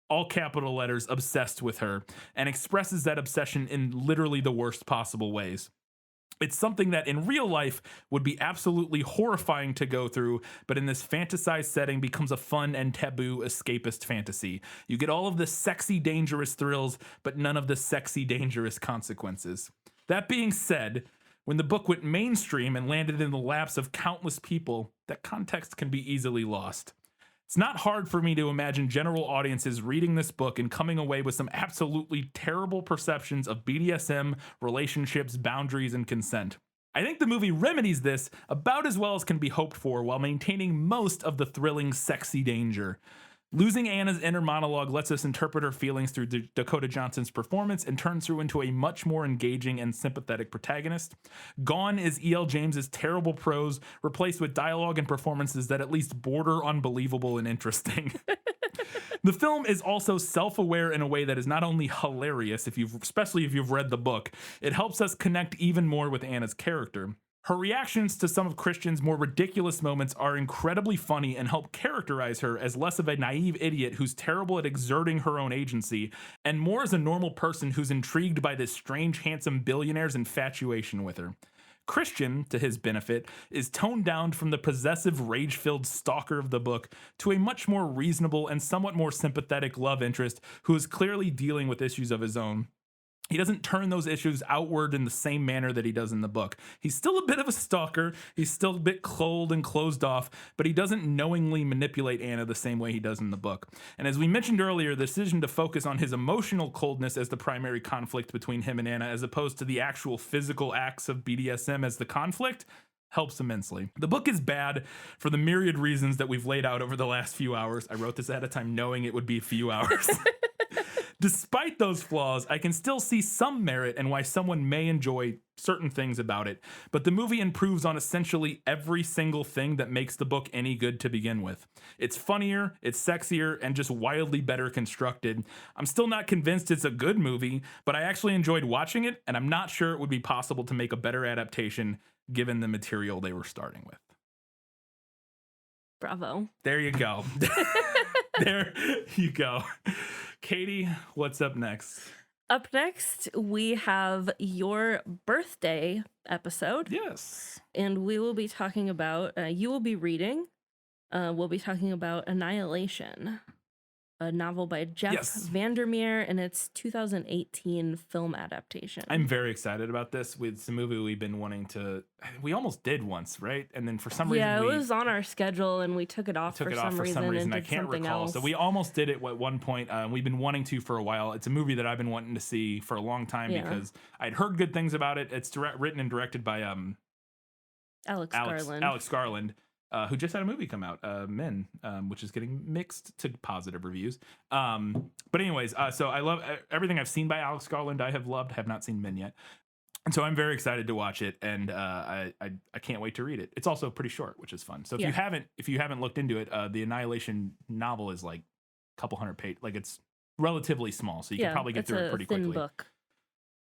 all capital letters, obsessed with her, and expresses that obsession in literally the worst possible ways. It's something that in real life would be absolutely horrifying to go through, but in this fantasized setting becomes a fun and taboo escapist fantasy. You get all of the sexy, dangerous thrills, but none of the sexy, dangerous consequences. That being said, when the book went mainstream and landed in the laps of countless people, that context can be easily lost. It's not hard for me to imagine general audiences reading this book and coming away with some absolutely terrible perceptions of BDSM, relationships, boundaries, and consent. I think the movie remedies this about as well as can be hoped for while maintaining most of the thrilling, sexy danger. Losing Anna's inner monologue lets us interpret her feelings through Dakota Johnson's performance and turns her into a much more engaging and sympathetic protagonist. Gone is E.L. James's terrible prose, replaced with dialogue and performances that at least border on believable and interesting. The film is also self-aware in a way that is not only hilarious, especially if you've read the book, it helps us connect even more with Anna's character. Her reactions to some of Christian's more ridiculous moments are incredibly funny and help characterize her as less of a naive idiot who's terrible at exerting her own agency, and more as a normal person who's intrigued by this strange, handsome billionaire's infatuation with her. Christian, to his benefit, is toned down from the possessive, rage-filled stalker of the book to a much more reasonable and somewhat more sympathetic love interest who is clearly dealing with issues of his own. He doesn't turn those issues outward in the same manner that he does in the book. He's still a bit of a stalker, he's still a bit cold and closed off, but he doesn't knowingly manipulate Anna the same way he does in the book. And as we mentioned earlier, the decision to focus on his emotional coldness as the primary conflict between him and Anna, as opposed to the actual physical acts of BDSM as the conflict, helps immensely. The book is bad for the myriad reasons that we've laid out over the last few hours. I wrote this ahead of time knowing it would be a few hours. Despite those flaws, I can still see some merit in why someone may enjoy certain things about it, but the movie improves on essentially every single thing that makes the book any good to begin with. It's funnier, it's sexier, and just wildly better constructed. I'm still not convinced it's a good movie, but I actually enjoyed watching it, and I'm not sure it would be possible to make a better adaptation given the material they were starting with. Bravo. There you go. There you go. Katie, what's up next? Up next, we have your birthday episode. Yes. And we will be talking about, you will be reading, we'll be talking about Annihilation, a novel by Jeff Vandermeer, and its 2018 film adaptation. I'm very excited about this. It's a movie we've been wanting to, we almost did once, right? And then for some reason, it was on our schedule and we took it off for some reason. I can't recall. Else. So we almost did it at one point. We've been wanting to for a while. It's a movie that I've been wanting to see for a long time because I'd heard good things about it. It's written and directed by Alex Garland. Who just had a movie come out, Men, which is getting mixed to positive reviews. But anyways, so I love everything I've seen by Alex Garland. I have loved, have not seen Men yet. And so I'm very excited to watch it, and I can't wait to read it. It's also pretty short, which is fun. So if you haven't looked into it, the Annihilation novel is like a couple hundred pages. Like it's relatively small, so you can probably get through it pretty quickly. Book.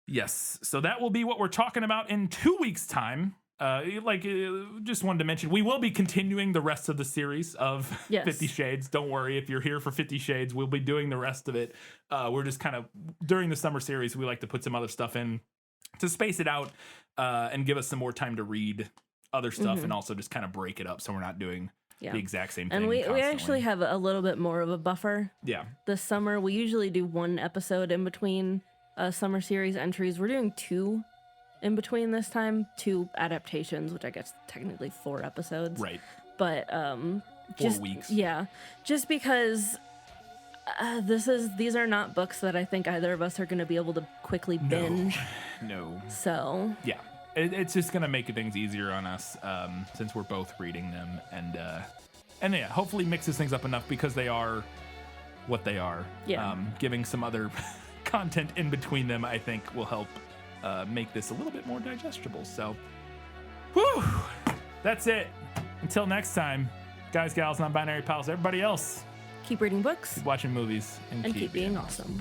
Yes. So that will be what we're talking about in 2 weeks' time. Just wanted to mention, we will be continuing the rest of the series of 50 Shades. Don't worry, if you're here for 50 Shades, we'll be doing the rest of it. We're just kind of, during the summer series, we like to put some other stuff in to space it out and give us some more time to read other stuff and also just kind of break it up so we're not doing the exact same thing. And we actually have a little bit more of a buffer. Yeah. This summer, we usually do one episode in between summer series entries. We're doing two in between this time, 2 adaptations, which I guess technically 4 episodes. Right. But 4 weeks. Yeah. Just because these are not books that I think either of us are going to be able to quickly binge. No. So. Yeah. It's just going to make things easier on us since we're both reading them. And yeah, hopefully mixes things up enough because they are what they are. Yeah. Giving some other content in between them, I think, will help make this a little bit more digestible. So, whew, that's it. Until next time, guys, gals, non-binary pals, everybody else, keep reading books, keep watching movies, and keep being awesome.